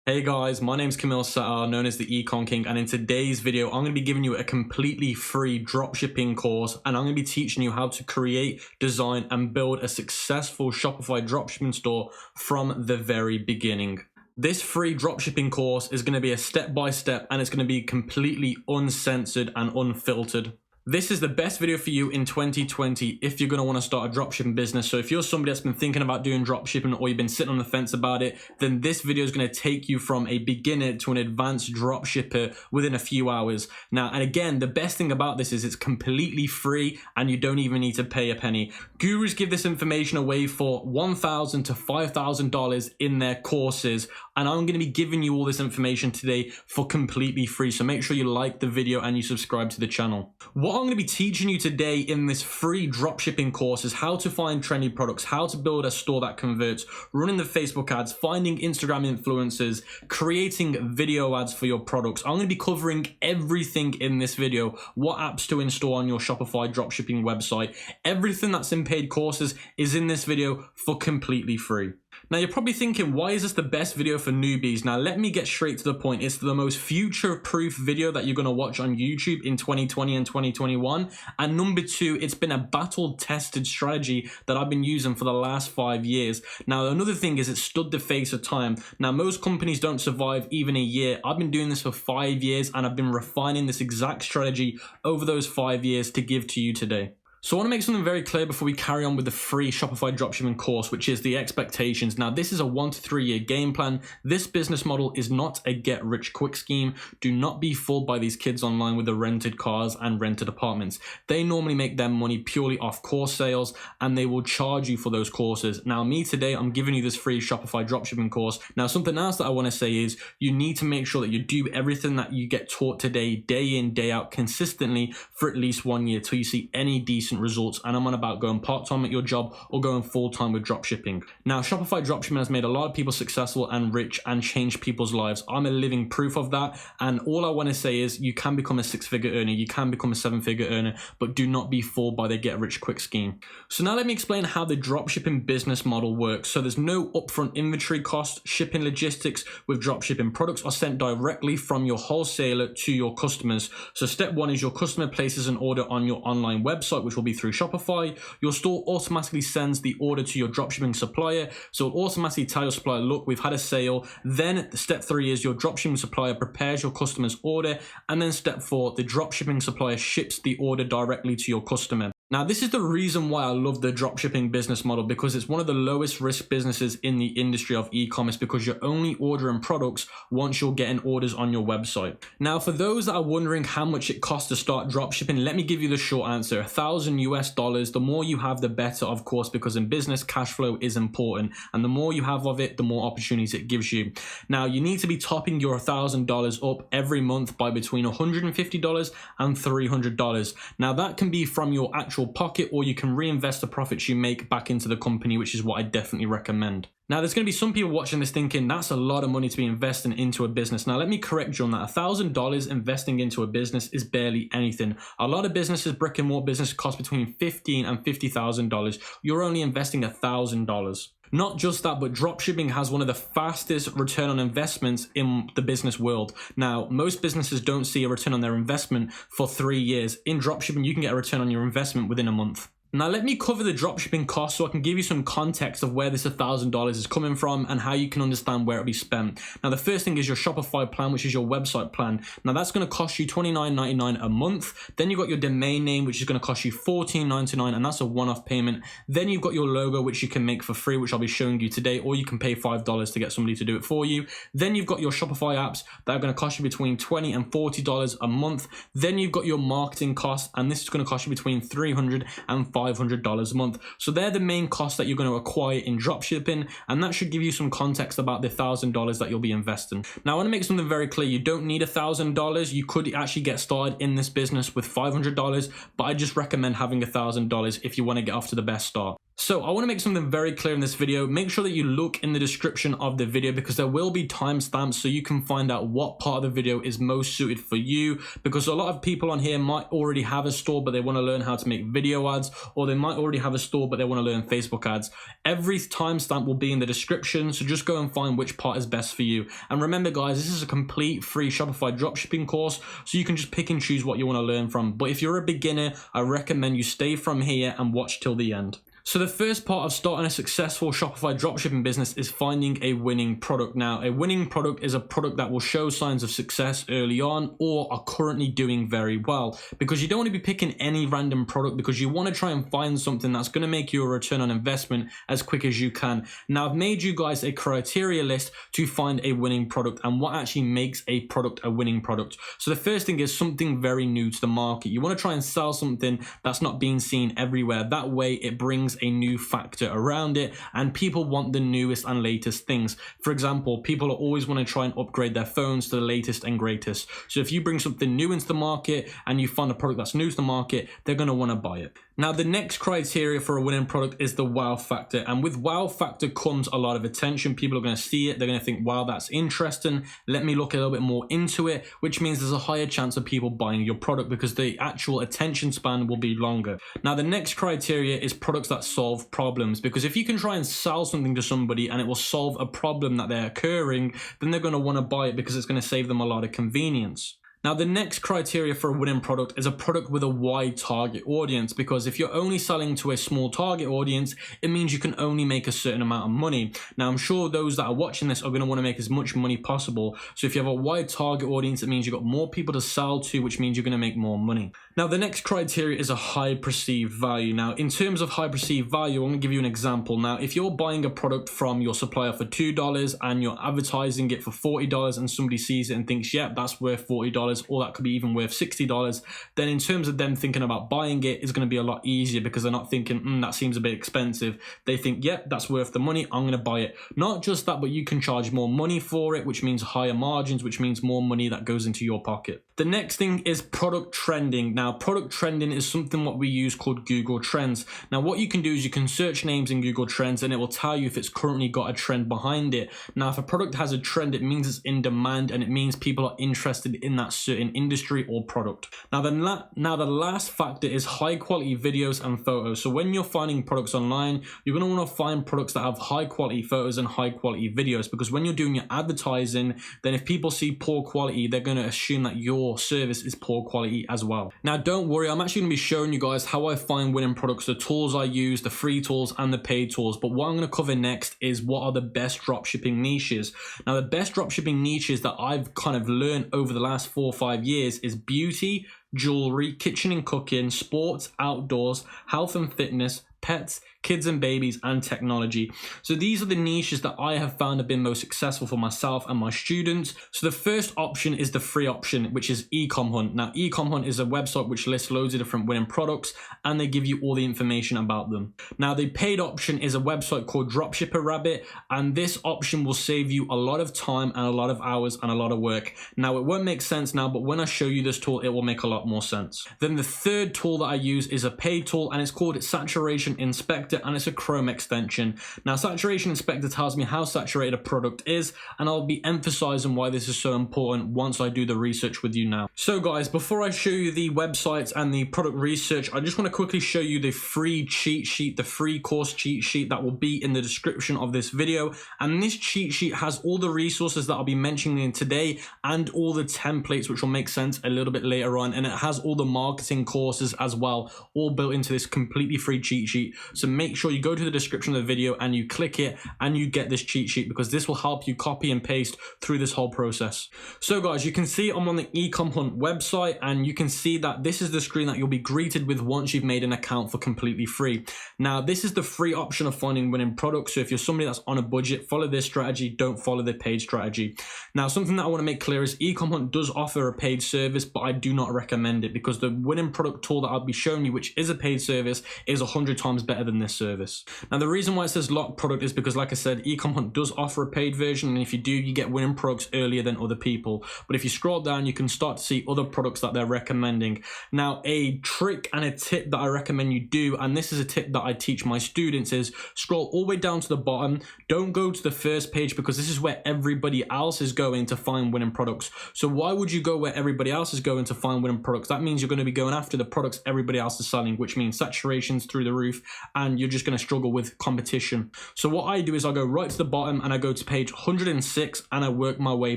Hey guys, my name's Camille Sattar, known as the Econ King, and in today's video, I'm going to be giving you a completely free dropshipping course, and I'm going to be teaching you how to create, design, and build a successful Shopify dropshipping store from the very beginning. This free dropshipping course is going to be a step-by-step, and it's going to be completely uncensored and unfiltered. This is the best video for you in 2020 if you're going to want to start a dropshipping business. So if you're somebody that's been thinking about doing dropshipping or you've been sitting on the fence about it, then this video is going to take you from a beginner to an advanced dropshipper within a few hours. Now, and again, the best thing about this is it's completely free and you don't even need to pay a penny. Gurus give this information away for $1,000 to $5,000 in their courses. And I'm going to be giving you all this information today for completely free. So make sure you like the video and you subscribe to the channel. What I'm going to be teaching you today in this free dropshipping course is how to find trendy products, how to build a store that converts, running the Facebook ads, finding Instagram influencers, creating video ads for your products. I'm going to be covering everything in this video, what apps to install on your Shopify dropshipping website. Everything that's in paid courses is in this video for completely free. Now you're probably thinking, why is this the best video for newbies? Now let me get straight to the point. It's the most future-proof video that you're going to watch on YouTube in 2020 and 2021. And number two, it's been a battle-tested strategy that I've been using for the last 5 years. Now another thing is it stood the face of time. Now most companies don't survive even a year. I've been doing this for 5 years and I've been refining this exact strategy over those 5 years to give to you today. So I want to make something very clear before we carry on with the free Shopify dropshipping course, which is the expectations. Now, this is a 1 to 3 year game plan. This business model is not a get rich quick scheme. Do not be fooled by these kids online with the rented cars and rented apartments. They normally make their money purely off course sales and they will charge you for those courses. Now, me today, I'm giving you this free Shopify dropshipping course. Now, something else that I want to say is you need to make sure that you do everything that you get taught today, day in, day out, consistently for at least 1 year till you see any decent results. And I'm on about going part-time at your job or going full-time with dropshipping. Now, Shopify dropshipping has made a lot of people successful and rich and changed people's lives. I'm a living proof of that. And all I want to say is you can become a 6-figure earner, you can become a 7-figure earner, but do not be fooled by the get rich quick scheme. So now let me explain how the dropshipping business model works. So there's no upfront inventory cost, shipping logistics with dropshipping. Products are sent directly from your wholesaler to your customers. So step one is your customer places an order on your online website, which will be through Shopify. Your store automatically sends the order to your dropshipping supplier. So it'll automatically tell your supplier, look, we've had a sale. Then step 3 is your dropshipping supplier prepares your customer's order. And then step 4, the dropshipping supplier ships the order directly to your customer. Now, this is the reason why I love the dropshipping business model, because it's one of the lowest risk businesses in the industry of e-commerce, because you're only ordering products once you're getting orders on your website. Now, for those that are wondering how much it costs to start dropshipping, let me give you the short answer. $1,000 US. The more you have, the better, of course, because in business, cash flow is important. And the more you have of it, the more opportunities it gives you. Now, you need to be topping your $1,000 up every month by between $150 and $300. Now, that can be from your actual pocket, or you can reinvest the profits you make back into the company, which is what I definitely recommend. Now, there's going to be some people watching this thinking that's a lot of money to be investing into a business. Now, let me correct you on that. $1,000 investing into a business is barely anything. A lot of businesses, brick and mortar business, cost between $15,000 and $50,000. You're only investing $1,000. Not just that, but dropshipping has one of the fastest return on investments in the business world. Now, most businesses don't see a return on their investment for 3 years. In dropshipping, you can get a return on your investment within a month. Now, let me cover the dropshipping cost so I can give you some context of where this $1,000 is coming from and how you can understand where it'll be spent. Now, the first thing is your Shopify plan, which is your website plan. Now, that's going to cost you $29.99 a month. Then you've got your domain name, which is going to cost you $14.99, and that's a one-off payment. Then you've got your logo, which you can make for free, which I'll be showing you today, or you can pay $5 to get somebody to do it for you. Then you've got your Shopify apps that are going to cost you between $20 and $40 a month. Then you've got your marketing costs, and this is going to cost you between $300 and $500 a month. So they're the main costs that you're going to acquire in dropshipping, and that should give you some context about the $1,000 that you'll be investing. Now, I want to make something very clear. You don't need $1,000. You could actually get started in this business with $500, but I just recommend having $1,000 if you want to get off to the best start. So I want to make something very clear in this video. Make sure that you look in the description of the video because there will be timestamps so you can find out what part of the video is most suited for you, because a lot of people on here might already have a store but they want to learn how to make video ads, or they might already have a store but they want to learn Facebook ads. Every timestamp will be in the description, so just go and find which part is best for you. And remember guys, this is a complete free Shopify dropshipping course, so you can just pick and choose what you want to learn from. But if you're a beginner, I recommend you stay from here and watch till the end. So the first part of starting a successful Shopify dropshipping business is finding a winning product. Now, a winning product is a product that will show signs of success early on or are currently doing very well, because you don't want to be picking any random product, because you want to try and find something that's going to make you a return on investment as quick as you can. Now, I've made you guys a criteria list to find a winning product and what actually makes a product a winning product. So the first thing is something very new to the market. You want to try and sell something that's not being seen everywhere. That way it brings a new factor around it and people want the newest and latest things. For example, people always want to try and upgrade their phones to the latest and greatest. So if you bring something new into the market and you find a product that's new to the market, they're going to want to buy it. Now, the next criteria for a winning product is the wow factor. And with wow factor comes a lot of attention. People are going to see it. They're going to think, wow, that's interesting. Let me look a little bit more into it, which means there's a higher chance of people buying your product because the actual attention span will be longer. Now, the next criteria is products that solve problems, because if you can try and sell something to somebody and it will solve a problem that they're occurring, then they're going to want to buy it because it's going to save them a lot of convenience. Now, the next criteria for a winning product is a product with a wide target audience, because if you're only selling to a small target audience, it means you can only make a certain amount of money. Now, I'm sure those that are watching this are going to want to make as much money possible. So if you have a wide target audience, it means you've got more people to sell to, which means you're going to make more money. Now, the next criteria is a high perceived value. Now, in terms of high perceived value, I'm going to give you an example. Now, if you're buying a product from your supplier for $2 and you're advertising it for $40 and somebody sees it and thinks, yeah, that's worth $40, or that could be even worth $60, then in terms of them thinking about buying it, it's going to be a lot easier because they're not thinking, that seems a bit expensive. They think, yeah, that's worth the money, I'm going to buy it. Not just that, but you can charge more money for it, which means higher margins, which means more money that goes into your pocket. The next thing is product trending. Now, product trending is something what we use called Google Trends. Now, what you can do is you can search names in Google Trends and it will tell you if it's currently got a trend behind it. Now, if a product has a trend, it means it's in demand and it means people are interested in that certain industry or product. Now, the last factor is high quality videos and photos. So when you're finding products online, you're going to want to find products that have high quality photos and high quality videos, because when you're doing your advertising, then if people see poor quality, they're going to assume that your service is poor quality as well. Now, don't worry, I'm actually going to be showing you guys how I find winning products, the tools I use, the free tools and the paid tools. But what I'm going to cover next is what are the best dropshipping niches. Now, the best dropshipping niches that I've kind of learned over the last 4 or 5 years is beauty, jewelry, kitchen and cooking, sports, outdoors, health and fitness, pets, kids and babies, and technology. So these are the niches that I have found have been most successful for myself and my students. So the first option is the free option, which is Ecom Hunt. Now, Ecom Hunt is a website which lists loads of different winning products and they give you all the information about them. Now, the paid option is a website called Dropshipper Rabbit, and this option will save you a lot of time and a lot of hours and a lot of work. Now, it won't make sense now, but when I show you this tool, it will make a lot more sense. Then the third tool that I use is a paid tool, and it's called Saturation Inspector, and it's a Chrome extension. Now, Saturation Inspector tells me how saturated a product is, and I'll be emphasizing why this is so important once I do the research with you now. So guys, before I show you the websites and the product research, I just want to quickly show you the free cheat sheet, the free course cheat sheet that will be in the description of this video. And this cheat sheet has all the resources that I'll be mentioning today and all the templates, which will make sense a little bit later on. And it has all the marketing courses as well, all built into this completely free cheat sheet. So make sure you go to the description of the video and you click it and you get this cheat sheet, because this will help you copy and paste through this whole process. So guys, you can see I'm on the Ecom Hunt website, and you can see that this is the screen that you'll be greeted with once you've made an account for completely free. Now, this is the free option of finding winning products. So if you're somebody that's on a budget, follow this strategy, don't follow the paid strategy. Now, something that I want to make clear is Ecom Hunt does offer a paid service, but I do not recommend it, because the winning product tool that I'll be showing you, which is a paid service, is 100 times better than this a service. Now, the reason why it says locked product is because, like I said, Ecom Hunt does offer a paid version, and if you do, you get winning products earlier than other people. But if you scroll down, you can start to see other products that they're recommending. Now, a trick and a tip that I recommend you do, and this is a tip that I teach my students, is scroll all the way down to the bottom. Don't go to the first page, because this is where everybody else is going to find winning products. So why would you go where everybody else is going to find winning products? That means you're going to be going after the products everybody else is selling, which means saturation's through the roof, and you're just going to struggle with competition. So what I do is I go right to the bottom and I go to page 106 and I work my way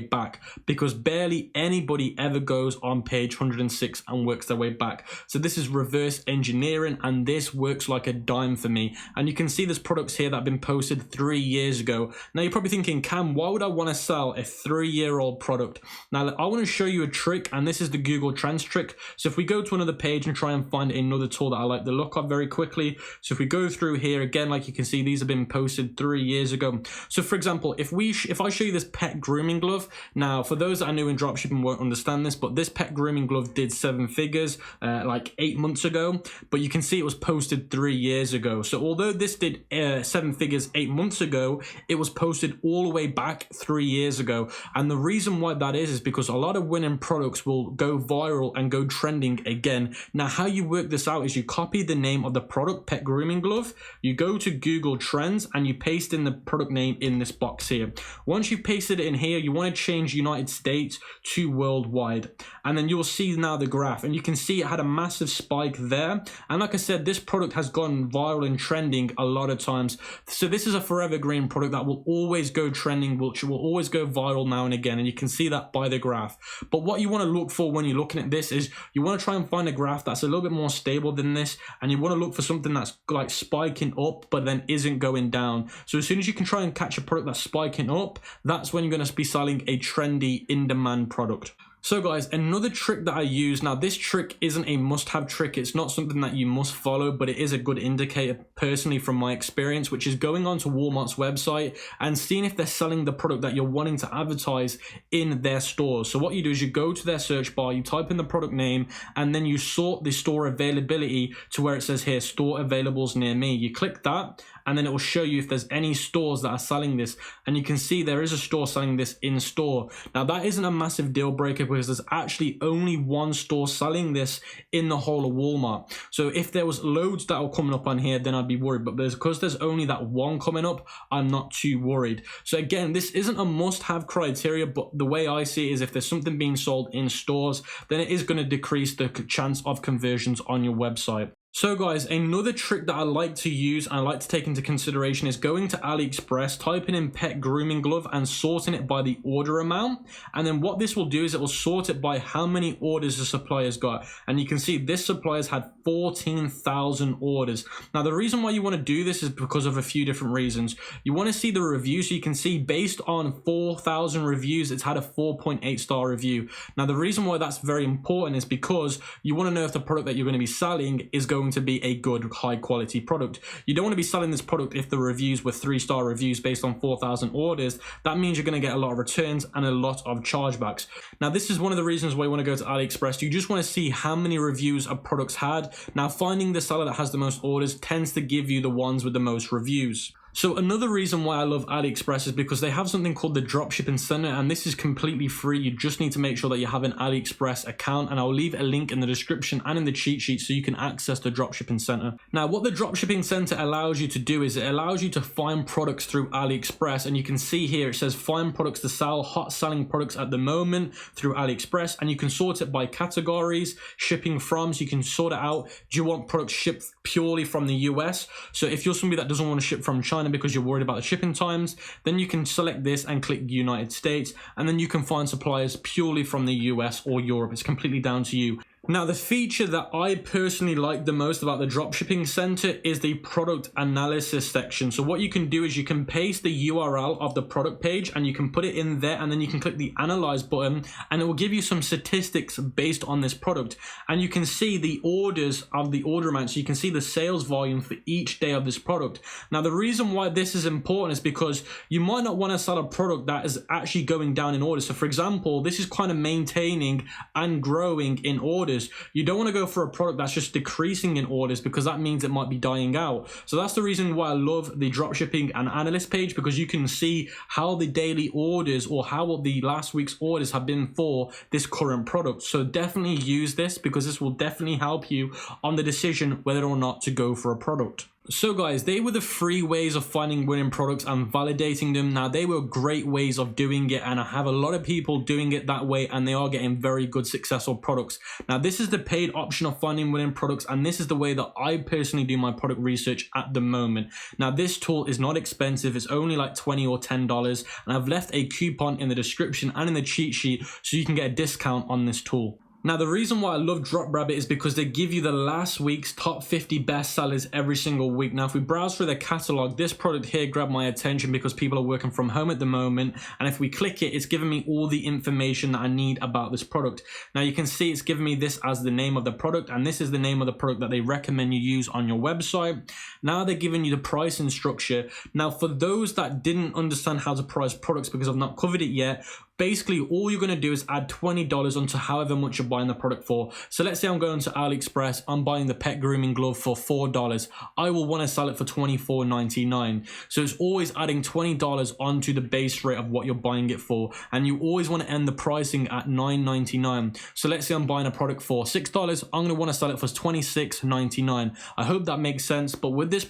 back, because barely anybody ever goes on page 106 and works their way back. So this is reverse engineering, and this works like a dime for me. And you can see there's products here that have been posted 3 years ago. Now you're probably thinking, Cam, why would I want to sell a 3-year-old product? Now I want to show you a trick, and this is the Google Trends trick. So if we go to another page and try and find another tool that I like the look of very quickly. So if we go through here again, like you can see, these have been posted 3 years ago. So for example, if I show you this pet grooming glove, now for those that are new in dropshipping won't understand this, but this pet grooming glove did 7 figures like 8 months ago, but you can see it was posted 3 years ago. So although this did 7 figures 8 months ago, it was posted all the way back 3 years ago. And the reason why that is because a lot of winning products will go viral and go trending again. Now how you work this out is you copy the name of the product, pet grooming glove, you go to Google Trends and you paste in the product name in this box here. Once you pasted it in here, you want to change United States to worldwide, and then you'll see now the graph, and you can see it had a massive spike there. And like I said, this product has gone viral and trending a lot of times. So this is a forever green product that will always go trending, which will always go viral now and again, and you can see that by the graph. But what you want to look for when you're looking at this is you want to try and find a graph that's a little bit more stable than this, and you want to look for something that's like spiking up but then isn't going down. So as soon as you can try and catch a product that's spiking up, that's when you're going to be selling a trendy in-demand product. So guys, another trick that I use, now this trick isn't a must-have trick, it's not something that you must follow, but it is a good indicator personally from my experience, which is going onto Walmart's website and seeing if they're selling the product that you're wanting to advertise in their stores. So what you do is you go to their search bar, you type in the product name, and then you sort the store availability to where it says here, store availables near me. You click that, and then it will show you if there's any stores that are selling this, and you can see there is a store selling this in store. Now that isn't a massive deal breaker, because there's actually only one store selling this in the whole of Walmart. So if there was loads that are coming up on here, then I'd be worried, but because there's only that one coming up, I'm not too worried. So again, this isn't a must-have criteria, but the way I see it is if there's something being sold in stores, then it is going to decrease the chance of conversions on your website. So guys, another trick that I like to use and I like to take into consideration is going to AliExpress, typing in pet grooming glove and sorting it by the order amount. And then what this will do is it will sort it by how many orders the supplier's got. And you can see this supplier's had 14,000 orders. Now the reason why you want to do this is because of a few different reasons. You want to see the reviews, so you can see based on 4,000 reviews, it's had a 4.8 star review. Now the reason why that's very important is because you want to know if the product that you're going to be selling is going to be a good high quality product. You don't want to be selling this product if the reviews were 3-star reviews based on 4,000 orders. That means you're going to get a lot of returns and a lot of chargebacks. Now this is one of the reasons why you want to go to AliExpress. You just want to see how many reviews a product's had. Now finding the seller that has the most orders tends to give you the ones with the most reviews. So another reason why I love AliExpress is because they have something called the Dropshipping Center, and this is completely free. You just need to make sure that you have an AliExpress account, and I'll leave a link in the description and in the cheat sheet so you can access the Dropshipping Center. Now what the Dropshipping Center allows you to do is it allows you to find products through AliExpress, and you can see here it says find products to sell, hot selling products at the moment through AliExpress, and you can sort it by categories, shipping from, so you can sort it out. Do you want products shipped purely from the US? So if you're somebody that doesn't want to ship from China because you're worried about the shipping times, then you can select this and click United States, and then you can find suppliers purely from the US or Europe. It's completely down to you. Now, the feature that I personally like the most about the Dropshipping Center is the product analysis section. So what you can do is you can paste the URL of the product page and you can put it in there, and then you can click the analyze button and it will give you some statistics based on this product. And you can see the orders of the order amount. So you can see the sales volume for each day of this product. Now, the reason why this is important is because you might not want to sell a product that is actually going down in orders. So for example, this is kind of maintaining and growing in orders. orders. You don't want to go for a product that's just decreasing in orders, because that means it might be dying out. So that's the reason why I love the dropshipping and analyst page, because you can see how the daily orders or how the last week's orders have been for this current product. So definitely use this, because this will definitely help you on the decision whether or not to go for a product. So guys, they were the 3 ways of finding winning products and validating them. Now, they were great ways of doing it, and I have a lot of people doing it that way, and they are getting very good successful products. Now, this is the paid option of finding winning products, and this is the way that I personally do my product research at the moment. Now, this tool is not expensive. It's only like $20 or $10, and I've left a coupon in the description and in the cheat sheet so you can get a discount on this tool. Now, the reason why I love DropRabbit is because they give you the last week's top 50 best sellers every single week. Now, if we browse through their catalog, this product here grabbed my attention because people are working from home at the moment. And if we click it, it's giving me all the information that I need about this product. Now, you can see it's giving me this as the name of the product, and this is the name of the product that they recommend you use on your website. Now they're giving you the pricing structure. Now, for those that didn't understand how to price products because I've not covered it yet, basically all you're going to do is add $20 onto however much you're buying the product for. So let's say I'm going to AliExpress, I'm buying the pet grooming glove for $4. I will want to sell it for $24.99. So it's always adding $20 onto the base rate of what you're buying it for. And you always want to end the pricing at $9.99. So let's say I'm buying a product for $6. I'm going to want to sell it for $26.99. I hope that makes sense. But with this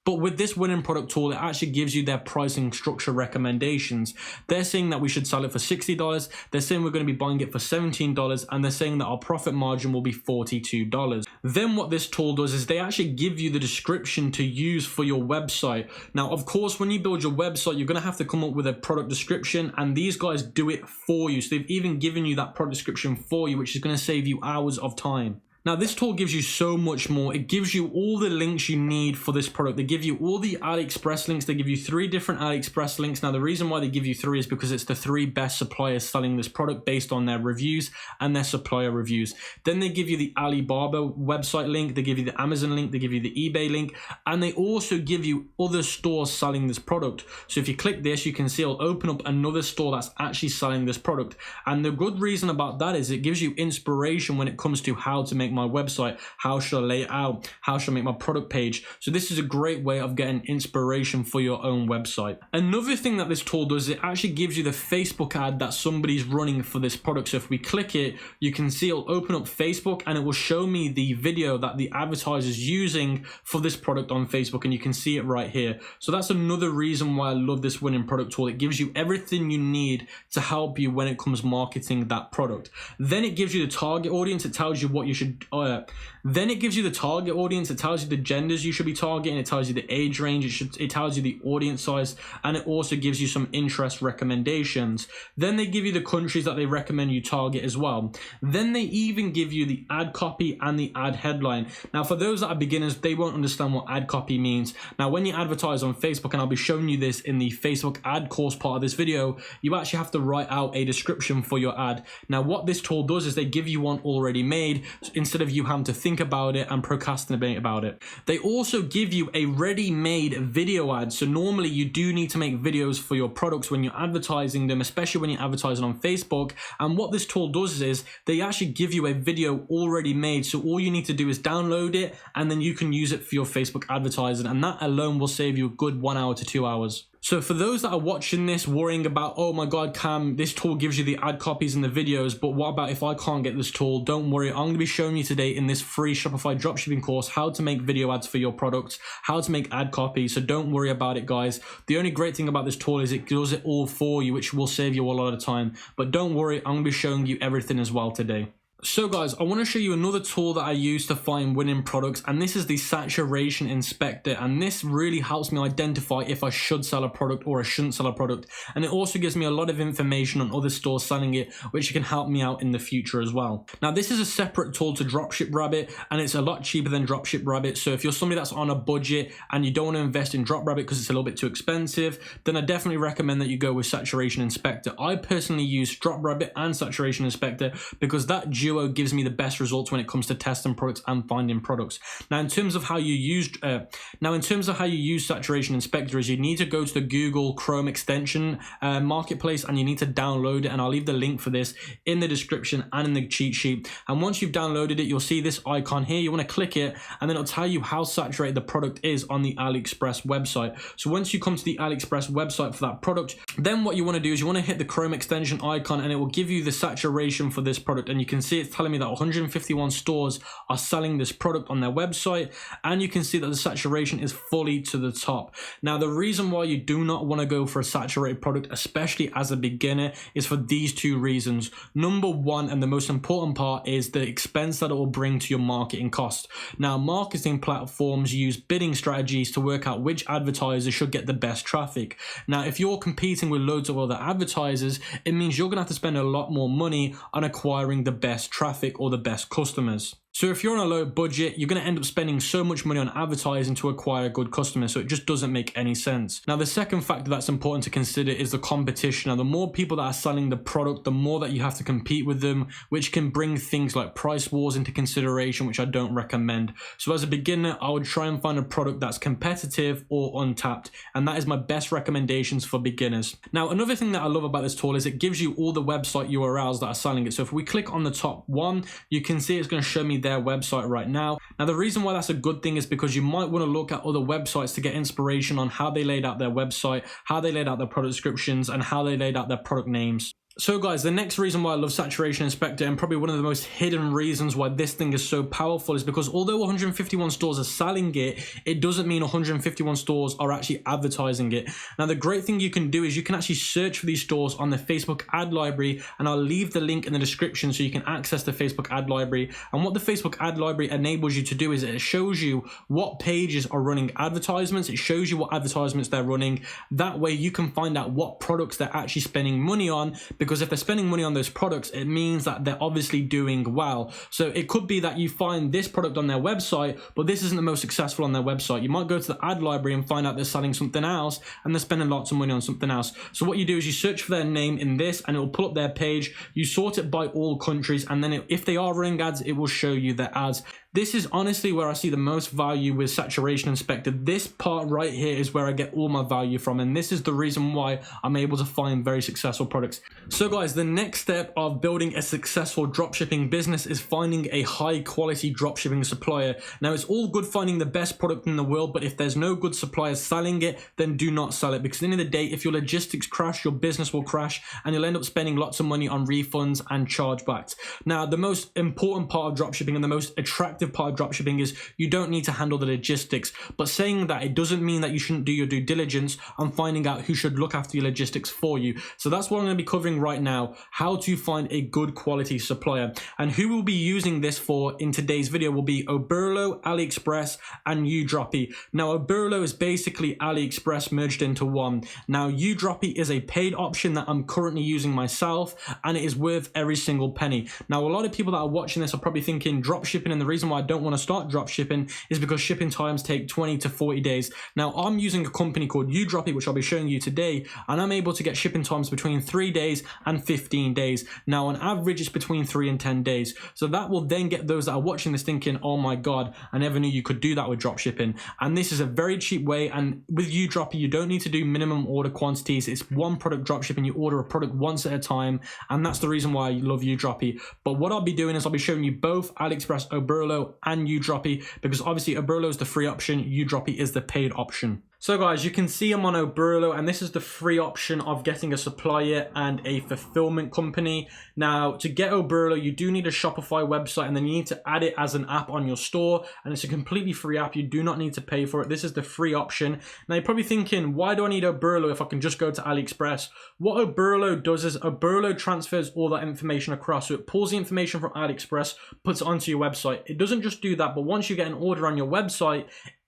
with this winning product tool, it actually gives you their pricing structure recommendations. They're saying that we should sell it for $60. They're saying we're going to be buying it for $17, and they're saying that our profit margin will be $42. Then what this tool does is they actually give you the description to use for your website. Now, of course, when you build your website, you're going to have to come up with a product description, and these guys do it for you. So they've even given you that product description for you, which is going to save you hours of time. Now, this tool gives you so much more. It gives you all the links you need for this product. They give you all the AliExpress links. They give you 3 different AliExpress links. Now, the reason why they give you 3 is because it's the 3 best suppliers selling this product based on their reviews and their supplier reviews. Then they give you the Alibaba website link. They give you the Amazon link. They give you the eBay link. And they also give you other stores selling this product. So if you click this, you can see it'll open up another store that's actually selling this product. And the good reason about that is it gives you inspiration when it comes to how to make my website, how should I lay it out, how should I make my product page. So this is a great way of getting inspiration for your own website. Another thing that this tool does, it actually gives you the Facebook ad that somebody's running for this product. So if we click it, you can see it'll open up Facebook, and it will show me the video that the advertiser's using for this product on Facebook, and you can see it right here. So that's another reason why I love this winning product tool. It gives you everything you need to help you when it comes marketing that product. Then it gives you the target audience. It tells you what you should then it gives you the target audience. It tells you the genders you should be targeting. It tells you the age range. It tells you the audience size, and it also gives you some interest recommendations. Then they give you the countries that they recommend you target as well. Then they even give you the ad copy and the ad headline. Now, for those that are beginners, they won't understand what ad copy means. Now, when you advertise on Facebook, and I'll be showing you this in the Facebook ad course part of this video, you actually have to write out a description for your ad. Now, what this tool does is they give you one already made instead of you having to think about it and procrastinate about it. They also give you a ready-made video ad. So normally you do need to make videos for your products when you're advertising them, especially when you're advertising on Facebook. And what this tool does is they actually give you a video already made. So all you need to do is download it, and then you can use it for your Facebook advertising. And that alone will save you a good 1 hour to 2 hours. So for those that are watching this worrying about, oh my God, Cam, this tool gives you the ad copies and the videos, but what about if I can't get this tool? Don't worry, I'm going to be showing you today in this free Shopify dropshipping course how to make video ads for your products, how to make ad copies. So don't worry about it, guys. The only great thing about this tool is it does it all for you, which will save you a lot of time. But don't worry, I'm going to be showing you everything as well today. So guys, I want to show you another tool that I use to find winning products, and this is the Saturation Inspector, and this really helps me identify if I should sell a product or I shouldn't sell a product. And it also gives me a lot of information on other stores selling it, which can help me out in the future as well. Now, this is a separate tool to DropShipRabbit, and it's a lot cheaper than DropShipRabbit. So if you're somebody that's on a budget and you don't want to invest in DropRabbit because it's a little bit too expensive, then I definitely recommend that you go with Saturation Inspector. I personally use DropRabbit and Saturation Inspector because that Duo gives me the best results when it comes to testing products and finding products. Now, in terms of how you use Saturation Inspector, is you need to go to the Google Chrome extension marketplace, and you need to download it. And I'll leave the link for this in the description and in the cheat sheet. And once you've downloaded it, you'll see this icon here. You want to click it, and then it'll tell you how saturated the product is on the AliExpress website. So once you come to the AliExpress website for that product, then what you want to do is you want to hit the Chrome extension icon, and it will give you the saturation for this product. And you can see it's telling me that 151 stores are selling this product on their website, and you can see that the saturation is fully to the top. Now, the reason why you do not want to go for a saturated product, especially as a beginner, is for these two reasons. Number one, and the most important part, is the expense that it will bring to your marketing cost. Now, marketing platforms use bidding strategies to work out which advertisers should get the best traffic. Now, if you're competing with loads of other advertisers, it means you're gonna have to spend a lot more money on acquiring the best traffic or the best customers. So if you're on a low budget, you're going to end up spending so much money on advertising to acquire good customers, so it just doesn't make any sense. Now, the second factor that's important to consider is the competition. Now, the more people that are selling the product, the more that you have to compete with them, which can bring things like price wars into consideration, which I don't recommend. So as a beginner, I would try and find a product that's competitive or untapped, and that is my best recommendations for beginners. Now, another thing that I love about this tool is it gives you all the website URLs that are selling it. So if we click on the top one, you can see it's going to show me their website right now. Now, the reason why that's a good thing is because you might want to look at other websites to get inspiration on how they laid out their website, how they laid out their product descriptions, and how they laid out their product names. So guys, the next reason why I love Saturation Inspector, and probably one of the most hidden reasons why this thing is so powerful, is because although 151 stores are selling it, it doesn't mean 151 stores are actually advertising it. Now, the great thing you can do is you can actually search for these stores on the Facebook ad library, and I'll leave the link in the description so you can access the Facebook ad library. And what the Facebook ad library enables you to do is it shows you what pages are running advertisements. It shows you what advertisements they're running. That way you can find out what products they're actually spending money on, because if they're spending money on those products, it means that they're obviously doing well. So it could be that you find this product on their website, but this isn't the most successful on their website. You might go to the ad library and find out they're selling something else, and they're spending lots of money on something else. So what you do is you search for their name in this, and it will pull up their page. You sort it by all countries, and then if they are running ads, it will show you their ads. This is honestly where I see the most value with Saturation Inspector. This part right here is where I get all my value from, and this is the reason why I'm able to find very successful products. So guys, the next step of building a successful dropshipping business is finding a high quality dropshipping supplier. Now, it's all good finding the best product in the world, but if there's no good suppliers selling it, then do not sell it, because at the end of the day, if your logistics crash, your business will crash, and you'll end up spending lots of money on refunds and chargebacks. Now, the most important part of dropshipping and the most attractive part of dropshipping is you don't need to handle the logistics. But saying that, it doesn't mean that you shouldn't do your due diligence on finding out who should look after your logistics for you. So that's what I'm going to be covering right now, how to find a good quality supplier. And who we'll be using this for in today's video will be Oberlo, AliExpress, and Udroppy. Now, Oberlo is basically AliExpress merged into one. Now, Udroppy is a paid option that I'm currently using myself, and it is worth every single penny. Now, a lot of people that are watching this are probably thinking dropshipping, and the reason why I don't want to start dropshipping is because shipping times take 20 to 40 days. Now, I'm using a company called Udroppy, which I'll be showing you today, and I'm able to get shipping times between 3 days and 15 days. Now, on average, it's between 3 and 10 days. So that will then get those that are watching this thinking, oh my God, I never knew you could do that with dropshipping. And this is a very cheap way. And with Udroppy, you don't need to do minimum order quantities. It's one product dropshipping. You order a product once at a time. And that's the reason why I love Udroppy. But what I'll be doing is I'll be showing you both AliExpress, Oberlo, and Udroppy, because obviously Oberlo is the free option, Udroppy is the paid option. So guys, you can see I'm on Oberlo, and this is the free option of getting a supplier and a fulfillment company. Now, to get Oberlo, you do need a Shopify website, and then you need to add it as an app on your store, and it's a completely free app. You do not need to pay for it. This is the free option. Now, you're probably thinking, why do I need Oberlo if I can just go to AliExpress? What Oberlo does is Oberlo transfers all that information across. So it pulls the information from AliExpress, puts it onto your website. It doesn't just do that, but once you get an order on your website,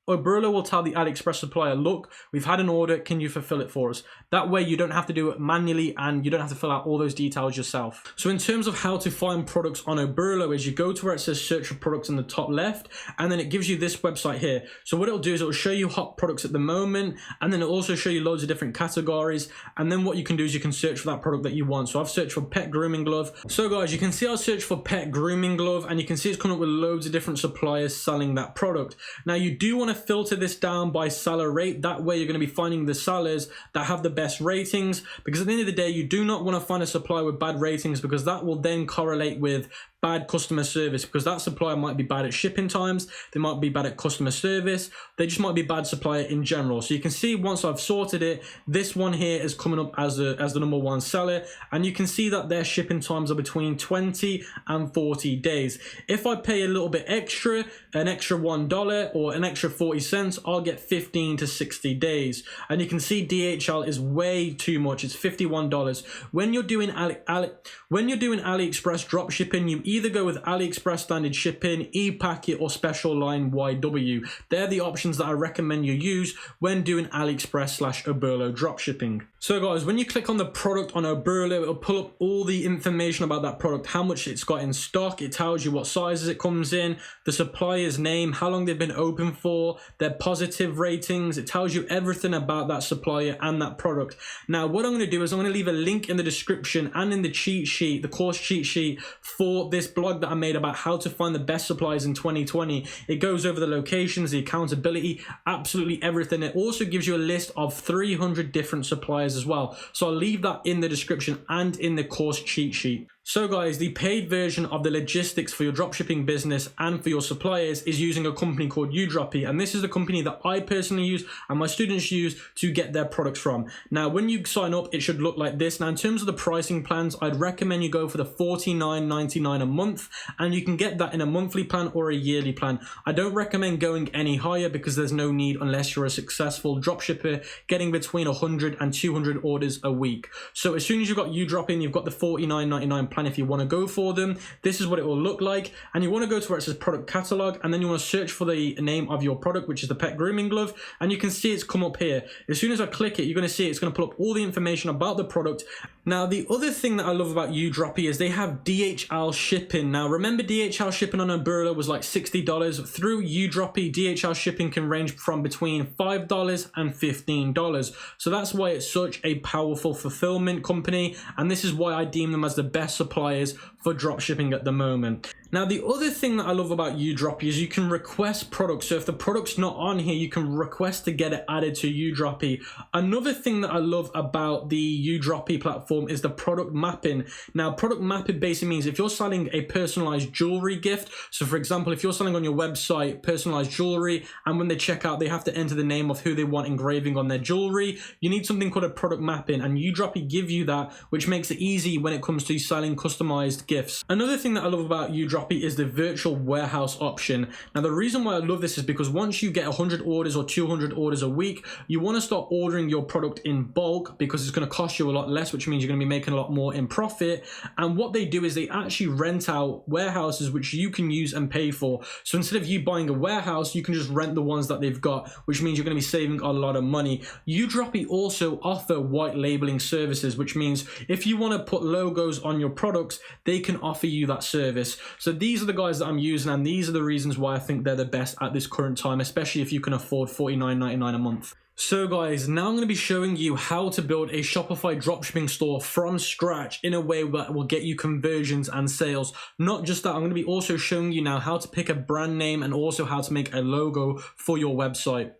Oberlo will tell the AliExpress supplier, look, we've had an order, can you fulfill it for us? That way you don't have to do it manually and you don't have to fill out all those details yourself. So in terms of how to find products on Oberlo is you go to where it says search for products in the top left, and then it gives you this website here. So what it'll do is it'll show you hot products at the moment, and then it'll also show you loads of different categories, and then what you can do is you can search for that product that you want. So I've searched for pet grooming glove. So guys, you can see I've searched for pet grooming glove, and you can see it's coming up with loads of different suppliers selling that product. Now you do want to filter this down by seller rate. That way you're going to be finding the sellers that have the best ratings, because at the end of the day you do not want to find a supplier with bad ratings, because that will then correlate with bad customer service, because that supplier might be bad at shipping times, they might be bad at customer service, they just might be bad supplier in general. So you can see once I've sorted it, this one here is coming up as the #1 seller, and you can see that their shipping times are between 20 and 40 days. If I pay a little bit extra, an extra $1 or an extra 40 cents, I'll get 15 to 60 days. And you can see DHL is way too much. It's $51. When you're doing AliExpress drop shipping, you either go with AliExpress standard shipping, ePacket, or special line YW. They're the options that I recommend you use when doing AliExpress/Oberlo drop shipping. So guys, when you click on the product on Oberlo, it'll pull up all the information about that product, how much it's got in stock. It tells you what sizes it comes in, the supplier's name, how long they've been open for, their positive ratings. It tells you everything about that supplier and that product. Now, what I'm going to do is I'm going to leave a link in the description and in the cheat sheet, the course cheat sheet for this blog that I made about how to find the best suppliers in 2020. It goes over the locations, the accountability, absolutely everything. It also gives you a list of 300 different suppliers as well. So I'll leave that in the description and in the course cheat sheet. So guys, the paid version of the logistics for your dropshipping business and for your suppliers is using a company called Udroppy, and this is the company that I personally use and my students use to get their products from. Now, when you sign up, it should look like this. Now, in terms of the pricing plans, I'd recommend you go for the $49.99 a month, and you can get that in a monthly plan or a yearly plan. I don't recommend going any higher because there's no need unless you're a successful dropshipper getting between 100 and 200 orders a week. So as soon as you've got Udroppy and you've got the $49.99 plan, if you want to go for them, this is what it will look like. And you want to go to where it says product catalog, and then you want to search for the name of your product, which is the pet grooming glove, and you can see it's come up here. As soon as I click it, you're going to see it's going to pull up all the information about the product. Now, the other thing that I love about Udroppy is they have DHL shipping. Now, remember DHL shipping on Oberlo was like $60. Through Udroppy, DHL shipping can range from between $5 and $15. So that's why it's such a powerful fulfillment company, and this is why I deem them as the best suppliers for drop shipping at the moment. Now, the other thing that I love about Udroppy is you can request products. So if the product's not on here, you can request to get it added to Udroppy. Another thing that I love about the Udroppy platform is the product mapping. Now, product mapping basically means if you're selling a personalized jewelry gift, so for example, if you're selling on your website personalized jewelry, and when they check out, they have to enter the name of who they want engraving on their jewelry, you need something called a product mapping, and Udroppy give you that, which makes it easy when it comes to selling customized gifts. Another thing that I love about Udroppy is the virtual warehouse option. Now, the reason why I love this is because once you get 100 orders or 200 orders a week, you want to start ordering your product in bulk because it's going to cost you a lot less, which means you're going to be making a lot more in profit. And what they do is they actually rent out warehouses which you can use and pay for. So instead of you buying a warehouse, you can just rent the ones that they've got, which means you're going to be saving a lot of money. Udroppy also offer white labeling services, which means if you want to put logos on your products, they can offer you that service. So these are the guys that I'm using, and these are the reasons why I think they're the best at this current time, especially if you can afford $49.99 a month. So guys, now I'm going to be showing you how to build a Shopify dropshipping store from scratch in a way that will get you conversions and sales. Not just that, I'm going to be also showing you now how to pick a brand name and also how to make a logo for your website.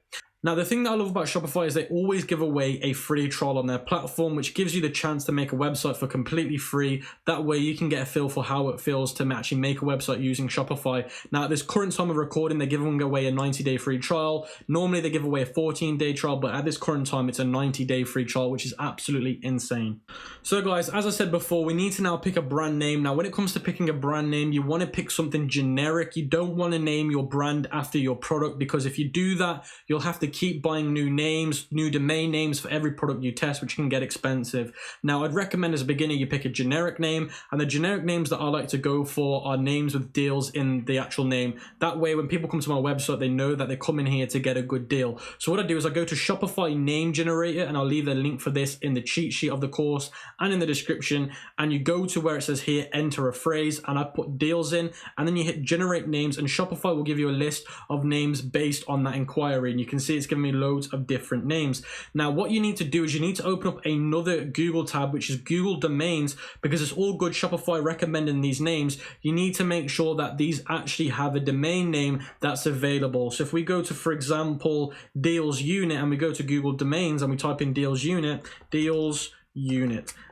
Now, the thing that I love about Shopify is they always give away a free trial on their platform, which gives you the chance to make a website for completely free. That way you can get a feel for how it feels to actually make a website using Shopify. Now, at this current time of recording, they're giving away a 90-day free trial. Normally they give away a 14-day trial, but at this current time, it's a 90-day free trial, which is absolutely insane. So guys, as I said before, we need to now pick a brand name. Now, when it comes to picking a brand name, you want to pick something generic. You don't want to name your brand after your product, because if you do that, you'll have to keep buying new names, new domain names for every product you test, which can get expensive. Now, I'd recommend as a beginner you pick a generic name, and the generic names that I like to go for are names with deals in the actual name. That way, when people come to my website, they know that they're coming here to get a good deal. So what I do is I go to Shopify name generator, and I'll leave the link for this in the cheat sheet of the course and in the description. And you go to where it says here, enter a phrase, and I put deals in, and then you hit generate names, and Shopify will give you a list of names based on that inquiry. And you can see it's giving me loads of different names. Now, what you need to do is you need to open up another Google tab, which is Google Domains, because it's all good Shopify recommending these names. You need to make sure that these actually have a domain name that's available. So if we go to, for example, deals unit, and we go to Google Domains and we type in deals unit,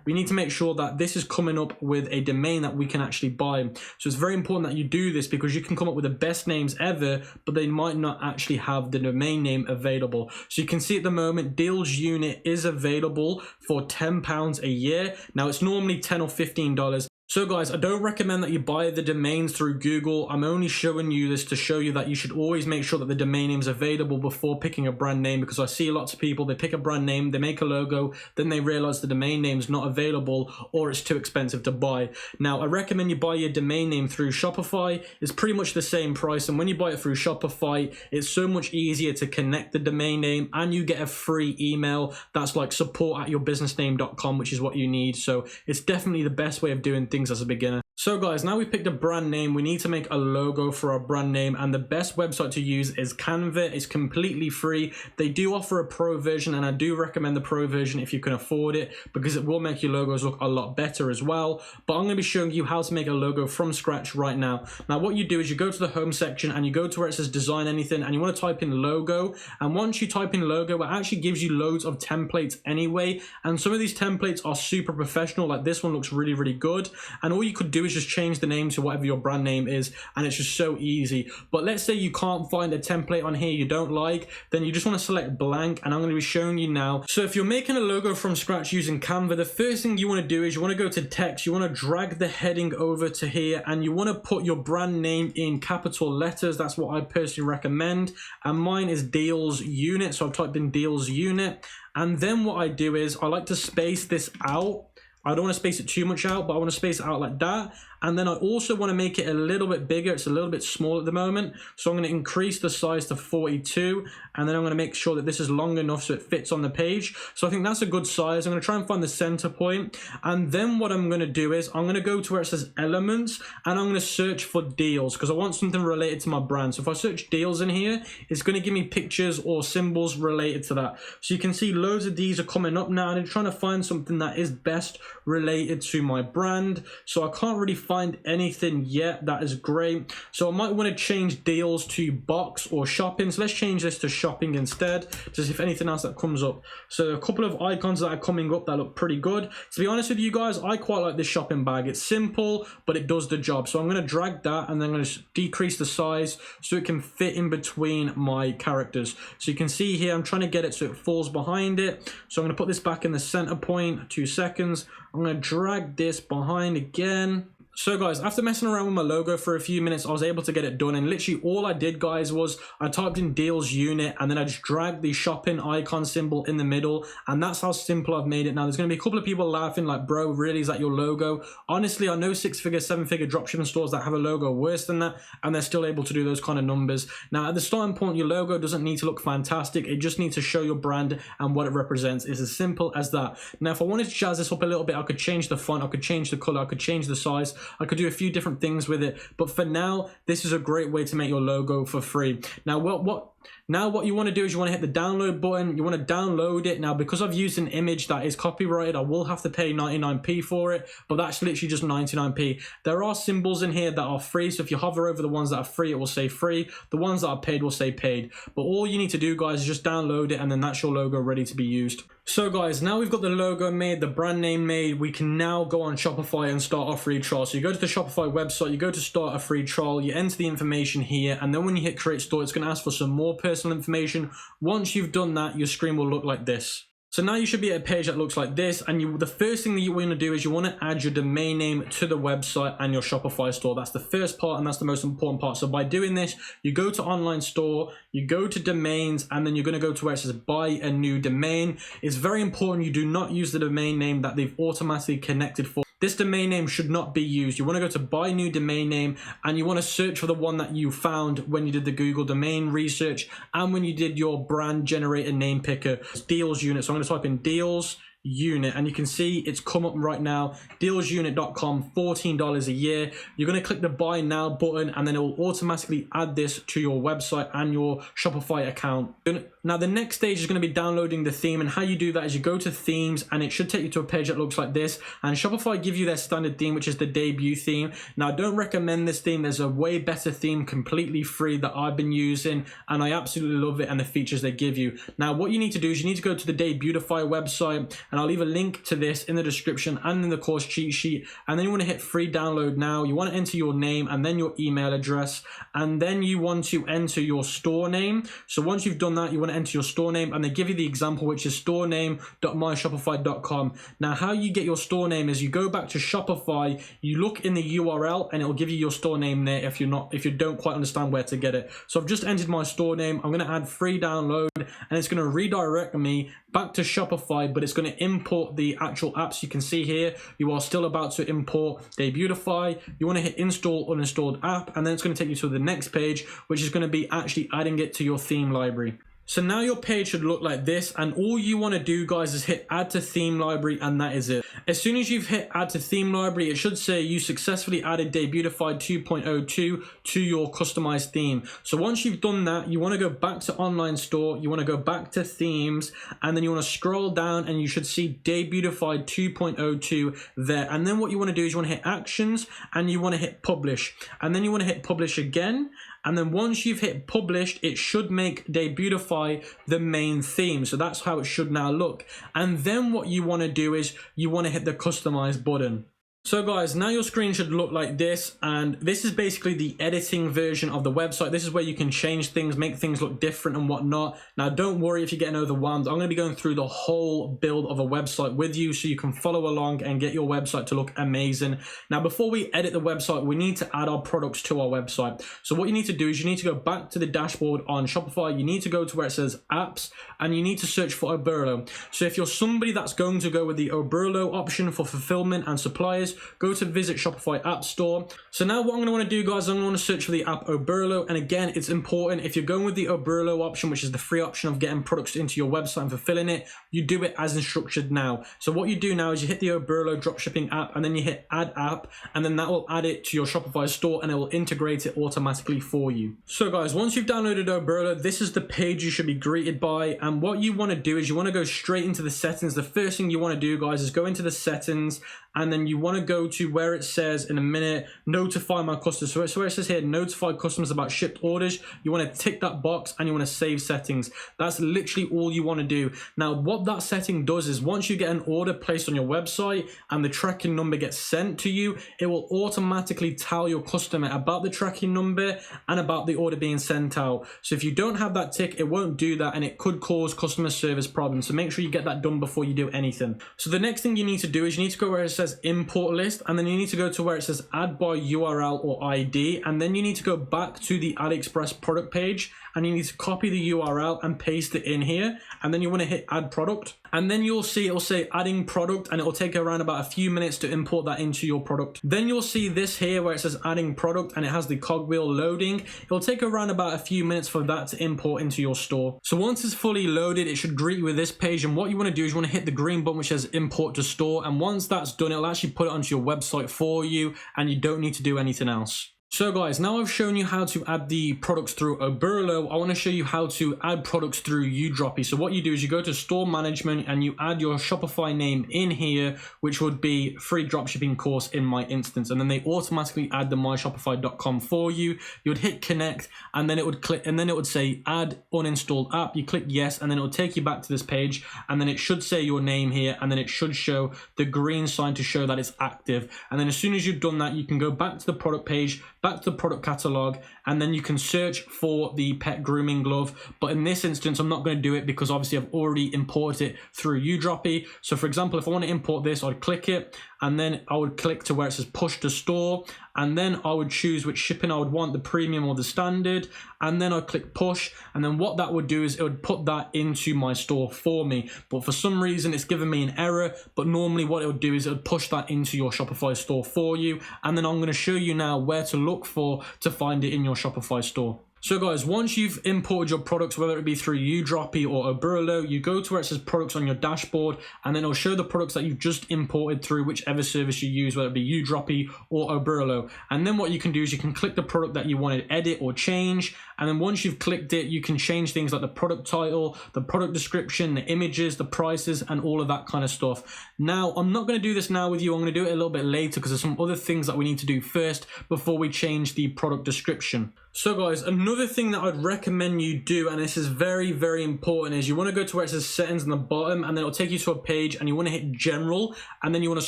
we need to make sure that this is coming up with a domain that we can actually buy. So it's very important that you do this, because you can come up with the best names ever, but they might not actually have the domain name available. So you can see at the moment, deals unit is available for £10 a year. Now it's normally $10 or $15. So guys, I don't recommend that you buy the domains through Google. I'm only showing you this to show you that you should always make sure that the domain name is available before picking a brand name, because I see lots of people, they pick a brand name, they make a logo, then they realize the domain name is not available or it's too expensive to buy. Now, I recommend you buy your domain name through Shopify. It's pretty much the same price, and when you buy it through Shopify, it's so much easier to connect the domain name, and you get a free email that's like support@yourbusinessname.com, which is what you need. So it's definitely the best way of doing things as a beginner. So guys, now we've picked a brand name, we need to make a logo for our brand name, and the best website to use is Canva. It's completely free. They do offer a pro version, and I do recommend the pro version if you can afford it, because it will make your logos look a lot better as well. But I'm going to be showing you how to make a logo from scratch right now. Now what you do is you go to the home section, and you go to where it says design anything, and you want to type in logo. And once you type in logo, it actually gives you loads of templates anyway, and some of these templates are super professional. Like this one looks really, really good. And all you could do is just change the name to whatever your brand name is, and it's just so easy. But let's say you can't find a template on here you don't like, then you just want to select blank, and I'm going to be showing you now. So if you're making a logo from scratch using Canva, the first thing you want to do is you want to go to text, you want to drag the heading over to here, and you want to put your brand name in capital letters. That's what I personally recommend, and mine is deals unit, so I've typed in deals unit. And then what I do is I like to space this out. I don't want to space it too much out, but I want to space it out like that. And then I also want to make it a little bit bigger. It's a little bit small at the moment. So I'm going to increase the size to 42. And then I'm going to make sure that this is long enough so it fits on the page. So I think that's a good size. I'm going to try and find the center point. And then what I'm going to do is I'm going to go to where it says elements, and I'm going to search for deals, because I want something related to my brand. So if I search deals in here, it's going to give me pictures or symbols related to that. So you can see loads of these are coming up now, and I'm trying to find something that is best related to my brand. So I can't really find anything yet that is great. So I might want to change deals to box or shopping. So let's change this to shopping instead, just if anything else that comes up. So a couple of icons that are coming up that look pretty good. To be honest with you guys, I quite like this shopping bag. It's simple, but it does the job. So I'm going to drag that, and then I'm going to decrease the size so it can fit in between my characters. So you can see here, I'm trying to get it so it falls behind it. So I'm going to put this back in the center point, 2 seconds. I'm going to drag this behind again. So guys, after messing around with my logo for a few minutes, I was able to get it done, and literally all I did, guys, was I typed in deals unit, and then I just dragged the shopping icon symbol in the middle, and that's how simple I've made it. Now there's going to be a couple of people laughing like, bro, really, is that your logo? Honestly, I know 6-figure, 7-figure dropshipping stores that have a logo worse than that, and they're still able to do those kind of numbers. Now at the starting point, your logo doesn't need to look fantastic. It just needs to show your brand and what it represents. It's as simple as that. Now if I wanted to jazz this up a little bit, I could change the font, I could change the color, I could change the size, I could do a few different things with it, but for now, this is a great way to make your logo for free. Now, what you want to do is you want to hit the download button. You want to download it. Now, because I've used an image that is copyrighted, I will have to pay 99p for it, but that's literally just 99p. There are symbols in here that are free, so if you hover over the ones that are free, it will say free. The ones that are paid will say paid. But all you need to do, guys, is just download it, and then that's your logo ready to be used. So guys, now we've got the logo made, the brand name made, we can now go on Shopify and start our free trial. So you go to the Shopify website, you go to start a free trial, you enter the information here, and then when you hit create store, it's going to ask for some more personal information. Once you've done that, your screen will look like this. So now you should be at a page that looks like this, and the first thing that you want to do is you want to add your domain name to the website and your Shopify store. That's the first part, and that's the most important part. So by doing this, you go to online store, you go to domains, and then you're going to go to where it says buy a new domain. It's very important you do not use the domain name that they've automatically connected for. This domain name should not be used. You want to go to buy new domain name, and you want to search for the one that you found when you did the Google domain research and when you did your brand generator name picker. Deals unit. So I'm going to type in deals unit, and you can see it's come up right now, dealsunit.com, $14 a year. You're going to click the buy now button, and then it will automatically add this to your website and your Shopify account. Now the next stage is going to be downloading the theme, and how you do that is you go to themes, and it should take you to a page that looks like this, and Shopify give you their standard theme, which is the debut theme. Now I don't recommend this theme. There's a way better theme completely free that I've been using, and I absolutely love it and the features they give you. Now what you need to do is you need to go to the Debutify website, and I'll leave a link to this in the description and in the course cheat sheet, and then you want to hit free download now. You want to enter your name and then your email address, and then you want to enter your store name. So once you've done that, you want to enter your store name, and they give you the example, which is storename.myshopify.com. Now how you get your store name is you go back to Shopify, you look in the URL, and it will give you your store name there if you don't quite understand where to get it. So I've just entered my store name. I'm going to add free download, and it's going to redirect me back to Shopify, but it's going to import the actual apps. You can see here you are still about to import Debutify. You want to hit install uninstalled app, and then it's going to take you to the next page, which is going to be actually adding it to your theme library. So now your page should look like this, and all you want to do, guys, is hit add to theme library, and that is it. As soon as you've hit add to theme library, it should say you successfully added Debutify 2.02 to your customized theme. So once you've done that, you want to go back to online store, you want to go back to themes, and then you want to scroll down, and you should see Debutify 2.02 there. And then what you want to do is you want to hit actions, and you want to hit publish, and then you want to hit publish again. And then once you've hit published, it should make Debutify the main theme. So that's how it should now look. And then what you want to do is you want to hit the customize button. So guys, now your screen should look like this, and this is basically the editing version of the website. This is where you can change things, make things look different and whatnot. Now don't worry if you're getting overwhelmed. I'm going to be going through the whole build of a website with you so you can follow along and get your website to look amazing. Now before we edit the website, we need to add our products to our website. So what you need to do is you need to go back to the dashboard on Shopify. You need to go to where it says apps, and you need to search for Oberlo. So if you're somebody that's going to go with the Oberlo option for fulfillment and suppliers, go to visit Shopify App Store. So now what I'm going to want to do, guys, I'm going to want to search for the app Oberlo. And again, it's important, if you're going with the Oberlo option, which is the free option of getting products into your website and fulfilling it, you do it as instructed now. So what you do now is you hit the Oberlo dropshipping app, and then you hit add app, and then that will add it to your Shopify store, and it will integrate it automatically for you. So guys, once you've downloaded Oberlo, this is the page you should be greeted by. And what you want to do is you want to go straight into the settings. The first thing you want to do, guys, is go into the settings, and then you want to go to where it says in a minute, notify my customers. So where it says here, notify customers about shipped orders, you want to tick that box, and you want to save settings. That's literally all you want to do. Now, what that setting does is once you get an order placed on your website and the tracking number gets sent to you, it will automatically tell your customer about the tracking number and about the order being sent out. So if you don't have that tick, it won't do that, and it could cause customer service problems. So make sure you get that done before you do anything. So the next thing you need to do is you need to go where it says import list, and then you need to go to where it says add by URL or ID, and then you need to go back to the AliExpress product page, and you need to copy the URL and paste it in here, and then you want to hit add product, and then you'll see it'll say adding product, and it will take around about a few minutes to import that into your product. Then you'll see this here where it says adding product, and it has the cogwheel loading. It'll take around about a few minutes for that to import into your store. So once it's fully loaded, it should greet you with this page, and what you want to do is you want to hit the green button which says import to store, and once that's done, it'll actually put it onto your website for you, and you don't need to do anything else. So guys, now I've shown you how to add the products through Oberlo. I want to show you how to add products through Udroppy. So what you do is you go to store management and you add your Shopify name in here, which would be free dropshipping course in my instance, and then they automatically add the myshopify.com for you. You would hit connect, and then it would click, and then it would say add uninstalled app. You click yes, and then it will take you back to this page, and then it should say your name here, and then it should show the green sign to show that it's active. And then as soon as you've done that, you can go back to the product page. back to the product catalog, and then you can search for the pet grooming glove. But in this instance, I'm not going to do it because obviously I've already imported it through UDroppy. So for example, if I want to import this, I'd click it, and then I would click to where it says push to store, and then I would choose which shipping I would want, the premium or the standard, and then I'd click push, and then what that would do is it would put that into my store for me. But for some reason it's giving me an error, but normally what it would do is it would push that into your Shopify store for you, and then I'm going to show you now where to look for to find it in your Shopify store. So guys, once you've imported your products, whether it be through UDroppy or Oberlo, you go to where it says products on your dashboard, and then it'll show the products that you've just imported through whichever service you use, whether it be UDroppy or Oberlo. And then what you can do is you can click the product that you want to edit or change, and then once you've clicked it, you can change things like the product title, the product description, the images, the prices, and all of that kind of stuff. Now, I'm not going to do this now with you. I'm going to do it a little bit later because there's some other things that we need to do first before we change the product description. So guys, another thing that I'd recommend you do, and this is very, very important, is you want to go to where it says settings on the bottom, and then it'll take you to a page, and you want to hit general, and then you want to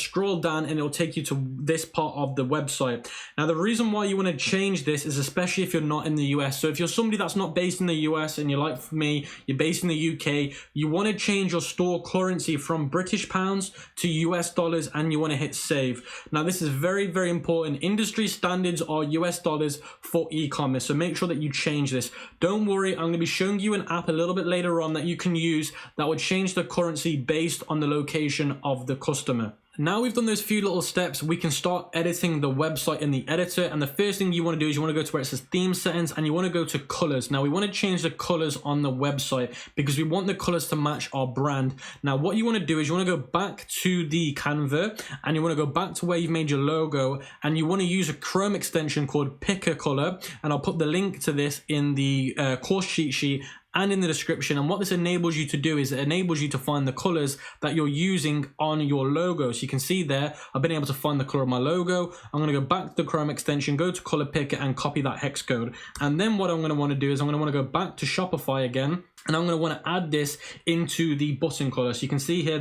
scroll down, and it'll take you to this part of the website. Now, the reason why you want to change this is especially if you're not in the US. So if you're somebody that's not based in the US and you're like me, you're based in the UK, you want to change your store currency from British pounds to US dollars, and you want to hit save. Now, this is very, very important. Industry standards are US dollars for e-commerce. So make sure that you change this. Don't worry, I'm going to be showing you an app a little bit later on that you can use that would change the currency based on the location of the customer. Now we've done those few little steps, we can start editing the website in the editor. And the first thing you want to do is you want to go to where it says theme settings, and you want to go to colors. Now we want to change the colors on the website because we want the colors to match our brand. Now what you want to do is you want to go back to the Canva, and you want to go back to where you've made your logo, and you want to use a Chrome extension called Pick a Color, and I'll put the link to this in the course cheat sheet and in the description. And what this enables you to do is it enables you to find the colors that you're using on your logo. So you can see there, I've been able to find the color of my logo. I'm going to go back to the Chrome extension, go to color picker, and copy that hex code. And then what I'm going to want to do is I'm going to want to go back to Shopify again, and I'm going to want to add this into the button color. So you can see here,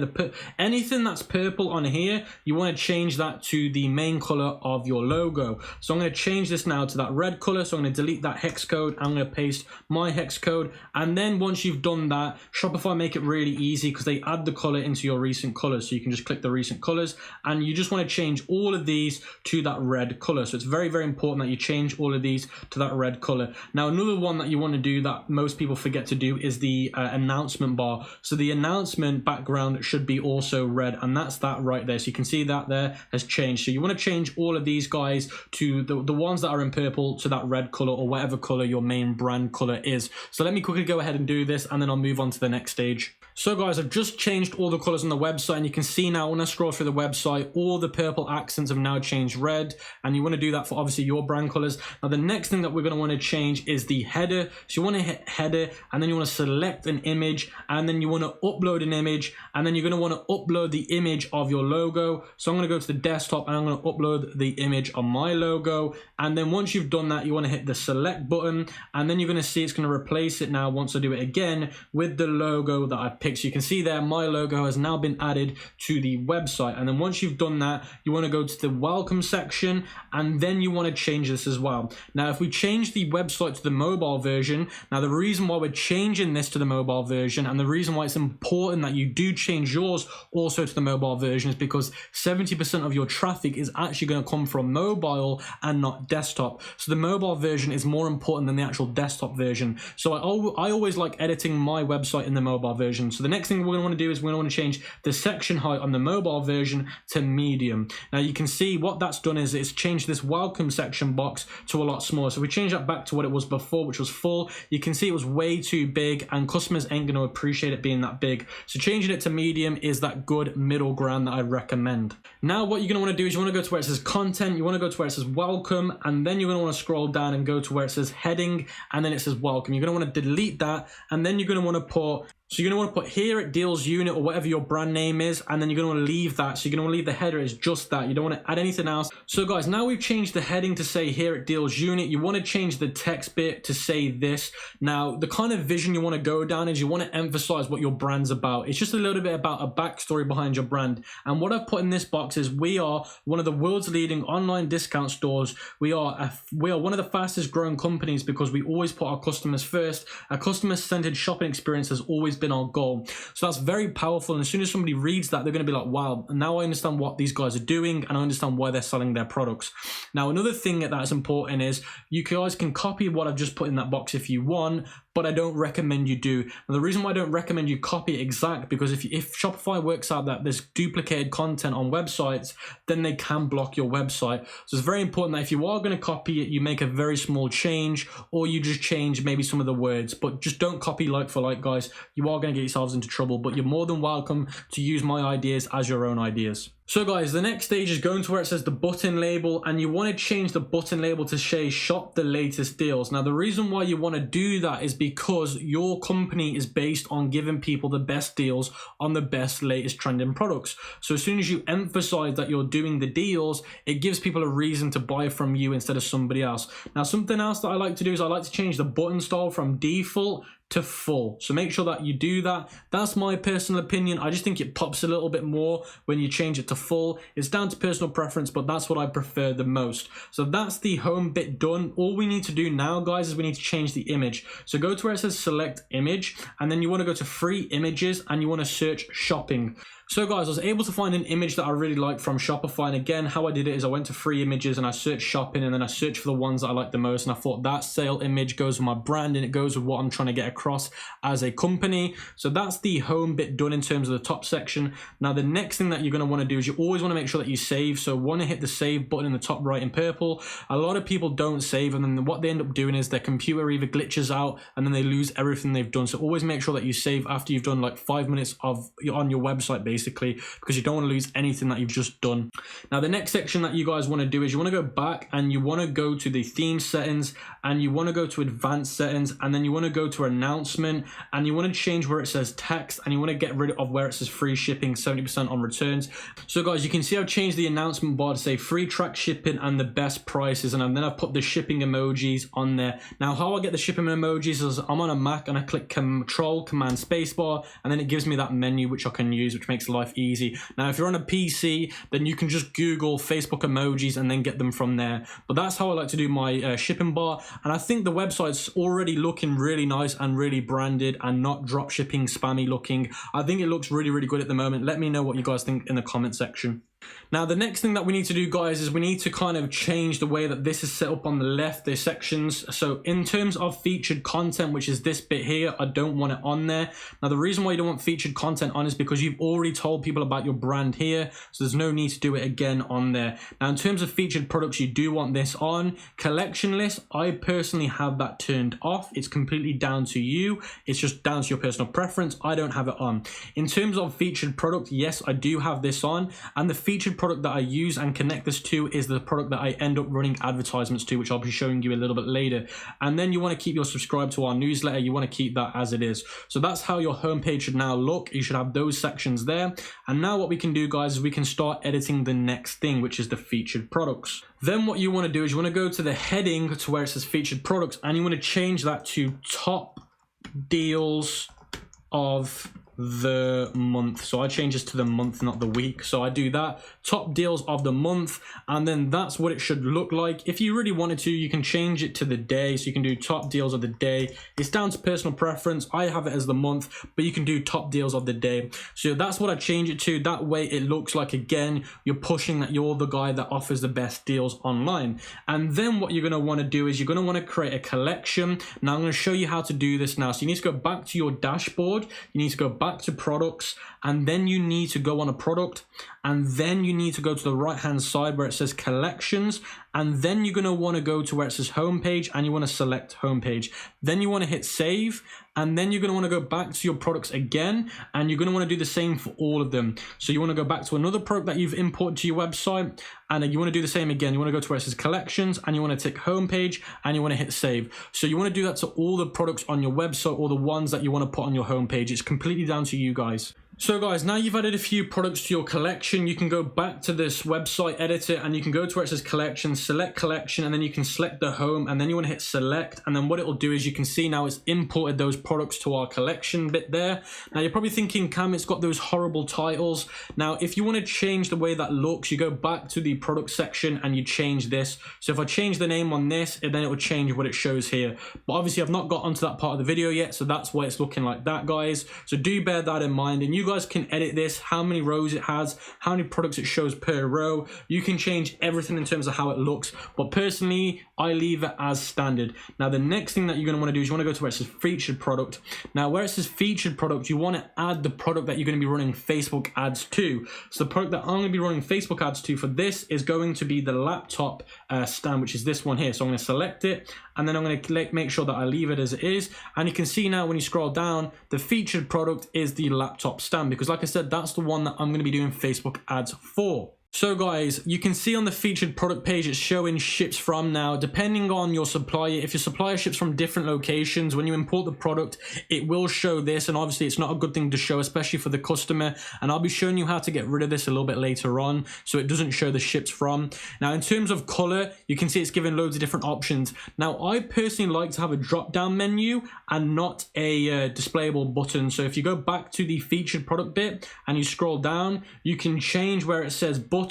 anything that's purple on here, you want to change that to the main color of your logo. So I'm going to change this now to that red color. So I'm going to delete that hex code. I'm going to paste my hex code. And then once you've done that, Shopify make it really easy because they add the color into your recent colors. So you can just click the recent colors, and you just want to change all of these to that red color. So it's very, very important that you change all of these to that red color. Now, another one that you want to do that most people forget to do is the announcement bar. So the announcement background should be also red, and that's that right there. So you can see that there has changed. So you want to change all of these guys to the ones that are in purple to that red color, or whatever color your main brand color is. So let me quickly go ahead and do this, and then I'll move on to the next stage. So guys, I've just changed all the colors on the website, and you can see now when I scroll through the website, all the purple accents have now changed red, and you want to do that for obviously your brand colors. Now the next thing that we're going to want to change is the header. So you want to hit header, and then you want to select an image, and then you want to upload an image, and then you're going to want to upload the image of your logo. So I'm going to go to the desktop, and I'm going to upload the image of my logo. And then once you've done that, you want to hit the select button, and then you're going to see it's going to replace it now once I do it again with the logo that I've picked. So you can see there, my logo has now been added to the website. And then once you've done that, you want to go to the welcome section, and then you want to change this as well. Now, if we change the website to the mobile version, now the reason why we're changing this to the mobile version, and the reason why it's important that you do change yours also to the mobile version, is because 70% of your traffic is actually going to come from mobile and not desktop. So the mobile version is more important than the actual desktop version. So I always like editing my website in the mobile version. So the next thing we're going to want to do is we're going to want to change the section height on the mobile version to medium. Now you can see what that's done is it's changed this welcome section box to a lot smaller. So we change that back to what it was before, which was full. You can see it was way too big, and customers ain't going to appreciate it being that big. So changing it to medium is that good middle ground that I recommend. Now what you're going to want to do is you want to go to where it says content, you want to go to where it says welcome, and then you're going to want to scroll down and go to where it says heading, and then it says welcome. You're going to want to delete that, and then you're going to want to put So you're going to want to put here at deals unit or whatever your brand name is, and then you're going to want to leave that. So you're going to want to leave the header as just that. You don't want to add anything else. So guys, now we've changed the heading to say here at deals unit. You want to change the text bit to say this. Now, the kind of vision you want to go down is you want to emphasize what your brand's about. It's just a little bit about a backstory behind your brand. And what I've put in this box is we are one of the world's leading online discount stores. We are one of the fastest growing companies because we always put our customers first. A customer-centered shopping experience has always been our goal. So that's very powerful, and as soon as somebody reads that, they're going to be like, wow, now I understand what these guys are doing and I understand why they're selling their products. Now, another thing that's important is you guys can copy what I've just put in that box if you want, but I don't recommend you do. And the reason why I don't recommend you copy it exact, because if Shopify works out that there's duplicated content on websites, then they can block your website. So it's very important that if you are going to copy it, you make a very small change, or you just change maybe some of the words, but just don't copy like for like, guys. You are going to get yourselves into trouble, but you're more than welcome to use my ideas as your own ideas. So guys, the next stage is going to where it says the button label, and you want to change the button label to say shop the latest deals. Now, the reason why you want to do that is because your company is based on giving people the best deals on the best latest trending products. So as soon as you emphasize that you're doing the deals, it gives people a reason to buy from you instead of somebody else. Now, something else that I like to do is I like to change the button style from default to full. So make sure that you do that. That's my personal opinion. I just think it pops a little bit more when you change it to full. It's down to personal preference, but that's what I prefer the most. So that's the home bit done. All we need to do now, guys, is we need to change the image. So go to where it says select image, and then you want to go to free images, and you want to search shopping. So guys, I was able to find an image that I really like from Shopify, and again, how I did it is I went to free images and I searched shopping, and then I searched for the ones that I like the most, and I thought that sale image goes with my brand and it goes with what I'm trying to get across as a company. So that's the home bit done in terms of the top section. Now the next thing that you're going to want to do is you always want to make sure that you save. So want to hit the save button in the top right in purple. A lot of people don't save, and then what they end up doing is their computer either glitches out and then they lose everything they've done. So always make sure that you save after you've done like 5 minutes on your website, basically, because you don't want to lose anything that you've just done. Now the next section that you guys want to do is you want to go back and you want to go to the theme settings, and you want to go to advanced settings, and then you want to go to announcement, and you want to change where it says text, and you want to get rid of where it says free shipping, 70% on returns. So guys, you can see I've changed the announcement bar to say free track shipping and the best prices, and then I've put the shipping emojis on there. Now how I get the shipping emojis is I'm on a Mac and I click Control Command Spacebar, and then it gives me that menu which I can use, which makes life easy. Now if you're on a PC, then you can just Google Facebook emojis and then get them from there. But that's how I like to do my shipping bar, and I think the website's already looking really nice and really branded and not drop shipping spammy looking. I think it looks really, really good at the moment. Let me know what you guys think in the comment section. Now the next thing that we need to do, guys, is we need to kind of change the way that this is set up on the left, the sections. So in terms of featured content, which is this bit here, I don't want it on there. Now the reason why you don't want featured content on is because you've already told people about your brand here, so there's no need to do it again on there. Now in terms of featured products, you do want this on. Collection list, I personally have that turned off. It's completely down to you. It's just down to your personal preference. I don't have it on. In terms of featured product, yes, I do have this on, and the featured product that I use and connect this to is the product that I end up running advertisements to, which I'll be showing you a little bit later. And then you want to keep your subscribed to our newsletter. You want to keep that as it is. So that's how your homepage should now look. You should have those sections there. And now what we can do, guys, is we can start editing the next thing, which is the featured products. Then what you want to do is you want to go to the heading to where it says featured products, and you want to change that to top deals of the month. So I change this to the month, not the week. So I do that, top deals of the month, and then that's what it should look like. If you really wanted to, you can change it to the day. So you can do top deals of the day. It's down to personal preference. I have it as the month, but you can do top deals of the day. So that's what I change it to. That way it looks like, again, you're pushing that you're the guy that offers the best deals online. And then what you're going to want to do is you're going to want to create a collection. Now I'm going to show you how to do this now. So you need to go back to your dashboard. You need to go back to products, and then you need to go on a product, and then you need to go to the right hand side where it says collections, and then you're going to want to go to where it says homepage, and you want to select homepage. Then you want to hit save, and then you're going to want to go back to your products again, and you're going to want to do the same for all of them. So you want to go back to another product that you've imported to your website, and then you want to do the same again. You want to go to where it says collections, and you want to tick homepage, and you want to hit save. So you want to do that to all the products on your website, or the ones that you want to put on your homepage. It's completely down to you guys. So guys, now you've added a few products to your collection, you can go back to this website editor, and you can go to where it says collection, select collection, and then you can select the home, and then you want to hit select, and then what it will do is you can see now it's imported those products to our collection bit there. Now you're probably thinking, Cam, it's got those horrible titles. Now if you want to change the way that looks, you go back to the product section and you change this. So if I change the name on this, then it will change what it shows here. But obviously I've not got onto that part of the video yet, so that's why it's looking like that, guys. So do bear that in mind, and you guys can edit this, how many rows it has, how many products it shows per row. You can change everything in terms of how it looks, but personally I leave it as standard. Now the next thing that you're going to want to do is you want to go to where it says featured product. Now where it says featured product, you want to add the product that you're going to be running Facebook ads to. So the product that I'm going to be running Facebook ads to for this is going to be the laptop stand, which is this one here. So I'm going to select it, and then I'm going to make sure that I leave it as it is, and you can see now when you scroll down, the featured product is the laptop stand, because like I said, that's the one that I'm going to be doing Facebook ads for. So guys, you can see on the featured product page it's showing ships from. Now depending on your supplier, if your supplier ships from different locations, when you import the product it will show this, and obviously it's not a good thing to show, especially for the customer, and I'll be showing you how to get rid of this a little bit later on so it doesn't show the ships from. Now in terms of color, you can see it's given loads of different options. Now I personally like to have a drop down menu and not a displayable button. So if you go back to the featured product bit and you scroll down, you can change where it says button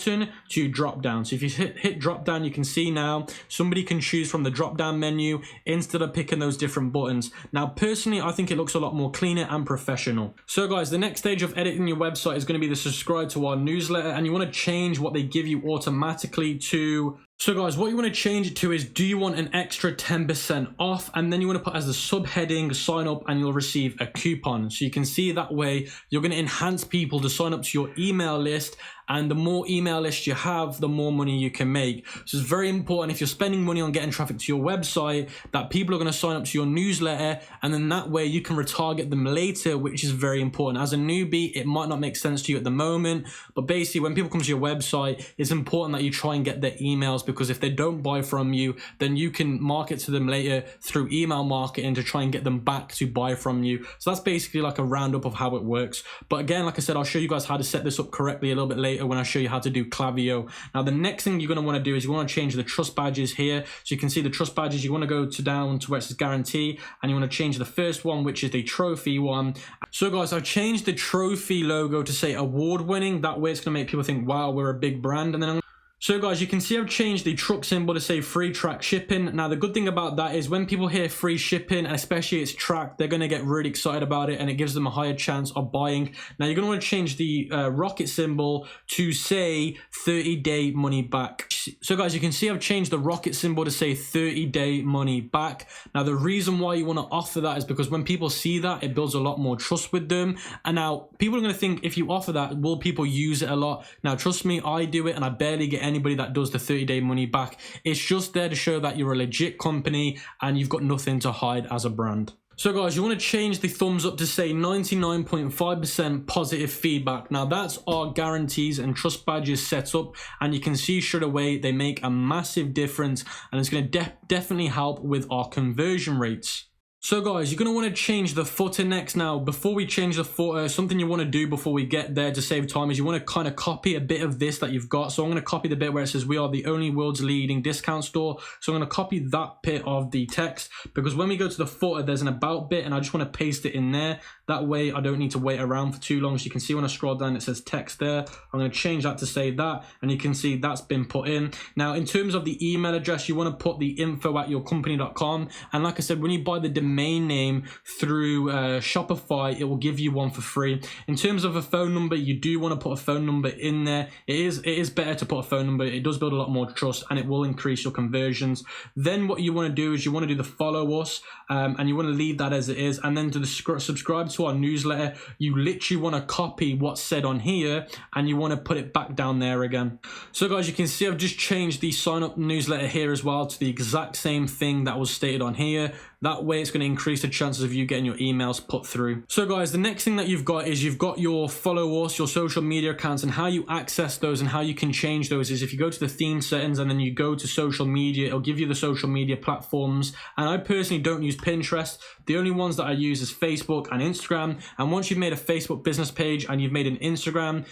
to drop down. So if you hit drop down, you can see now somebody can choose from the drop down menu instead of picking those different buttons. Now personally I think it looks a lot more cleaner and professional. So guys, the next stage of editing your website is going to be the subscribe to our newsletter, and you want to change what they give you automatically to. So guys, what you want to change it to is, do you want an extra 10% off? And then you want to put as the subheading, sign up and you'll receive a coupon. So you can see that way you're going to enhance people to sign up to your email list, and the more email lists you have, the more money you can make. So it's very important, if you're spending money on getting traffic to your website, that people are going to sign up to your newsletter, and then that way you can retarget them later, which is very important. As a newbie, it might not make sense to you at the moment, but basically when people come to your website, it's important that you try and get their emails, because if they don't buy from you, then you can market to them later through email marketing to try and get them back to buy from you. So that's basically like a roundup of how it works. But again, like I said, I'll show you guys how to set this up correctly a little bit later when I show you how to do Klaviyo. Now the next thing you're going to want to do is you want to change the trust badges here. So you can see the trust badges, you want to go to down to where it says guarantee, and you want to change the first one, which is the trophy one. So guys, I've changed the trophy logo to say award winning. That way it's going to make people think, wow, we're a big brand. And then so guys, you can see I've changed the truck symbol to say free track shipping. Now the good thing about that is when people hear free shipping, and especially it's tracked, they're going to get really excited about it, and it gives them a higher chance of buying. Now you're going to want to change the rocket symbol to say 30-day money back. So guys, you can see I've changed the rocket symbol to say 30-day money back. Now the reason why you want to offer that is because when people see that, it builds a lot more trust with them. And now people are going to think, if you offer that, will people use it a lot? Now trust me, I do it and I barely get anybody that does the 30-day money back. It's just there to show that you're a legit company and you've got nothing to hide as a brand. So guys, you want to change the thumbs up to say 99.5% positive feedback. Now that's our guarantees and trust badges set up, and you can see straight away they make a massive difference, and it's going to definitely help with our conversion rates. So guys, you're going to want to change the footer next. Now, before we change the footer, something you want to do before we get there to save time is you want to kind of copy a bit of this that you've got. So I'm going to copy the bit where it says we are the only world's leading discount store. So I'm going to copy that bit of the text, because when we go to the footer, there's an about bit, and I just want to paste it in there. That way I don't need to wait around for too long. So you can see when I scroll down, it says text there. I'm going to change that to say that, and you can see that's been put in. Now, in terms of the email address, you want to put the info@yourcompany.com. And like I said, when you buy the domain domain name through Shopify, it will give you one for free. In terms of a phone number, you do want to put a phone number in there. It is better to put a phone number. It does build a lot more trust, and it will increase your conversions. Then what you want to do is you want to do the follow us, and you want to leave that as it is, and then to the subscribe to our newsletter. You literally want to copy what's said on here, and you want to put it back down there again. So guys, you can see I've just changed the sign up newsletter here as well to the exact same thing that was stated on here. That way it's going to increase the chances of you getting your emails put through. So guys, the next thing that you've got is you've got your follow us, your social media accounts, and how you access those and how you can change those is if you go to the theme settings and then you go to social media, it'll give you the social media platforms. And I personally don't use Pinterest. The only ones that I use is Facebook and Instagram. And once you've made a Facebook business page and you've made an Instagram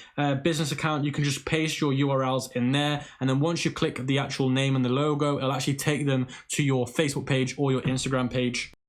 business account, you can just paste your URLs in there. And then once you click the actual name and the logo, it'll actually take them to your Facebook page or your Instagram page.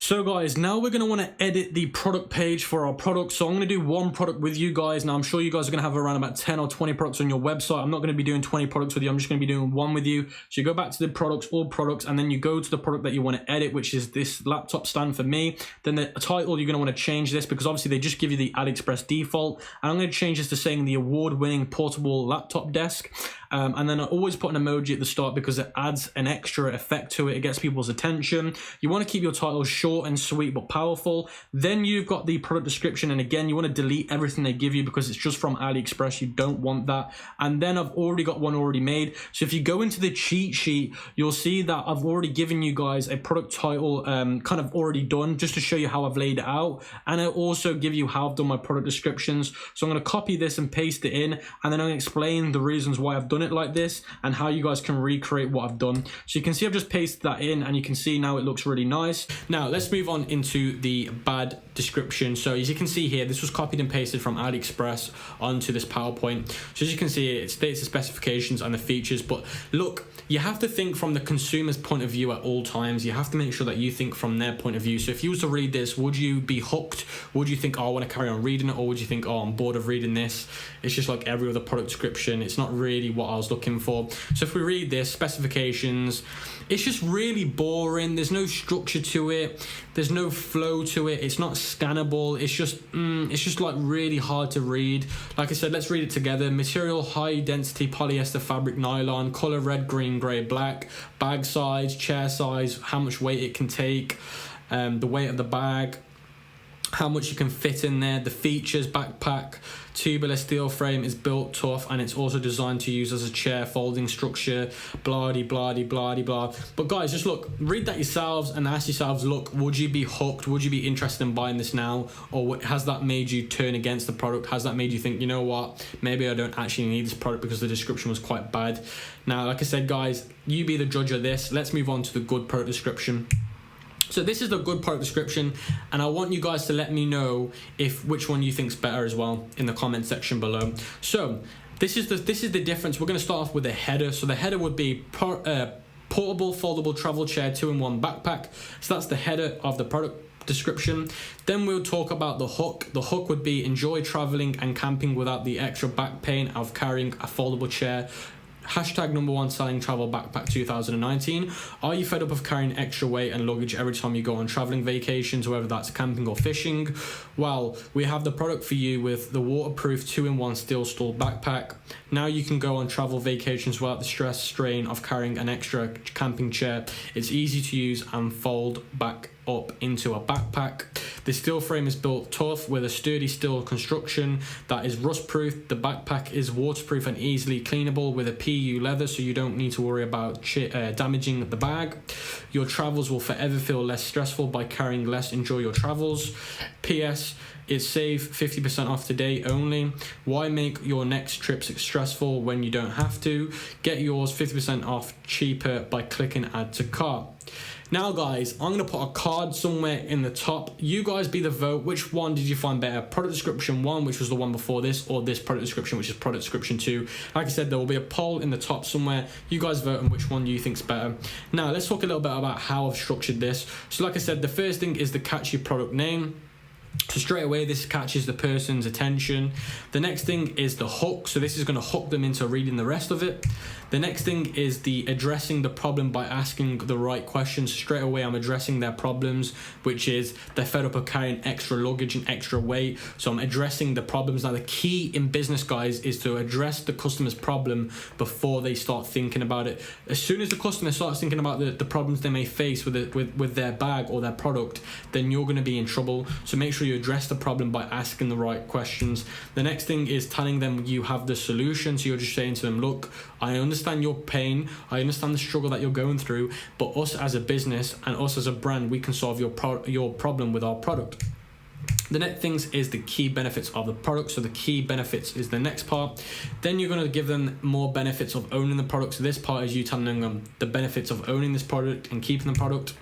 So guys, now we're going to want to edit the product page for our product. So I'm going to do one product with you guys. Now I'm sure you guys are going to have around about 10 or 20 products on your website. I'm not going to be doing 20 products with you. I'm just going to be doing one with you. So you go back to the products, all products, and then you go to the product that you want to edit, which is this laptop stand for me. Then the title, you're going to want to change this because obviously they just give you the AliExpress default. And I'm going to change this to saying the award-winning portable laptop desk. And then I always put an emoji at the start because it adds an extra effect to it. It gets people's attention. You want to keep your title short and sweet but powerful. Then you've got the product description, and again you want to delete everything they give you because it's just from AliExpress. You don't want that. And then I've already got one already made. So if you go into the cheat sheet, you'll see that I've already given you guys a product title kind of already done just to show you how I've laid it out, and I also give you how I've done my product descriptions. So I'm going to copy this and paste it in, and then I'm going to explain the reasons why I've done it like this and how you guys can recreate what I've done. So you can see I've just pasted that in, and you can see now it looks really nice. Now let's move on into the bad description. So as you can see here, this was copied and pasted from AliExpress onto this PowerPoint. So as you can see, it states the specifications and the features, but look, you have to think from the consumer's point of view at all times. You have to make sure that you think from their point of view. So if you was to read this, would you be hooked? Would you think, oh, I want to carry on reading it? Or would you think, oh, I'm bored of reading this? It's just like every other product description. It's not really what I was looking for. So if we read this, specifications, it's just really boring. There's no structure to it. There's no flow to it. It's not scannable. It's just like really hard to read. Like I said, let's read it together. Material, high density polyester fabric nylon, color red, green, gray, black, bag size, chair size, how much weight it can take, the weight of the bag, how much you can fit in there, the features, backpack, tubular steel frame, is built tough, and it's also designed to use as a chair folding structure, blah de blah de blah de blah. But guys, just look, read that yourselves and ask yourselves, look, would you be hooked? Would you be interested in buying this now? Or has that made you turn against the product? Has that made you think, you know what, maybe I don't actually need this product because the description was quite bad? Now, like I said, guys, you be the judge of this. Let's move on to the good product description. So this is the good product description, and I want you guys to let me know which one you think's better as well in the comment section below. So this is the difference. We're going to start off with the header. So the header would be portable foldable travel chair 2-in-1 backpack. So that's the header of the product description. Then we'll talk about the hook. The hook would be enjoy traveling and camping without the extra back pain of carrying a foldable chair. Hashtag #1 selling travel backpack 2019. Are you fed up of carrying extra weight and luggage every time you go on traveling vacations, whether that's camping or fishing? Well, we have the product for you with the waterproof 2-in-1 steel stool backpack. Now you can go on travel vacations without the stress strain of carrying an extra camping chair. It's easy to use and fold back up into a backpack. The steel frame is built tough with a sturdy steel construction that is rust proof. The backpack is waterproof and easily cleanable with a PU leather, so you don't need to worry about damaging the bag. Your travels will forever feel less stressful by carrying less. Enjoy your travels. PS, is save 50% off today only. Why make your next trips stressful when you don't have to? Get yours 50% off cheaper by clicking add to cart. Now guys, I'm going to put a card somewhere in the top. You guys be the vote. Which one did you find better? Product description 1, which was the one before this, or this product description, which is product description 2. Like I said, there will be a poll in the top somewhere. You guys vote on which one you think's better. Now let's talk a little bit about how I've structured this. So like I said, the first thing is the catchy product name. So straight away, this catches the person's attention. The next thing is the hook. So this is going to hook them into reading the rest of it. The next thing is the addressing the problem by asking the right questions. Straight away, I'm addressing their problems, which is they're fed up of carrying extra luggage and extra weight. So I'm addressing the problems. Now, the key in business, guys, is to address the customer's problem before they start thinking about it. As soon as the customer starts thinking about the problems they may face with their bag or their product, then you're going to be in trouble. So make sure you address the problem by asking the right questions. The next thing is telling them you have the solution. So you're just saying to them, look, I understand your pain, I understand the struggle that you're going through, but us as a business and us as a brand, we can solve your problem with our product. The next things is the key benefits of the product. So the key benefits is the next part. Then you're going to give them more benefits of owning the product. So this part is you telling them the benefits of owning this product and keeping the product.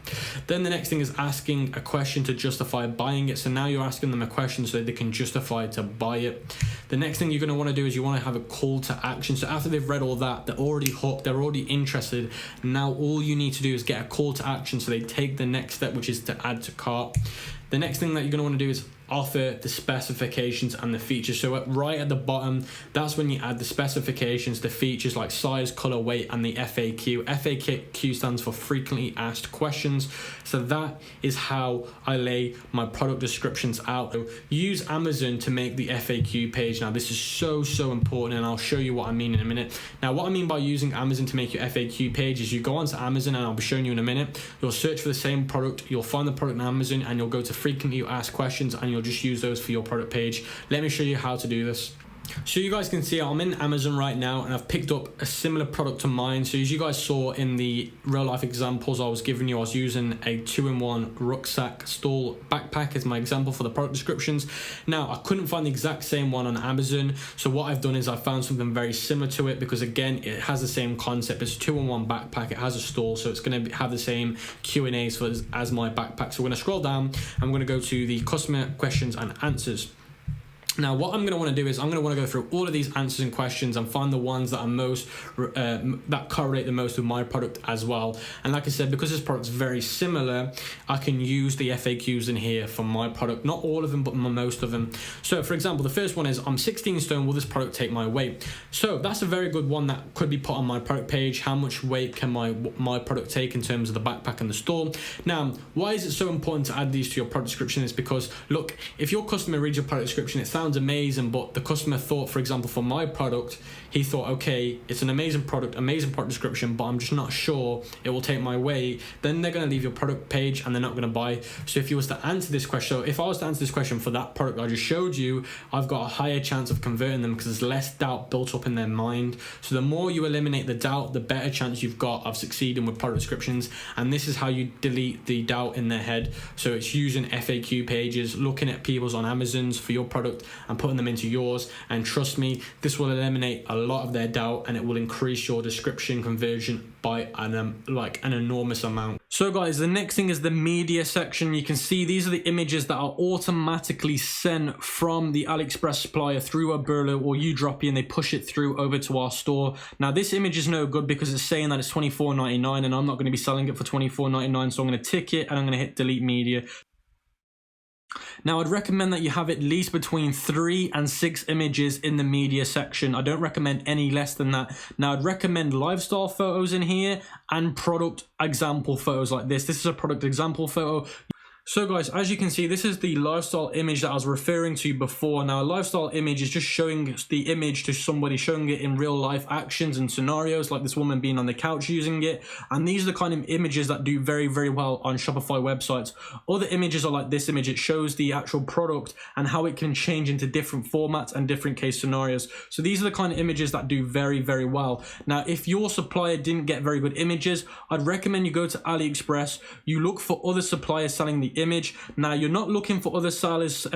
Then the next thing is asking a question to justify buying it. So now you're asking them a question so they can justify to buy it. The next thing you're going to want to do is you want to have a call to action. So after they've read all that, they're already hooked, they're already interested. Now all you need to do is get a call to action so they take the next step, which is to add to cart. The next thing that you're going to want to do is offer the specifications and the features. So right at the bottom, that's when you add the specifications, the features like size, color, weight, and the FAQ. FAQ stands for frequently asked questions. So that is how I lay my product descriptions out. So use Amazon to make the FAQ page. Now this is so important, and I'll show you what I mean in a minute. Now what I mean by using Amazon to make your FAQ page is you go onto Amazon, and I'll be showing you in a minute. You'll search for the same product, you'll find the product on Amazon, and you'll go to frequently asked questions, and you'll just use those for your product page. Let me show you how to do this. So you guys can see I'm in Amazon right now, and I've picked up a similar product to mine. So as you guys saw in the real life examples I was giving you, I was using a 2-in-1 rucksack stall backpack as my example for the product descriptions. Now I couldn't find the exact same one on Amazon, so what I've done is I found something very similar to it, because again it has the same concept. It's a 2-in-1 backpack, it has a stall, so it's going to have the same Q&As as my backpack. So we're going to scroll down, I'm going to go to the customer questions and answers. Now, what I'm going to want to do is I'm going to want to go through all of these answers and questions and find the ones that are most that correlate the most with my product as well. And like I said, because this product's very similar, I can use the FAQs in here for my product. Not all of them, but most of them. So, for example, the first one is I'm 16 stone. Will this product take my weight? So that's a very good one that could be put on my product page. How much weight can my product take in terms of the backpack and the stall? Now, why is it so important to add these to your product description? Is because look, if your customer reads your product description, it sounds amazing, but the customer thought, for example, for my product, he thought, okay, it's an amazing product description, but I'm just not sure it will take my weight. Then they're going to leave your product page and they're not going to buy. So if you was to answer this question, so if I was to answer this question for that product I just showed you, I've got a higher chance of converting them because there's less doubt built up in their mind. So the more you eliminate the doubt, the better chance you've got of succeeding with product descriptions. And this is how you delete the doubt in their head. So it's using FAQ pages, looking at people's on Amazon's for your product and putting them into yours. And trust me, this will eliminate a lot of their doubt, and it will increase your description conversion by an enormous amount. So guys, the next thing is the media section. You can see these are the images that are automatically sent from the AliExpress supplier through Oberlo or UDroppy, and they push it through over to our store. Now this image is no good because it's saying that it's $24.99, and I'm not going to be selling it for $24.99, so I'm going to tick it and I'm going to hit delete media. Now, I'd recommend that you have at least between 3 and 6 images in the media section. I don't recommend any less than that. Now, I'd recommend lifestyle photos in here and product example photos like this. This is a product example photo. So guys, as you can see, this is the lifestyle image that I was referring to before. Now, a lifestyle image is just showing the image to somebody, showing it in real life actions and scenarios, like this woman being on the couch using it. And these are the kind of images that do very, very well on Shopify websites. Other images are like this image. It shows the actual product and how it can change into different formats and different case scenarios. So these are the kind of images that do very, very well. Now, if your supplier didn't get very good images, I'd recommend you go to AliExpress, you look for other suppliers selling the image. Now you're not looking for other sellers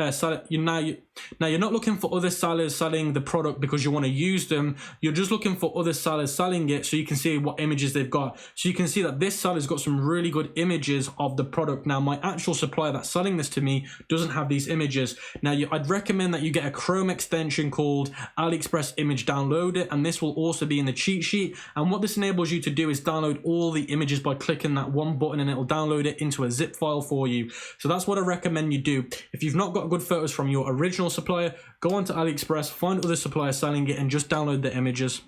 you're not looking for other sellers selling the product because you want to use them. You're just looking for other sellers selling it so you can see what images they've got. So you can see that this seller's got some really good images of the product. Now my actual supplier that's selling this to me doesn't have these images. Now I'd recommend that you get a Chrome extension called AliExpress Image, download it, and this will also be in the cheat sheet. And what this enables you to do is download all the images by clicking that one button, and it'll download it into a zip file for you. So that's what I recommend you do. If you've not got good photos from your original supplier, go onto AliExpress, find other suppliers selling it, and just download the images.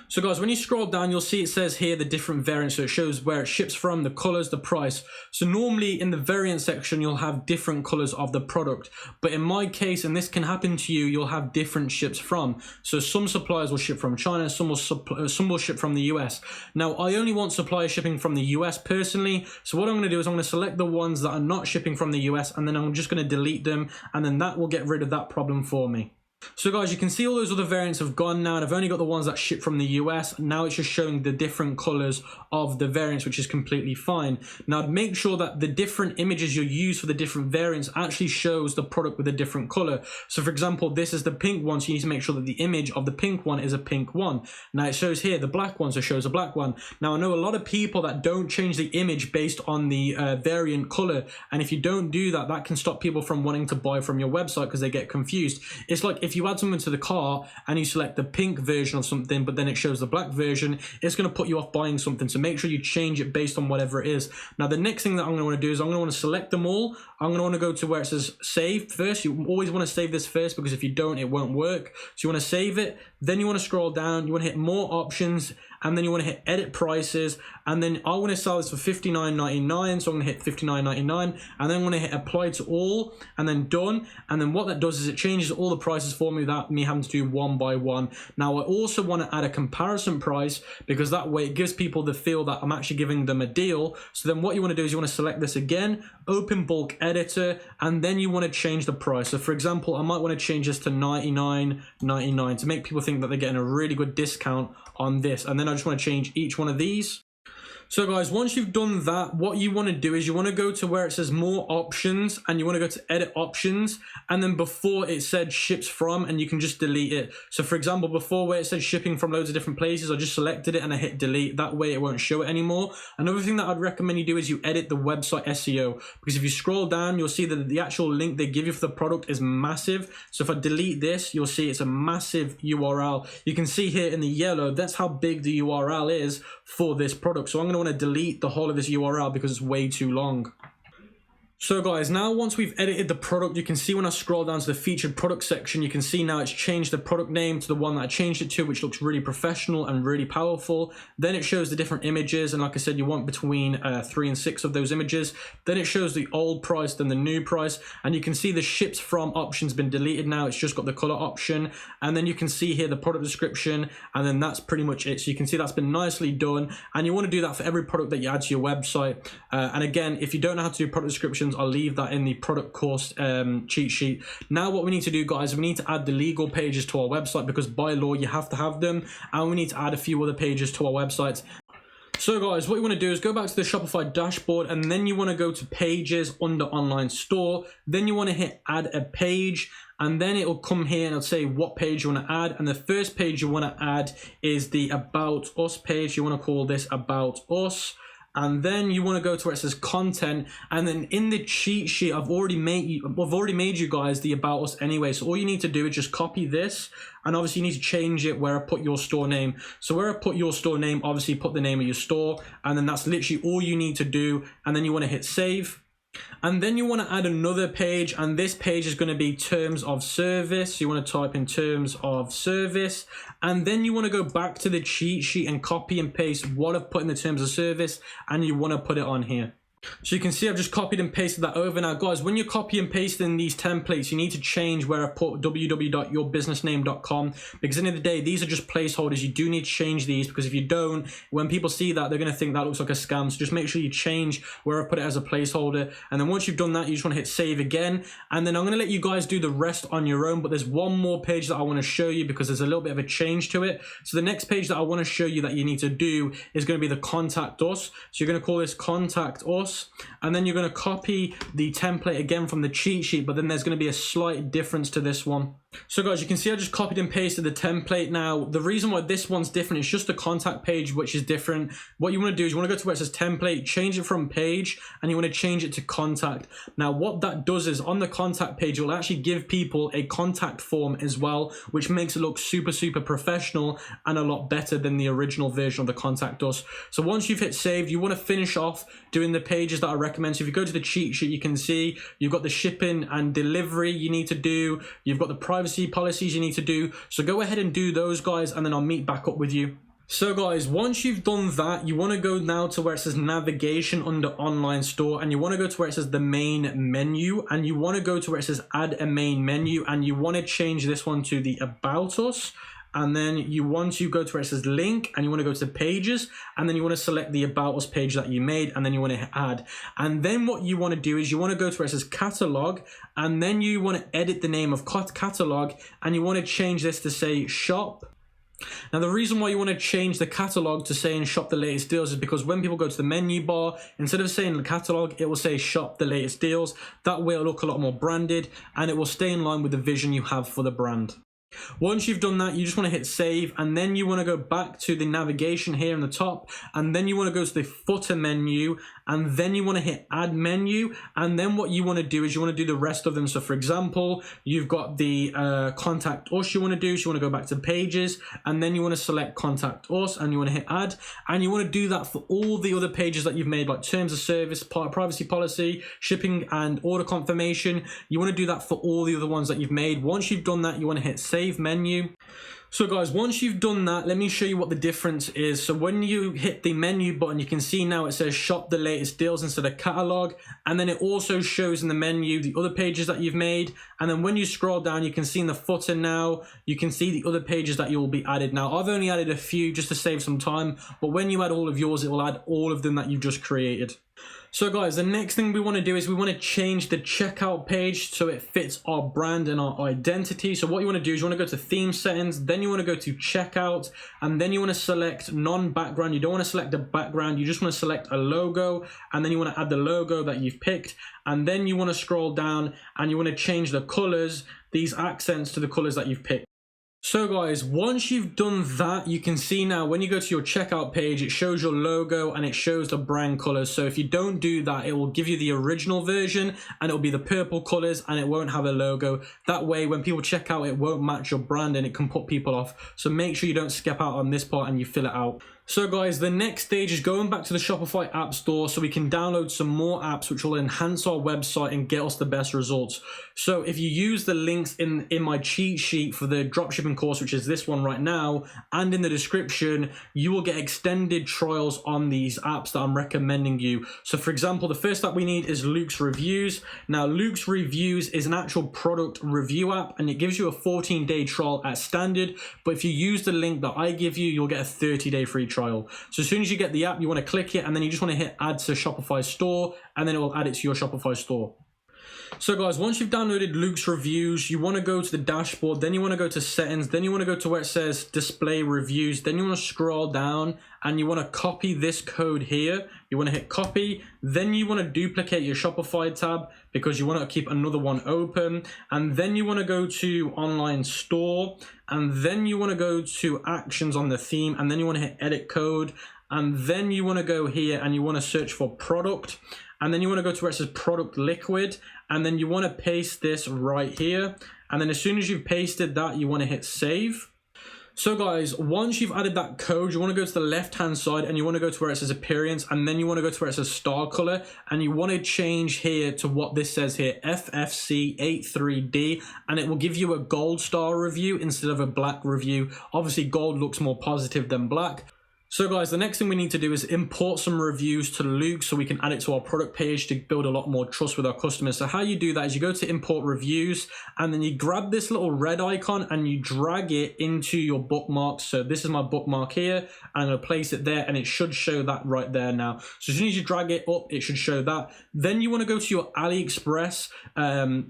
So guys, when you scroll down, you'll see it says here the different variants. So it shows where it ships from, the colors, the price. So normally in the variant section, you'll have different colors of the product. But in my case, and this can happen to you, you'll have different ships from. So some suppliers will ship from China, some will ship from the US. Now, I only want supplier shipping from the US personally. So what I'm going to do is I'm going to select the ones that are not shipping from the US, and then I'm just going to delete them, and then that will get rid of that problem for me. So guys, you can see all those other variants have gone now, and I've only got the ones that ship from the US. Now it's just showing the different colors of the variants, which is completely fine. Now make sure that the different images you use for the different variants actually shows the product with a different color. So for example, this is the pink one, so you need to make sure that the image of the pink one is a pink one. Now it shows here the black one, so it shows a black one. Now I know a lot of people that don't change the image based on the variant color, and if you don't do that, that can stop people from wanting to buy from your website because they get confused. It's like if you add something to the car and you select the pink version of something, but then it shows the black version, it's going to put you off buying something. So make sure you change it based on whatever it is. Now, the next thing that I'm going to want to do is I'm going to want to select them all. I'm going to want to go to where it says save first. You always want to save this first, because if you don't, it won't work. So you want to save it. Then you want to scroll down. You want to hit more options, and then you want to hit edit prices, and then I want to sell this for $59.99, so I'm going to hit $59.99, and then I'm going to hit apply to all, and then done. And then what that does is it changes all the prices for me without me having to do one by one. Now I also want to add a comparison price, because that way it gives people the feel that I'm actually giving them a deal. So then what you want to do is you want to select this again, open bulk editor, and then you want to change the price. So for example, I might want to change this to $99.99 to make people think that they're getting a really good discount on this. And then I just want to change each one of these. So guys, once you've done that, what you want to do is you want to go to where it says more options, and you want to go to edit options, and then before it said ships from, and you can just delete it. So for example, before where it said shipping from loads of different places, I just selected it and I hit delete. That way it won't show it anymore. Another thing that I'd recommend you do is you edit the website SEO, because if you scroll down, you'll see that the actual link they give you for the product is massive. So if I delete this, you'll see it's a massive URL. You can see here in the yellow, that's how big the URL is for this product. So I'm going to want to delete the whole of this URL because it's way too long. So guys, now once we've edited the product, you can see when I scroll down to the featured product section, you can see now it's changed the product name to the one that I changed it to, which looks really professional and really powerful. Then it shows the different images, and like I said, you want between 3 and 6 of those images. Then it shows the old price, then the new price, and you can see the ships from option's been deleted now. It's just got the color option, and then you can see here the product description, and then that's pretty much it. So you can see that's been nicely done, and you want to do that for every product that you add to your website. And again, if you don't know how to do product descriptions, I'll leave that in the product course cheat sheet. Now what we need to do, guys, we need to add the legal pages to our website, because by law you have to have them, and we need to add a few other pages to our website. So guys, what you want to do is go back to the Shopify dashboard, and then you want to go to pages under online store. Then you want to hit add a page, and then it'll come here and it'll say what page you want to add. And the first page you want to add is the About Us page. You want to call this About Us. And then you want to go to where it says content, and then in the cheat sheet, I've already made you guys the About Us anyway. So all you need to do is just copy this, and obviously you need to change it where I put your store name. So where I put your store name, obviously put the name of your store, and then that's literally all you need to do. And then you want to hit save. And then you want to add another page, and this page is going to be terms of service. You want to type in terms of service, and then you want to go back to the cheat sheet and copy and paste what I've put in the terms of service, and you want to put it on here. So you can see I've just copied and pasted that over. Now guys, when you copy and paste in these templates, you need to change where I put www.yourbusinessname.com, because at the end of the day, these are just placeholders. You do need to change these, because if you don't, when people see that, they're going to think that looks like a scam. So just make sure you change where I put it as a placeholder. And then once you've done that, you just want to hit save again. And then I'm going to let you guys do the rest on your own, but there's one more page that I want to show you, because there's a little bit of a change to it. So the next page that I want to show you that you need to do is going to be the contact us. So you're going to call this contact us. And then you're going to copy the template again from the cheat sheet, but then there's going to be a slight difference to this one. So guys, you can see I just copied and pasted the template. Now the reason why this one's different is just the contact page, which is different. What you want to do is you want to go to where it says template, change it from page, and you want to change it to contact. Now what that does is on the contact page, it will actually give people a contact form as well, which makes it look super professional and a lot better than the original version of the contact us. So once you've hit save, you want to finish off doing the pages that I recommend. So if you go to the cheat sheet, you can see you've got the shipping and delivery you need to do, you've got the privacy policies you need to do. So go ahead and do those, guys, and then I'll meet back up with you. So guys, once you've done that, you want to go now to where it says navigation under online store, and you want to go to where it says the main menu, and you want to go to where it says add a main menu, and you want to change this one to the about us. And then you want to go to where it says link, and you want to go to pages, and then you want to select the about us page that you made, and then you want to add. And then what you want to do is you want to go to where it says catalog, and then you want to edit the name of catalog, and you want to change this to say shop. Now the reason why you want to change the catalog to saying shop the latest deals is because when people go to the menu bar, instead of saying the catalog, it will say shop the latest deals. That way it'll look a lot more branded, and it will stay in line with the vision you have for the brand. Once you've done that, you just want to hit save, and then you want to go back to the navigation here in the top, and then you want to go to the footer menu, and then you want to hit add menu, and then what you want to do is you want to do the rest of them. So for example, you've got the contact us you want to do, so you want to go back to pages, and then you want to select contact us, and you want to hit add, and you want to do that for all the other pages that you've made, like terms of service, privacy policy, shipping and order confirmation. You want to do that for all the other ones that you've made. Once you've done that, you want to hit save menu. So guys, once you've done that, let me show you what the difference is. So when you hit the menu button, you can see now it says shop the latest deals instead of catalog, and then it also shows in the menu the other pages that you've made. And then when you scroll down, you can see in the footer now, you can see the other pages that you will be added. Now I've only added a few just to save some time, but when you add all of yours, it will add all of them that you've just created. So guys, the next thing we want to do is we want to change the checkout page so it fits our brand and our identity. So what you want to do is you want to go to theme settings, then you want to go to checkout, and then you want to select non-background. You don't want to select a background, you just want to select a logo, and then you want to add the logo that you've picked, and then you want to scroll down and you want to change the colors, these accents, to the colors that you've picked. So guys, once you've done that, you can see now when you go to your checkout page, it shows your logo and it shows the brand colors. So if you don't do that, it will give you the original version and it'll be the purple colors and it won't have a logo. That way, when people check out, it won't match your brand and it can put people off. So make sure you don't skip out on this part and you fill it out. So guys, the next stage is going back to the Shopify App Store so we can download some more apps which will enhance our website and get us the best results. So if you use the links in my cheat sheet for the dropshipping course, which is this one right now, and in the description, you will get extended trials on these apps that I'm recommending you. So for example, the first app we need is Luke's Reviews. Now Luke's Reviews is an actual product review app and it gives you a 14-day trial at standard, but if you use the link that I give you, you'll get a 30-day free trial. So as soon as you get the app, you want to click it and then you just want to hit add to Shopify store and then it will add it to your Shopify store. So guys, once you've downloaded Luke's Reviews, you want to go to the dashboard, then you want to go to settings, then you want to go to where it says display reviews, then you want to scroll down and you want to copy this code here. You want to hit copy, then you want to duplicate your Shopify tab because you want to keep another one open, and then you want to go to online store, and then you want to go to actions on the theme, and then you want to hit edit code, and then you want to go here and you want to search for product, and then you want to go to where it says product liquid, and then you want to paste this right here, and then as soon as you've pasted that, you want to hit save. So guys, once you've added that code, you want to go to the left hand side and you want to go to where it says appearance, and then you want to go to where it says star color, and you want to change here to what this says here, FFC83D, and it will give you a gold star review instead of a black review. Obviously gold looks more positive than black. So guys, the next thing we need to do is import some reviews to Luke so we can add it to our product page to build a lot more trust with our customers. So how you do that is you go to import reviews and then you grab this little red icon and you drag it into your bookmarks. So this is my bookmark here and I'm going to place it there and it should show that right there now. So as soon as you drag it up, it should show that. Then you want to go to your AliExpress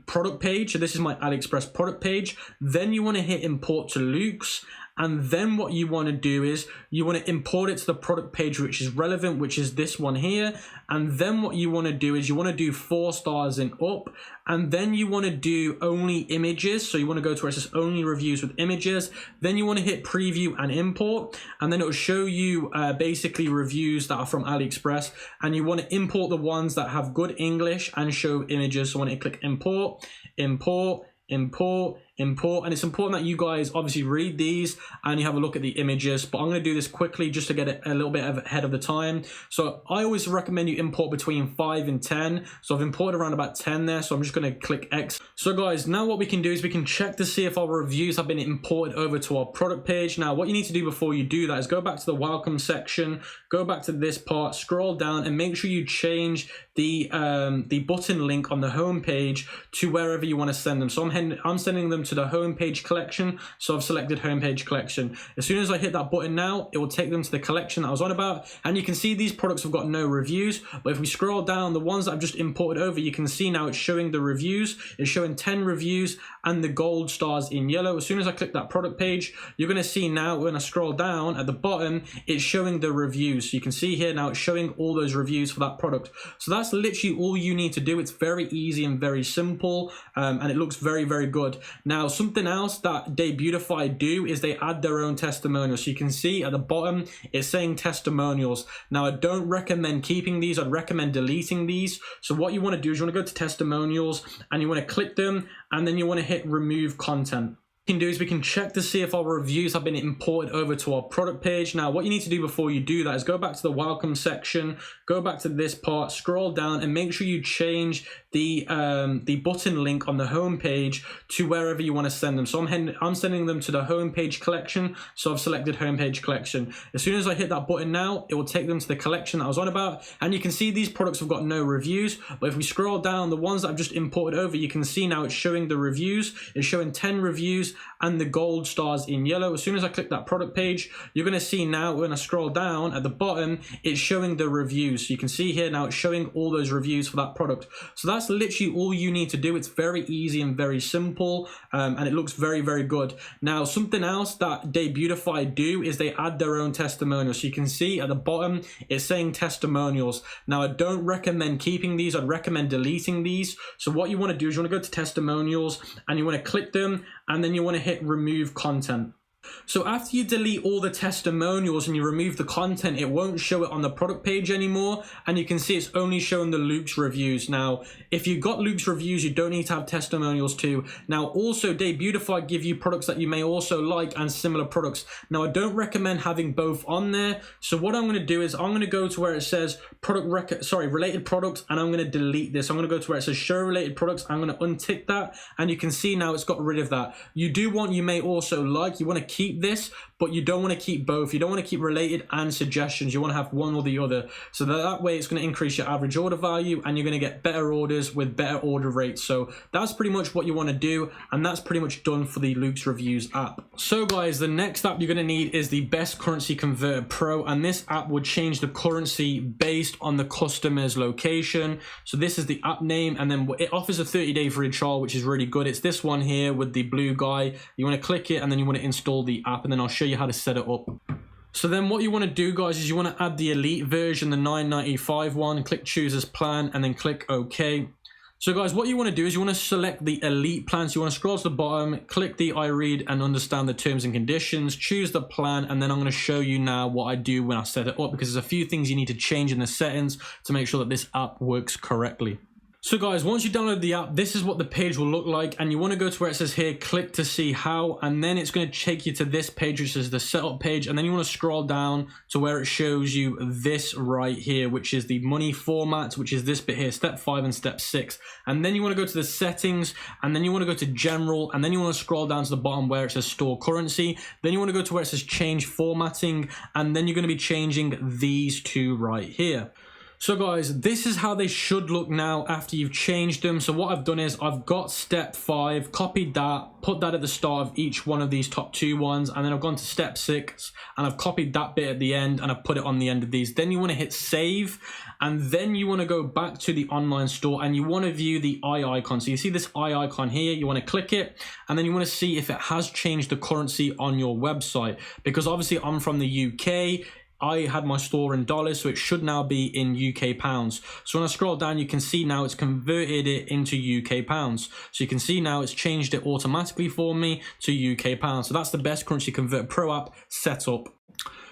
product page. So this is my AliExpress product page. Then you want to hit import to Luke's. And then what you want to do is you want to import it to the product page which is relevant, which is this one here. And then what you want to do is you want to do 4 stars and up. And then you want to do only images. So you want to go to where it says only reviews with images. Then you want to hit preview and import. And then it will show you basically reviews that are from AliExpress. And you want to import the ones that have good English and show images. So when you click import, import, import, import, and it's important that you guys obviously read these and you have a look at the images, but I'm going to do this quickly just to get it a little bit ahead of the time. So I always recommend you import between 5 and 10. So I've imported around about 10 there, so I'm just going to click X. So guys, now what we can do is we can check to see if our reviews have been imported over to our product page. Now what you need to do before you do that is go back to the welcome section, go back to this part, scroll down, and make sure you change the button link on the home page to wherever you want to send them. So I'm sending them to the homepage collection, so I've selected homepage collection. As soon as I hit that button now, it will take them to the collection that I was on about, and you can see these products have got no reviews. But if we scroll down, the ones that I've just imported over, you can see now it's showing the reviews. It's showing 10 reviews and the gold stars in yellow. As soon as I click that product page, you're going to see now when I scroll down at the bottom, it's showing the reviews. So you can see here now it's showing all those reviews for that product. So that's literally all you need to do. It's very easy and very simple, and it looks very, very good. Now, something else that Debutify do is they add their own testimonials. So you can see at the bottom, it's saying testimonials. Now, I don't recommend keeping these. I'd recommend deleting these. So what you want to do is you want to go to testimonials and you want to click them, and then you want to hit remove content. What we can do is we can check to see if our reviews have been imported over to our product page. Now what you need to do before you do that is go back to the welcome section, go back to this part, scroll down, and make sure you change the button link on the home page to wherever you want to send them. So I'm sending them to the homepage collection, so I've selected homepage collection. As soon as I hit that button now, it will take them to the collection that I was on about, and you can see these products have got no reviews. But if we scroll down, the ones that I've just imported over, you can see now it's showing the reviews. It's showing 10 reviews and the gold stars in yellow. As soon as I click that product page, you're going to see now when I scroll down at the bottom, it's showing the reviews. So you can see here now it's showing all those reviews for that product. So that's literally all you need to do. It's very easy and very simple, and it looks very, very good. Now, something else that Debutify do is they add their own testimonials. So you can see at the bottom, it's saying testimonials. Now, I don't recommend keeping these. I'd recommend deleting these. So what you want to do is you want to go to testimonials and you want to click them, and then you want to hit remove content. So after you delete all the testimonials and you remove the content, it won't show it on the product page anymore, and you can see it's only showing the Luke's reviews. Now, if you've got Luke's reviews, you don't need to have testimonials too. Now, also Debutify give you products that you may also like and similar products. Now, I don't recommend having both on there. So what I'm going to do is I'm going to go to where it says related products, and I'm going to delete this. I'm going to go to where it says show related products. I'm going to untick that, and you can see now it's got rid of that. You may also like, you want to keep this, but you don't want to keep both. You don't want to keep related and suggestions. You want to have one or the other. So that way it's going to increase your average order value, and you're going to get better orders with better order rates. So that's pretty much what you want to do, and that's pretty much done for the Luke's Reviews app. So guys, the next app you're going to need is the Best Currency Converter Pro, and this app would change the currency based on the customer's location. So this is the app name, and then it offers a 30-day free trial, which is really good. It's this one here with the blue guy. You want to click it, and then you want to install the app, and then I'll show you how to set it up. So then what you want to do, guys, is you want to add the elite version, the 995 one, click choose as plan, and then click OK. So guys, what you want to do is you want to select the elite plan. So you want to scroll to the bottom, click the I read and understand the terms and conditions, choose the plan, and then I'm going to show you now what I do when I set it up, because there's a few things you need to change in the settings to make sure that this app works correctly. So guys, once you download the app, this is what the page will look like, and you want to go to where it says here, click to see how, and then it's going to take you to this page, which is the setup page, and then you want to scroll down to where it shows you this right here, which is the money format, which is this bit here, step 5 and step 6, and then you want to go to the settings, and then you want to go to general, and then you want to scroll down to the bottom where it says store currency, then you want to go to where it says change formatting, and then you're going to be changing these two right here. So guys, this is how they should look now after you've changed them. So what I've done is I've got step 5, copied that, put that at the start of each one of these top 2 ones, and then I've gone to step 6 and I've copied that bit at the end and I've put it on the end of these. Then you want to hit save, and then you want to go back to the online store and you want to view the eye icon. So you see this eye icon here, you want to click it, and then you want to see if it has changed the currency on your website, because obviously I'm from the UK. I had my store in dollars, so it should now be in UK pounds. So when I scroll down, you can see now it's converted it into UK pounds. So you can see now it's changed it automatically for me to UK pounds. So that's the Best Currency Converter Pro app set up.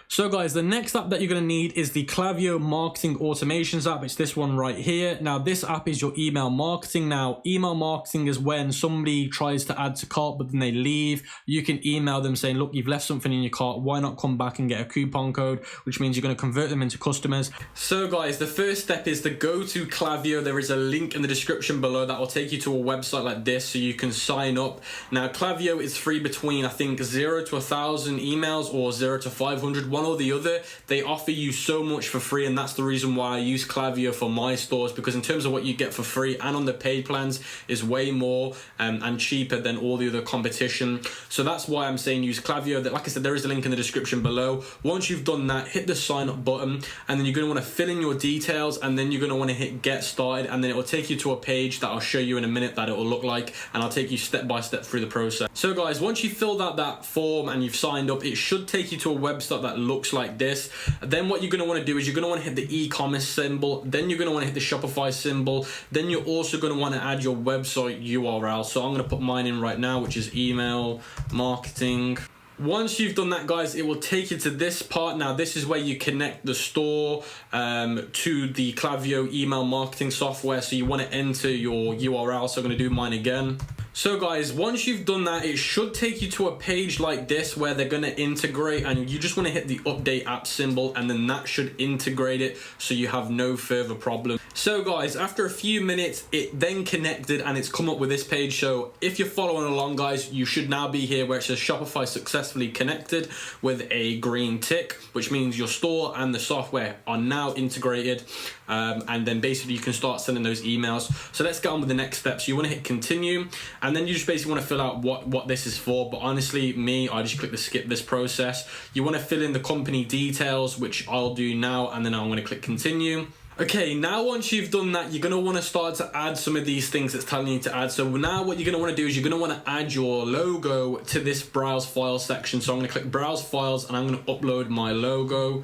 So guys, the next app that you're going to need is the Klaviyo Marketing Automations app. It's this one right here. Now this app is your email marketing. Now email marketing is when somebody tries to add to cart but then they leave. You can email them saying, look, you've left something in your cart, why not come back and get a coupon code, which means you're going to convert them into customers. So guys, the first step is to go to Klaviyo. There is a link in the description below that will take you to a website like this so you can sign up. Now Klaviyo is free between I think 0 to 1,000 emails or 0 to 500, one or the other. They offer you so much for free, and that's the reason why I use Klaviyo for my stores, because in terms of what you get for free and on the paid plans is way more and cheaper than all the other competition. So that's why I'm saying use Klaviyo. Like I said, there is a link in the description below. Once you've done that, hit the sign up button, and then you're going to want to fill in your details, and then you're going to want to hit get started, and then it will take you to a page that I'll show you in a minute that it will look like, and I'll take you step by step through the process. So guys, once you've filled out that form and you've signed up, it should take you to a website that looks like this. Then what you're going to want to do is you're going to want to hit the e-commerce symbol, then you're going to want to hit the Shopify symbol, then you're also going to want to add your website URL. So I'm going to put mine in right now, which is email marketing. Once you've done that, guys, it will take you to this part. Now this is where you connect the store to the Klaviyo email marketing software. So you want to enter your URL. So I'm going to do mine again. So guys, once you've done that, it should take you to a page like this where they're going to integrate, and you just want to hit the update app symbol, and then that should integrate it so you have no further problem. So guys, after a few minutes, it then connected and it's come up with this page. So if you're following along, guys, you should now be here where it says Shopify successfully connected with a green tick, which means your store and the software are now integrated. And then basically you can start sending those emails. So let's get on with the next steps. So you want to hit continue, and then you just basically want to fill out what this is for. But honestly, I just click the skip this process. You want to fill in the company details, which I'll do now, and then I'm going to click continue. Okay, now once you've done that, you're going to want to start to add some of these things that's telling you to add. So now what you're going to want to do is you're going to want to add your logo to this browse file section. So I'm going to click browse files, and I'm going to upload my logo.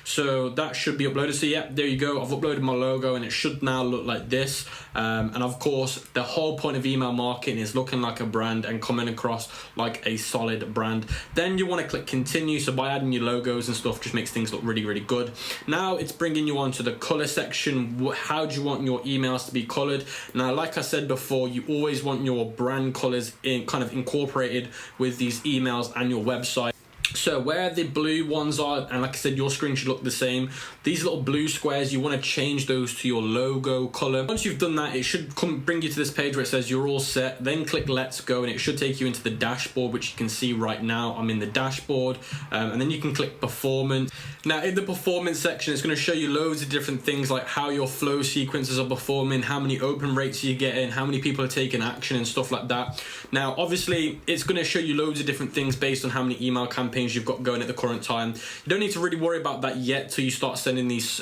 So that should be uploaded. So yeah, there you go. I've uploaded my logo, and it should now look like this. And of course, the whole point of email marketing is looking like a brand and coming across like a solid brand. Then you want to click continue. So by adding your logos and stuff, just makes things look really, really good. Now it's bringing you on to the color section. How do you want your emails to be colored? Now, like I said before, you always want your brand colors kind of incorporated with these emails and your website. So where the blue ones are, and like I said, your screen should look the same. These little blue squares, you want to change those to your logo color. Once you've done that, it should bring you to this page where it says you're all set. Then click let's go, and it should take you into the dashboard, which you can see right now. I'm in the dashboard, and then you can click performance. Now in the performance section, it's going to show you loads of different things like how your flow sequences are performing, how many open rates you're getting, how many people are taking action and stuff like that. Now obviously it's going to show you loads of different things based on how many email campaigns you've got going at the current time. You don't need to really worry about that yet till you start sending these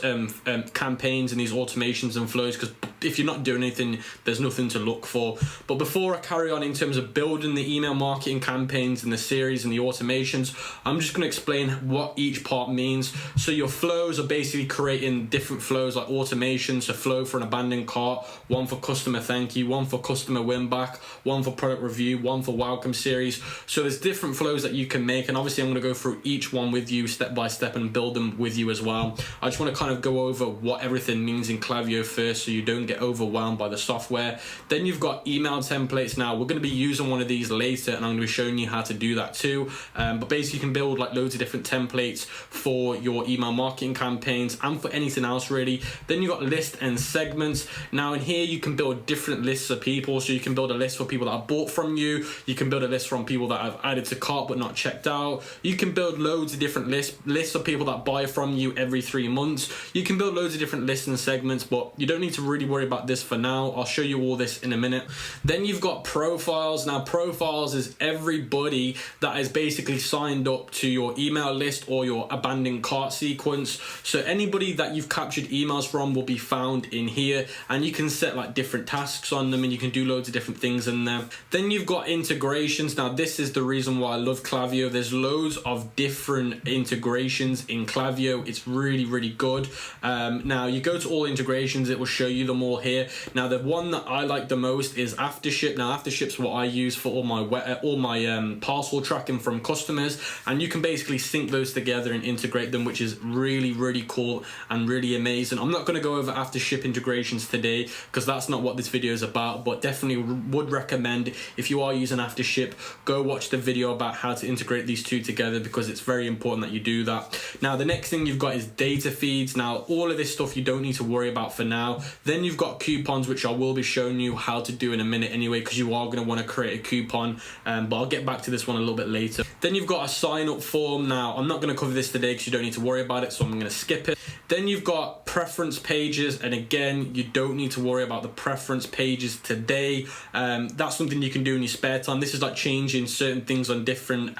campaigns and these automations and flows, because if you're not doing anything, there's nothing to look for. But before I carry on in terms of building the email marketing campaigns and the series and the automations, I'm just going to explain what each part means. So your flows are basically creating different flows like automation. So flow for an abandoned cart, one for customer thank you, one for customer win back, one for product review, one for welcome series. So there's different flows that you can make, and obviously I'm going to go through each one with you step by step and build them with you as well. I just want to kind of go over what everything means in Klaviyo first so you don't get overwhelmed by the software. Then you've got email templates. Now we're going to be using one of these later, and I'm going to be showing you how to do that too. But basically you can build like loads of different templates for your email marketing campaigns and for anything else really. Then you've got list and segments. Now in here you can build different lists of people. So you can build a list for people that have bought from you. You can build a list from people that have added to cart but not checked out. You can build loads of different lists of people that buy from you every 3 months. You can build loads of different lists and segments, but you don't need to really worry about this for now. I'll show you all this in a minute. Then you've got profiles. Now profiles is everybody that is basically signed up to your email list or your abandoned cart sequence. So anybody that you've captured emails from will be found in here, and you can set like different tasks on them, and you can do loads of different things in there. Then you've got integrations. Now this is the reason why I love Klaviyo. There's loads of different integrations in Klaviyo. It's really, really good. Now you go to all integrations, it will show you them all here. Now the one that I like the most is Aftership. Now Aftership's what I use for all my parcel tracking from customers, and you can basically sync those together and integrate them, which is really cool and really amazing. I'm not going to go over Aftership integrations today because that's not what this video is about, but definitely would recommend, if you are using Aftership, go watch the video about how to integrate these two together, because it's very important that you do that. Now the next thing you've got is data feeds. Now all of this stuff you don't need to worry about for now. Then you've got coupons, which I will be showing you how to do in a minute anyway, because you are going to want to create a coupon, but I'll get back to this one a little bit later. Then you've got a sign up form. Now I'm not going to cover this today because you don't need to worry about it, so I'm going to skip it. Then you've got preference pages, and again, you don't need to worry about the preference pages today. That's something you can do in your spare time. This is like changing certain things on different,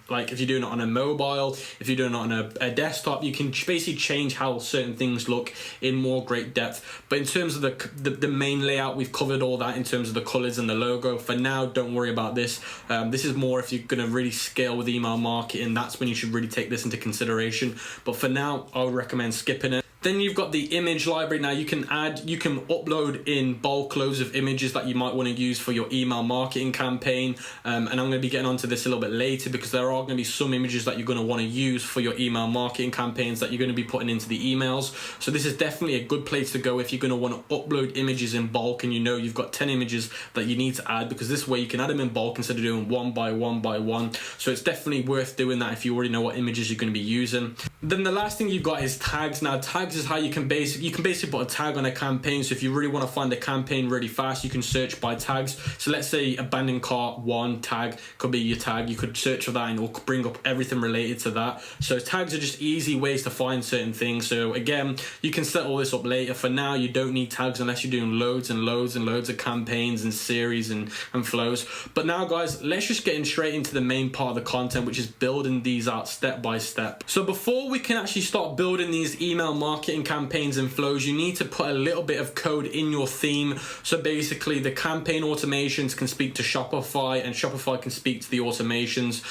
like if you're doing it on a mobile, if you're doing it on a desktop, you can basically change how certain things look in more great depth. But in terms of the main layout, we've covered all that in terms of the colors and the logo. For now, don't worry about this. This is more if you're going to really scale with email marketing. That's when you should really take this into consideration. But for now, I would recommend skipping it. Then you've got the image library. Now you can upload in bulk loads of images that you might want to use for your email marketing campaign. And I'm going to be getting onto this a little bit later, because there are going to be some images that you're going to want to use for your email marketing campaigns that you're going to be putting into the emails. So this is definitely a good place to go if you're going to want to upload images in bulk and you know you've got 10 images that you need to add, because this way you can add them in bulk instead of doing one by one. So it's definitely worth doing that if you already know what images you're going to be using. Then the last thing you've got is tags. Now tags is how you can basically put a tag on a campaign. So if you really want to find a campaign really fast, you can search by tags. So let's say abandoned cart 1 tag could be your tag. You could search for that and it'll bring up everything related to that. So tags are just easy ways to find certain things. So again, you can set all this up later. For now, you don't need tags unless you're doing loads of campaigns and series and flows. But now guys, let's just get straight into the main part of the content, which is building these out step by step. So before we can actually start building these email marketing campaigns and flows, you need to put a little bit of code in your theme. So basically the campaign automations can speak to Shopify and Shopify can speak to the automations.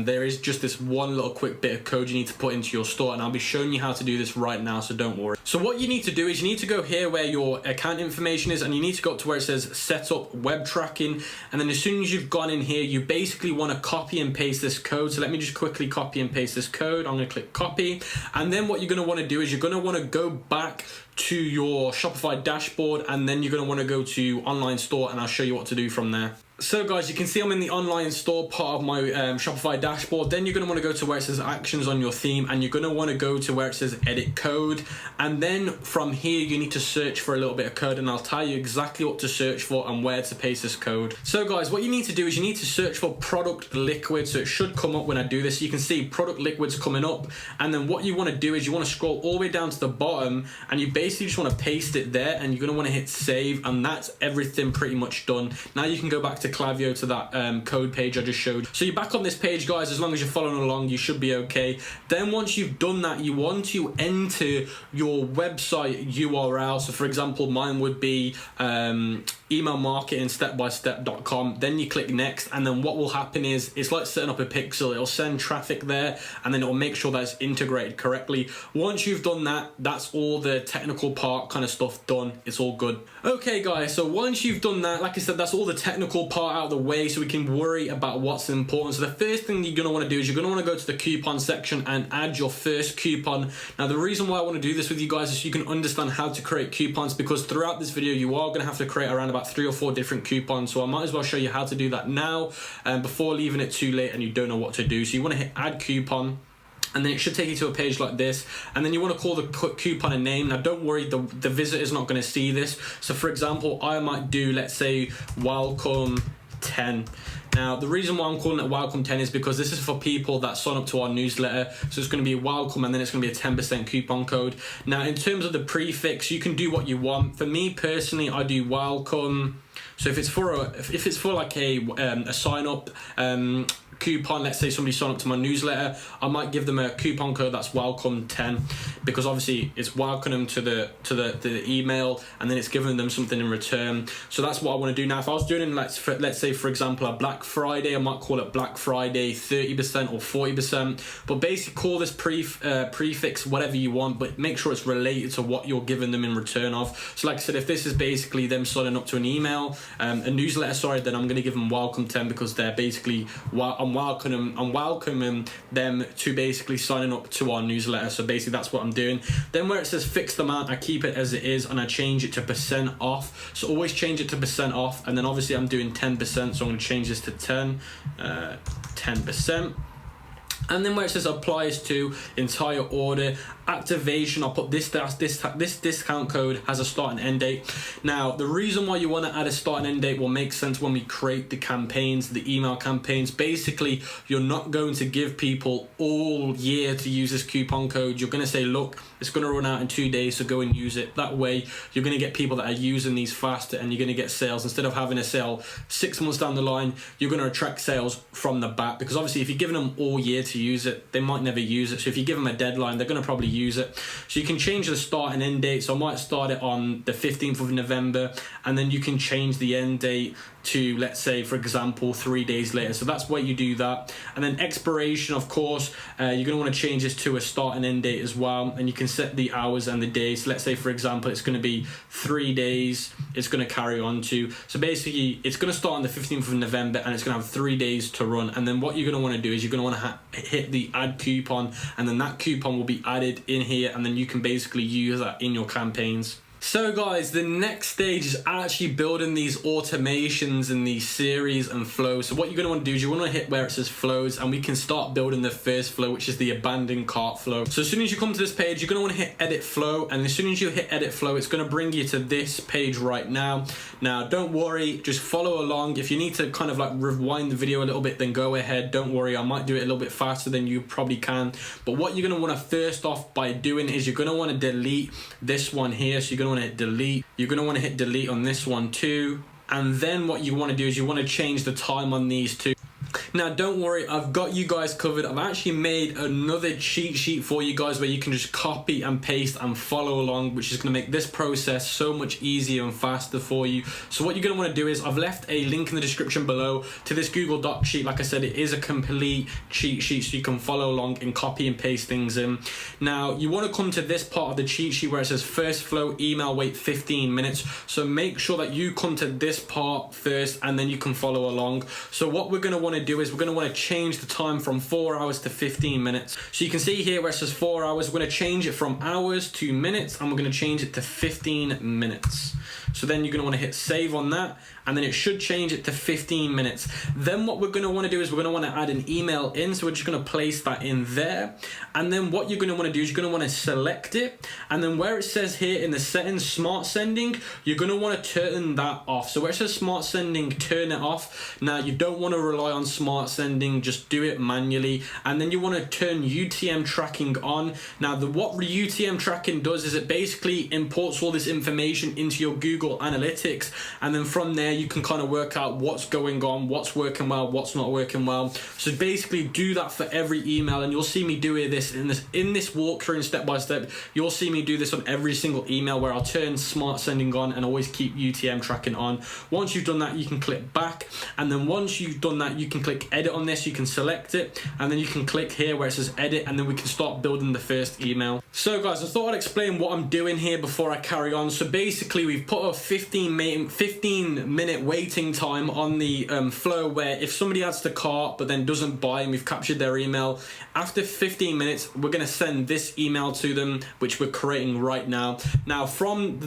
There is just this one little quick bit of code you need to put into your store, and I'll be showing you how to do this right now, so don't worry. So what you need to do is you need to go here where your account information is, and you need to go up to where it says set up web tracking, and then as soon as you've gone in here, you basically want to copy and paste this code. So let me just quickly copy and paste this code. I'm going to click copy, and then what you're going to want to do is you're going to want to go back to your Shopify dashboard, and then you're going to want to go to online store, and I'll show you what to do from there. So guys, you can see I'm in the online store part of my Shopify dashboard. Then you're going to want to go to where it says actions on your theme, and you're going to want to go to where it says edit code, and then from here you need to search for a little bit of code, and I'll tell you exactly what to search for and where to paste this code. So guys, what you need to do is you need to search for product liquid. So it should come up when I do this. You can see product liquids coming up, and then what you want to do is you want to scroll all the way down to the bottom, and you basically just want to paste it there, and you're going to want to hit save, and that's everything pretty much done. Now you can go back to Klaviyo to that code page I just showed. So you're back on this page, guys. As long as you're following along, you should be okay. Then once you've done that, you want to enter your website URL. So for example, mine would be emailmarketingstepbystep.com. Then you click next, and then what will happen is it's like setting up a pixel. It'll send traffic there, and then it'll make sure that it's integrated correctly. Once you've done that, that's all the technical part kind of stuff done. It's all good. Okay guys, so once you've done that, like I said, that's all the technical part out of the way, so we can worry about what's important. So the first thing you're going to want to do is you're going to want to go to the coupon section and add your first coupon. Now the reason why I want to do this with you guys is so you can understand how to create coupons, because throughout this video you are going to have to create around about 3 or 4 different coupons. So I might as well show you how to do that now before leaving it too late and you don't know what to do. So you want to hit add coupon, and then it should take you to a page like this, and then you want to call the coupon a name. Now don't worry, the visitor's not going to see this. So for example, I might do, let's say, welcome 10. Now the reason why I'm calling it welcome 10 is because this is for people that sign up to our newsletter. So it's going to be welcome, and then it's going to be a 10% coupon code. Now in terms of the prefix, you can do what you want. For me personally, I do welcome. So if it's for like a sign up coupon. Let's say somebody signed up to my newsletter, I might give them a coupon code that's welcome 10, because obviously it's welcoming them to the email, and then it's giving them something in return. So that's what I want to do now. If I was doing, let's say for example a Black Friday, I might call it Black Friday 30% or 40%, but basically call this prefix whatever you want, but make sure it's related to what you're giving them in return of. So like I said, if this is basically them signing up to an email, a newsletter, sorry, then I'm going to give them welcome 10, because they're basically, I'm welcoming them to basically signing up to our newsletter. So basically that's what I'm doing. Then where it says fixed amount, I keep it as it is and I change it to % off. So always change it to % off, and then obviously I'm doing 10%, so I'm going to change this to 10%. And then where it says applies to entire order, activation, I'll put this discount code has a start and end date. Now, the reason why you want to add a start and end date will make sense when we create the campaigns, the email campaigns. Basically, you're not going to give people all year to use this coupon code. You're going to say, look, it's going to run out in 2 days, so go and use it. That way, you're going to get people that are using these faster, and you're going to get sales. Instead of having a sale 6 months down the line, you're going to attract sales from the bat, because obviously if you're giving them all year to use it, they might never use it. So if you give them a deadline, they're going to probably use it. So you can change the start and end date. So I might start it on the 15th of November, and then you can change the end date to, let's say, for example, 3 days later. So that's where you do that. And then expiration, of course, you're going to want to change this to a start and end date as well. And you can set the hours and the days. So let's say, for example, it's going to be 3 days. It's going to carry on to. So basically, it's going to start on the 15th of November, and it's going to have 3 days to run. And then what you're going to want to do is you're going to want to hit the add coupon, and then that coupon will be added in here, and then you can basically use that in your campaigns. So guys, the next stage is actually building these automations and these series and flows. So what you're going to want to do is you want to hit where it says flows, and we can start building the first flow, which is the abandoned cart flow. So as soon as you come to this page, you're going to want to hit edit flow, and as soon as you hit edit flow, it's going to bring you to this page right now. Now don't worry, just follow along. If you need to kind of like rewind the video a little bit, then go ahead. Don't worry, I might do it a little bit faster than you probably can. But what you're going to want to first off by doing is you're going to want to delete this one here. So you're going to want to hit delete. You're going to want to hit delete on this one too. And then what you want to do is you want to change the time on these two. Now don't worry, I've got you guys covered. I've actually made another cheat sheet for you guys where you can just copy and paste and follow along, which is going to make this process so much easier and faster for you. So what you're going to want to do is I've left a link in the description below to this Google Doc sheet. Like I said, it is a complete cheat sheet, so you can follow along and copy and paste things in. Now you want to come to this part of the cheat sheet where it says first flow, email wait 15 minutes. So make sure that you come to this part first, and then you can follow along. So what we're going to want to do is we're going to want to change the time from 4 hours to 15 minutes. So you can see here where it says 4 hours, we're going to change it from hours to minutes, and we're going to change it to 15 minutes. So then you're going to want to hit save on that, and then it should change it to 15 minutes. Then what we're going to want to do is we're going to want to add an email in, so we're just going to place that in there. And then what you're going to want to do is you're going to want to select it, and then where it says here in the settings smart sending, you're going to want to turn that off. So where it says smart sending, turn it off. Now you don't want to rely on smart sending, just do it manually. And then you want to turn UTM tracking on. Now what UTM tracking does is it basically imports all this information into your Google Analytics, and then from there you can kind of work out what's going on, what's working well, what's not working well. So basically do that for every email, and you'll see me do this in this walkthrough and step by step. You'll see me do this on every single email where I'll turn smart sending on and always keep UTM tracking on. Once you've done that, you can click back, and then once you've done that, you can click edit on this. You can select it, and then you can click here where it says edit, and then we can start building the first email. So guys, I thought I'd explain what I'm doing here before I carry on. So basically we've put a 15 minute waiting time on the flow, where if somebody adds to cart but then doesn't buy and we've captured their email, after 15 minutes we're going to send this email to them, which we're creating right now. Now from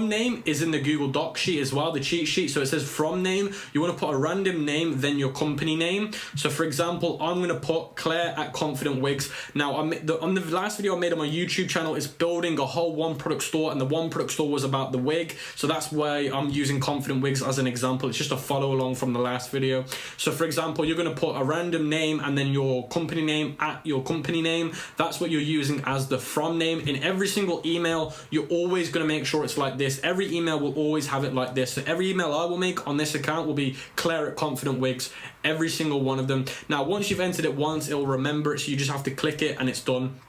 name is in the Google Doc sheet as well, the cheat sheet. So it says from name, you want to put a random name, then your company name. So for example, I'm going to put Claire at Confident Wigs. Now on the last video I made on my YouTube channel is building a whole one product store, and the one product store was about the wig. So that's why I'm using Confident Wigs as an example. It's just a follow along from the last video. So for example, you're going to put a random name and then your company name at your company name. That's what you're using as the from name. In every single email, you're always going to make sure it's like this. Every email will always have it like this. So every email I will make on this account will be Claire at Confident Wigs, every single one of them. Now, once you've entered it once, it'll remember it, so you just have to click it and it's done.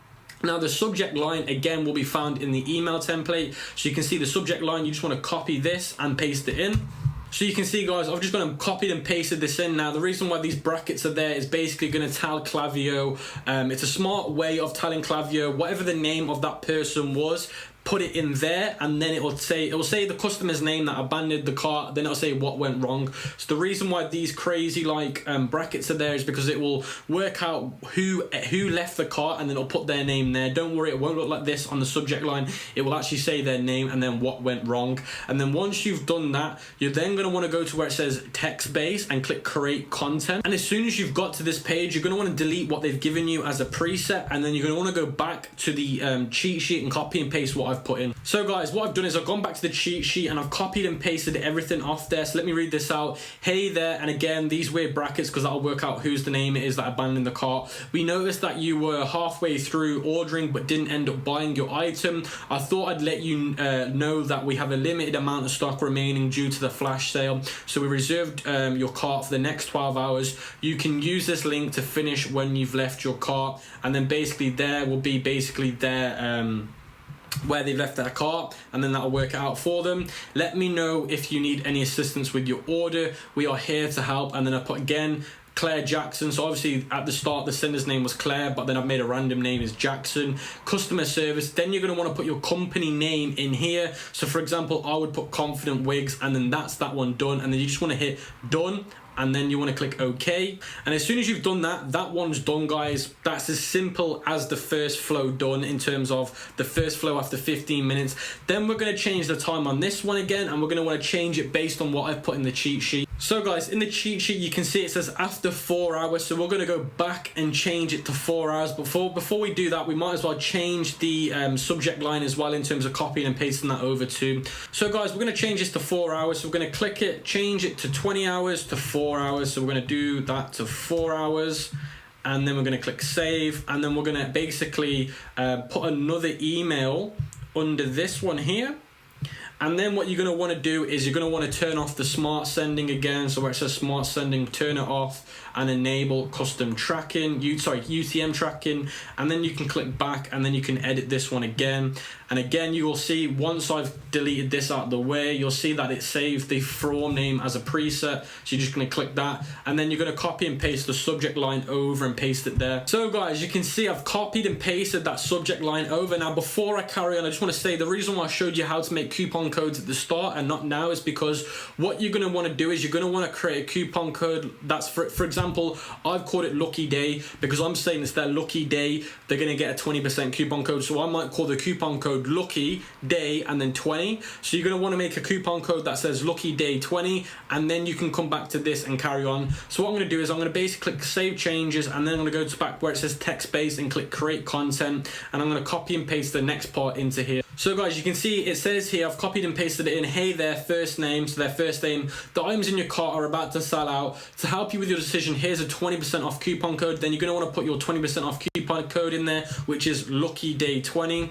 Now the subject line again will be found in the email template. So you can see the subject line, you just want to copy this and paste it in. So you can see, guys, I've just gone and copied and pasted this in. Now the reason why these brackets are there is basically going to tell Klaviyo. It's a smart way of telling Klaviyo whatever the name of that person was, put it in there, and then it will say the customer's name that abandoned the cart, then it'll say what went wrong. So the reason why these crazy brackets are there is because it will work out who left the cart, and then it'll put their name there. Don't worry, it won't look like this on the subject line. It will actually say their name and then what went wrong. And then once you've done that, you're then going to want to go to where it says text base and click create content. And as soon as you've got to this page, you're going to want to delete what they've given you as a preset, and then you're going to want to go back to the cheat sheet and copy and paste what I've put in. So guys, what I've done is I've gone back to the cheat sheet and I've copied and pasted everything off there. So let me read this out. Hey there, and again, these weird brackets because that'll work out whose the name it is that abandoned the cart. We noticed that you were halfway through ordering but didn't end up buying your item. I thought I'd let you know that we have a limited amount of stock remaining due to the flash sale. So we reserved your cart for the next 12 hours. You can use this link to finish when you've left your cart, and then basically there will be their where they've left their cart, and then that'll work it out for them. Let me know if you need any assistance with your order. We are here to help. And then I put again Claire Jackson. So obviously at the start the sender's name was Claire, but then I've made a random name as Jackson. Customer service, then you're going to want to put your company name in here. So for example, I would put Confident Wigs, and then that's that one done, and then you just want to hit done, and then you want to click OK. And as soon as you've done that, that one's done, guys. That's as simple as the first flow done in terms of the first flow after 15 minutes. Then we're going to change the time on this one again, and we're going to want to change it based on what I've put in the cheat sheet. So guys, in the cheat sheet you can see it says after 4 hours, so we're going to go back and change it to 4 hours. Before we do that, we might as well change the subject line as well in terms of copying and pasting that over too. So guys, we're going to change this to 4 hours, so we're going to click it, change it to 20 hours to 4 hours. So we're going to do that to 4 hours, and then we're going to click save, and then we're going to basically put another email under this one here. And then what you're going to want to do is you're going to want to turn off the smart sending again. So where it says smart sending, turn it off and enable custom tracking, UTM tracking. And then you can click back, and then you can edit this one again. And again, you will see once I've deleted this out of the way, you'll see that it saved the from name as a preset. So you're just going to click that, and then you're going to copy and paste the subject line over and paste it there. So guys, you can see I've copied and pasted that subject line over. Now before I carry on, I just want to say the reason why I showed you how to make coupon codes at the start and not now is because what you're going to want to do is you're going to want to create a coupon code that's for example, I've called it Lucky Day because I'm saying it's their lucky day. They're going to get a 20% coupon code. So I might call the coupon code Lucky Day and then 20. So you're going to want to make a coupon code that says Lucky Day 20, and then you can come back to this and carry on. So what I'm going to do is I'm going to basically click save changes, and then I'm going to go to back where it says text base and click create content, and I'm going to copy and paste the next part into here. So guys, you can see it says here I've copied and pasted it in. Hey there, first name. So their first name. The items in your cart are about to sell out. To help you with your decision, here's a 20% off coupon code. Then you're going to want to put your 20% off coupon code in there, which is Lucky Day 20.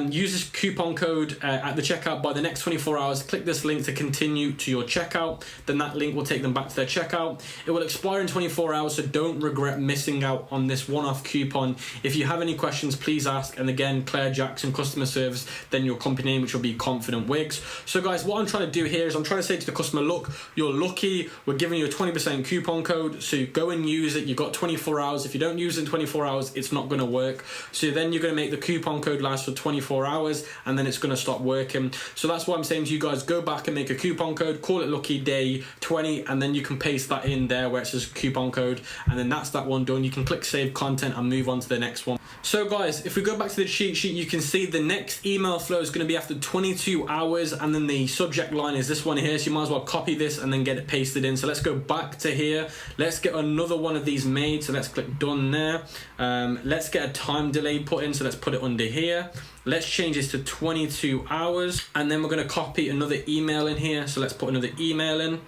Use this coupon code at the checkout by the next 24 hours. Click this link to continue to your checkout. Then that link will take them back to their checkout. It will expire in 24 hours, so don't regret missing out on this one-off coupon. If you have any questions, please ask. And again, Claire Jackson, customer service, then your company name, which will be Confident Wigs. So guys, what I'm trying to do here is I'm trying to say to the customer, look, you're lucky, we're giving you a 20% coupon code, so go and use it. You've got 24 hours. If you don't use it in 24 hours, it's not going to work. So then you're going to make the coupon code last for 24 hours, and then it's going to stop working. So that's why I'm saying to you guys, go back and make a coupon code, call it Lucky Day 20, and then you can paste that in there where it says coupon code, and then that's that one done. You can click save content and move on to the next one. So guys, if we go back to the cheat sheet, you can see the next email flow is going to be after 22 hours, and then the subject line is this one here, so you might as well copy this and then get it pasted in. So let's go back to here. Let's get another one of these made, so let's click done there. Let's get a time delay put in, so let's put it under here. Let's change this to 22 hours. And then we're going to copy another email in here. So let's put another email in.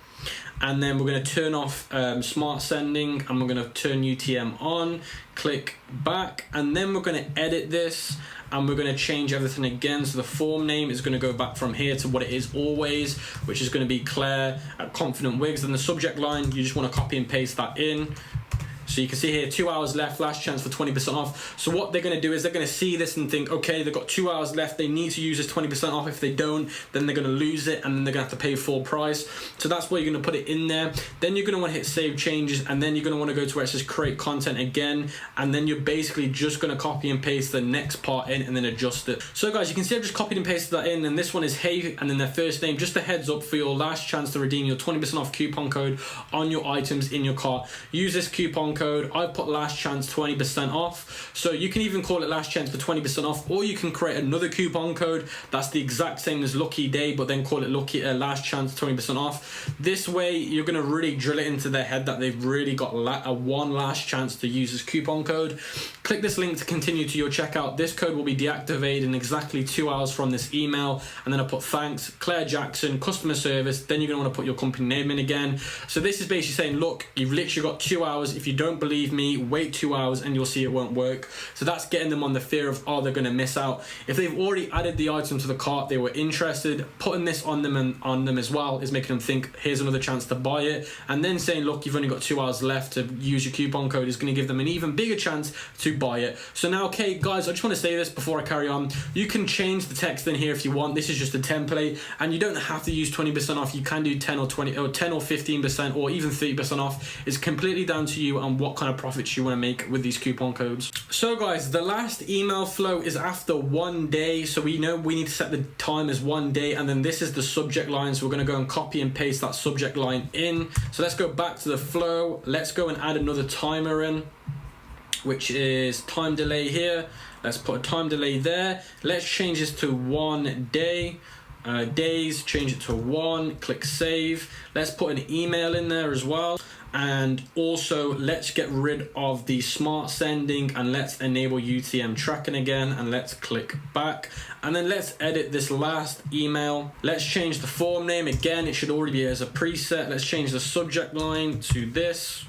And then we're going to turn off smart sending, and we're going to turn UTM on, click back, and then we're going to edit this, and we're going to change everything again. So the form name is going to go back from here to what it is always, which is going to be Claire at Confident Wigs. And the subject line, you just want to copy and paste that in. So you can see here, 2 hours left, last chance for 20% off. So what they're going to do is they're going to see this and think, okay, they've got 2 hours left. They need to use this 20% off. If they don't, then they're going to lose it, and then they're going to have to pay full price. So that's where you're going to put it in there. Then you're going to want to hit save changes, and then you're going to want to go to where it says create content again. And then you're basically just going to copy and paste the next part in and then adjust it. So guys, you can see I've just copied and pasted that in, and this one is hey, and then their first name. Just a heads up for your last chance to redeem your 20% off coupon code on your items in your cart. Use this coupon code. I've put last chance 20% off, so you can even call it last chance for 20% off, or you can create another coupon code that's the exact same as lucky day, but then call it lucky last chance 20% off. This way you're going to really drill it into their head that they've really got a one last chance to use this coupon code. Click this link to continue to your checkout. This code will be deactivated in exactly 2 hours from this email, and then I put thanks Claire Jackson customer service. Then you're going to want to put your company name in again. So this is basically saying, look, you've literally got 2 hours. If you don't believe me, wait 2 hours and you'll see it won't work. So that's getting them on the fear of, oh, they're going to miss out. If they've already added the item to the cart, they were interested, putting this on them and on them as well is making them think, here's another chance to buy it. And then saying, look, you've only got 2 hours left to use your coupon code is going to give them an even bigger chance to buy it. So now, okay, guys, I just want to say this before I carry on. You can change the text in here if you want. This is just a template, and you don't have to use 20% off. You can do 10 or 20 or 10 or 15% or even 30% off. It's completely down to you and what kind of profits you want to make with these coupon codes. So guys, the last email flow is after 1 day. So we know we need to set the time as 1 day, and then this is the subject line. So we're going to go and copy and paste that subject line in. So let's go back to the flow. Let's go and add another timer in, which is time delay here. Let's put a time delay there. Let's change this to 1 day. Days, change it to 1, click save. Let's put an email in there as well. And also let's get rid of the smart sending, and let's enable UTM tracking again, and let's click back, and then let's edit this last email. Let's change the form name again. It should already be as a preset. Let's change the subject line to this.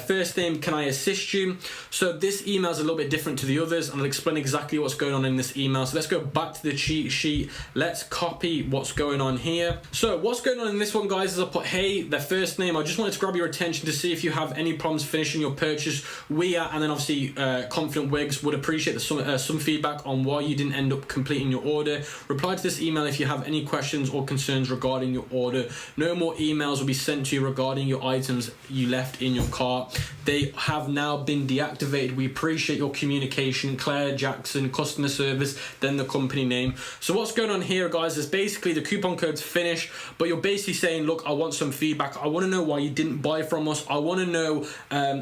First name, can I assist you? So this email is a little bit different to the others, and I'll explain exactly what's going on in this email. So let's go back to the cheat sheet. Let's copy what's going on here. So what's going on in this one, guys, is I put, hey, their first name. I just wanted to grab your attention to see if you have any problems finishing your purchase. And then obviously Confident Wigs would appreciate some feedback on why you didn't end up completing your order. Reply to this email if you have any questions or concerns regarding your order. No more emails will be sent to you regarding your items you left in your cart. They have now been deactivated. We appreciate your communication. Claire Jackson, customer service, then the company name. So what's going on here, guys, is basically the coupon code's finished, but you're basically saying, look, I want some feedback. I want to know why you didn't buy from us. I want to know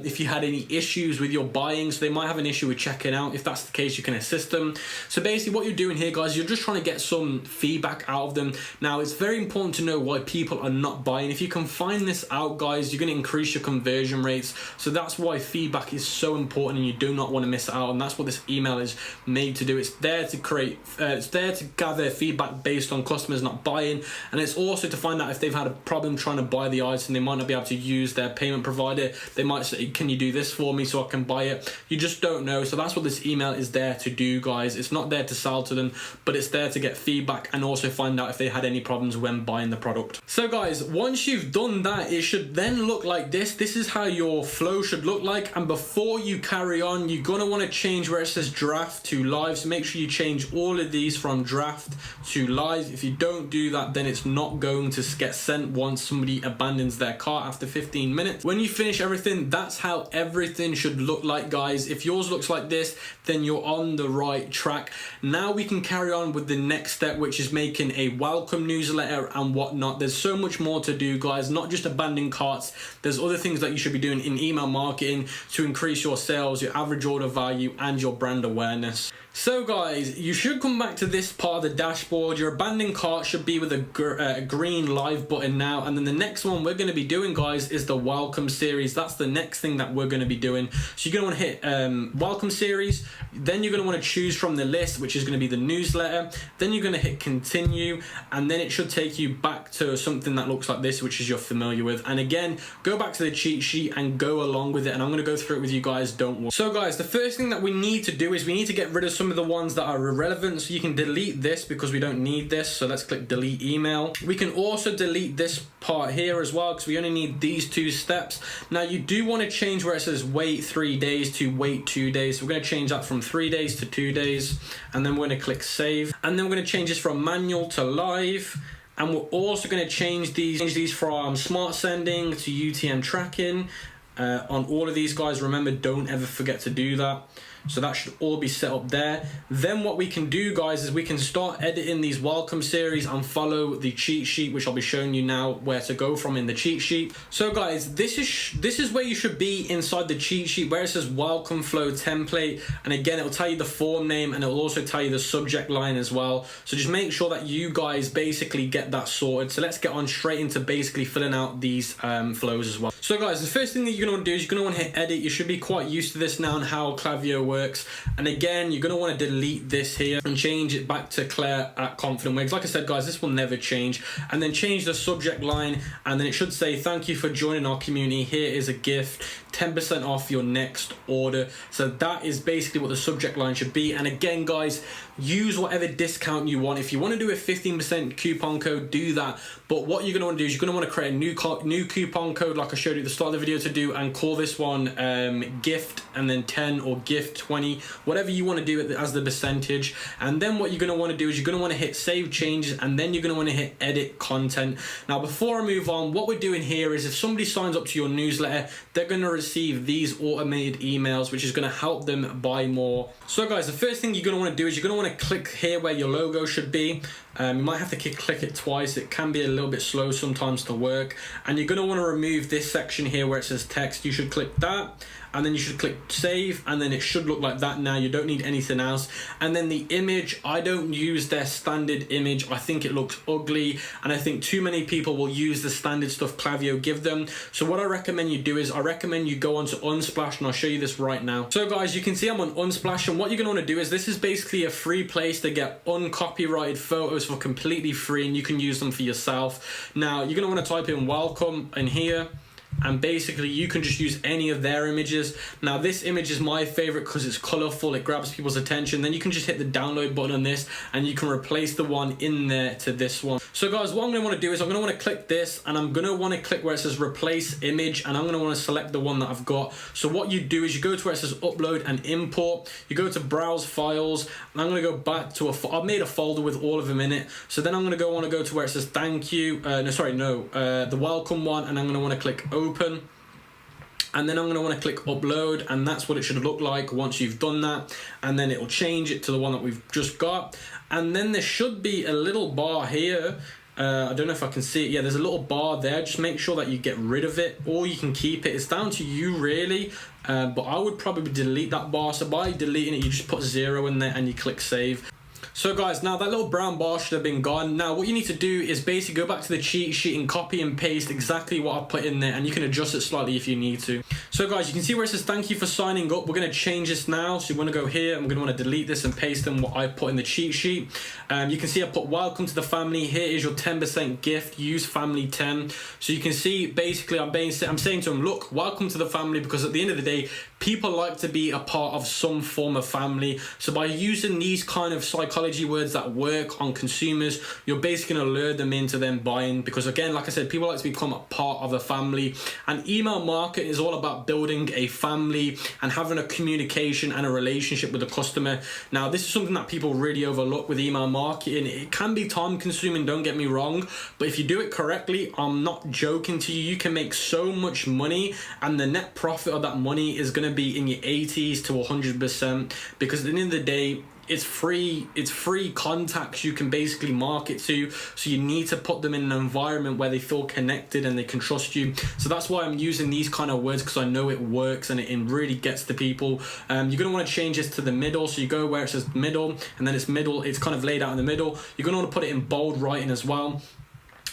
if you had any issues with your buying. So they might have an issue with checking out. If that's the case, you can assist them. So basically what you're doing here, guys, you're just trying to get some feedback out of them. Now, it's very important to know why people are not buying. If you can find this out, guys, you're going to increase your conversion rates. So that's why feedback is so important, and you do not want to miss out. And that's what this email is made to do. It's there to create, it's there to gather feedback based on customers not buying, and it's also to find out if they've had a problem trying to buy the item. They might not be able to use their payment provider. They might say, can you do this for me so I can buy it? You just don't know. So that's what this email is there to do, guys. It's not there to sell to them, but it's there to get feedback and also find out if they had any problems when buying the product. So guys, once you've done that, it should then look like this. This is how your flow should look like. And before you carry on, you're going to want to change where it says draft to live. So make sure you change all of these from draft to live. If you don't do that, then it's not going to get sent once somebody abandons their cart after 15 minutes. When you finish everything, that's how everything should look like, guys. If yours looks like this, then you're on the right track. Now we can carry on with the next step, which is making a welcome newsletter and whatnot. There's so much more to do, guys, not just abandon carts. There's other things that you should be doing in email marketing to increase your sales, your average order value, and your brand awareness. So guys, you should come back to this part of the dashboard. Your abandoned cart should be with a green live button now, and then the next one we're going to be doing, guys, is the welcome series. That's the next thing that we're going to be doing. So you're going to want to hit welcome series, then you're going to want to choose from the list, which is going to be the newsletter, then you're going to hit continue, and then it should take you back to something that looks like this, which is you're familiar with. And again, go back to the cheat sheet and go along with it, and I'm going to go through it with you guys, don't worry. So guys, the first thing that we need to do is we need to get rid of some of the ones that are irrelevant. So you can delete this because we don't need this, so let's click delete email. We can also delete this part here as well because we only need these 2 steps. Now you do want to change where it says wait 3 days to wait 2 days, so we're going to change that from 3 days to 2 days, and then we're going to click save, and then we're going to change this from manual to live. And we're also going to change these from smart sending to UTM tracking on all of these, guys. Remember, don't ever forget to do that. So that should all be set up there. Then what we can do, guys, is we can start editing these welcome series and follow the cheat sheet, which I'll be showing you now where to go from in the cheat sheet. So guys, this is where you should be inside the cheat sheet, where it says welcome flow template. And again, it'll tell you the form name and it'll also tell you the subject line as well. So just make sure that you guys basically get that sorted. So let's get on straight into basically filling out these flows as well. So guys, the first thing that you're going to want to do is you're going to want to hit edit. You should be quite used to this now and how Klaviyo works. And again, you're going to want to delete this here and change it back to Claire at Confident Wigs. Like I said, guys, this will never change. And then change the subject line, and then it should say, thank you for joining our community. Here is a gift, 10% off your next order. So that is basically what the subject line should be. And again, guys, use whatever discount you want. If you want to do a 15% coupon code, do that. But what you're going to want to do is you're going to want to create a new coupon code, like I showed you at the start of the video to do, and call this one gift and then 10 or gift 20, whatever you want to do as the percentage. And then what you're going to want to do is you're going to want to hit save changes, and then you're going to want to hit edit content. Now, before I move on, what we're doing here is if somebody signs up to your newsletter, they're going to receive these automated emails, which is going to help them buy more. So guys, the first thing you're going to want to do is you're going to want to click here where your logo should be. You might have to click it twice. It can be a little bit slow sometimes to work. And you're going to want to remove this section here where it says text. You should click that, and then you should click save, and then it should look like that now. You don't need anything else. And then the image, I don't use their standard image. I think it looks ugly, and I think too many people will use the standard stuff Klaviyo give them. So what I recommend you do is I recommend you go onto Unsplash, and I'll show you this right now. So guys, you can see I'm on Unsplash, and what you're going to want to do is this is basically a free place to get uncopyrighted photos for completely free, and you can use them for yourself. Now you're going to want to type in welcome in here, and basically you can just use any of their images. Now this image is my favorite because it's colorful, it grabs people's attention. Then you can just hit the download button on this, and you can replace the one in there to this one. So guys, what I'm going to want to do is I'm going to want to click this, and I'm going to want to click where it says replace image, and I'm going to want to select the one that I've got. So what you do is you go to where it says upload and import, you go to browse files, and I'm going to go back to I've made a folder with all of them in it. So then I'm going to want to go to where it says thank you, the welcome one, and I'm going to want to click open. And then I'm going to want to click upload, and that's what it should look like once you've done that. And then it will change it to the one that we've just got. And then there should be a little bar here. I don't know if I can see it. Yeah, there's a little bar there. Just make sure that you get rid of it, or you can keep it. It's down to you really, but I would probably delete that bar. So by deleting it, you just put 0 in there and you click save. So guys, now that little brown bar should have been gone. Now what you need to do is basically go back to the cheat sheet and copy and paste exactly what I put in there, and you can adjust it slightly if you need to. So guys, you can see where it says thank you for signing up. We're going to change this now. So you want to go here, I'm going to want to delete this and paste in what I put in the cheat sheet. You can see I put welcome to the family. Here is your 10% gift, use family 10. So you can see basically I'm saying to them, look, welcome to the family, because at the end of the day, people like to be a part of some form of family. So by using these kind of psychology words that work on consumers, you're basically going to lure them into them buying, because again, like I said, people like to become a part of a family, and email marketing is all about building a family and having a communication and a relationship with the customer. Now this is something that people really overlook with email marketing. It can be time consuming, don't get me wrong, but if you do it correctly, I'm not joking to you, you can make so much money, and the net profit of that money is going to be in your 80s to 100%, because at the end of the day, it's free contacts you can basically market to, so you need to put them in an environment where they feel connected and they can trust you. So that's why I'm using these kind of words, because I know it works and it really gets to people. You're going to want to change this to the middle, so you go where it says middle, and then it's middle, it's kind of laid out in the middle. You're going to want to put it in bold writing as well.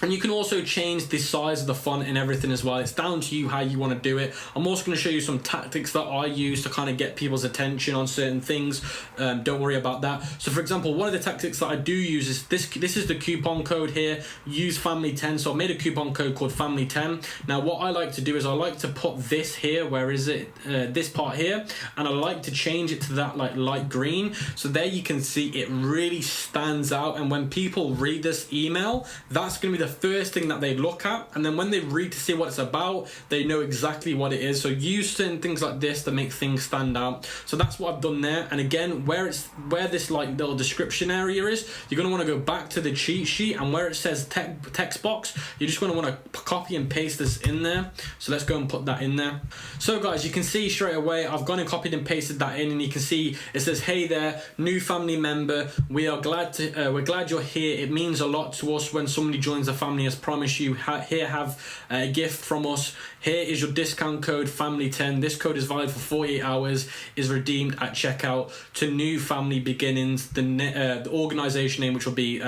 And you can also change the size of the font and everything as well. It's down to you how you want to do it. I'm also going to show you some tactics that I use to kind of get people's attention on certain things. Don't worry about that. So for example, one of the tactics that I do use is this. This is the coupon code here. Use family 10. So I made a coupon code called family 10. Now what I like to do is I like to put this here. Where is it? This part here. And I like to change it to that like light green. So there you can see it really stands out. And when people read this email, that's going to be the first thing that they look at, and then when they read to see what it's about, they know exactly what it is. So use certain things like this to make things stand out. So that's what I've done there. And again, where this like little description area is, you're going to want to go back to the cheat sheet, and where it says text box, you're just going to want to copy and paste this in there. So let's go and put that in there. So guys, you can see straight away I've gone and copied and pasted that in, and you can see it says, hey there, new family member, we're glad you're here. It means a lot to us when somebody joins the family. As promised, you here have a gift from us. Here is your discount code family10. This code is valid for 48 hours, is redeemed at checkout to New Family Beginnings. The organization name, which will be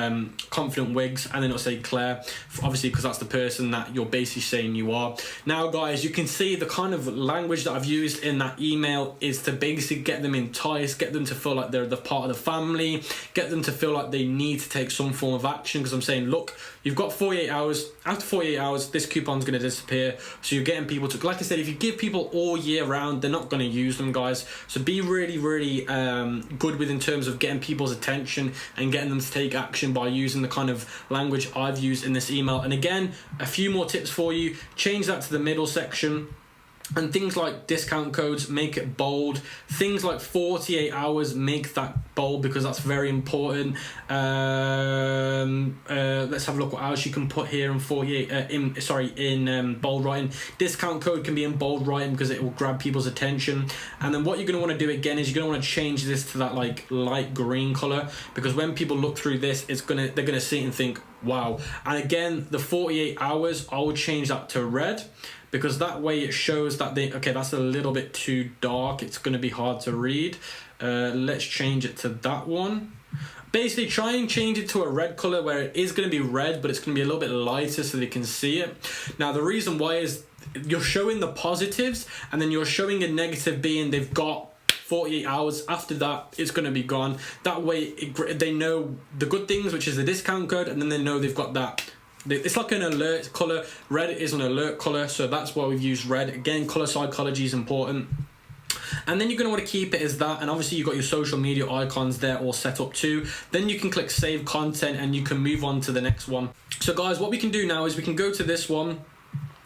Confident Wigs, and then it'll say Claire, obviously because that's the person that you're basically saying you are. Now guys, you can see the kind of language that I've used in that email is to basically get them enticed, get them to feel like they're the part of the family, get them to feel like they need to take some form of action, because I'm saying, look, you've got 48 hours. After 48 hours, this coupon's going to disappear. So you're getting people to, like I said, if you give people all year round, they're not going to use them, guys. So be really, really good with in terms of getting people's attention and getting them to take action by using the kind of language I've used in this email. And again, a few more tips for you. Change that to the middle section. And things like discount codes, make it bold. Things like 48 hours, make that bold, because that's very important. Let's have a look what else you can put here in 48. In bold writing. Discount code can be in bold writing because it will grab people's attention. And then what you're going to want to do again is you're going to want to change this to that like light green color, because when people look through this, they're gonna see it and think, wow. And again, the 48 hours, I will change that to red, because that way it shows that okay, that's a little bit too dark, it's going to be hard to read. Let's change it to that one. Basically try and change it to a red color where it is going to be red, but it's going to be a little bit lighter so they can see it. Now the reason why is you're showing the positives, and then you're showing a negative being they've got 48 hours. After that, it's going to be gone. That way they know the good things, which is the discount code, and then they know they've got that. It's like an alert color. Red is an alert color, so that's why we've used red. Again, color psychology is important. And then you're going to want to keep it as that, and obviously you've got your social media icons there all set up too. Then you can click save content and you can move on to the next one. So guys, what we can do now is we can go to this one,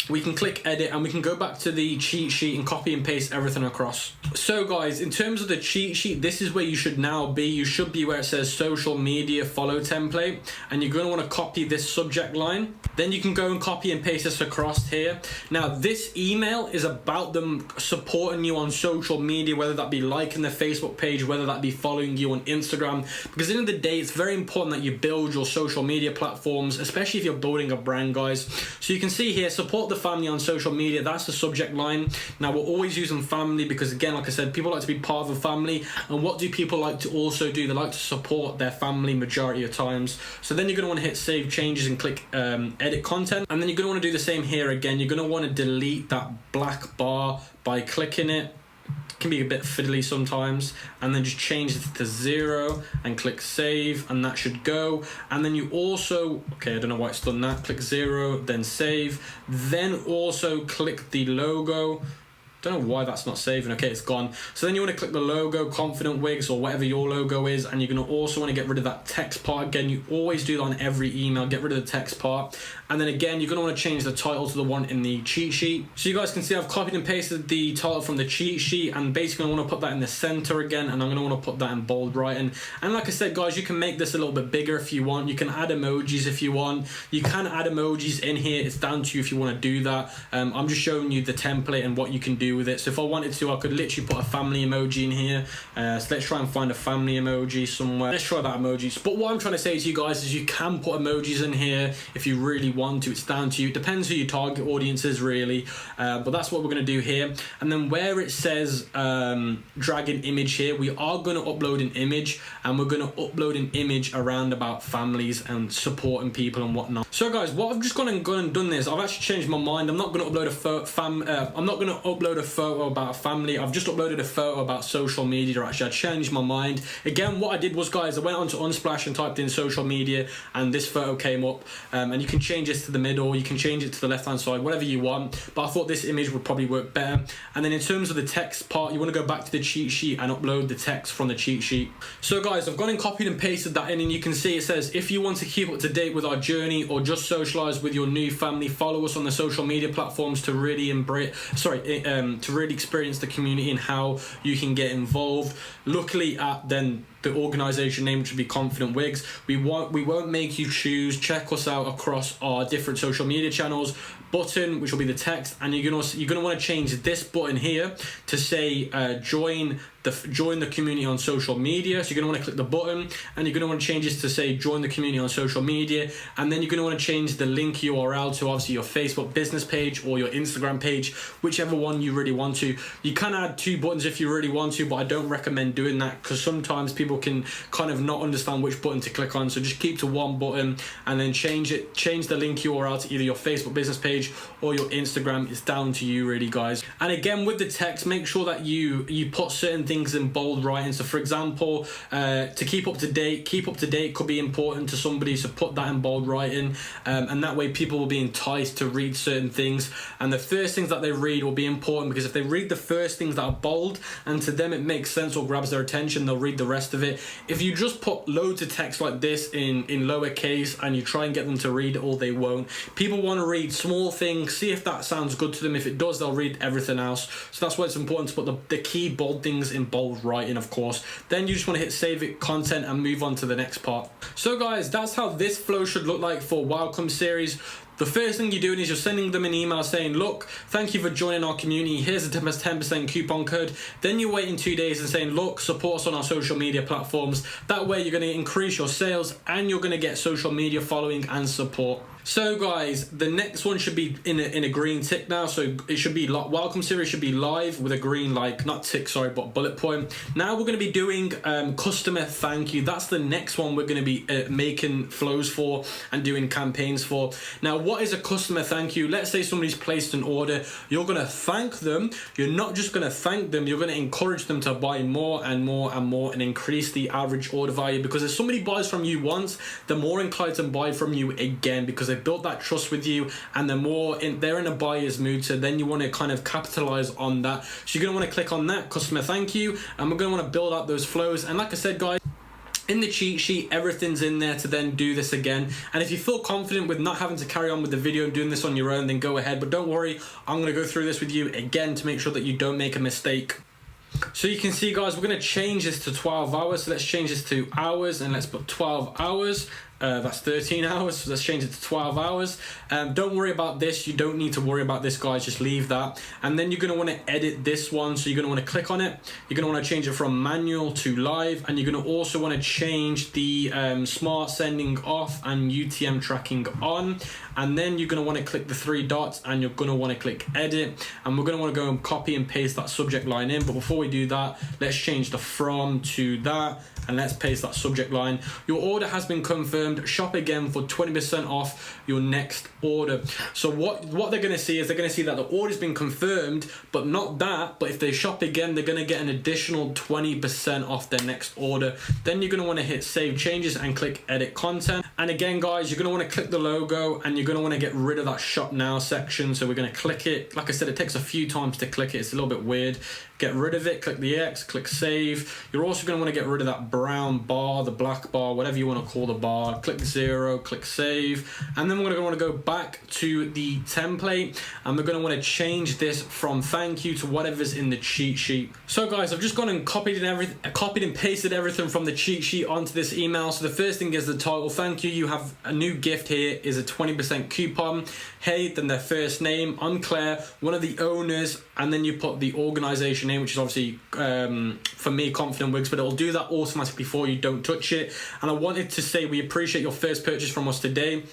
we can click edit, and we can go back to the cheat sheet and copy and paste everything across. So guys, in terms of the cheat sheet, this is where you should now be. You should be where it says social media follow template, and you're going to want to copy this subject line. Then you can go and copy and paste this across here. Now this email is about them supporting you on social media, whether that be liking their Facebook page, whether that be following you on Instagram, because at the end of the day, it's very important that you build your social media platforms, especially if you're building a brand, guys. So you can see here, support the family on social media, that's the subject line. Now we're always using family because, again, like I said, people like to be part of a family. And what do people like to also do? They like to support their family majority of times. So then you're going to want to hit save changes and click edit content, and then you're going to want to do the same here again. You're going to want to delete that black bar by clicking it. Can be a bit fiddly sometimes, and then just change it to 0 and click save, and that should go. And then you also, okay, I don't know why it's done that, click 0, then save, then also click the logo. Don't know why that's not saving. Okay, it's gone. So then you want to click the logo, Confident Wigs, or whatever your logo is, and you're going to also want to get rid of that text part. Again, you always do that on every email, get rid of the text part. And then again, you're going to want to change the title to the one in the cheat sheet. So you guys can see I've copied and pasted the title from the cheat sheet, and basically I want to put that in the center again, and I'm going to want to put that in bold writing. And like I said, guys, you can make this a little bit bigger if you want. You can add emojis if you want. You can add emojis in here. It's down to you if you want to do that. I'm just showing you the template and what you can do do with it. So if I wanted to, I could literally put a family emoji in here. So let's try and find a family emoji somewhere. Let's try that emoji. But what I'm trying to say to you guys is you can put emojis in here if you really want to. It's down to you. It depends who your target audience is, really. But that's what we're going to do here. And then where it says drag an image here, we are going to upload an image, and we're going to upload an image around about families and supporting people and whatnot. So guys, what I've just gone and done this, I've actually changed my mind. I'm not going to upload I'm not going to upload a photo about a family. I've just uploaded a photo about social media. Actually, I changed my mind. Again, what I did was, guys, I went onto Unsplash and typed in social media, and this photo came up. And you can change this to the middle, you can change it to the left hand side, whatever you want. But I thought this image would probably work better. And then in terms of the text part, you want to go back to the cheat sheet and upload the text from the cheat sheet. So guys, I've gone and copied and pasted that in, and you can see it says, if you want to keep up to date with our journey or just socialize with your new family, follow us on the social media platforms to really to really experience the community and how you can get involved. Luckily at then the organization name, which would be Confident Wigs. We won't make you choose. Check us out across our different social media channels. Button, which will be the text, and you're gonna want to change this button here to say join the community on social media. So you're gonna want to click the button, and you're gonna want to change this to say join the community on social media, and then you're gonna want to change the link URL to obviously your Facebook business page or your Instagram page, whichever one you really want to. You can add 2 buttons if you really want to, but I don't recommend doing that because sometimes people can kind of not understand which button to click on. So just keep to 1 button and then change the link URL to either your Facebook business page or your Instagram. It's down to you really, guys. And again, with the text, make sure that you put certain things in bold writing. So for example, to keep up to date could be important to somebody, so put that in bold writing, and that way people will be enticed to read certain things, and the first things that they read will be important, because if they read the first things that are bold and to them it makes sense or grabs their attention, they'll read the rest of it. If you just put loads of text like this in lowercase and you try and get them to read it all, they won't. People want to read small things, see if that sounds good to them. If it does, they'll read everything else. So that's why it's important to put the key bold things in bold writing, of course. Then you just want to hit save it content and move on to the next part. So guys, that's how this flow should look like for Welcome Series. The first thing you're doing is you're sending them an email saying, look, thank you for joining our community. Here's a 10% coupon code. Then you're waiting 2 days and saying, look, support us on our social media platforms. That way you're going to increase your sales and you're going to get social media following and support. So guys, the next one should be in a green tick now. So it should be Welcome Series should be live with a green, like, not tick, sorry, but bullet point. Now we're going to be doing customer thank you. That's the next one we're going to be making flows for and doing campaigns for. Now, what is a customer thank you? Let's say somebody's placed an order. You're going to thank them. You're not just going to thank them. You're going to encourage them to buy more and more and more and increase the average order value, because if somebody buys from you once, they're more inclined to buy from you again because they built that trust with you, and they're in a buyer's mood. So then you want to kind of capitalize on that. So you're going to want to click on that customer thank you, and we're going to want to build out those flows. And like I said, guys, in the cheat sheet, everything's in there to then do this again. And if you feel confident with not having to carry on with the video and doing this on your own, then go ahead. But don't worry, I'm going to go through this with you again to make sure that you don't make a mistake. So you can see, guys, we're going to change this to 12 hours. So let's change this to hours, and let's put 12 hours. That's 13 hours, so let's change it to 12 hours. Don't worry about this. You don't need to worry about this, guys. Just leave that. And then you're going to want to edit this one. So you're going to want to click on it. You're going to want to change it from manual to live. And you're going to also want to change the smart sending off and UTM tracking on. And then you're going to want to click the 3 dots and you're going to want to click edit. And we're going to want to go and copy and paste that subject line in. But before we do that, let's change the from to that. And let's paste that subject line. Your order has been confirmed. Shop again for 20% off your next order. So what they're going to see is they're going to see that the order's been confirmed, but not that. But if they shop again, they're going to get an additional 20% off their next order. Then you're going to want to hit save changes and click edit content. And again, guys, you're going to want to click the logo and you're going to want to get rid of that shop now section. So we're going to click it. Like I said, it takes a few times to click it. It's a little bit weird. Get rid of it, click the X, click save. You're also going to want to get rid of that brown bar, the black bar, whatever you want to call the bar. click 0, click save, and then we're going to want to go back to the template, and we're going to want to change this from thank you to whatever's in the cheat sheet. So guys, I've just gone and copied and pasted everything from the cheat sheet onto this email. So the first thing is the title, thank you, you have a new gift here, is a 20% coupon. Hey, then their first name, I'm Claire, one of the owners, and then you put the organization name, which is obviously for me Confident Wigs, but it'll do that automatically for you, don't touch it. And I wanted to say we appreciate your first purchase from us today.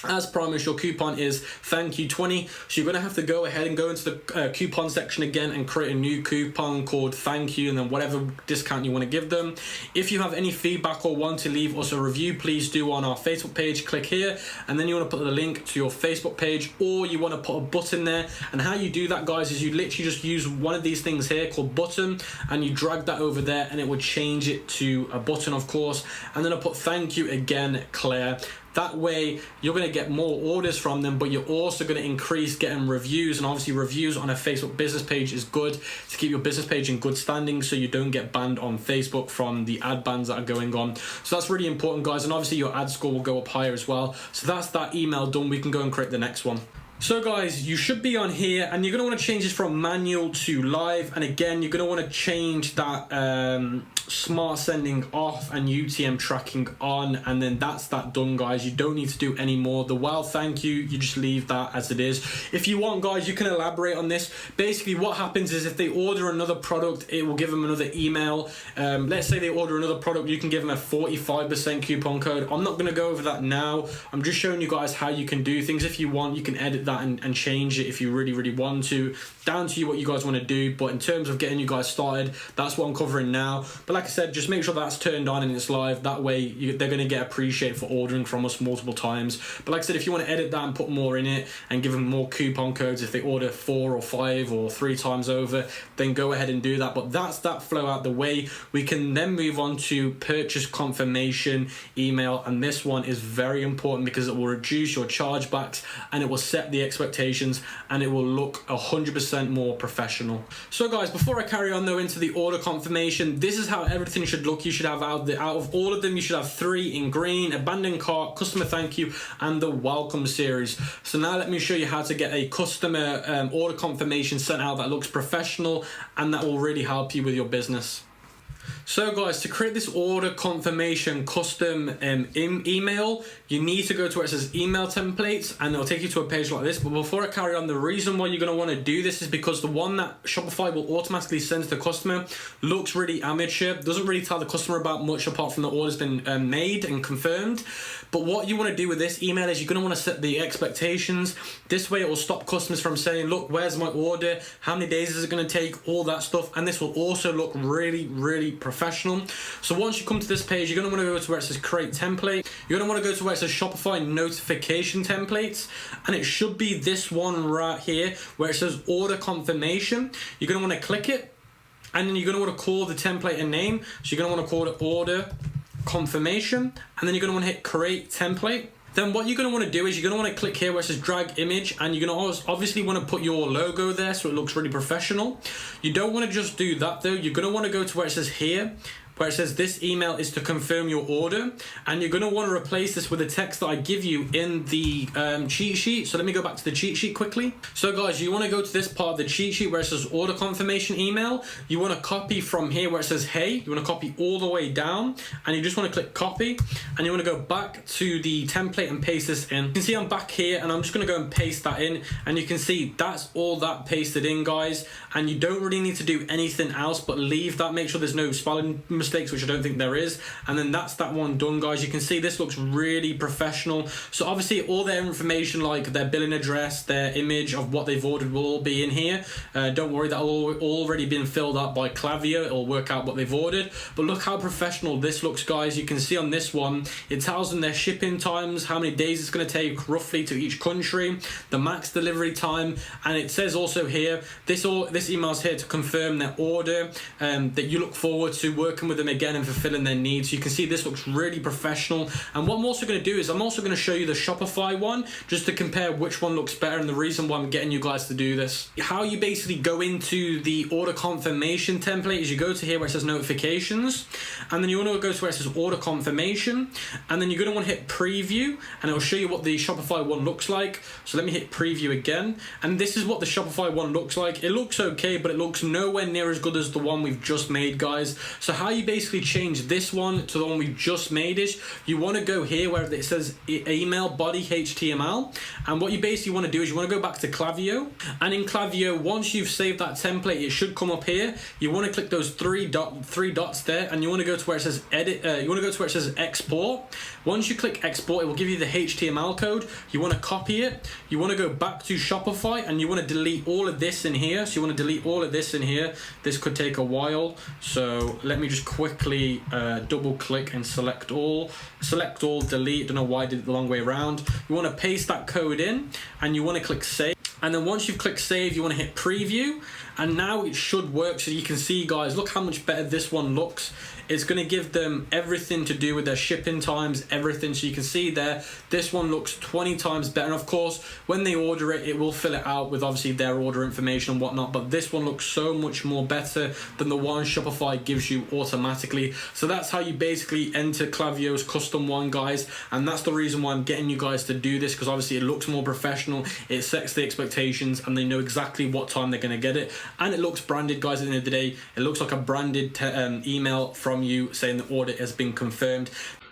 As promised, your coupon is thank you 20, so you're going to have to go ahead and go into the coupon section again and create a new coupon called thank you, and then whatever discount you want to give them. If you have any feedback or want to leave us a review, please do on our Facebook page. Click here, and then you want to put the link to your Facebook page, or you want to put a button there. And how you do that, guys, is you literally just use one of these things here called button, and you drag that over there, and it will change it to a button, of course. And then I put thank you again, Claire. That way you're going to get more orders from them, but you're also going to increase getting reviews. And obviously reviews on a Facebook business page is good to keep your business page in good standing, so you don't get banned on Facebook from the ad bans that are going on. So that's really important, guys. And obviously your ad score will go up higher as well. So that's that email done. We can go and create the next one. So guys, you should be on here, and you're going to want to change this from manual to live. And again, you're going to want to change that smart sending off and UTM tracking on, and then that's that done, guys. You don't need to do any more. The well thank you, you just leave that as it is. If you want, guys, you can elaborate on this. Basically what happens is if they order another product, it will give them another email. Let's say they order another product, you can give them a 45% coupon code. I'm not going to go over that now. I'm just showing you guys how you can do things. If you want, you can edit that and change it if you really want to. Down to you what you guys want to do, but in terms of getting you guys started, that's what I'm covering now. But like I said, just make sure that's turned on and it's live. That way they're going to get appreciated for ordering from us multiple times. But like I said, if you want to edit that and put more in it and give them more coupon codes if they order 4 or 5 or 3 times over, then go ahead and do that. But that's that flow out the way. We can then move on to purchase confirmation email, and this one is very important because it will reduce your chargebacks and it will set the expectations and it will look 100% more professional. So guys, before I carry on though into the order confirmation, this is how everything should look. You should have out of all of them, you should have 3 in green: abandoned cart, customer thank you, and the welcome series. So now let me show you how to get a customer order confirmation sent out that looks professional, and that will really help you with your business. So guys, to create this order confirmation custom email, you need to go to where it says email templates, and it'll take you to a page like this. But before I carry on, the reason why you're going to want to do this is because the one that Shopify will automatically send to the customer looks really amateur, doesn't really tell the customer about much apart from the order's been made and confirmed. But what you want to do with this email is you're going to want to set the expectations. This way it will stop customers from saying, look, where's my order? How many days is it going to take? All that stuff. And this will also look really professional. So once you come to this page, you're going to want to go to where it says create template. You're going to want to go to where it says Shopify notification templates. And it should be this one right here where it says order confirmation. You're going to want to click it. And then you're going to want to call the template a name. So you're going to want to call it order confirmation, and then you're going to want to hit create template. Then what you're going to want to do is you're going to want to click here where it says drag image, and you're going to obviously want to put your logo there so it looks really professional. You don't want to just do that though. You're going to want to go to where it says here, where it says this email is to confirm your order, and you're going to want to replace this with the text that I give you in the cheat sheet. So let me go back to the cheat sheet quickly. So guys, you want to go to this part of the cheat sheet where it says order confirmation email. You want to copy from here where it says hey. You want to copy all the way down, and you just want to click copy, and you want to go back to the template and paste this in. You can see I'm back here, and I'm just going to go and paste that in, and you can see that's all that pasted in, guys. And you don't really need to do anything else but leave that. Make sure there's no spelling mistakes, which I don't think there is, and then that's that one done, guys. You can see this looks really professional. So obviously all their information, like their billing address, their image of what they've ordered, will all be in here. Don't worry, that'll all already been filled out by Klaviyo. It'll work out what they've ordered. But look how professional this looks, guys. You can see on this one it tells them their shipping times, how many days it's going to take roughly to each country, the max delivery time, and it says also here this email's here to confirm their order, that you look forward to working with with them again and fulfilling their needs. So you can see this looks really professional. And what I'm also going to do is I'm also going to show you the Shopify one just to compare which one looks better, and the reason why I'm getting you guys to do this. How you basically go into the order confirmation template is you go to here where it says notifications, and then you want to go to where it says order confirmation, and then you're going to want to hit preview, and it'll show you what the Shopify one looks like. So let me hit preview again, and this is what the Shopify one looks like. It looks okay, but it looks nowhere near as good as the one we've just made, guys. So how you basically change this one to the one we've just made is you want to go here where it says email body HTML, and what you basically want to do is you want to go back to Klaviyo, and in Klaviyo, once you've saved that template, it should come up here. You want to click those three dots there, and you want to go to where it says edit. You want to go to where it says export. Once you click export, it will give you the HTML code. You want to copy it. You want to go back to Shopify, and you want to delete all of this in here. So you want to delete all of this in here. This could take a while, so let me just quickly double click and select all, delete. Don't know why I did it the long way around. You want to paste that code in, and you want to click save. And then once you've clicked save, you want to hit preview, and now it should work. So you can see, guys, look how much better this one looks. It's going to give them everything to do with their shipping times, everything. So you can see there, this one looks 20 times better. And of course, when they order it, it will fill it out with obviously their order information and whatnot. But this one looks so much more better than the one Shopify gives you automatically. So that's how you basically enter Klaviyo's custom one, guys. And that's the reason why I'm getting you guys to do this, because obviously it looks more professional. It sets the expectations, and they know exactly what time they're going to get it. And it looks branded, guys. At the end of the day, it looks like a branded email from you saying the order has been confirmed.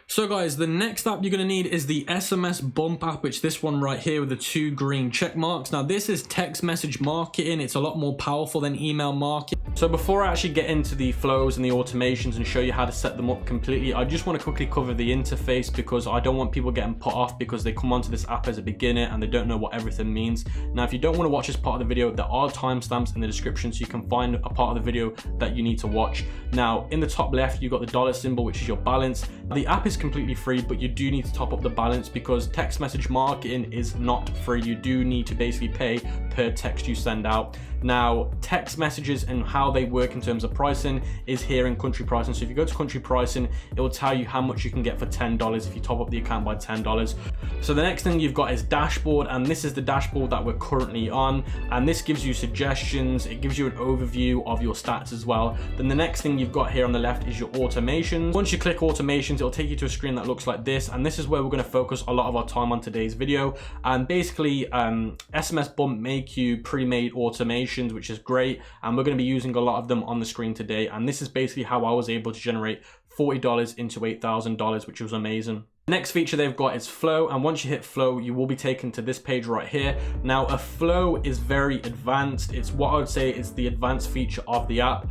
So guys, the next app you're going to need is the SMS Bump app, which this one right here with the 2 green check marks. Now this is text message marketing. It's a lot more powerful than email marketing. So before I actually get into the flows and the automations and show you how to set them up completely, I just want to quickly cover the interface, because I don't want people getting put off because they come onto this app as a beginner and they don't know what everything means. Now, if you don't want to watch this part of the video, there are timestamps in the description, so you can find a part of the video that you need to watch. Now, in the top left, you've got the dollar symbol, which is your balance. The app is completely free, but you do need to top up the balance because text message marketing is not free. You do need to basically pay per text you send out. Now, text messages and how they work in terms of pricing is here in country pricing. So if you go to country pricing, it will tell you how much you can get for $10 if you top up the account by $10. So the next thing you've got is dashboard, and this is the dashboard that we're currently on, and this gives you suggestions. It gives you an overview of your stats as well. Then the next thing you've got here on the left is your automations. Once you click automations, it'll take you to a screen that looks like this, and this is where we're going to focus a lot of our time on today's video. And basically, SMS Bump make you pre-made automations, which is great, and we're going to be using a lot of them on the screen today. And this is basically how I was able to generate $40 into $8,000, which was amazing. Next feature they've got is flow, and once you hit flow, you will be taken to this page right here. Now, a flow is very advanced. It's what I would say is the advanced feature of the app.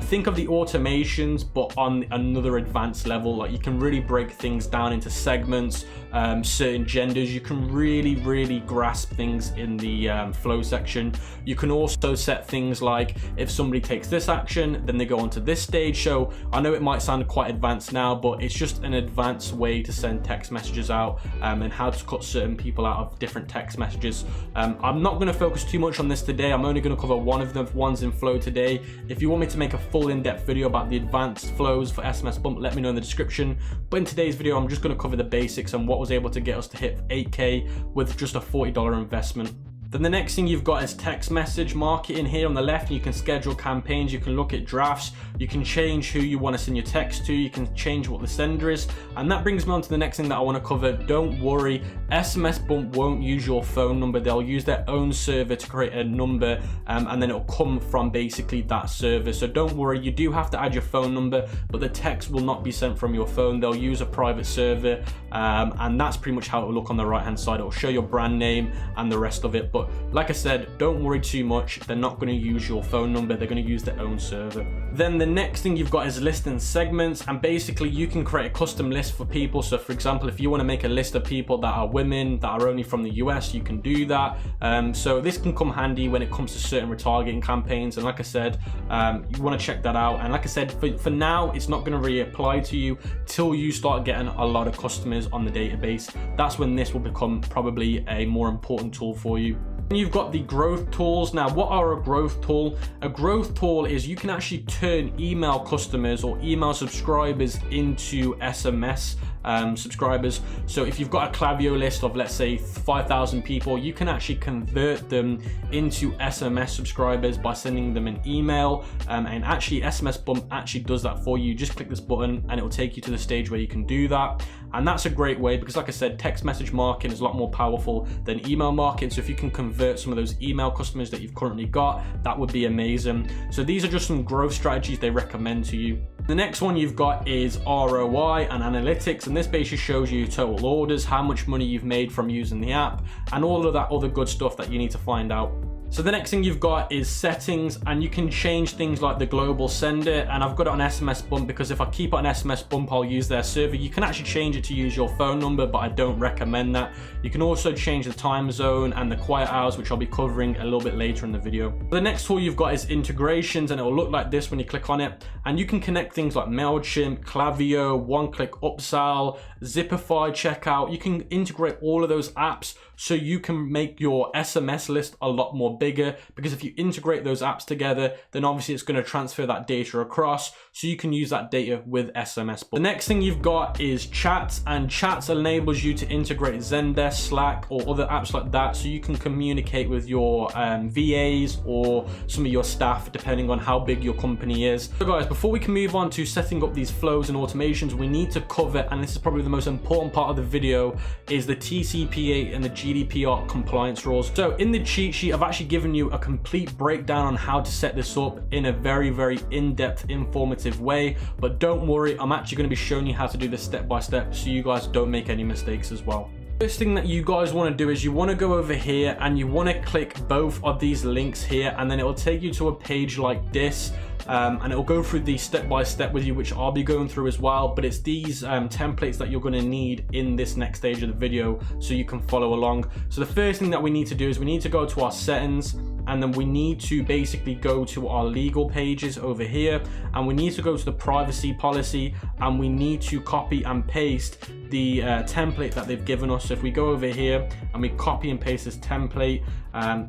Think of the automations, but on another advanced level. Like, you can really break things down into segments, certain genders. You can really grasp things in the flow section. You can also set things like if somebody takes this action, then they go onto this stage. So I know it might sound quite advanced now, but it's just an advanced way to send text messages out, and how to cut certain people out of different text messages. I'm not going to focus too much on this today. I'm only going to cover one of the ones in flow today. If you want me to make a full in-depth video about the advanced flows for SMS Bump, let me know in the description. But in today's video, I'm just going to cover the basics and what was able to get us to hit 8K with just a $40 investment. Then the next thing you've got is text message marketing here on the left. You can schedule campaigns, you can look at drafts, you can change who you want to send your text to, you can change what the sender is. And that brings me on to the next thing that I want to cover. Don't worry, SMS Bump won't use your phone number. They'll use their own server to create a number, and then it'll come from basically that server. So don't worry, you do have to add your phone number, but the text will not be sent from your phone. They'll use a private server, and that's pretty much how it will look on the right hand side. It will show your brand name and the rest of it. But like I said, don't worry too much. They're not going to use your phone number. They're going to use their own server. Then the next thing you've got is list and segments, and basically you can create a custom list for people. So for example, if you want to make a list of people that are women that are only from the US, you can do that. So this can come handy when it comes to certain retargeting campaigns. And like I said, you want to check that out. And like I said, for now, it's not going to really apply to you till you start getting a lot of customers on the database. That's when this will become probably a more important tool for you. And you've got the growth tools. Now, what are a growth tool? A growth tool is you can actually turn email customers or email subscribers into SMS subscribers. So if you've got a Klaviyo list of, let's say, 5,000 people, you can actually convert them into SMS subscribers by sending them an email. And actually SMS Bump actually does that for you. Just click this button and it will take you to the stage where you can do that. And that's a great way because, like I said, text message marketing is a lot more powerful than email marketing. So if you can convert some of those email customers that you've currently got, that would be amazing. So these are just some growth strategies they recommend to you. The next one you've got is ROI and analytics, and this basically shows you total orders, how much money you've made from using the app, and all of that other good stuff that you need to find out. So the next thing you've got is settings, and you can change things like the global sender, and I've got it on SMS Bump because if I keep it on SMS Bump, I'll use their server. You can actually change it to use your phone number, but I don't recommend that. You can also change the time zone and the quiet hours, which I'll be covering a little bit later in the video. The next tool you've got is integrations, and it will look like this when you click on it, and you can connect things like MailChimp, Klaviyo, One-Click Upsell, Zipify Checkout. You can integrate all of those apps so you can make your SMS list a lot more bigger, because if you integrate those apps together, then obviously it's going to transfer that data across, so you can use that data with SMS. The next thing you've got is chats, and chats enables you to integrate Zendesk, Slack, or other apps like that, so you can communicate with your VAs or some of your staff, depending on how big your company is. So guys, before we can move on to setting up these flows and automations, we need to cover, and this is probably the most important part of the video, is the TCPA and the GDPR compliance rules. So in the cheat sheet, I've actually given you a complete breakdown on how to set this up in a very, very in-depth, informative way. But don't worry, I'm actually going to be showing you how to do this step by step so you guys don't make any mistakes as well. First thing that you guys want to do is you want to go over here and you want to click both of these links here, and then it will take you to a page like this. And it will go through the step by step with you, which I'll be going through as well, but it's these templates that you're going to need in this next stage of the video so you can follow along. So the first thing that we need to do is we need to go to our settings, and then we need to basically go to our legal pages over here, and we need to go to the privacy policy, and we need to copy and paste the template that they've given us. So if we go over here and we copy and paste this template,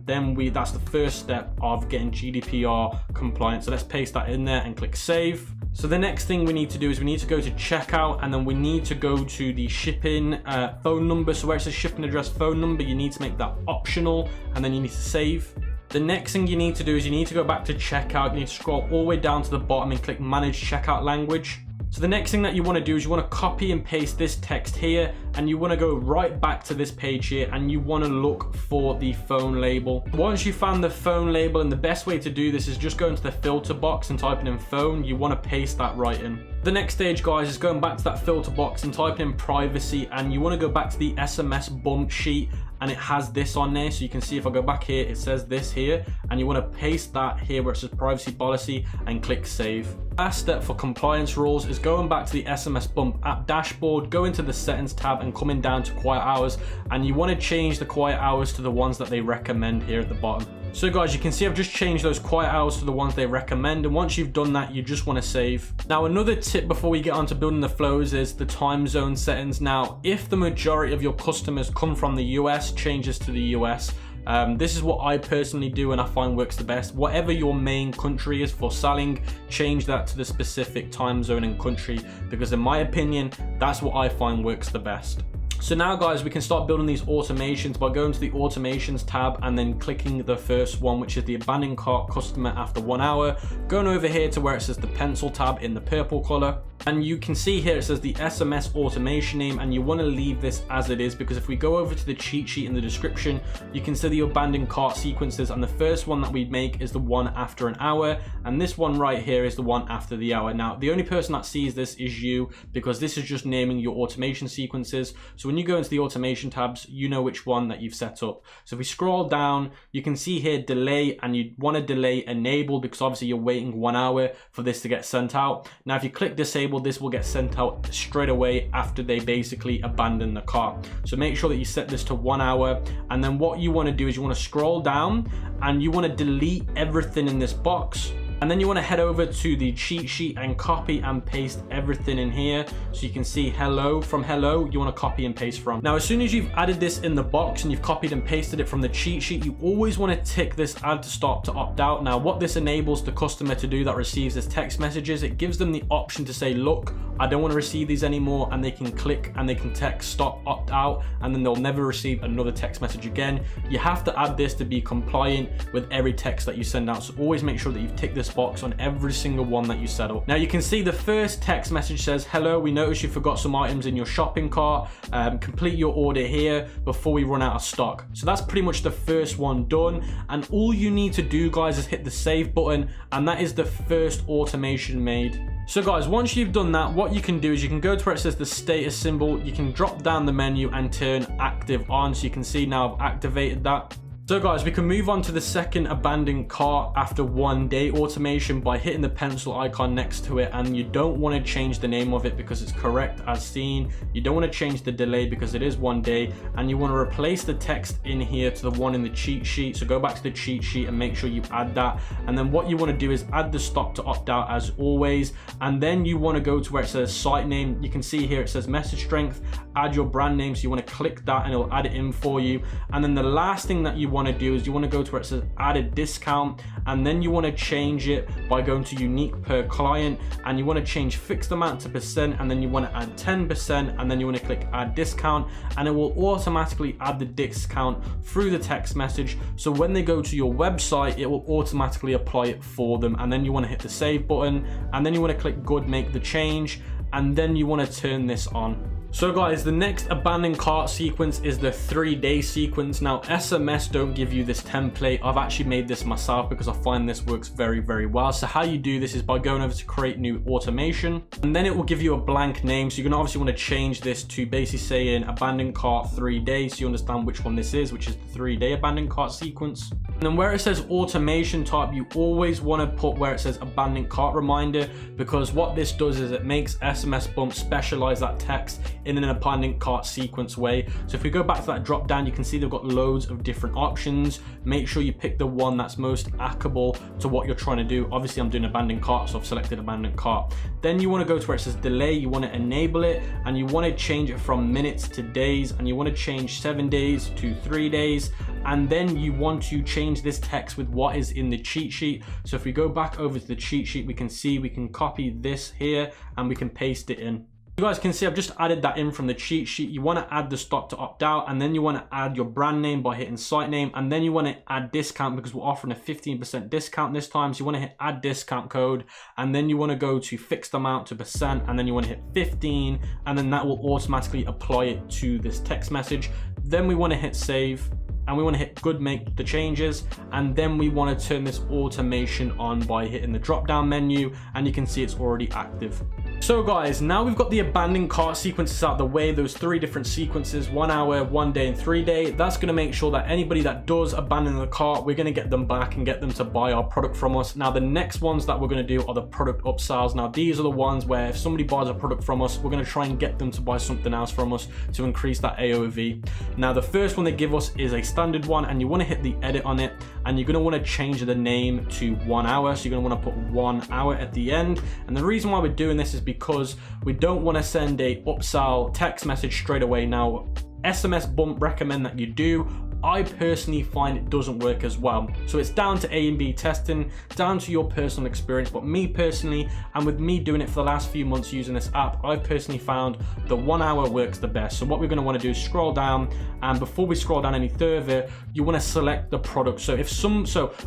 then that's the first step of getting GDPR compliant. So let's paste that in there and click save. So the next thing we need to do is we need to go to checkout, and then we need to go to the shipping phone number. So where it says shipping address phone number, you need to make that optional, and then you need to save. The next thing you need to do is you need to go back to checkout. You need to scroll all the way down to the bottom and click manage checkout language. So the next thing that you want to do is you want to copy and paste this text here, and you want to go right back to this page here, and you want to look for the phone label. Once you found the phone label, and the best way to do this is just go into the filter box and typing in phone, you want to paste that right in. The next stage, guys, is going back to that filter box and typing in privacy, and you want to go back to the SMS Bump sheet, and it has this on there. So you can see if I go back here, it says this here, and you want to paste that here where it says privacy policy and click save. Last step for compliance rules is going back to the SMS Bump app dashboard, go into the settings tab and coming down to quiet hours, and you want to change the quiet hours to the ones that they recommend here at the bottom. So guys, you can see I've just changed those quiet hours to the ones they recommend, and once you've done that, you just want to save. Now, another tip before we get on to building the flows is the time zone settings. Now, if the majority of your customers come from the US, change this to the US. This is what I personally do and I find works the best. Whatever your main country is for selling, change that to the specific time zone and country, because in my opinion, that's what I find works the best. So now guys, we can start building these automations by going to the automations tab and then clicking the first one, which is the abandoned cart customer after 1 hour, going over here to where it says the pencil tab in the purple color. And you can see here it says the SMS automation name, and you want to leave this as it is, because if we go over to the cheat sheet in the description, you can see the abandoned cart sequences, and the first one that we make is the one after an hour, and this one right here is the one after the hour. Now, the only person that sees this is you, because this is just naming your automation sequences. So when you go into the automation tabs, you know which one that you've set up. So if we scroll down, you can see here delay, and you want to delay enable, because obviously you're waiting 1 hour for this to get sent out. Now, if you click disable, this will get sent out straight away after they basically abandon the cart. So make sure that you set this to 1 hour, and then what you want to do is you want to scroll down and you want to delete everything in this box. And then you want to head over to the cheat sheet and copy and paste everything in here. So you can see hello, from hello, you want to copy and paste from. Now, as soon as you've added this in the box and you've copied and pasted it from the cheat sheet, you always want to tick this add to stop to opt out. Now, what this enables the customer to do that receives this text messages, it gives them the option to say, look, I don't want to receive these anymore, and they can click and they can text stop opt out, and then they'll never receive another text message again. You have to add this to be compliant with every text that you send out. So always make sure that you've ticked this box on every single one that you set up. Now you can see the first text message says, hello, we noticed you forgot some items in your shopping cart. Complete your order here before we run out of stock. So that's pretty much the first one done. And all you need to do, guys, is hit the save button, and that is the first automation made. So guys, once you've done that, what you can do is you can go to where it says the status symbol, you can drop down the menu and turn active on. So you can see now I've activated that. So guys, we can move on to the second abandoned cart after 1 day automation by hitting the pencil icon next to it, and you don't want to change the name of it because it's correct as seen. You don't want to change the delay because it is 1 day, and you want to replace the text in here to the one in the cheat sheet. So go back to the cheat sheet and make sure you add that. And then what you want to do is add the stop to opt out as always, and then you want to go to where it says site name. You can see here it says message strength, add your brand name. So you want to click that and it'll add it in for you. And then the last thing that you want to do is you want to go to where it says add a discount, and then you want to change it by going to unique per client, and you want to change fixed amount to percent, and then you want to add 10%, and then you want to click add discount, and it will automatically add the discount through the text message. So when they go to your website, it will automatically apply it for them. And then you want to hit the save button, and then you want to click good, make the change, and then you want to turn this on. So guys, the next abandoned cart sequence is the 3-day sequence. Now SMS don't give you this template. I've actually made this myself because I find this works very, very well. So how you do this is by going over to create new automation, and then it will give you a blank name. So you're gonna obviously want to change this to basically saying abandoned cart 3 days, so you understand which one this is, which is the 3-day abandoned cart sequence. And then where it says automation type, you always want to put where it says abandoned cart reminder, because what this does is it makes SMS Bump specialize that text in an abandoned cart sequence way. So if we go back to that drop down, you can see they've got loads of different options. Make sure you pick the one that's most applicable to what you're trying to do. Obviously I'm doing abandoned cart, so I've selected abandoned cart. Then you want to go to where it says delay, you want to enable it, and you want to change it from minutes to days, and you want to change 7 days to 3 days. And then you want to change this text with what is in the cheat sheet. So if we go back over to the cheat sheet, we can see we can copy this here and we can paste it in. You guys can see I've just added that in from the cheat sheet. You want to add the stop to opt out, and then you want to add your brand name by hitting site name, and then you want to add discount because we're offering a 15% discount this time. So you want to hit add discount code, and then you want to go to fixed amount to percent, and then you want to hit 15, and then that will automatically apply it to this text message. Then we want to hit save, and we want to hit good, make the changes, and then we want to turn this automation on by hitting the drop down menu, and you can see it's already active. So guys, now we've got the abandoned cart sequences out of the way, those 3 different sequences, 1 hour, 1 day, and 3 day. That's going to make sure that anybody that does abandon the cart, we're going to get them back and get them to buy our product from us. Now the next ones that we're going to do are the product upsells. Now these are the ones where if somebody buys a product from us, we're going to try and get them to buy something else from us to increase that AOV. Now the first one they give us is a standard one, and you want to hit the edit on it, and you're going to want to change the name to 1 hour. So you're going to want to put 1 hour at the end. And the reason why we're doing this is because we don't want to send a upsell text message straight away. Now SMS Bump recommend that you do. I personally find it doesn't work as well. So it's down to A and B testing, down to your personal experience. But me personally, and with me doing it for the last few months using this app, I've personally found the 1 hour works the best. So what we're going to want to do is scroll down, and before we scroll down any further, you want to select the product. So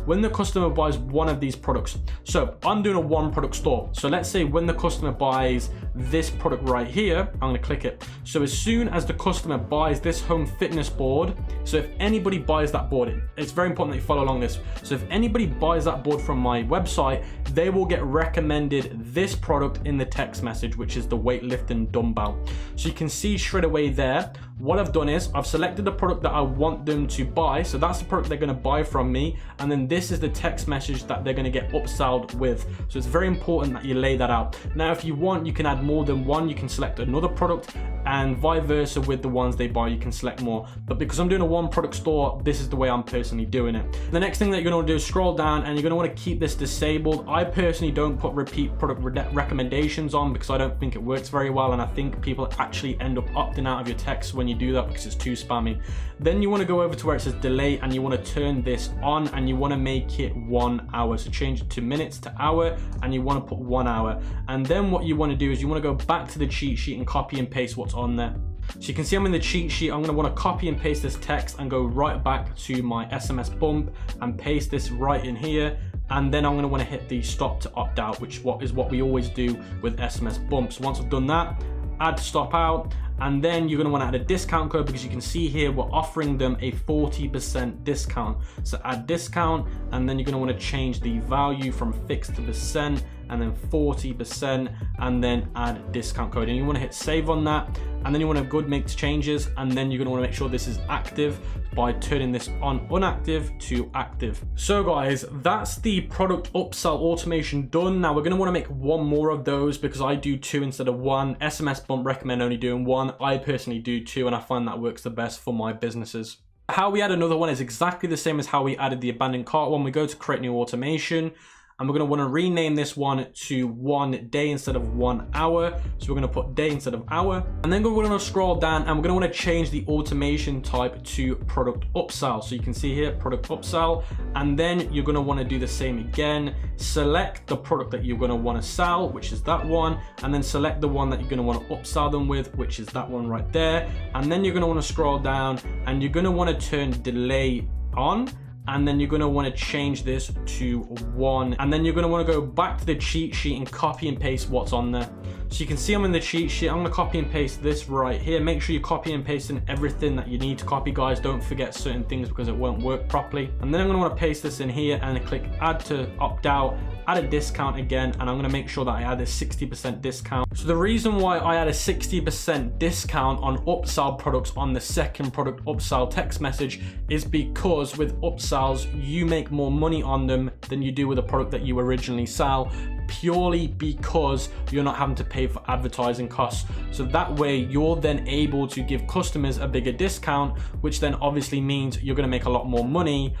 when the customer buys one of these products, so I'm doing a 1 product store. So let's say when the customer buys this product right here, I'm going to click it. So as soon as the customer buys this home fitness board, so if anybody buys that board, it's very important that you follow along this. So if anybody buys that board from my website, they will get recommended this product in the text message, which is the weightlifting dumbbell. So you can see straight away there, what I've done is I've selected the product that I want them to buy. So that's the product they're going to buy from me. And then this is the text message that they're going to get upsold with. So it's very important that you lay that out. Now, if you want, you can add more than one. You can select another product, and vice versa with the ones they buy, you can select more. But because I'm doing a 1 product product store, this is the way I'm personally doing it. The next thing that you're gonna wanna do is scroll down, and you're gonna wanna keep this disabled. I personally don't put repeat product recommendations on because I don't think it works very well, and I think people actually end up opting out of your text when you do that because it's too spammy. Then you wanna go over to where it says delay, and you wanna turn this on, and you wanna make it 1 hour. So change it to minutes to hour, and you wanna put 1 hour. And then what you wanna do is you wanna go back to the cheat sheet and copy and paste what's on there. So you can see I'm in the cheat sheet. I'm going to want to copy and paste this text and go right back to my SMS bump and paste this right in here. And then I'm going to want to hit the stop to opt out, which is what we always do with SMS bumps. Once I've done that, add stop out, and then you're going to want to add a discount code because you can see here we're offering them a 40% discount. So add discount, and then you're going to want to change the value from fixed to percent, and then 40%, and then add discount code. And you want to hit save on that, and then you want to go make changes, and then you're going to want to make sure this is active by turning this on unactive to active. So guys, that's the product upsell automation done. Now we're going to want to make one more of those because I do 2 instead of 1. SMS bump recommend only doing 1. I personally do 2, and I find that works the best for my businesses. How we add another one is exactly the same as how we added the abandoned cart one. We go to create new automation, and we're going to want to rename this one to 1 day instead of 1 hour. So we're going to put day instead of hour. And then we're going to scroll down, and we're going to want to change the automation type to product upsell. So you can see here, product upsell. And then you're going to want to do the same again. Select the product that you're going to want to sell, which is that one. And then select the one that you're going to want to upsell them with, which is that one right there. And then you're going to want to scroll down, and you're going to want to turn delay on. And then you're going to want to change this to 1, and then you're going to want to go back to the cheat sheet and copy and paste what's on there. So you can see I'm in the cheat sheet. I'm going to copy and paste this right here. Make sure you copy and paste in everything that you need to copy, guys. Don't forget certain things because it won't work properly. And then I'm going to want to paste this in here and click add to opt out, add a discount again, and I'm going to make sure that I add a 60% discount. So the reason why I add a 60% discount on upsell products on the second product upsell text message is because with upsells, you make more money on them than you do with a product that you originally sell, purely because you're not having to pay for advertising costs. So that way you're then able to give customers a bigger discount, which then obviously means you're going to make a lot more money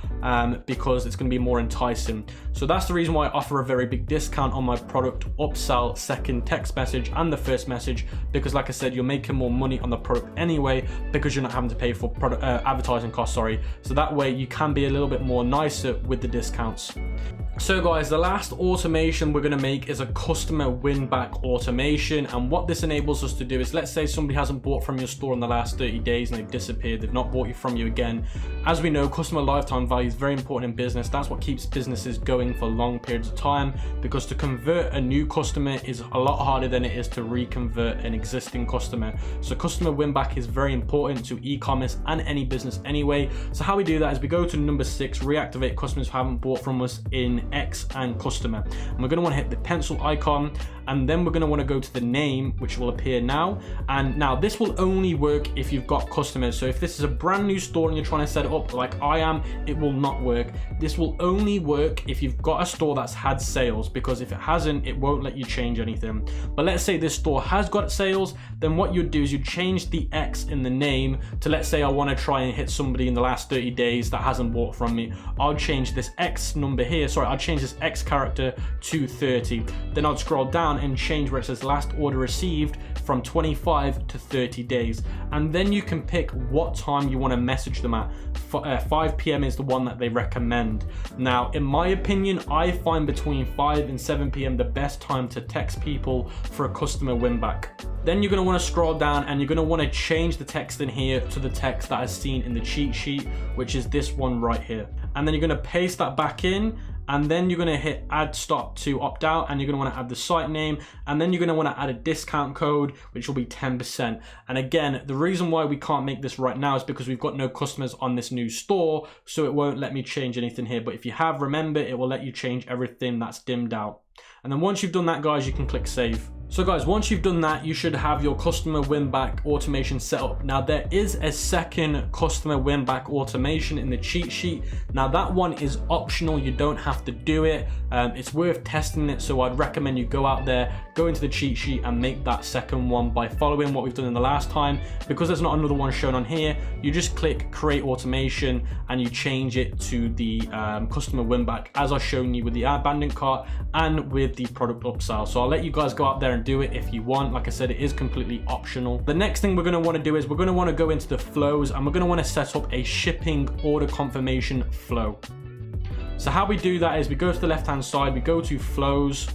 because it's going to be more enticing. So that's the reason why I offer a very big discount on my product upsell second text message and the first message, because like I said, you're making more money on the product anyway because you're not having to pay for product advertising costs, sorry. So that way you can be a little bit more nicer with the discounts. So guys, the last automation we're going to make is a customer win back automation, and what this enables us to do is, let's say somebody hasn't bought from your store in the last 30 days and they've disappeared, they've not bought from you again. As we know, customer lifetime value is very important in business. That's what keeps businesses going for long periods of time, because to convert a new customer is a lot harder than it is to reconvert an existing customer. So customer win back is very important to e-commerce and any business anyway. So how we do that is we go to number 6, reactivate customers who haven't bought from us in X and customer, and we're going to want to hit the pencil icon, and then we're going to want to go to the name, which will appear now. And now this will only work if you've got customers. So if this is a brand new store and you're trying to set it up like I am, it will not work. This will only work if you've got a store that's had sales, because if it hasn't, it won't let you change anything. But let's say this store has got sales, then what you'd do is you change the X in the name to, let's say I want to try and hit somebody in the last 30 days that hasn't bought from me. I'll change this X number here, sorry, I'll change this X character to 30. Then I'll scroll down and change where it says last order received from 25 to 30 days. And then you can pick what time you want to message them at. 5 p.m. is the one that they recommend. Now, in my opinion, I find between 5 and 7 p.m. the best time to text people for a customer win back. Then you're going to want to scroll down and you're going to want to change the text in here to the text that is seen in the cheat sheet, which is this one right here. And then you're going to paste that back in, and then you're going to hit add stop to opt out, and you're going to want to add the site name, and then you're going to want to add a discount code, which will be 10%. And again, the reason why we can't make this right now is because we've got no customers on this new store, so it won't let me change anything here. But if you have, remember, it will let you change everything that's dimmed out. And then once you've done that, guys, you can click save. So guys, once you've done that, you should have your customer win back automation set up. Now there is a second customer win back automation in the cheat sheet. Now that one is optional, you don't have to do it. It's worth testing it, so I'd recommend you go out there, go into the cheat sheet and make that second one by following what we've done in the last time. Because there's not another one shown on here, you just click create automation and you change it to the customer win back as I've shown you with the abandoned cart and with the product upsell. So I'll let you guys go out there and do it if you want. Like I said, it is completely optional. The next thing we're going to want to do is we're going to want to go into the flows and we're going to want to set up a shipping order confirmation flow. So how we do that is we go to the left hand side, we go to flows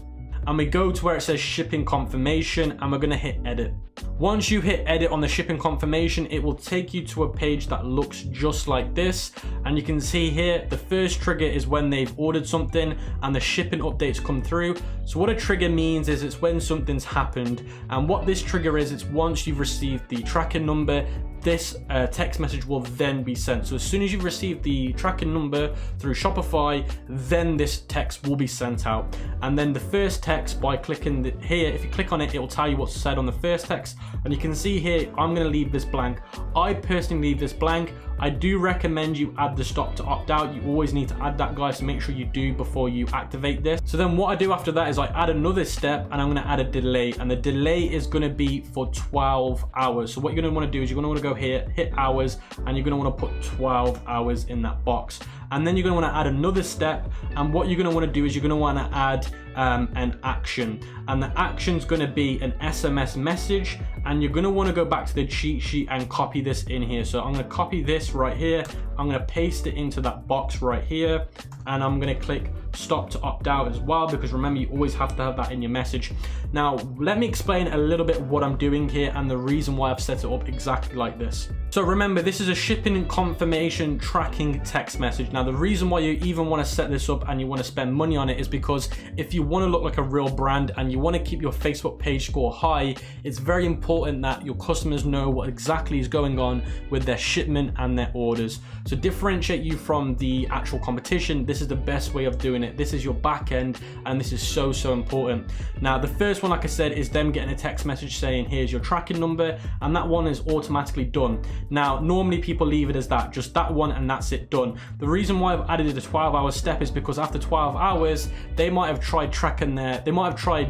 and we go to where it says shipping confirmation and we're going to hit edit. Once you hit edit on the shipping confirmation, it will take you to a page that looks just like this. And you can see here, the first trigger is when they've ordered something and the shipping updates come through. So what a trigger means is it's when something's happened. And what this trigger is, it's once you've received the tracking number, this text message will then be sent. So as soon as you've received the tracking number through Shopify, then this text will be sent out. And then the first text, by clicking here, if you click on it, it will tell you what's said on the first text. And you can see here, I'm going to leave this blank. I personally leave this blank. I do recommend you add the stop to opt out. You always need to add that, guys, so make sure you do before you activate this. So then what I do after that is I add another step and I'm going to add a delay, and the delay is going to be for 12 hours. So what you're going to want to do is you're going to want to go here, hit hours, and you're going to want to put 12 hours in that box. And then you're going to want to add another step, and what you're going to want to do is you're going to want to add an action, and the action is going to be an SMS message, and you're going to want to go back to the cheat sheet and copy this in here. So I'm going to copy this right here, I'm going to paste it into that box right here, and I'm going to click stop to opt out as well, because remember, you always have to have that in your message. Now let me explain a little bit what I'm doing here and the reason why I've set it up exactly like this. So remember, this is a shipping confirmation tracking text message. Now the reason why you even want to set this up and you want to spend money on it is because if you want to look like a real brand and you want to keep your Facebook page score high, it's very important that your customers know what exactly is going on with their shipment and their orders. So differentiate you from the actual competition, this is the best way of doing it. This is your back end, and this is so important. Now the first one, like I said, is them getting a text message saying here's your tracking number, and that one is automatically done. Now normally people leave it as that, just that one, and that's it, done. The reason why I've added a 12-hour step is because after 12 hours they might have tried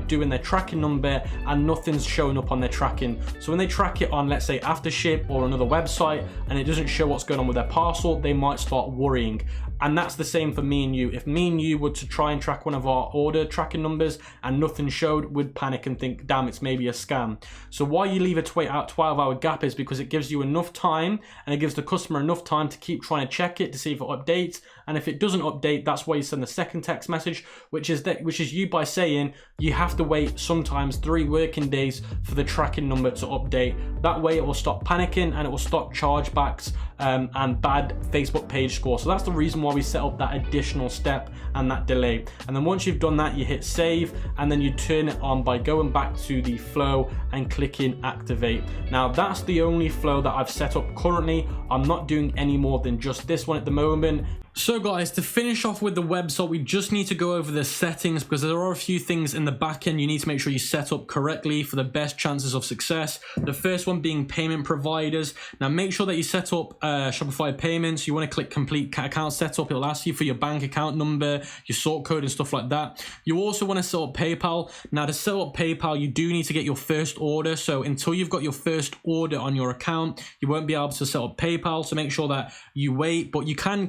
doing their tracking number and nothing's showing up on their tracking. So when they track it on, let's say Aftership or another website, and it doesn't show what's going on with their parcel, they might start worrying. And that's the same for me and you. If me and you were to try and track one of our order tracking numbers and nothing showed, we'd panic and think, damn, it's maybe a scam. So why you leave a 12-hour gap is because it gives you enough time, and it gives the customer enough time to keep trying to check it to see if it updates. And if it doesn't update, that's why you send the second text message, which is you by saying you have to wait sometimes 3 working days for the tracking number to update. That way it will stop panicking and it will stop chargebacks and bad Facebook page score. So that's the reason why we set up that additional step and that delay. And then once you've done that, you hit save, and then you turn it on by going back to the flow and clicking activate. Now that's the only flow that I've set up currently. I'm not doing any more than just this one at the moment. So guys, to finish off with the website, we just need to go over the settings, because there are a few things in the back end you need to make sure you set up correctly for the best chances of success. The first one being payment providers. Now make sure that you set up Shopify payments. You want to click complete account setup. It'll ask you for your bank account number, your sort code and stuff like that. You also want to set up PayPal. Now to set up PayPal, you do need to get your first order. So until you've got your first order on your account, you won't be able to set up PayPal. So make sure that you wait, but you can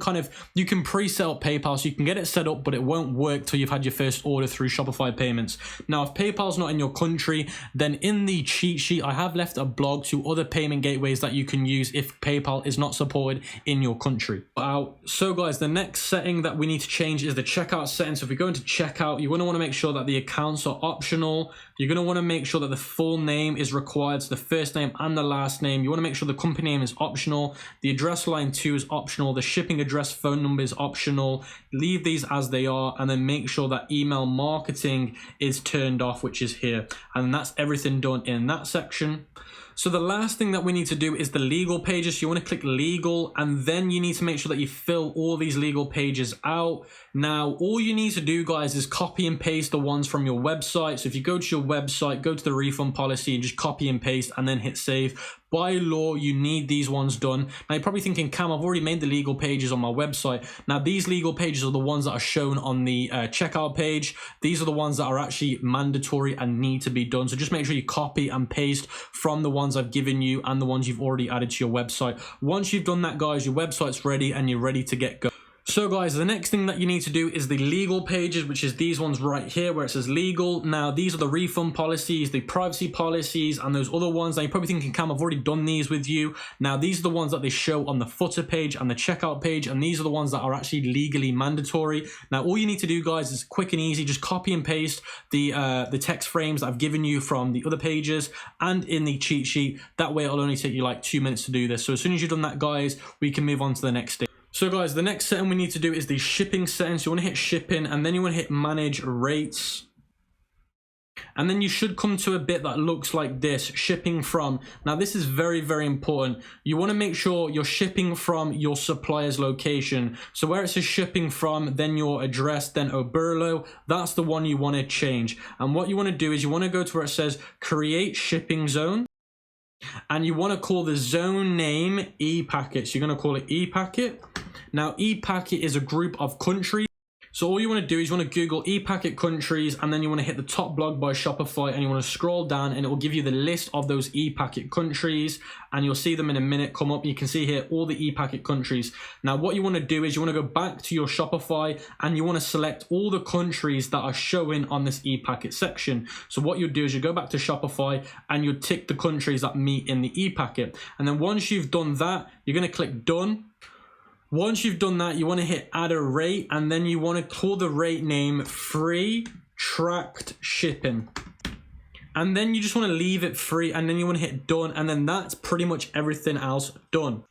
pre-set up PayPal, so you can get it set up, but it won't work till you've had your first order through Shopify payments. Now, if PayPal's not in your country, then in the cheat sheet, I have left a blog to other payment gateways that you can use if PayPal is not supported in your country. So guys, the next setting that we need to change is the checkout setting. So if we go into checkout, you're going to want to make sure that the accounts are optional. You're going to want to make sure that the full name is required, so the first name and the last name. You want to make sure the company name is optional. The address line 2 is optional. The shipping address, phone number is optional. Leave these as they are, and then make sure that email marketing is turned off, which is here. And that's everything done in that section. So the last thing that we need to do is the legal pages. So you want to click legal, and then you need to make sure that you fill all these legal pages out. Now, all you need to do, guys, is copy and paste the ones from your website. So if you go to your website, go to the refund policy and just copy and paste and then hit save. By law, you need these ones done. Now, you're probably thinking, Cam, I've already made the legal pages on my website. Now, these legal pages are the ones that are shown on the checkout page. These are the ones that are actually mandatory and need to be done. So just make sure you copy and paste from the ones I've given you and the ones you've already added to your website. Once you've done that, guys, your website's ready and you're ready to get going. So guys, the next thing that you need to do is the legal pages, which is these ones right here where it says legal. Now, these are the refund policies, the privacy policies, and those other ones. Now, you're probably thinking, Cam, I've already done these with you. Now, these are the ones that they show on the footer page and the checkout page, and these are the ones that are actually legally mandatory. Now, all you need to do, guys, is quick and easy. Just copy and paste the text frames that I've given you from the other pages and in the cheat sheet. That way, it'll only take you like 2 minutes to do this. So as soon as you've done that, guys, we can move on to the next stage. So guys, the next setting we need to do is the shipping settings. So you want to hit shipping, and then you want to hit manage rates. And then you should come to a bit that looks like this, shipping from. Now this is very, very important. You want to make sure you're shipping from your supplier's location. So where it says shipping from, then your address, then Oberlo, that's the one you want to change. And what you want to do is you want to go to where it says create shipping zone. And you want to call the zone name ePacket. So you're going to call it ePacket. Now, ePacket is a group of countries. So all you want to do is you want to Google ePacket countries, and then you want to hit the top blog by Shopify, and you want to scroll down, and it will give you the list of those ePacket countries, and you'll see them in a minute come up. You can see here all the ePacket countries. Now, what you want to do is you want to go back to your Shopify, and you want to select all the countries that are showing on this ePacket section. So what you'll do is you go back to Shopify, and you tick the countries that meet in the ePacket. And then once you've done that, you're going to click done. Once you've done that, you want to hit add a rate, and then you want to call the rate name free tracked shipping. And then you just want to leave it free, and then you want to hit done, and then that's pretty much everything else done.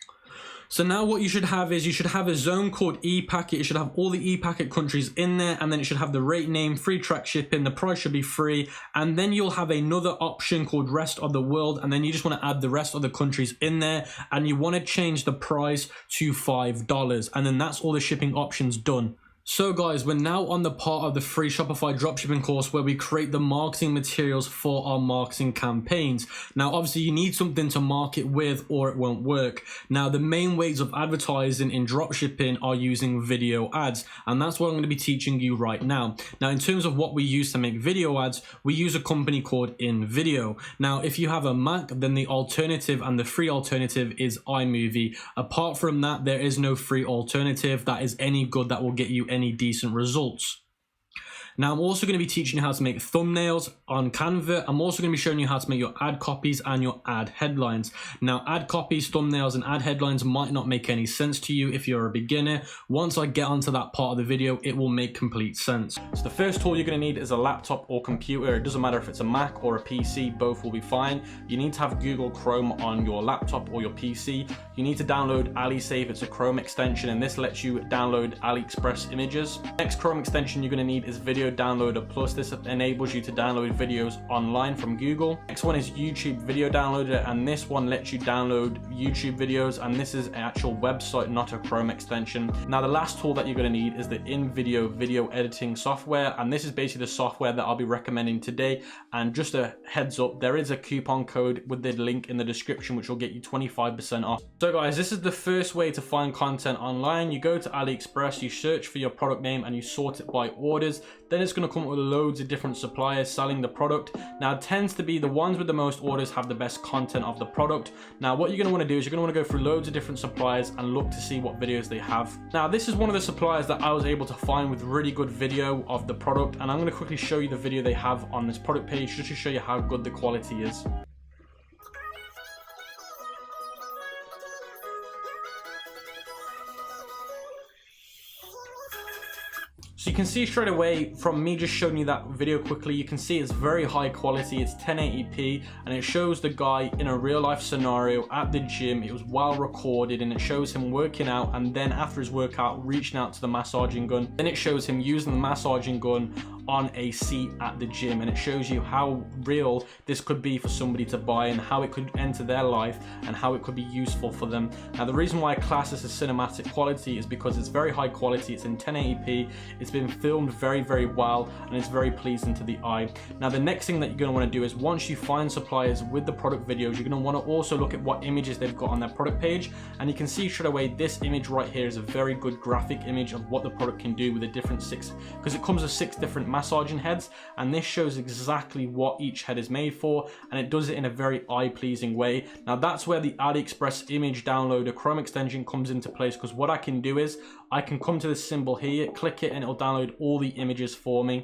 So now what you should have is you should have a zone called ePacket. It should have all the ePacket countries in there, and then it should have the rate name, free track shipping, the price should be free, and then you'll have another option called rest of the world, and then you just want to add the rest of the countries in there, and you want to change the price to $5, and then that's all the shipping options done. So guys, we're now on the part of the free Shopify dropshipping course where we create the marketing materials for our marketing campaigns. Now, obviously you need something to market with or it won't work. Now, the main ways of advertising in dropshipping are using video ads, and that's what I'm going to be teaching you right now. Now, in terms of what we use to make video ads, we use a company called InVideo. Now, if you have a Mac, then the alternative and the free alternative is iMovie. Apart from that, there is no free alternative that is any good that will get you any decent results. Now, I'm also going to be teaching you how to make thumbnails on Canva. I'm also going to be showing you how to make your ad copies and your ad headlines. Now, ad copies, thumbnails, and ad headlines might not make any sense to you if you're a beginner. Once I get onto that part of the video, it will make complete sense. So the first tool you're going to need is a laptop or computer. It doesn't matter if it's a Mac or a PC, both will be fine. You need to have Google Chrome on your laptop or your PC. You need to download AliSave. It's a Chrome extension, and this lets you download AliExpress images. Next Chrome extension you're going to need is Video Downloader Plus. This enables you to download videos online from Google. Next one is YouTube Video Downloader, and this one lets you download YouTube videos, and this is an actual website, not a Chrome extension. Now, the last tool that you're going to need is the InVideo video editing software, and this is basically the software that I'll be recommending today. And just a heads up, there is a coupon code with the link in the description which will get you 25% off. So guys, this is the first way to find content online. You go to AliExpress, you search for your product name, and you sort it by orders. Then it's going to come up with loads of different suppliers selling the product. Now, it tends to be the ones with the most orders have the best content of the product. Now, what you're going to want to do is you're going to want to go through loads of different suppliers and look to see what videos they have. Now, this is one of the suppliers that I was able to find with really good video of the product, and I'm going to quickly show you the video they have on this product page just to show you how good the quality is. So you can see straight away from me just showing you that video quickly, you can see it's very high quality, it's 1080p, and it shows the guy in a real life scenario at the gym. It was well recorded, and it shows him working out, and then after his workout reaching out to the massaging gun. Then it shows him using the massaging gun on a seat at the gym, and it shows you how real this could be for somebody to buy and how it could enter their life and how it could be useful for them. Now, the reason why I class this as cinematic quality is because it's very high quality, it's in 1080p, it's been filmed very, very well, and it's very pleasing to the eye. Now, the next thing that you're going to want to do is, once you find suppliers with the product videos, you're going to want to also look at what images they've got on their product page, and you can see straight away this image right here is a very good graphic image of what the product can do with the different 6, because it comes with 6 different massaging heads, and this shows exactly what each head is made for, and it does it in a very eye-pleasing way. Now, that's where the AliExpress image downloader Chrome extension comes into place, because what I can do is I can come to this symbol here, click it, and it'll download all the images for me.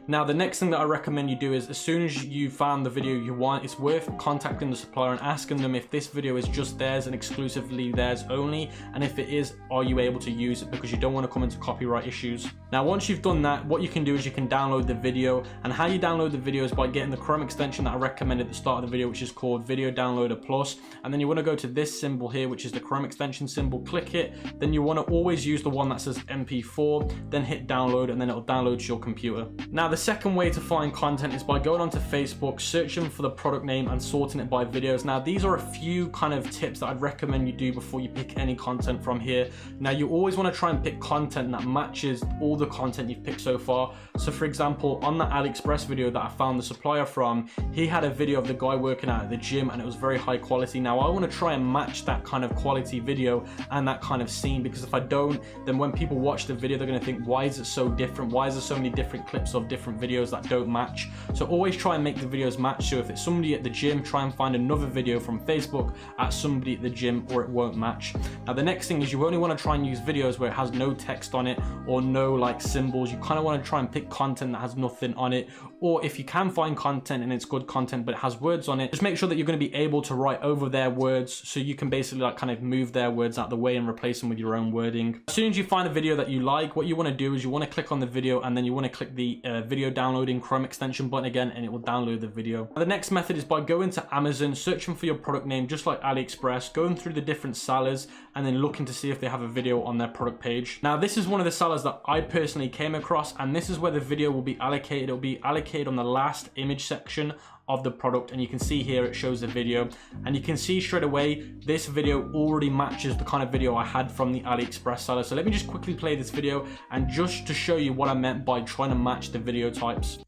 Now, the next thing that I recommend you do is, as soon as you found the video you want, it's worth contacting the supplier and asking them if this video is just theirs and exclusively theirs only, and if it is, are you able to use it, because you don't want to come into copyright issues. Now, once you've done that, what you can do is you can download the video, and how you download the video is by getting the Chrome extension that I recommended at the start of the video, which is called Video Downloader Plus, and then you want to go to this symbol here, which is the Chrome extension symbol, click it, then you want to always use the one that says MP4, then hit download, and then it'll download to your computer. Now, the second way to find content is by going onto Facebook, searching for the product name and sorting it by videos. Now, these are a few kind of tips that I'd recommend you do before you pick any content from here. Now, you always want to try and pick content that matches all the content you've picked so far. So, for example, on that AliExpress video that I found the supplier from, he had a video of the guy working out at the gym, and it was very high quality. Now, I want to try and match that kind of quality video and that kind of scene, because if I don't, then when people watch the video, they're going to think, why is it so different? Why is there so many different clips of different videos that don't match? So always try and make the videos match. So if it's somebody at the gym, try and find another video from Facebook at somebody at the gym, or it won't match. Now, the next thing is you only want to try and use videos where it has no text on it or no like symbols. You kind of want to try and pick content that has nothing on it, or if you can find content and it's good content but it has words on it, just make sure that you're going to be able to write over their words, so you can basically like kind of move their words out the way and replace them with your own wording. As soon as you find a video that you like, what you want to do is you want to click on the video, and then you want to click the video downloading Chrome extension button again, and it will download the video. The next method is by going to Amazon, searching for your product name just like AliExpress, going through the different sellers, and then looking to see if they have a video on their product page. Now, this is one of the sellers that I personally came across, and this is where the video will be allocated. It will be allocated on the last image section of the product, and you can see here it shows the video, and you can see straight away this video already matches the kind of video I had from the AliExpress seller. So let me just quickly play this video, and just to show you what I meant by trying to match the video types.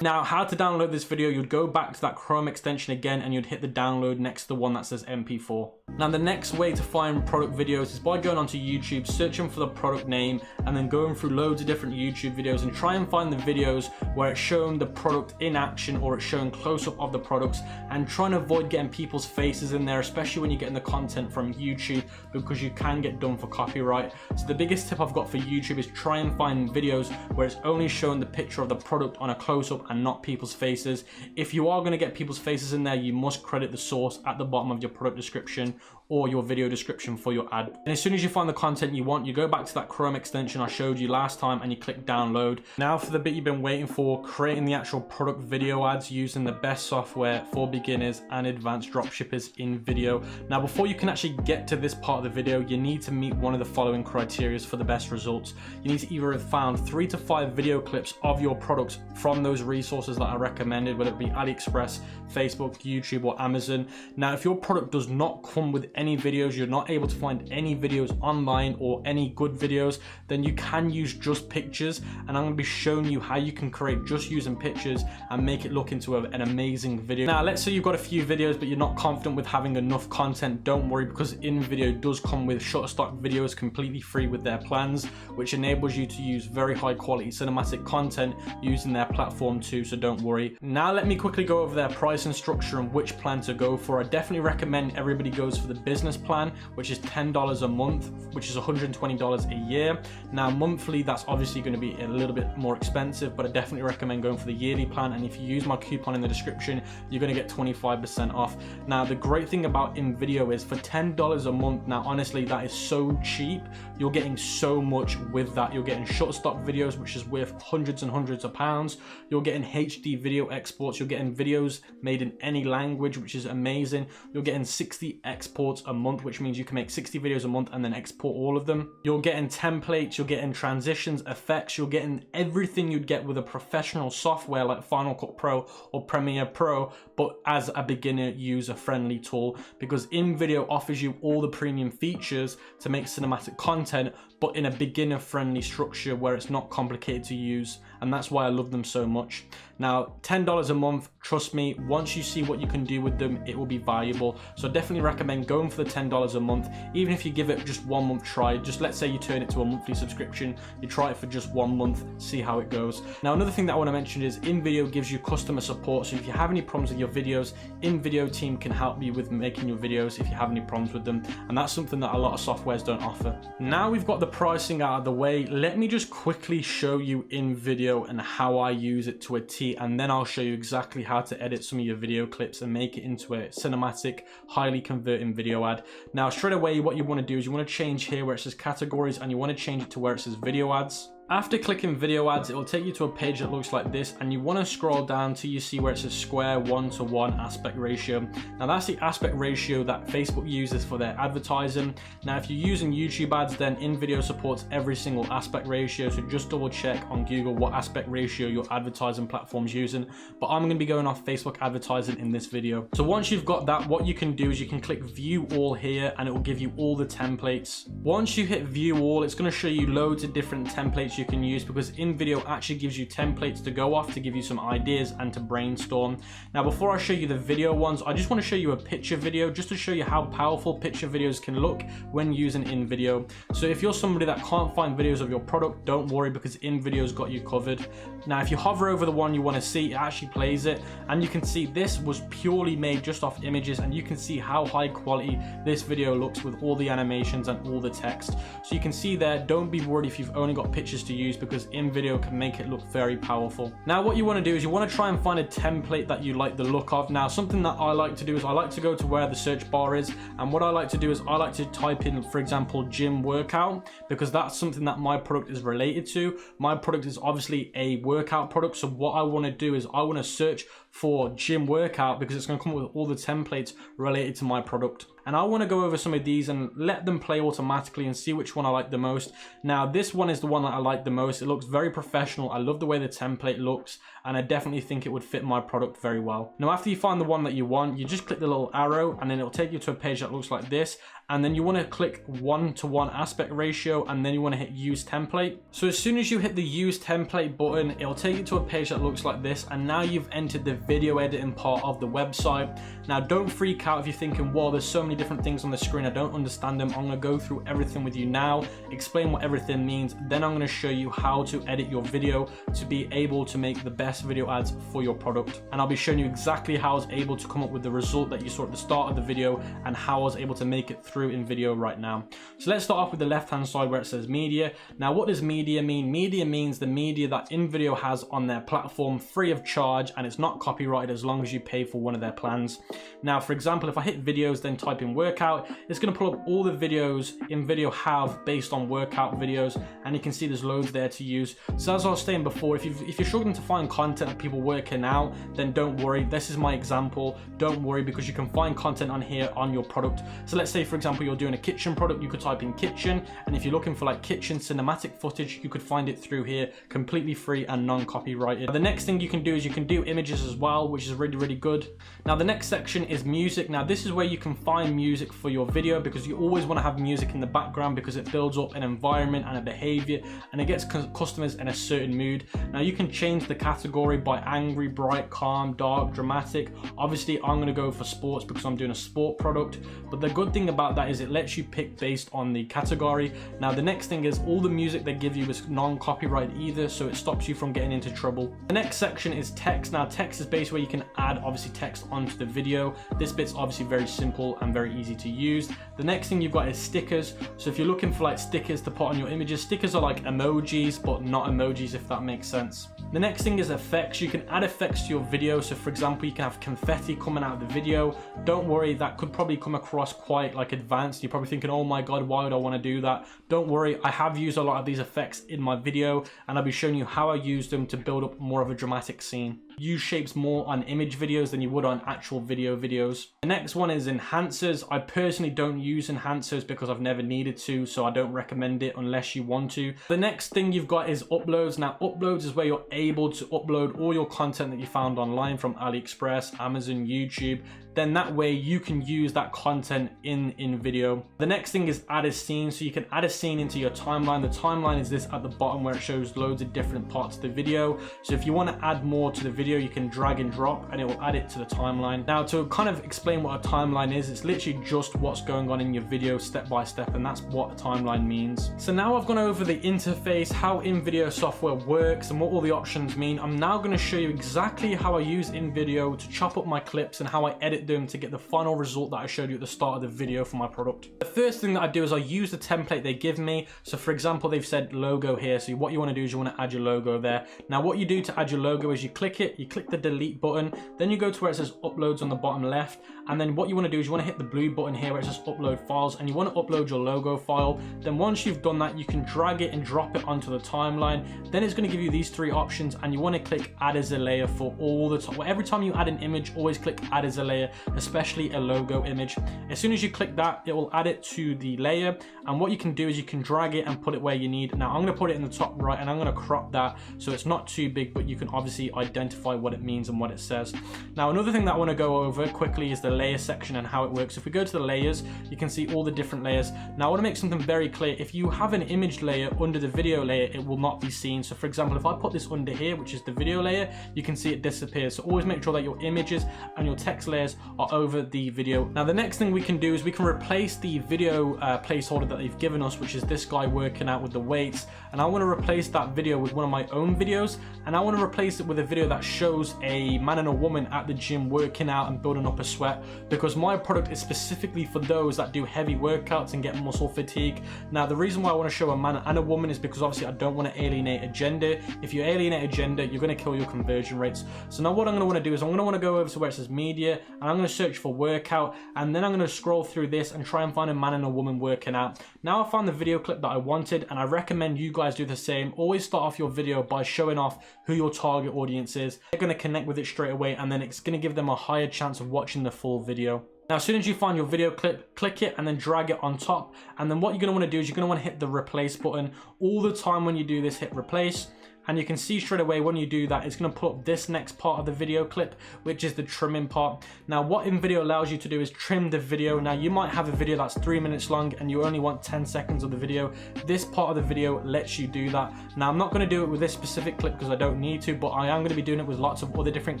Now, how to download this video, you'd go back to that Chrome extension again, and you'd hit the download next to the one that says MP4. Now, the next way to find product videos is by going onto YouTube, searching for the product name, and then going through loads of different YouTube videos and try and find the videos where it's showing the product in action, or it's showing close-up of the products, and trying to avoid getting people's faces in there, especially when you're getting the content from YouTube, because you can get done for copyright. So the biggest tip I've got for YouTube is try and find videos where it's only showing the picture of the product on a close-up and not people's faces. If you are going to get people's faces in there, you must credit the source at the bottom of your product description or your video description for your ad. And as soon as you find the content you want, you go back to that Chrome extension I showed you last time, and you click download. Now for the bit you've been waiting for, creating the actual product video ads using the best software for beginners and advanced dropshippers in video. Now, before you can actually get to this part of the video, you need to meet one of the following criteria for the best results. You need to either have found 3 to 5 video clips of your products from those resources that I recommended, whether it be AliExpress, Facebook, YouTube, or Amazon. Now, if your product does not come with any videos, you're not able to find any videos online or any good videos, then you can use just pictures, and I'm going to be showing you how you can create just using pictures and make it look into an amazing video. Now, let's say you've got a few videos but you're not confident with having enough content. Don't worry, because InVideo does come with Shutterstock videos completely free with their plans, which enables you to use very high quality cinematic content using their platform too, so don't worry. Now let me quickly go over their pricing structure and which plan to go for. I definitely recommend everybody goes for the business plan, which is $10 a month, which is $120 a year. Now monthly, that's obviously going to be a little bit more expensive, but I definitely recommend going for the yearly plan, and if you use my coupon in the description, you're going to get 25% off. Now the great thing about InVideo is for $10 a month, now honestly that is so cheap, you're getting so much with that. You're getting Shutterstock videos, which is worth hundreds and hundreds of pounds. You're getting getting HD video exports, you're getting videos made in any language, which is amazing. You're getting 60 exports a month, which means you can make 60 videos a month and then export all of them. You're getting templates, you're getting transitions, effects, you're getting everything you'd get with a professional software like Final Cut Pro or Premiere Pro, but as a beginner user-friendly tool, because InVideo offers you all the premium features to make cinematic content, but in a beginner-friendly structure where it's not complicated to use, and that's why I love them so much. Now, $10 a month, trust me, once you see what you can do with them, it will be valuable. So I definitely recommend going for the $10 a month, even if you give it just 1 month try. Just let's say you turn it to a monthly subscription, you try it for just 1 month, see how it goes. Now, another thing that I want to mention is InVideo gives you customer support. So if you have any problems with your videos, InVideo team can help you with making your videos if you have any problems with them. And that's something that a lot of softwares don't offer. Now we've got the pricing out of the way, let me just quickly show you InVideo and how I use it to a T, and then I'll show you exactly how to edit some of your video clips and make it into a cinematic, highly converting video ad. Now, straight away, what you want to do is you want to change here where it says categories, and you want to change it to where it says video ads. After clicking video ads, it will take you to a page that looks like this, and you want to scroll down till you see where it says square 1:1 aspect ratio. Now that's the aspect ratio that Facebook uses for their advertising. Now if you're using YouTube ads, then InVideo supports every single aspect ratio, so just double check on Google what aspect ratio your advertising platform's using, but I'm going to be going off Facebook advertising in this video. So once you've got that, what you can do is you can click view all here, and it will give you all the templates. Once you hit view all, it's going to show you loads of different templates you can use, because InVideo actually gives you templates to go off to give you some ideas and to brainstorm. Now before I show you the video ones, I just want to show you a picture video just to show you how powerful picture videos can look when using InVideo. So if you're somebody that can't find videos of your product, don't worry, because InVideo's got you covered. Now if you hover over the one you want to see, it actually plays it, and you can see this was purely made just off images, and you can see how high quality this video looks with all the animations and all the text. So you can see there, don't be worried if you've only got pictures to use, because InVideo can make it look very powerful. Now what you want to do is you want to try and find a template that you like the look of. Now something that I like to do is I like to go to where the search bar is, and what I like to do is I like to type in, for example, gym workout, because that's something that my product is related to. My product is obviously a workout product, so what I want to do is I want to search for gym workout, because it's going to come up with all the templates related to my product. And I want to go over some of these and let them play automatically and see which one I like the most. Now this one is the one that I like the most. It looks very professional. I love the way the template looks, and I definitely think it would fit my product very well. Now after you find the one that you want, you just click the little arrow, and then it'll take you to a page that looks like this, and then you want to click 1:1 aspect ratio, and then you want to hit use template. So as soon as you hit the use template button, it'll take you to a page that looks like this, and now you've entered the video editing part of the website. Now don't freak out if you're thinking, well, there's so many different things on the screen, I don't understand them. I'm going to go through everything with you now, explain what everything means, then I'm going to show you how to edit your video to be able to make the best video ads for your product. And I'll be showing you exactly how I was able to come up with the result that you saw at the start of the video, and how I was able to make it through InVideo right now. So let's start off with the left hand side where it says media. Now what does media mean? Media means the media that InVideo has on their platform free of charge, and it's not copyrighted as long as you pay for one of their plans. Now for example, if I hit videos then type in workout, it's going to pull up all the videos InVideo have based on workout videos, and you can see there's loads there to use. So as I was saying before, if you're struggling to find content of people working out, then don't worry, this is my example. Don't worry, because you can find content on here on your product. So let's say for example you're doing a kitchen product, you could type in kitchen, and if you're looking for like kitchen cinematic footage, you could find it through here completely free and non-copyrighted. The next thing you can do is you can do images as well, which is really good. Now the next section is music. Now this is where you can find music for your video, because you always want to have music in the background, because it builds up an environment and a behavior, and it gets customers in a certain mood. Now you can change the category by angry, bright, calm, dark, dramatic. Obviously I'm going to go for sports because I'm doing a sport product, but the good thing about that is it lets you pick based on the category. Now the next thing is all the music they give you is non-copyrighted either, so it stops you from getting into trouble. The next section is text. Now text is basically where you can add obviously text onto the video. This bit's obviously very simple and very easy to use. The next thing you've got is stickers. So if you're looking for like stickers to put on your images, stickers are like emojis but not emojis, if that makes sense. The next thing is effects. You can add effects to your video. So for example, you can have confetti coming out of the video. Don't worry, that could probably come across quite like advanced. You're probably thinking, oh my God, why would I want to do that? Don't worry, I have used a lot of these effects in my video, and I'll be showing you how I use them to build up more of a dramatic scene. Use shapes more on image videos than you would on actual videos. The next one is enhancers. I personally don't use enhancers because I've never needed to, so I don't recommend it unless you want to. The next thing you've got is uploads. Now uploads is where you're able to upload all your content that you found online from AliExpress, Amazon, YouTube. Then that way you can use that content in video. The next thing is add a scene. So you can add a scene into your timeline. The timeline is this at the bottom where it shows loads of different parts of the video. So if you want to add more to the video, you can drag and drop and it will add it to the timeline. Now to kind of explain what a timeline is, it's literally just what's going on in your video step by step, and that's what a timeline means. So now I've gone over the interface, how InVideo software works and what all the options mean. I'm now going to show you exactly how I use InVideo to chop up my clips and how I edit them to get the final result that I showed you at the start of the video for my product. The first thing that I do is I use the template they give me. So for example, they've said logo here. So what you want to do is you want to add your logo there. Now what you do to add your logo is you click it, you click the delete button, then you go to where it says uploads on the bottom left, and then what you want to do is you want to hit the blue button here where it says upload files, and you want to upload your logo file. Then once you've done that, you can drag it and drop it onto the timeline. Then it's going to give you these three options, and you want to click add as a layer for all the time. Well, every time you add an image, always click add as a layer, especially a logo image. As soon as you click that, it will add it to the layer, and what you can do is you can drag it and put it where you need. Now I'm going to put it in the top right, and I'm going to crop that so it's not too big, but you can obviously identify what it means and what it says. Now another thing that I want to go over quickly is the layer section and how it works. If we go to the layers, you can see all the different layers. Now I want to make something very clear. If you have an image layer under the video layer, it will not be seen. So for example, if I put this under here, which is the video layer, you can see it disappears. So always make sure that your images and your text layers are over the video. Now the next thing we can do is we can replace the video placeholder that they've given us, which is this guy working out with the weights, and I want to replace that video with one of my own videos, and I want to replace it with a video that shows a man and a woman at the gym working out and building up a sweat, because my product is specifically for those that do heavy workouts and get muscle fatigue. Now the reason why I want to show a man and a woman is because obviously I don't want to alienate a gender. If you alienate a gender, you're going to kill your conversion rates. So now what I'm going to want to do is I'm going to want to go over to where it says media, and I'm going to search for workout, and then I'm going to scroll through this and try and find a man and a woman working out. Now I found the video clip that I wanted, and I recommend you guys do the same. Always start off your video by showing off who your target audience is. They're going to connect with it straight away, and then it's going to give them a higher chance of watching the full video. Now, as soon as you find your video clip, click it and then drag it on top. And then what you're going to want to do is you're going to want to hit the replace button. All the time when you do this, hit replace. And you can see straight away when you do that, it's going to pull up this next part of the video clip, which is the trimming part. Now what InVideo allows you to do is trim the video. Now you might have a video that's 3 minutes long and you only want 10 seconds of the video. This part of the video lets you do that. Now I'm not going to do it with this specific clip because I don't need to, but I am going to be doing it with lots of other different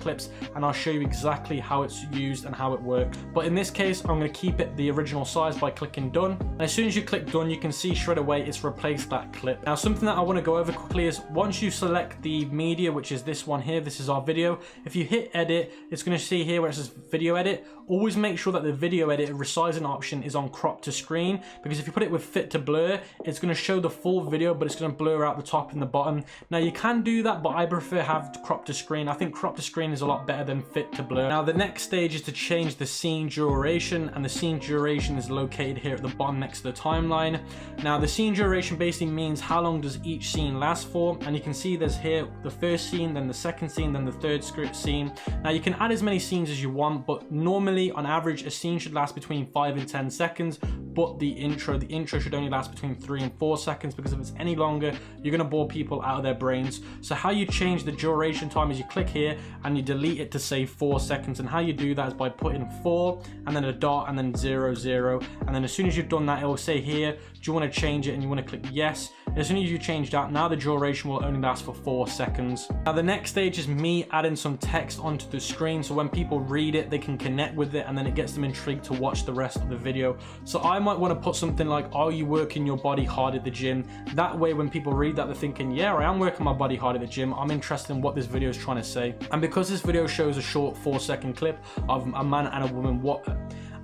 clips, and I'll show you exactly how it's used and how it works. But in this case, I'm going to keep it the original size by clicking done. And as soon as you click done, you can see straight away it's replaced that clip. Now something that I want to go over quickly is once you select the media, which is this one here, this is our video. If you hit edit, it's going to see here where it says video edit. Always make sure that the video edit resizing option is on crop to screen, because if you put it with fit to blur, it's going to show the full video, but it's going to blur out the top and the bottom. Now you can do that, but I prefer have crop to screen. I think crop to screen is a lot better than fit to blur. Now the next stage is to change the scene duration, and the scene duration is located here at the bottom next to the timeline. Now the scene duration basically means how long does each scene last for, and you can see there's here the first scene, then the second scene, then the third script scene. Now you can add as many scenes as you want, but normally on average a scene should last between 5 and 10 seconds, but the intro should only last between 3 and 4 seconds, because if it's any longer you're going to bore people out of their brains. So how you change the duration time is you click here and you delete it to say 4 seconds, and how you do that is by putting 4 and then a dot and then 0 0, and then as soon as you've done that, it will say here, do you want to change it, and you want to click yes. As soon as you change that, now the duration will only last for 4 seconds. Now the next stage is me adding some text onto the screen, so when people read it they can connect with it, and then it gets them intrigued to watch the rest of the video. So I might want to put something like, are you working your body hard at the gym? That way when people read that, they're thinking, yeah, I am working my body hard at the gym, I'm interested in what this video is trying to say. And because this video shows a short 4-second clip of a man and a woman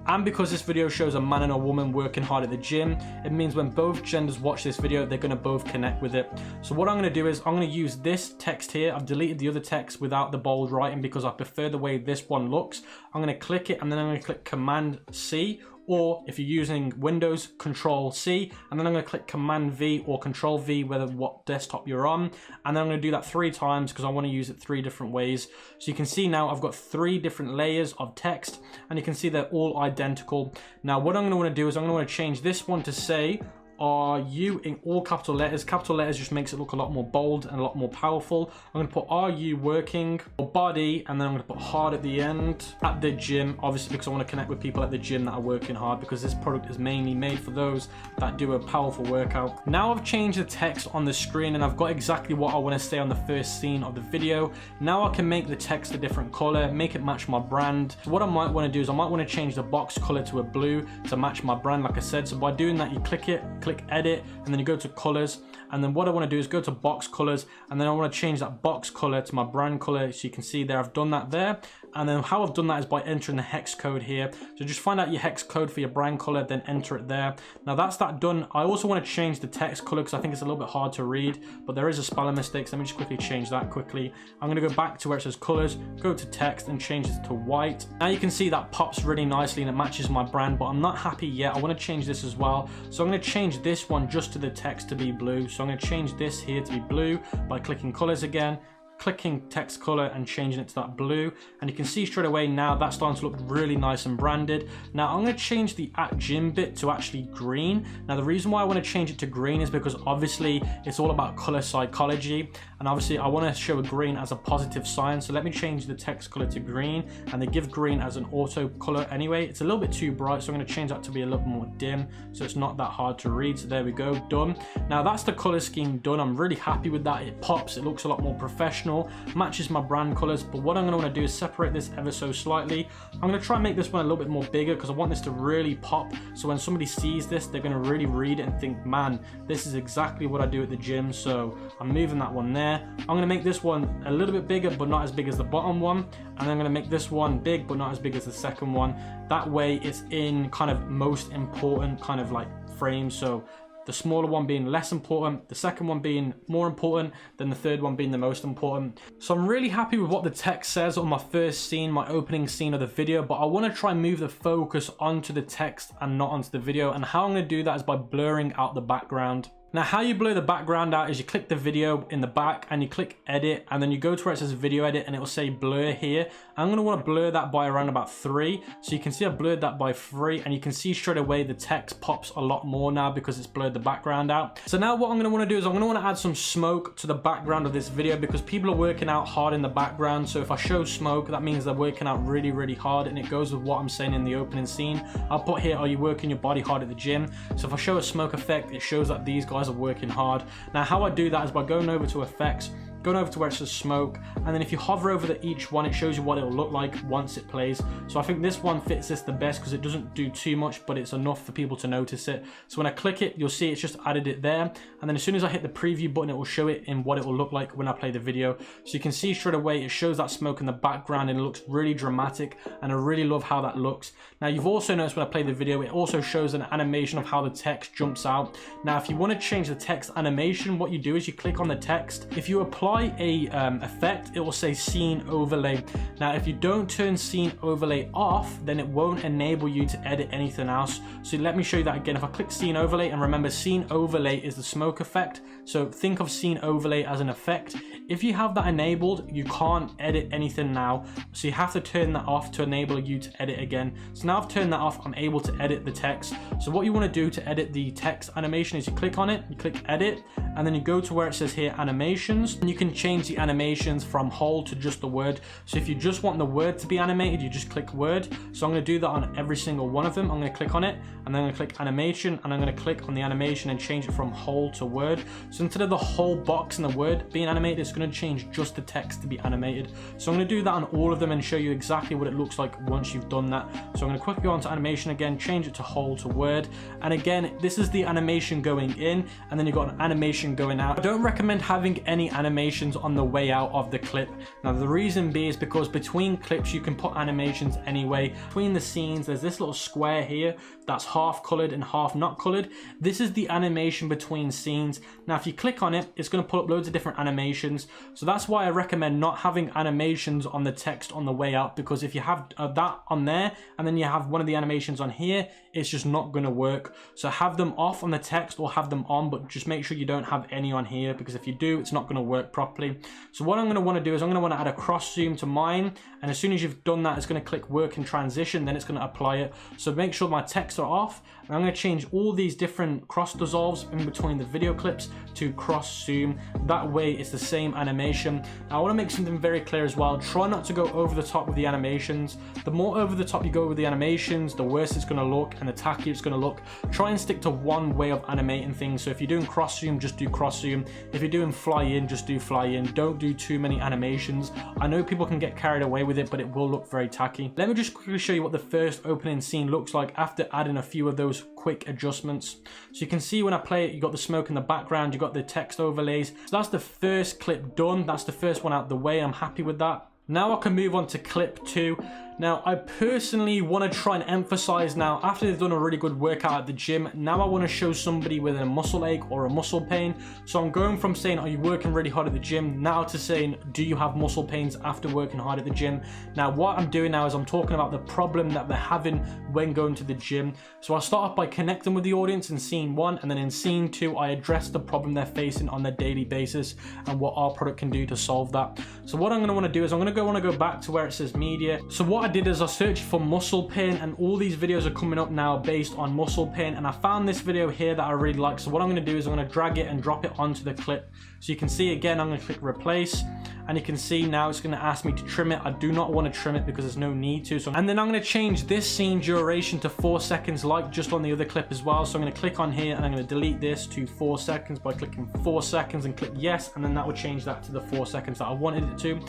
And because this video shows a man and a woman working hard at the gym, it means when both genders watch this video, they're gonna both connect with it. So what I'm gonna do is I'm gonna use this text here. I've deleted the other text without the bold writing because I prefer the way this one looks. I'm gonna click it and then I'm gonna click Command C, or if you're using Windows, Control C, and then I'm gonna click Command V or Control V, whether what desktop you're on. And then I'm gonna do that 3 times because I wanna use it 3 different ways. So you can see now I've got 3 different layers of text and you can see they're all identical. Now what I'm gonna wanna do is I'm gonna wanna change this one to say, "Are you?" in all capital letters. Capital letters just makes it look a lot more bold and a lot more powerful. I'm going to put "Are you working?" or body, and then I'm going to put hard at the end. At the gym, obviously because I want to connect with people at the gym that are working hard, because this product is mainly made for those that do a powerful workout. Now I've changed the text on the screen and I've got exactly what I want to say on the first scene of the video. Now I can make the text a different color, make it match my brand. So what I might want to do is I might want to change the box color to a blue to match my brand, like I said. So by doing that, you click it, click edit, and then you go to colors, and then what I want to do is go to box colors, and then I want to change that box color to my brand color. So you can see there I've done that there, and then how I've done that is by entering the hex code here. So just find out your hex code for your brand color, then enter it there. Now that's that done. I also want to change the text color because I think it's a little bit hard to read, but there is a spelling mistake, so let me just quickly change that quickly. I'm going to go back to where it says colors, go to text and change it to white. Now you can see that pops really nicely and it matches my brand, but I'm not happy yet. I want to change this as well. So I'm going to change this one just to the text to be blue. So I'm going to change this here to be blue by clicking colors again, clicking text color and changing it to that blue, and you can see straight away now that's starting to look really nice and branded. Now I'm going to change the @gym bit to actually green. Now the reason why I want to change it to green is because obviously it's all about color psychology, and obviously I want to show a green as a positive sign. So let me change the text color to green, and they give green as an auto color anyway. It's a little bit too bright, so I'm going to change that to be a little more dim so it's not that hard to read. So there we go, done. Now that's the color scheme done. I'm really happy with that. It pops, it looks a lot more professional, matches my brand colors. But what I'm going to want to do is separate this ever so slightly. I'm going to try and make this one a little bit more bigger because I want this to really pop, so when somebody sees this they're going to really read it and think, man, this is exactly what I do at the gym. So I'm moving that one there. I'm going to make this one a little bit bigger but not as big as the bottom one, and I'm going to make this one big but not as big as the second one. That way it's in kind of most important kind of like frames, so the smaller one being less important, the second one being more important, then the third one being the most important. So I'm really happy with what the text says on my first scene, my opening scene of the video, but I want to try and move the focus onto the text and not onto the video. And how I'm going to do that is by blurring out the background. Now how you blur the background out is you click the video in the back and you click edit, and then you go to where it says video edit and it will say blur here. I'm going to want to blur that by around about 3. So you can see I've blurred that by 3, and you can see straight away the text pops a lot more now because it's blurred the background out. So now what I'm going to want to do is I'm going to want to add some smoke to the background of this video because people are working out hard in the background. So if I show smoke, that means they're working out really, really hard, and it goes with what I'm saying in the opening scene. I'll put here, are you working your body hard at the gym? So if I show a smoke effect, it shows that these guys are working hard. Now how I do that is by going over to effects, going over to where it says smoke, and then if you hover over each one, it shows you what it'll look like once it plays. So I think this one fits this the best because it doesn't do too much, but it's enough for people to notice it. So when I click it, you'll see it's just added it there, and then as soon as I hit the preview button, it will show it in what it will look like when I play the video. So you can see straight away it shows that smoke in the background and it looks really dramatic, and I really love how that looks. Now you've also noticed when I play the video, it also shows an animation of how the text jumps out. Now if you want to change the text animation, what you do is you click on the text. If you apply a effect, it will say scene overlay. Now if you don't turn scene overlay off, then it won't enable you to edit anything else. So let me show you that again. If I click scene overlay, and remember scene overlay is the smoke effect, so think of scene overlay as an effect. If you have that enabled, you can't edit anything now, so you have to turn that off to enable you to edit again. So now I've turned that off, I'm able to edit the text. So what you want to do to edit the text animation is you click on it, you click edit, and then you go to where it says here animations, and you can change the animations from whole to just the word. So if you just want the word to be animated, you just click word. So I'm going to do that on every single one of them. I'm going to click on it, and then I'm going to click animation, and I'm going to click on the animation and change it from whole to word. So instead of the whole box and the word being animated, it's going to change just the text to be animated. So I'm going to do that on all of them and show you exactly what it looks like once you've done that. So I'm going to quickly go on to animation again, change it to whole to word, and again this is the animation going in, and then you've got an animation going out. I don't recommend having any animation animations on the way out of the clip. Now the reason being is because between clips you can put animations anyway. Between the scenes there's this little square here that's half colored and half not colored. This is the animation between scenes. Now if you click on it, it's going to pull up loads of different animations. So that's why I recommend not having animations on the text on the way out, because if you have that on there and then you have one of the animations on here, it's just not going to work. So have them off on the text or have them on, but just make sure you don't have any on here, because if you do, it's not going to work properly. So what I'm going to want to do is I'm going to want to add a cross zoom to mine, and as soon as you've done that, it's going to click work in transition, then it's going to apply it. So make sure my texts are off, and I'm going to change all these different cross dissolves in between the video clips to cross zoom. That way it's the same animation. Now I want to make something very clear as well. Try not to go over the top with the animations. The more over the top you go with the animations, the worse it's going to look and the tackier it's going to look. Try and stick to one way of animating things. So if you're doing cross zoom, just do cross zoom. If you're doing fly in, just do fly in. Don't do too many animations. I know people can get carried away with it, but it will look very tacky. Let me just quickly show you what the first opening scene looks like after adding a few of those quick adjustments. So you can see when I play it, you got the smoke in the background, you got the text overlays. So that's the first clip done. That's the first one out the way. I'm happy with that. Now I can move on to clip 2. Now I personally want to try and emphasize, now after they've done a really good workout at the gym, now I want to show somebody with a muscle ache or a muscle pain. So I'm going from saying, are you working really hard at the gym, now to saying, do you have muscle pains after working hard at the gym? Now what I'm doing now is I'm talking about the problem that they're having when going to the gym. So I'll start off by connecting with the audience in scene 1, and then in scene 2 I address the problem they're facing on their daily basis and what our product can do to solve that. So what I'm going to want to do is I'm going to want to go back to where it says media. So what I did is I searched for muscle pain, and all these videos are coming up now based on muscle pain, and I found this video here that I really like. So what I'm going to do is I'm going to drag it and drop it onto the clip. So you can see again, I'm going to click replace, and you can see now it's going to ask me to trim it. I do not want to trim it because there's no need to. And then I'm going to change this scene duration to 4 seconds like just on the other clip as well. So I'm going to click on here and I'm going to delete this to 4 seconds by clicking 4 seconds and click yes, and then that will change that to the 4 seconds that I wanted it to.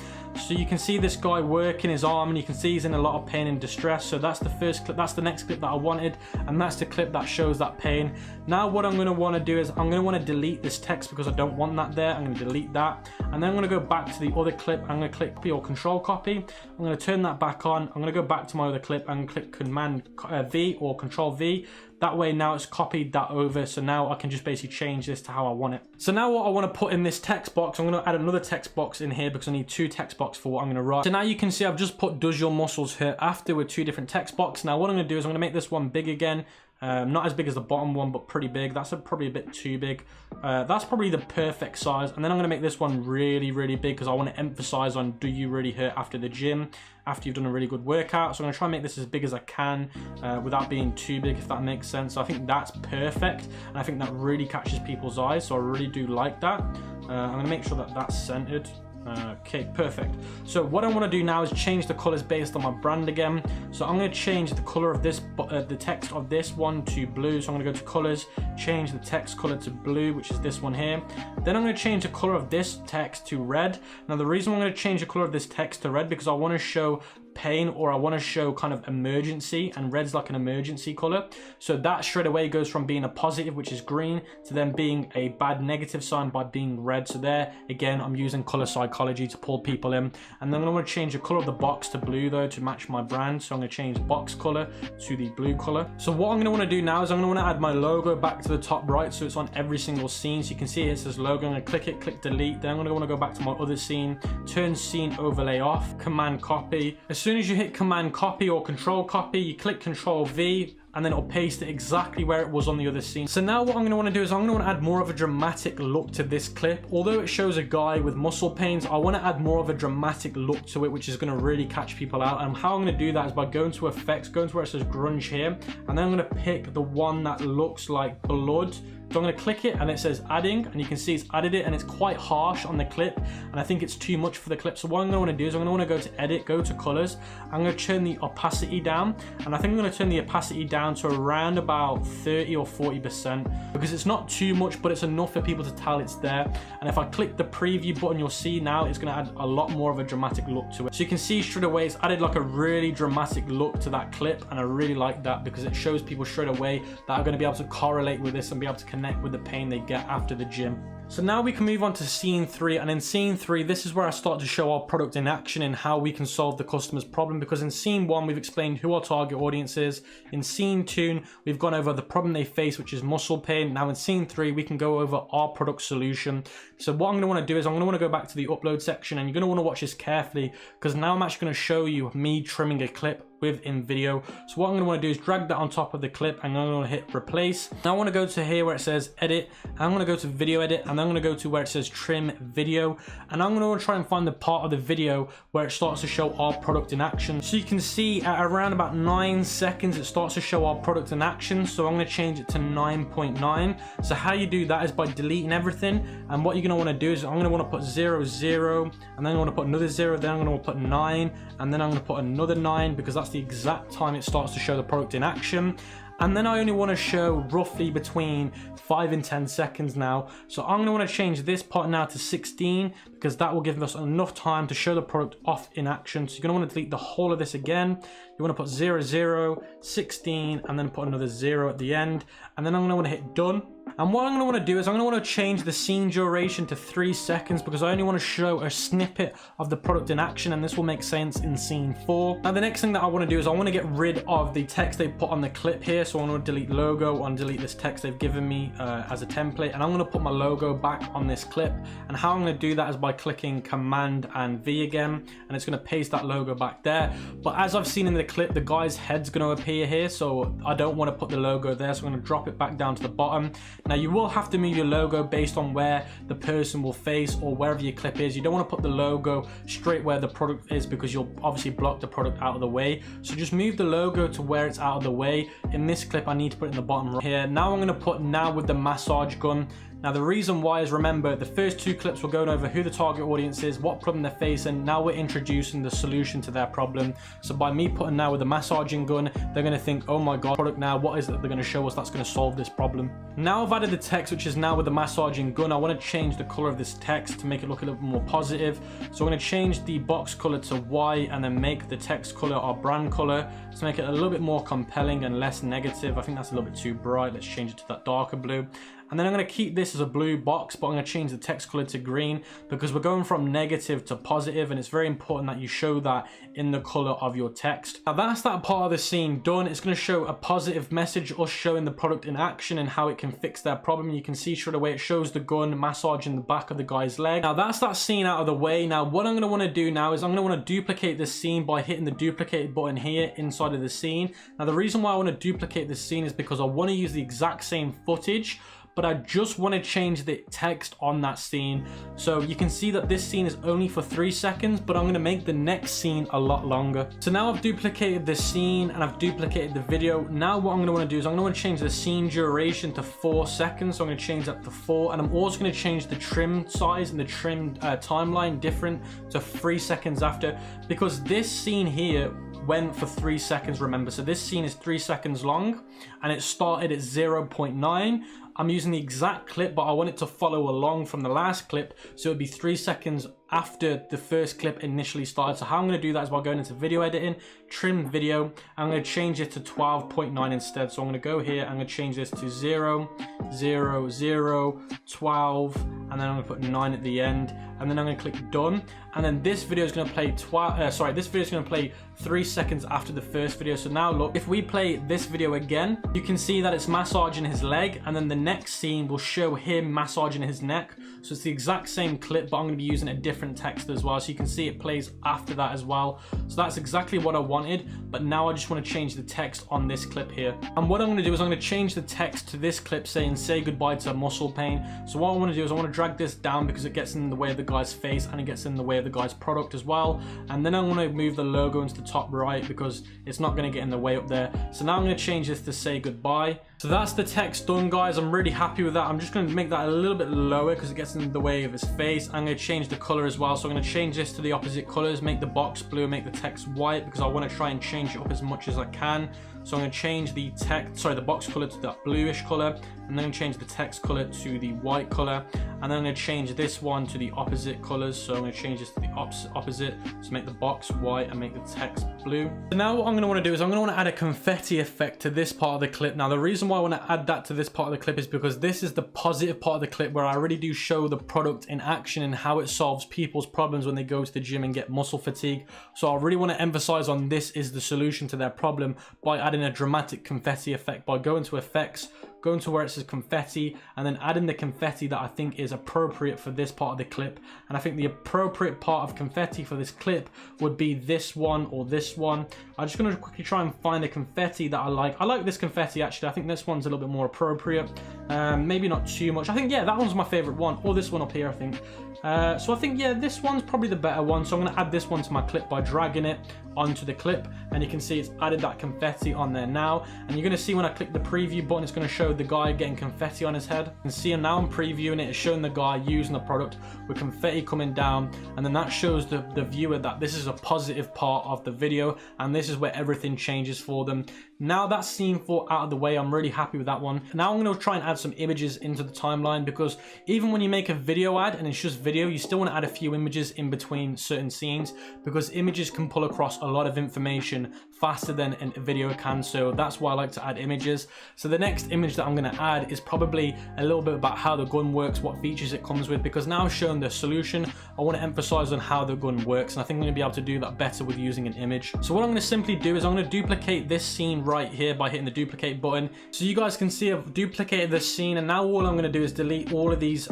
So you can see this guy working his arm, and you can see he's in a lot of pain and distress. So that's the first clip, that's the next clip that I wanted, and that's the clip that shows that pain. Now what I'm going to want to do is I'm going to want to delete this text because I don't want that there. I'm going to delete that, and then I'm going to go back to the other clip. I'm going to click copy or control copy. I'm going to turn that back on. I'm going to go back to my other clip and click command V or control V. That way now it's copied that over, so now I can just basically change this to how I want it. So now what I want to put in this text box, I'm going to add another text box in here because I need 2 text boxes for what I'm going to write. So now you can see I've just put does your muscles hurt after with 2 different text boxes. Now what I'm going to do is I'm going to make this one big again. Not as big as the bottom one, but pretty big. That's probably a bit too big. That's probably the perfect size. And then I'm going to make this one really, really big because I want to emphasize on do you really hurt after the gym, after you've done a really good workout. So I'm going to try and make this as big as I can without being too big, if that makes sense. So I think that's perfect, and I think that really catches people's eyes. So I really do like that. I'm going to make sure that that's centered. Okay, perfect. So what I want to do now is change the colors based on my brand again. So I'm going to change the color of this, the text of this one to blue. So I'm going to go to colors, change the text color to blue, which is this one here. Then I'm going to change the color of this text to red. Now the reason I'm going to change the color of this text to red because I want to show pain, or I want to show kind of emergency, and red's like an emergency color. So that straight away goes from being a positive, which is green, to then being a bad negative sign by being red. So there again, I'm using color psychology to pull people in. And then I'm going to change the color of the box to blue though to match my brand. So I'm going to change box color to the blue color. So what I'm going to want to do now is I'm going to want to add my logo back to the top right, so it's on every single scene. So you can see it says logo. I'm going to click it, click delete. Then I'm going to want to go back to my other scene, turn scene overlay off, command copy. As soon as you hit command copy or control copy, you click control V, and then it'll paste it exactly where it was on the other scene. So now what I'm going to want to do is I'm going to want to add more of a dramatic look to this clip. Although it shows a guy with muscle pains, I want to add more of a dramatic look to it, which is going to really catch people out. And how I'm going to do that is by going to effects, going to where it says grunge here, and then I'm going to pick the one that looks like blood. So I'm going to click it and it says adding, and you can see it's added it, and it's quite harsh on the clip, and I think it's too much for the clip. So what I'm going to want to do is I'm going to want to go to edit, go to colors. I'm going to turn the opacity down, and I think I'm going to turn the opacity down to around about 30 or 40%, because it's not too much, but it's enough for people to tell it's there. And if I click the preview button, you'll see now it's going to add a lot more of a dramatic look to it. So you can see straight away it's added like a really dramatic look to that clip, and I really like that because it shows people straight away that are going to be able to correlate with this and be able to connect with the pain they get after the gym. So now we can move on to scene 3, and in scene 3 this is where I start to show our product in action and how we can solve the customer's problem, because in scene 1 we've explained who our target audience is. In scene 2 we've gone over the problem they face, which is muscle pain. Now in scene 3 we can go over our product solution. So what I'm going to want to do is I'm going to want to go back to the upload section, and you're going to want to watch this carefully because now I'm actually going to show you me trimming a clip with InVideo. So what I'm going to want to do is drag that on top of the clip, and I'm going to hit replace. Now I want to go to here where it says edit, and I'm going to go to video edit, and I'm going to go to where it says trim video, and I'm going to want to try and find the part of the video where it starts to show our product in action. So you can see at around about 9 seconds it starts to show our product in action, so I'm going to change it to 9.9. So how you do that is by deleting everything, and what you're going to want to do is I'm going to want to put 0, 0, and then I want to put another 0, then I'm going to put 9, and then I'm going to put another 9 because that's the exact time it starts to show the product in action. And then I only want to show roughly between 5 and 10 seconds now. So I'm going to want to change this part now to 16 because that will give us enough time to show the product off in action. So you're going to want to delete the whole of this again. You want to put 0, 0, 16, and then put another 0 at the end. And then I'm going to want to hit done. And what I'm going to want to do is I'm going to want to change the scene duration to 3 seconds because I only want to show a snippet of the product in action, and this will make sense in scene 4. Now the next thing that I want to do is I want to get rid of the text they put on the clip here. So I'm going to delete logo and delete this text they've given me as a template, and I'm going to put my logo back on this clip. And how I'm going to do that is by clicking Command and V again, and it's going to paste that logo back there. But as I've seen in the clip, the guy's head's going to appear here, so I don't want to put the logo there, so I'm going to drop it back down to the bottom. Now you will have to move your logo based on where the person will face or wherever your clip is. You don't want to put the logo straight where the product is because you'll obviously block the product out of the way. So just move the logo to where it's out of the way. In this clip I need to put it in the bottom right here. Now I'm going to put now with the massage gun. Now the reason why is, remember, the first 2 clips were going over who the target audience is, what problem they're facing. Now we're introducing the solution to their problem. So by me putting now with the massaging gun, they're going to think, oh my god, product now, what is it they're going to show us that's going to solve this problem? Now I've added the text, which is now with the massaging gun. I want to change the color of this text to make it look a little bit more positive. So I'm going to change the box color to white and then make the text color our brand color to make it a little bit more compelling and less negative. I think that's a little bit too bright. Let's change it to that darker blue. And then I'm going to keep this as a blue box, but I'm going to change the text color to green because we're going from negative to positive, and it's very important that you show that in the color of your text. Now that's that part of the scene done. It's going to show a positive message, us showing the product in action and how it can fix their problem. You can see straight away it shows the gun massaging the back of the guy's leg. Now that's that scene out of the way. Now what I'm going to want to do now is I'm going to want to duplicate this scene by hitting the duplicate button here inside of the scene. Now the reason why I want to duplicate this scene is because I want to use the exact same footage, but I just want to change the text on that scene. So you can see that this scene is only for 3 seconds, but I'm going to make the next scene a lot longer. So now I've duplicated the scene and I've duplicated the video. Now what I'm going to want to do is I'm going to want to change the scene duration to 4 seconds. So I'm going to change that to 4, and I'm also going to change the trim size and the trim timeline different to 3 seconds after, because this scene here went for 3 seconds, remember. So this scene is 3 seconds long and it started at 0.9. I'm using the exact clip, but I want it to follow along from the last clip, so it'd be 3 seconds after the first clip initially started. So how I'm going to do that is by going into video editing, trim video. I'm going to change it to 12.9 instead. So I'm going to go here, I'm going to change this to 0, 0, 0, 12, and then I'm going to put 9 at the end, and then I'm going to click done. And then this video is going to play this video is going to play 3 seconds after the first video. So now look, if we play this video again, you can see that it's massaging his leg, and then the next scene will show him massaging his neck. So it's the exact same clip, but I'm going to be using a different text as well. So you can see it plays after that as well. So that's exactly what I wanted, but now I just want to change the text on this clip here. And what I'm going to do is I'm going to change the text to this clip saying say goodbye to muscle pain. So what I want to do is I want to drag this down because it gets in the way of the guy's face and it gets in the way of the guy's product as well. And then I want to move the logo into the top right because it's not going to get in the way up there. So now I'm going to change this to say goodbye. So that's the text done, guys. I'm really happy with that. I'm just going to make that a little bit lower because it gets in the way of his face. I'm going to change the color as well. So I'm going to change this to the opposite colors, make the box blue, make the text white, because I want to try and change it up as much as I can. So I'm going to change the the box color to that bluish color, and then I'm going to change the text color to the white color, and then I'm going to change this one to the opposite colors. So I'm going to change this to the opposite, so make the box white and make the text blue. So now what I'm going to want to do is I'm going to want to add a confetti effect to this part of the clip. Now the reason why I want to add that to this part of the clip is because this is the positive part of the clip where I really do show the product in action and how it solves people's problems when they go to the gym and get muscle fatigue. So I really want to emphasize on this is the solution to their problem by adding a dramatic confetti effect, by going to effects, going to where it says confetti, and then adding the confetti that I think is appropriate for this part of the clip. And I think the appropriate part of confetti for this clip would be this one or this one. I'm just going to quickly try and find a confetti that I like. I like this confetti actually. I think this one's a little bit more appropriate. Maybe not too much. I think, yeah, that one's my favorite one, or this one up here, I think. So I think, yeah, this one's probably the better one. So I'm going to add this one to my clip by dragging it onto the clip, and you can see it's added that confetti on there now. And you're going to see when I click the preview button, it's going to show the guy getting confetti on his head. You can see him now. I'm previewing it. It's showing the guy using the product with confetti coming down, and then that shows the viewer that this is a positive part of the video, and this is where everything changes for them. Now that's scene 4 out of the way, I'm really happy with that one. Now I'm going to try and add some images into the timeline, because even when you make a video ad and it's just video, you still want to add a few images in between certain scenes, because images can pull across a lot of information faster than a video can. So that's why I like to add images. So the next image that I'm going to add is probably a little bit about how the gun works, what features it comes with, because now I've shown the solution, I want to emphasize on how the gun works, and I think I'm going to be able to do that better with using an image. So what I'm going to simply do is I'm going to duplicate this scene right here by hitting the duplicate button. So you guys can see I've duplicated the scene, and now all I'm going to do is delete all of these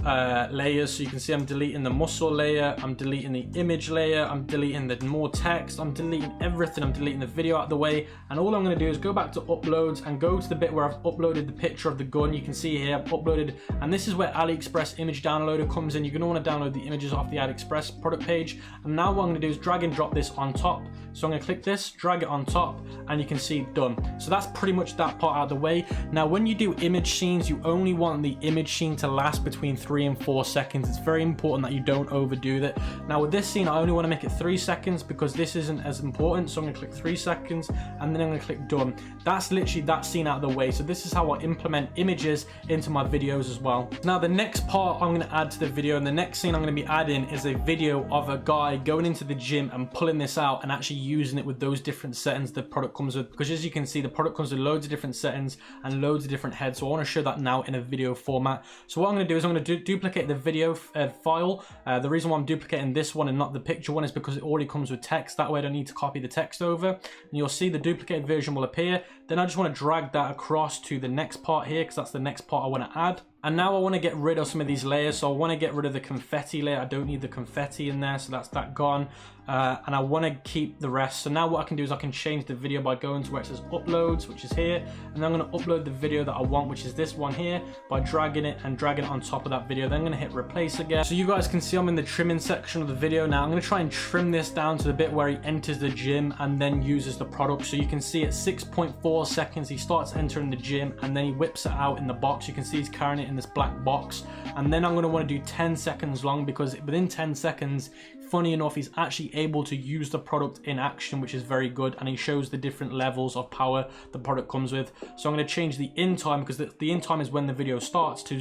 layers. So you can see I'm deleting the muscle layer, I'm deleting the image layer, I'm deleting the more text, I'm deleting everything, I'm deleting the video out of the way, and all I'm going to do is go back to uploads and go to the bit where I've uploaded the picture of the gun. You can see here I've uploaded, and this is where AliExpress image downloader comes in. You're going to want to download the images off the AliExpress product page, and now what I'm going to do is drag and drop this on top. So I'm going to click this, drag it on top, and you can see done. So that's pretty much that part out of the way. Now when you do image scenes, you only want the image scene to last between 3 and 4 seconds. It's very important that you don't overdo that. Now with this scene, I only want to make it 3 seconds because this isn't as important. So I'm going to click 3 seconds, and then I'm going to click done. That's literally that scene out of the way. So this is how I implement images into my videos as well. Now the next part I'm going to add to the video, and the next scene I'm going to be adding is a video of a guy going into the gym and pulling this out and actually using it with those different settings the product comes with, because as you can see the product comes with loads of different settings and loads of different heads. So I want to show that now in a video format. So what I'm going to do is I'm going to duplicate the video file. The reason why I'm duplicating this one and not the picture one is because it already comes with text. That way I don't need to copy the text over, and you'll see the duplicated version will appear. Then I just want to drag that across to the next part here, because that's the next part I want to add. And now I want to get rid of some of these layers. So I want to get rid of the confetti layer. I don't need the confetti in there, so that's that gone. And I want to keep the rest. So now what I can do is I can change the video by going to where it says uploads, which is here, and then I'm going to upload the video that I want, which is this one here, by dragging it and dragging it on top of that video. Then I'm going to hit replace again. So you guys can see I'm in the trimming section of the video now. I'm going to try and trim this down to the bit where he enters the gym and then uses the product. So you can see at 6.4 seconds he starts entering the gym, and then he whips it out in the box. You can see he's carrying it in this black box, and then I'm going to want to do 10 seconds long, because within 10 seconds, funny enough, he's actually able to use the product in action, which is very good, and he shows the different levels of power the product comes with. So I'm going to change the in time, because the in time is when the video starts, to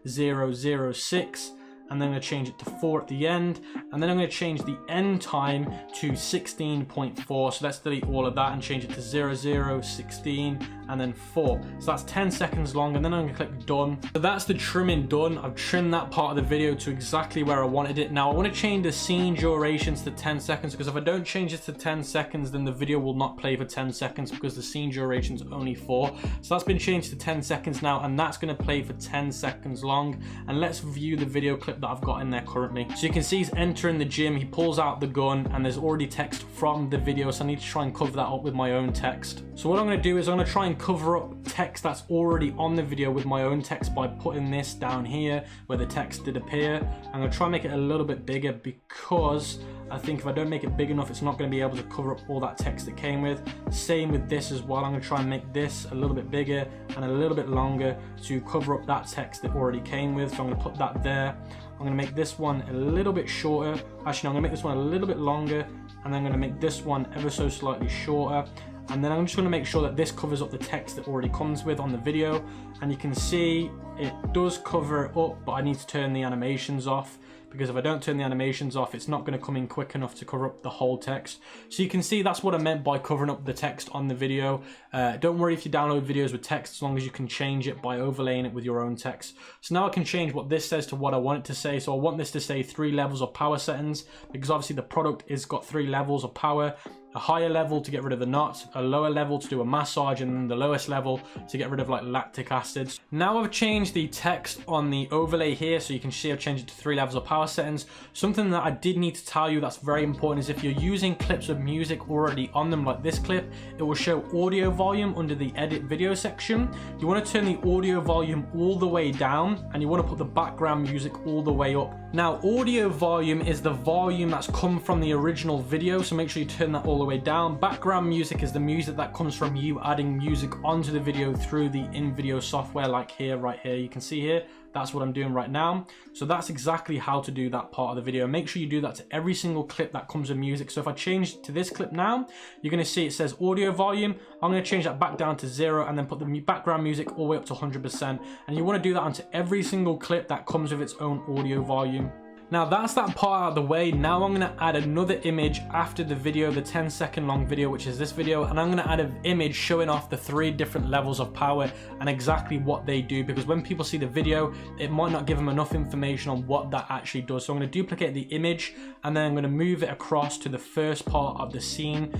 0006, and then I'm going to change it to 4 at the end, and then I'm going to change the end time to 16.4. So let's delete all of that and change it to 0016 and then 4. So that's 10 seconds long, and then I'm going to click done. So that's the trimming done. I've trimmed that part of the video to exactly where I wanted it. Now I want to change the scene durations to 10 seconds, because if I don't change it to 10 seconds, then the video will not play for 10 seconds because the scene duration is only 4. So that's been changed to 10 seconds now, and that's going to play for 10 seconds long. And let's view the video clip that I've got in there currently. So you can see he's entering the gym, he pulls out the gun, and there's already text from the video, so I need to try and cover that up with my own text. So what I'm going to do is I'm going to try and cover up text that's already on the video with my own text by putting this down here where the text did appear. I'm going to try and make it a little bit bigger, because I think if I don't make it big enough, it's not going to be able to cover up all that text it came with. Same with this as well. I'm going to try and make this a little bit bigger and a little bit longer to cover up that text it already came with. So I'm going to put that there. I'm going to make this one a little bit shorter. Actually, no, I'm going to make this one a little bit longer, and then I'm going to make this one ever so slightly shorter. and then I'm just going to make sure that this covers up the text that already comes with on the video, and you can see it does cover it up, but I need to turn the animations off, because if I don't turn the animations off, it's not going to come in quick enough to cover up the whole text. So you can see that's what I meant by covering up the text on the video. Don't worry if you download videos with text, as long as you can change it by overlaying it with your own text. So now I can change what this says to what I want it to say. So I want this to say 3 levels of power settings, because obviously the product is got 3 levels of power. A higher level to get rid of the knots, a lower level to do a massage, and then the lowest level to get rid of like lactic acids. Now I've changed the text on the overlay here, so you can see I've changed it to 3 levels of power settings. Something that I did need to tell you that's very important is if you're using clips of music already on them, like this clip, it will show audio volume under the edit video section. You want to turn the audio volume all the way down, and you want to put the background music all the way up. Now audio volume is the volume that's come from the original video, so make sure you turn that all the way down. Background music is the music that comes from you adding music onto the video through the in-video software, like here, right here, you can see here. That's what I'm doing right now. So that's exactly how to do that part of the video. Make sure you do that to every single clip that comes with music. So if I change to this clip now, you're gonna see it says audio volume. I'm gonna change that back down to 0 and then put the background music all the way up to 100%. And you wanna do that onto every single clip that comes with its own audio volume. Now that's that part out of the way. Now I'm going to add another image after the video, the 10-second long video, which is this video, and I'm going to add an image showing off the 3 different levels of power and exactly what they do, because when people see the video, it might not give them enough information on what that actually does. So I'm going to duplicate the image, and then I'm going to move it across to the first part of the scene.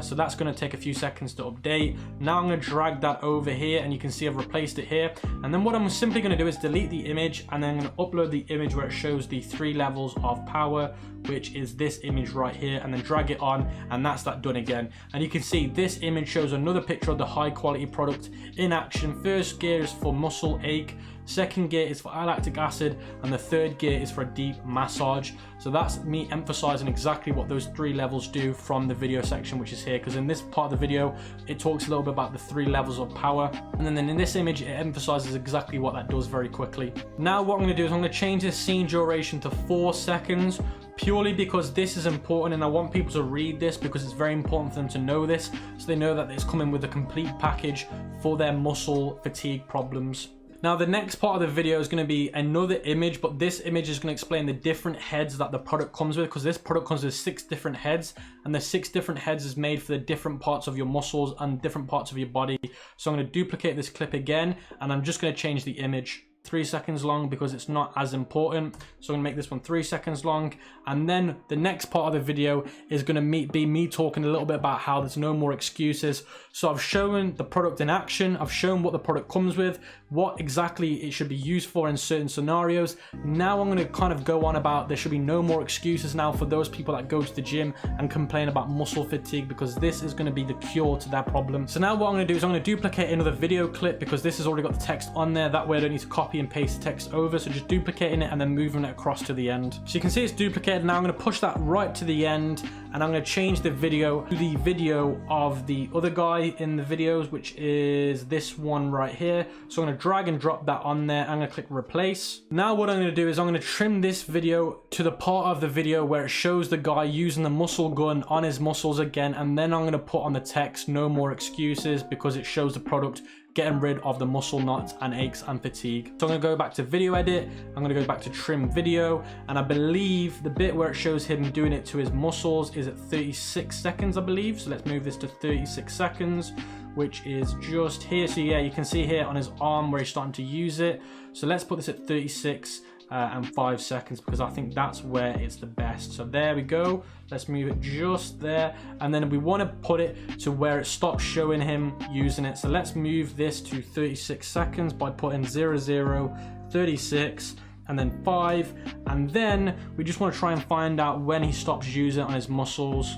So that's going to take a few seconds to update. Now I'm going to drag that over here, and you can see I've replaced it here. And then what I'm simply going to do is delete the image, and then I'm going to upload the image where it shows the 3 levels of power, which is this image right here, and then drag it on, and that's that done again. And you can see this image shows another picture of the high quality product in action. First gear is for muscle ache, second gear is for lactic acid, and the third gear is for a deep massage. So that's me emphasizing exactly what those 3 levels do from the video section, which is here, because in this part of the video it talks a little bit about the 3 levels of power, and then in this image it emphasizes exactly what that does very quickly. Now what I'm going to do is I'm going to change this scene duration to 4 seconds, purely because this is important, and I want people to read this because it's very important for them to know this, so they know that it's coming with a complete package for their muscle fatigue problems. Now the next part of the video is going to be another image, but this image is going to explain the different heads that the product comes with, because this product comes with 6 different heads, and the 6 different heads is made for the different parts of your muscles and different parts of your body. So I'm going to duplicate this clip again, and I'm just going to change the image. 3 seconds long because it's not as important, so I'm gonna make this one 3 seconds long. And then the next part of the video is gonna be me talking a little bit about how there's no more excuses. So I've shown the product in action, I've shown what the product comes with, what exactly it should be used for in certain scenarios. Now I'm gonna kind of go on about there should be no more excuses now for those people that go to the gym and complain about muscle fatigue, because this is gonna be the cure to that problem. So now what I'm gonna do is I'm gonna duplicate another video clip, because this has already got the text on there. That way I don't need to copy and paste the text over, so just duplicating it and then moving it across to the end. So you can see it's duplicated. Now I'm going to push that right to the end, and I'm going to change the video to the video of the other guy in the videos, which is this one right here. So I'm going to drag and drop that on there. I'm going to click replace. Now what I'm going to do is I'm going to trim this video to the part of the video where it shows the guy using the muscle gun on his muscles again, and then I'm going to put on the text no more excuses, because it shows the product getting rid of the muscle knots and aches and fatigue. So I'm going to go back to video edit, I'm going to go back to trim video, and I believe the bit where it shows him doing it to his muscles is at 36 seconds, I believe. So let's move this to 36 seconds, which is just here. So yeah, you can see here on his arm where he's starting to use it. So let's put this at 36 and 5 seconds, because I think that's where it's the best. So there we go. Let's move it just there, and then we want to put it to where it stops showing him using it. So let's move this to 36 seconds by putting 0, 0, 36 and then 5, and then we just want to try and find out when he stops using it on his muscles,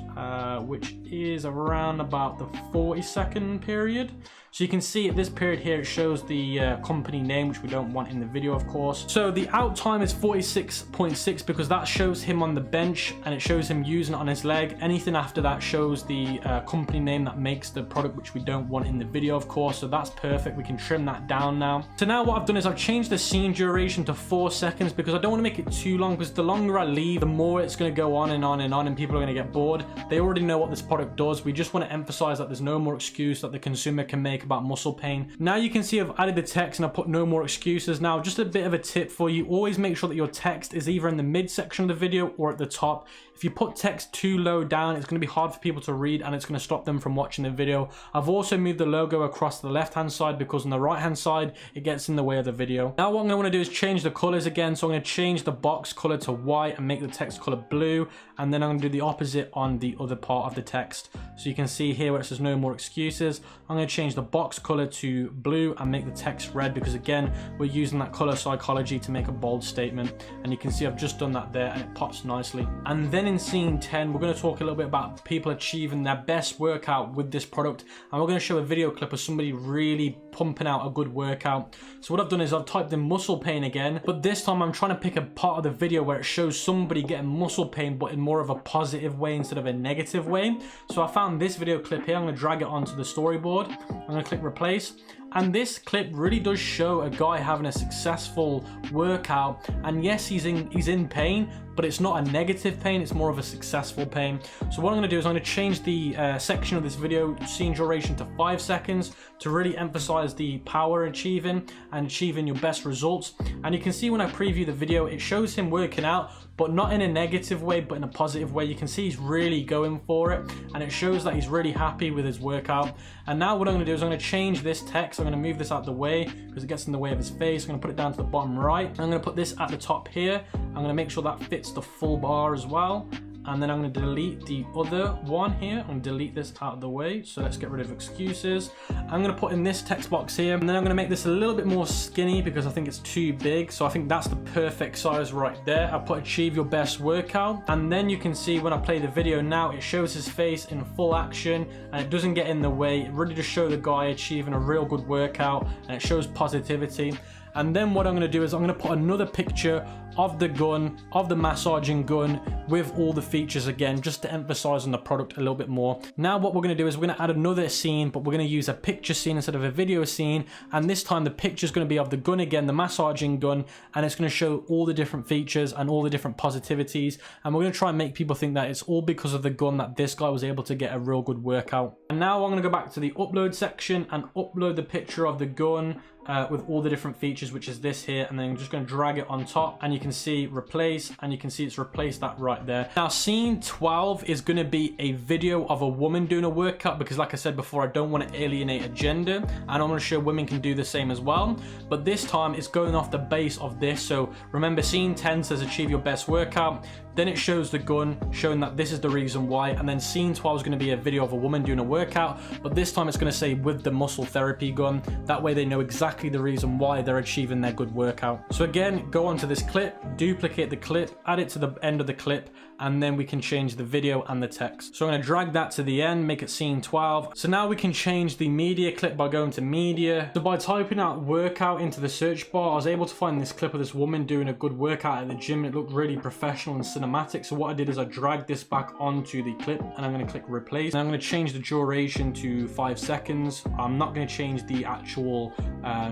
which is around about the 40-second period. So you can see at this period here, it shows the company name, which we don't want in the video, of course. So the out time is 46.6 because that shows him on the bench and it shows him using it on his leg. Anything after that shows the company name that makes the product, which we don't want in the video, of course. So that's perfect. We can trim that down now. So now what I've done is I've changed the scene duration to 4 seconds because I don't want to make it too long, because the longer I leave, the more it's going to go on and on and on, and people are going to get bored. They already know what this product does. We just want to emphasize that there's no more excuse that the consumer can make about muscle pain. Now you can see I've added the text and I put no more excuses. Now just a bit of a tip for you, always make sure that your text is either in the mid section of the video or at the top. If you put text too low down, it's going to be hard for people to read and it's going to stop them from watching the video. I've also moved the logo across to the left hand side because on the right hand side it gets in the way of the video. Now what I'm going to want to do is change the colors again. So I'm going to change the box color to white and make the text color blue, and then I'm going to do the opposite on the other part of the text. So you can see here where it says no more excuses, I'm going to change the box color to blue and make the text red, because again we're using that color psychology to make a bold statement. And you can see I've just done that there and it pops nicely. And then in scene 10 we're going to talk a little bit about people achieving their best workout with this product, and we're going to show a video clip of somebody really pumping out a good workout. So what I've done is I've typed in muscle pain again, but this time I'm trying to pick a part of the video where it shows somebody getting muscle pain but in more of a positive way instead of a negative way. So I found this video clip here. I'm going to drag it onto the storyboard. I'm going to click replace, and this clip really does show a guy having a successful workout, and yes, he's in pain, but it's not a negative pain, it's more of a successful pain. So what I'm going to do is I'm going to change the section of this video scene duration to 5 seconds to really emphasize the power achieving and achieving your best results. And you can see when I preview the video, it shows him working out, but not in a negative way, but in a positive way. You can see he's really going for it, and it shows that he's really happy with his workout. And now what I'm going to do is I'm going to change this text. I'm going to move this out of the way because it gets in the way of his face. I'm going to put it down to the bottom right. I'm going to put this at the top here. I'm going to make sure that fits the full bar as well. And then I'm going to delete the other one here. I'm going to delete this out of the way. So let's get rid of excuses. I'm going to put in this text box here, and then I'm going to make this a little bit more skinny because I think it's too big. So I think that's the perfect size right there. I put achieve your best workout, and then you can see when I play the video now, it shows his face in full action and it doesn't get in the way. It really just shows the guy achieving a real good workout, and it shows positivity. And then what I'm going to do is I'm going to put another picture of the gun, of the massaging gun, with all the features again, just to emphasize on the product a little bit more. Now what we're going to do is we're going to add another scene, but we're going to use a picture scene instead of a video scene. And this time the picture is going to be of the gun again, the massaging gun, and it's going to show all the different features and all the different positivities. And we're going to try and make people think that it's all because of the gun that this guy was able to get a real good workout. And now I'm going to go back to the upload section and upload the picture of the gun with all the different features, which is this here, and then I'm just going to drag it on top, and you can see replace, and you can see it's replaced that right there. Now scene 12 is going to be a video of a woman doing a workout, because like I said before, I don't want to alienate a gender, and I want to show women can do the same as well. But this time it's going off the base of this. So remember, scene 10 says achieve your best workout, then it shows the gun showing that this is the reason why, and then scene 12 is going to be a video of a woman doing a workout, but this time it's going to say with the muscle therapy gun. That way they know exactly the reason why they're achieving their good workout. So again, go onto this clip, duplicate the clip, add it to the end of the clip, and then we can change the video and the text. So I'm going to drag that to the end, make it scene 12. So now we can change the media clip by going to media. So by typing out workout into the search bar, I was able to find this clip of this woman doing a good workout at the gym. It looked really professional and cinematic. So what I did is I dragged this back onto the clip, and I'm going to click replace. And I'm going to change the duration to 5 seconds. I'm not going to change the actual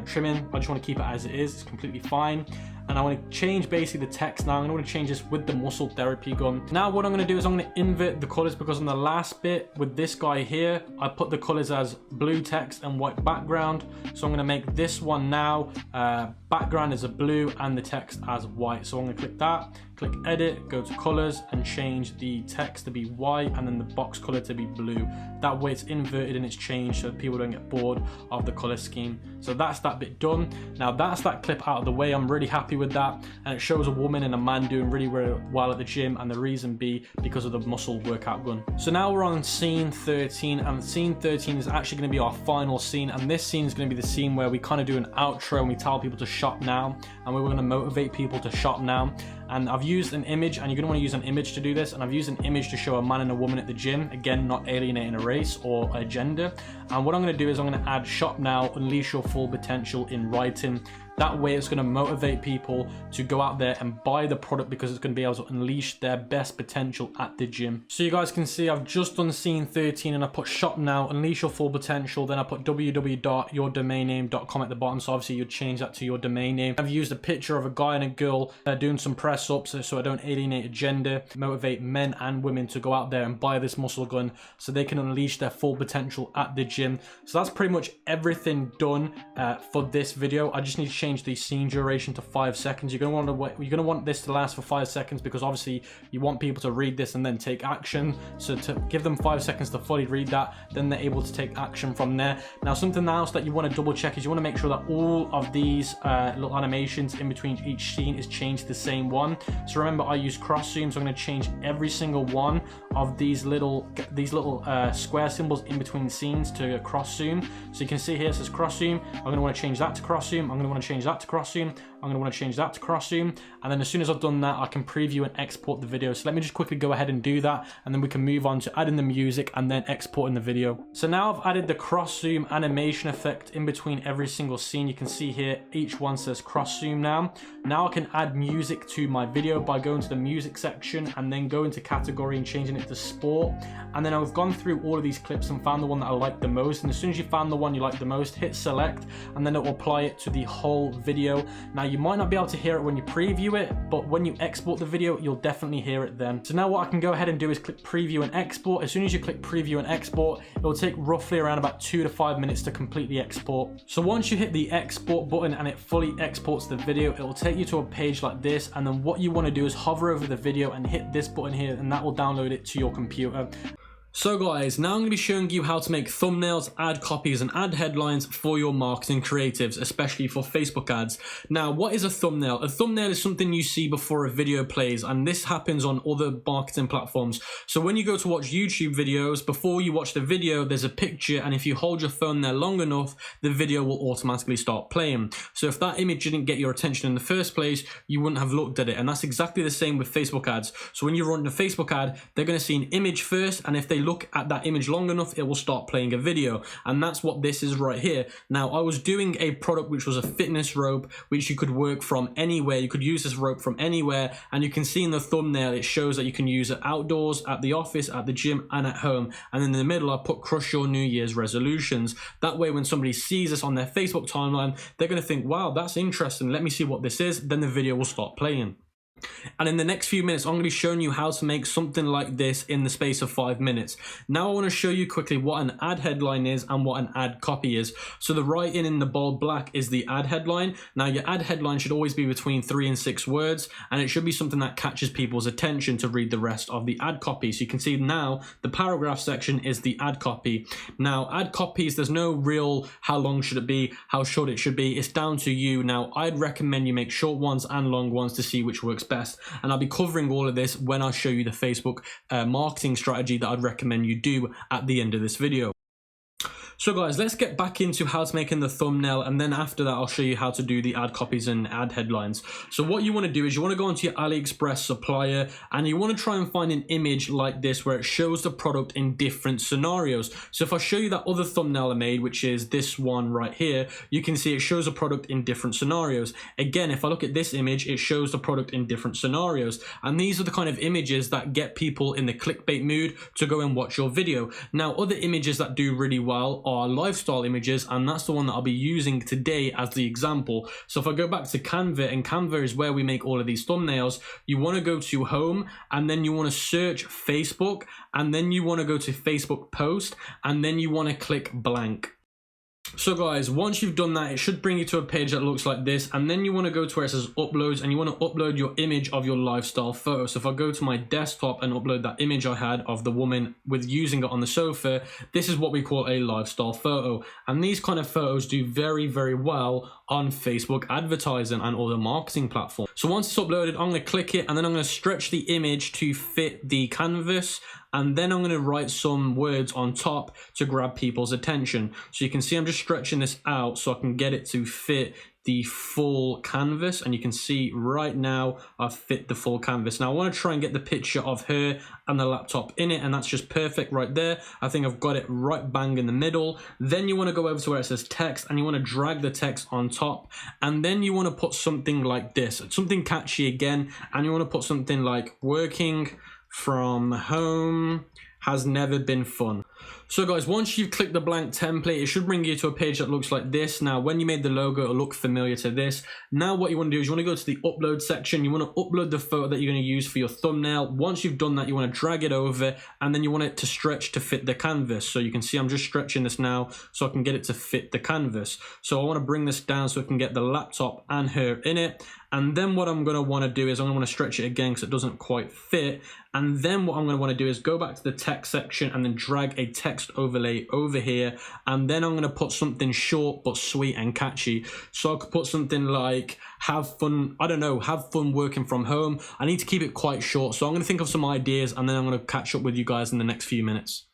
trimming. I just want to keep it as it is. It's completely fine. And I want to change basically the text now. I'm going to change this with the muscle therapy gun. Now what I'm going to do is I'm going to invert the colors, because on the last bit with this guy here, I put the colors as blue text and white background. So I'm going to make this one now, background is a blue and the text as white. So I'm going to click that, click edit, go to colors, and change the text to be white and then the box color to be blue. That way it's inverted and it's changed so that people don't get bored of the color scheme. So that's that bit done. Now that's that clip out of the way. I'm really happy with that, and it shows a woman and a man doing really well at the gym, and the reason be because of the muscle workout gun. So now we're on scene 13, and scene 13 is actually going to be our final scene, and this scene is going to be the scene where we kind of do an outro and we tell people to shop now, and we're going to motivate people to shop now. And I've used an image, and you're gonna wanna use an image to do this, and I've used an image to show a man and a woman at the gym, again, not alienating a race or a gender. And what I'm gonna do is I'm gonna add shop now, unleash your full potential in writing. That way it's going to motivate people to go out there and buy the product, because it's going to be able to unleash their best potential at the gym. So you guys can see I've just done scene 13 and I put shop now, unleash your full potential. Then I put www.yourdomainname.com at the bottom. So obviously you'd change that to your domain name. I've used a picture of a guy and a girl doing some press ups so I don't alienate a gender, motivate men and women to go out there and buy this muscle gun so they can unleash their full potential at the gym. So that's pretty much everything done for this video. I just need to change the scene duration to 5 seconds. You're going to want this to last for 5 seconds, because obviously you want people to read this and then take action. So to give them 5 seconds to fully read that, then they're able to take action from there. Now, something else that you want to double check is you want to make sure that all of these little animations in between each scene is changed to the same one. So remember, I use cross zoom, so I'm going to change every single one of these little square symbols in between scenes to cross zoom. So you can see here it says cross zoom. I'm going to want to change that to cross zoom. I'm going to want to change that to cross zoom. I'm going to want to change that to cross zoom. And then as soon as I've done that, I can preview and export the video. So let me just quickly go ahead and do that, and then we can move on to adding the music and then exporting the video. So now I've added the cross zoom animation effect in between every single scene. You can see here each one says cross zoom now. Now I can add music to my video by going to the music section and then going to category and changing it to sport. And then I've gone through all of these clips and found the one that I like the most. And as soon as you found the one you like the most, hit select, and then it will apply it to the whole video. Now you might not be able to hear it when you preview it, but when you export the video, you'll definitely hear it then. So now what I can go ahead and do is click preview and export. As soon as you click preview and export, it will take roughly around about 2 to 5 minutes to completely export. So once you hit the export button and it fully exports the video, it will take you to a page like this. And then what you want to do is hover over the video and hit this button here, and that will download it to your computer. So guys, now I'm going to be showing you how to make thumbnails, ad copies, and ad headlines for your marketing creatives, especially for Facebook ads. Now, what is a thumbnail? A thumbnail is something you see before a video plays, and this happens on other marketing platforms. So when you go to watch YouTube videos, before you watch the video, there's a picture, and if you hold your phone there long enough, the video will automatically start playing. So if that image didn't get your attention in the first place, you wouldn't have looked at it, and that's exactly the same with Facebook ads. So when you're running a Facebook ad, they're going to see an image first, and if they look at that image long enough, it will start playing a video. And that's what this is right here. Now, I was doing a product which was a fitness rope, which you could work from anywhere. You could use this rope from anywhere, and you can see in the thumbnail it shows that you can use it outdoors, at the office, at the gym, and at home. And then in the middle I put crush your New Year's resolutions. That way when somebody sees this on their Facebook timeline, they're going to think, wow, that's interesting, let me see what this is. Then the video will start playing. And in the next few minutes, I'm going to be showing you how to make something like this in the space of 5 minutes. Now I want to show you quickly what an ad headline is and what an ad copy is. So the writing in the bold black is the ad headline. Now your ad headline should always be between 3 and 6 words, and it should be something that catches people's attention to read the rest of the ad copy. So you can see now the paragraph section is the ad copy. Now ad copies, there's no real how long should it be, how short it should be. It's down to you. Now I'd recommend you make short ones and long ones to see which works best, and I'll be covering all of this when I show you the Facebook marketing strategy that I'd recommend you do at the end of this video. So guys, let's get back into how to make in the thumbnail, and then after that I'll show you how to do the ad copies and ad headlines. So what you want to do is you want to go onto your AliExpress supplier, and you want to try and find an image like this where it shows the product in different scenarios. So if I show you that other thumbnail I made, which is this one right here, you can see it shows a product in different scenarios. Again, if I look at this image, it shows the product in different scenarios, and these are the kind of images that get people in the clickbait mood to go and watch your video. Now other images that do really well are lifestyle images, and that's the one that I'll be using today as the example. So if I go back to Canva, and Canva is where we make all of these thumbnails, you want to go to home, and then you want to search Facebook, and then you want to go to Facebook post, and then you want to click blank. So guys, once you've done that, it should bring you to a page that looks like this, and then you want to go to where it says uploads, and you want to upload your image of your lifestyle photo. So if I go to my desktop and upload that image I had of the woman with using it on the sofa, this is what we call a lifestyle photo. And these kind of photos do very, very well on Facebook advertising and other marketing platforms. So once it's uploaded, I'm going to click it, and then I'm going to stretch the image to fit the canvas, and then I'm going to write some words on top to grab people's attention. So you can see I'm just stretching this out so I can get it to fit the full canvas, and you can see right now I've fit the full canvas. Now I want to try and get the picture of her and the laptop in it, and that's just perfect right there. I think I've got it right bang in the middle. Then you want to go over to where it says text, and you want to drag the text on top, and then you want to put something like this, something catchy again, and you want to put something like working from home has never been fun. So guys, once you've clicked the blank template, it should bring you to a page that looks like this. Now, when you made the logo, it'll look familiar to this. Now, what you want to do is you want to go to the upload section. You want to upload the photo that you're going to use for your thumbnail. Once you've done that, you want to drag it over, and then you want it to stretch to fit the canvas. So you can see I'm just stretching this now so I can get it to fit the canvas. So I want to bring this down so I can get the laptop and her in it. And then what I'm going to want to do is I'm going to want to stretch it again because it doesn't quite fit. And then what I'm going to want to do is go back to the text section and then drag a text overlay over here. And then I'm going to put something short but sweet and catchy. So I could put something like have fun, I don't know, have fun working from home. I need to keep it quite short. So I'm going to think of some ideas, and then I'm going to catch up with you guys in the next few minutes.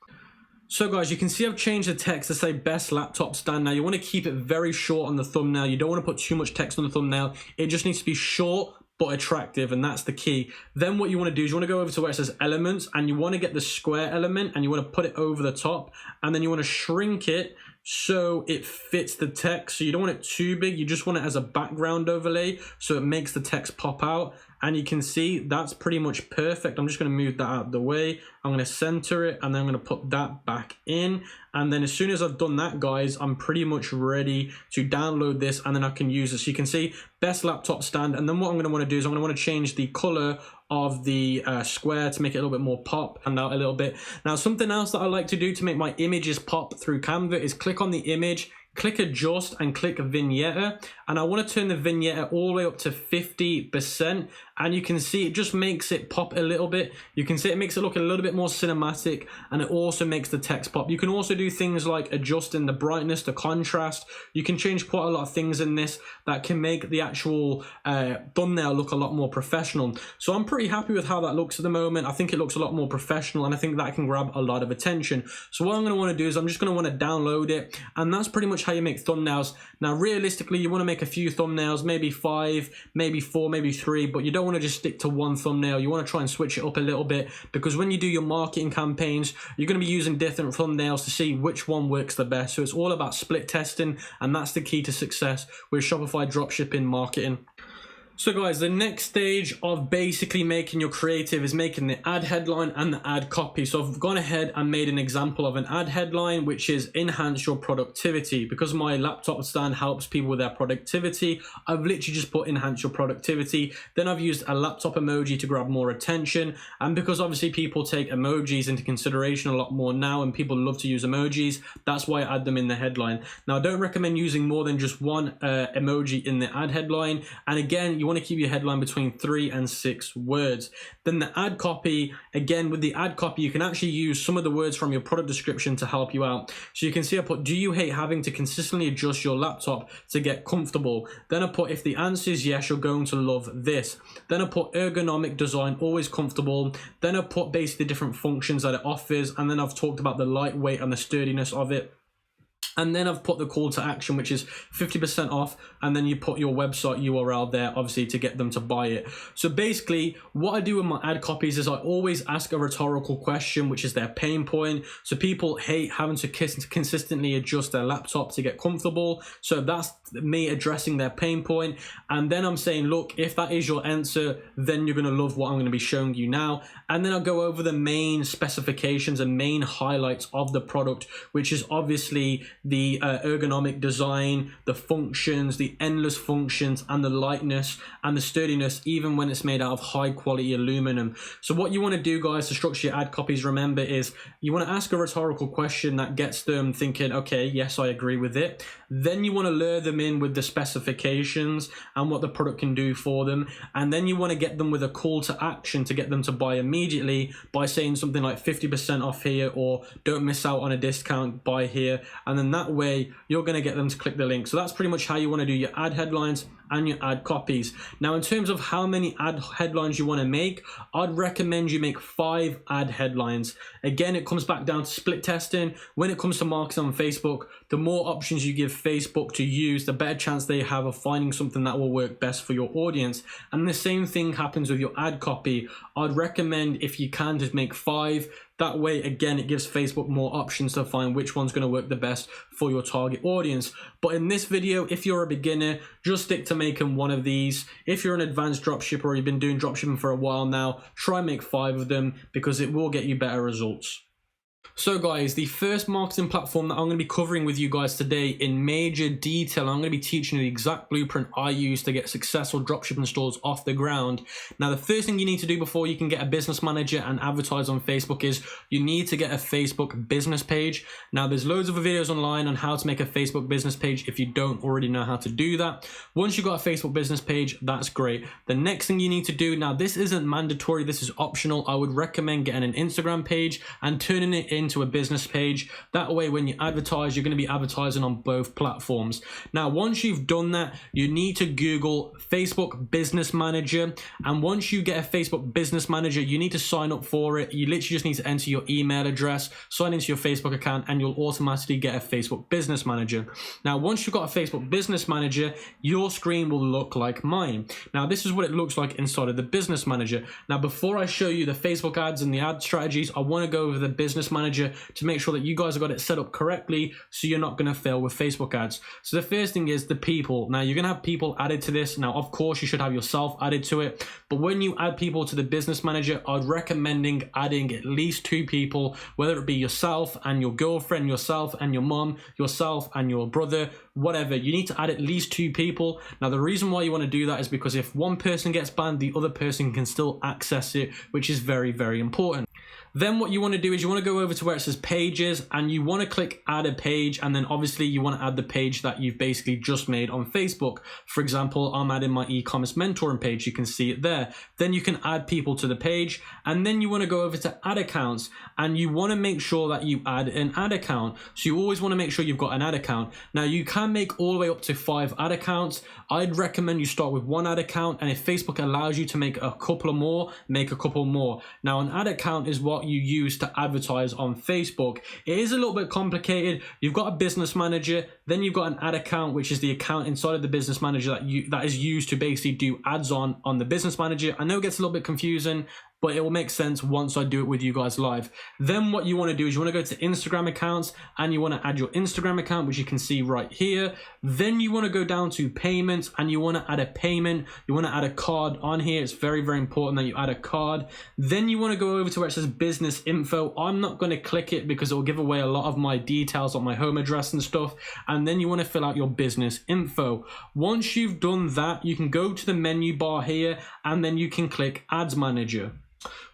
So guys, you can see I've changed the text to say best laptop stand. Now you want to keep it very short on the thumbnail. You don't want to put too much text on the thumbnail. It just needs to be short but attractive, and that's the key. Then what you want to do is you want to go over to where it says elements, and you want to get the square element, and you want to put it over the top, and then you want to shrink it so it fits the text. So you don't want it too big, you just want it as a background overlay so it makes the text pop out. And you can see that's pretty much perfect. I'm just going to move that out of the way. I'm going to center it, and then I'm going to put that back in. And then as soon as I've done that, guys, I'm pretty much ready to download this, and then I can use it. So you can see best laptop stand. And then what I'm going to want to do is I'm going to want to change the color of the square to make it a little bit more pop and out a little bit. Now, something else that I like to do to make my images pop through Canva is click on the image, click adjust, and click vignette, and I want to turn the vignette all the way up to 50%, and you can see it just makes it pop a little bit. You can see it makes it look a little bit more cinematic, and it also makes the text pop. You can also do things like adjusting the brightness, the contrast. You can change quite a lot of things in this that can make the actual thumbnail look a lot more professional. So I'm pretty happy with how that looks at the moment. I think it looks a lot more professional, and I think that can grab a lot of attention. So what I'm going to want to do is I'm just going to want to download it, and that's pretty much how you make thumbnails. Now realistically, you want to make a few thumbnails, maybe 5, maybe 4, maybe 3, but you don't want to just stick to one thumbnail. You want to try and switch it up a little bit, because when you do your marketing campaigns, you're going to be using different thumbnails to see which one works the best. So it's all about split testing, and that's the key to success with Shopify dropshipping marketing. So guys, the next stage of basically making your creative is making the ad headline and the ad copy. So I've gone ahead and made an example of an ad headline, which is enhance your productivity. Because my laptop stand helps people with their productivity, I've literally just put enhance your productivity. Then I've used a laptop emoji to grab more attention. And because obviously people take emojis into consideration a lot more now, and people love to use emojis, that's why I add them in the headline. Now I don't recommend using more than just one emoji in the ad headline. And again, you want to keep your headline between 3 and 6 words. Then the ad copy, again, with the ad copy, you can actually use some of the words from your product description to help you out. So you can see I put, do you hate having to consistently adjust your laptop to get comfortable? Then I put, if the answer is yes, you're going to love this. Then I put ergonomic design, always comfortable. Then I put basically different functions that it offers. And then I've talked about the lightweight and the sturdiness of it. And then I've put the call to action, which is 50% off, and then you put your website URL there, obviously, to get them to buy it. So basically, what I do with my ad copies is I always ask a rhetorical question, which is their pain point. So people hate having to consistently adjust their laptop to get comfortable. So that's me addressing their pain point. And then I'm saying, look, if that is your answer, then you're going to love what I'm going to be showing you now. And then I'll go over the main specifications and main highlights of the product, which is obviously the ergonomic design, the functions, the endless functions, and the lightness and the sturdiness, even when it's made out of high quality aluminum. So what you want to do, guys, to structure your ad copies, remember, is you want to ask a rhetorical question that gets them thinking, okay, yes, I agree with it. Then you want to lure them in with the specifications and what the product can do for them. And then you want to get them with a call to action to get them to buy immediately by saying something like 50% off here, or don't miss out on a discount, buy here. And then then that way you're going to get them to click the link. So that's pretty much how you want to do your ad headlines and your ad copies. Now, in terms of how many ad headlines you want to make, I'd recommend you make 5 ad headlines. Again, it comes back down to split testing. When it comes to marketing on Facebook, the more options you give Facebook to use, the better chance they have of finding something that will work best for your audience. And the same thing happens with your ad copy. I'd recommend, if you can, just make 5. That way, again, it gives Facebook more options to find which one's going to work the best for your target audience. But in this video, if you're a beginner, just stick to making 1 of these. If you're an advanced dropshipper or you've been doing dropshipping for a while now, try and make 5 of them because it will get you better results. So guys, the first marketing platform that I'm going to be covering with you guys today in major detail, I'm going to be teaching you the exact blueprint I use to get successful dropshipping stores off the ground. Now, the first thing you need to do before you can get a business manager and advertise on Facebook is you need to get a Facebook business page. Now, there's loads of videos online on how to make a Facebook business page if you don't already know how to do that. Once you've got a Facebook business page, that's great. The next thing you need to do, now this isn't mandatory, this is optional. I would recommend getting an Instagram page and turning it into a business page. That way, when you advertise, you're going to be advertising on both platforms. Now, once you've done that, you need to Google Facebook Business Manager. And once you get a Facebook Business Manager, you need to sign up for it. You literally just need to enter your email address, sign into your Facebook account, and you'll automatically get a Facebook Business Manager. Now, once you've got a Facebook Business Manager, your screen will look like mine. Now, this is what it looks like inside of the Business Manager. Now, before I show you the Facebook ads and the ad strategies, I want to go over the Business Manager to make sure that you guys have got it set up correctly so you're not going to fail with Facebook ads. So the first thing is the people. Now, you're going to have people added to this. Now, of course, you should have yourself added to it. But when you add people to the Business Manager, I'd recommend adding at least 2 people, whether it be yourself and your girlfriend, yourself and your mom, yourself and your brother, whatever. You need to add at least 2 people. Now, the reason why you want to do that is because if one person gets banned, the other person can still access it, which is very, very important. Then what you want to do is you want to go over to where it says pages and you want to click add a page, and then obviously you want to add the page that you've basically just made on Facebook. For example, I'm adding my e-commerce mentoring page. You can see it there. Then you can add people to the page, and then you want to go over to ad accounts and you want to make sure that you add an ad account. So you always want to make sure you've got an ad account. Now, you can make all the way up to 5 ad accounts. I'd recommend you start with 1 ad account, and if Facebook allows you to make a couple more, make a couple more. Now, an ad account is what you use to advertise on Facebook. It is a little bit complicated. You've got a business manager, then you've got an ad account, which is the account inside of the business manager that is used to basically do ads on the business manager. I know it gets a little bit confusing, but it will make sense once I do it with you guys live. Then what you want to do is you want to go to Instagram accounts and you want to add your Instagram account, which you can see right here. Then you want to go down to payments and you want to add a payment. You want to add a card on here. It's very, very important that you add a card. Then you want to go over to where it says business info. I'm not going to click it because it will give away a lot of my details on my home address and stuff. And then you want to fill out your business info. Once you've done that, you can go to the menu bar here and then you can click Ads Manager.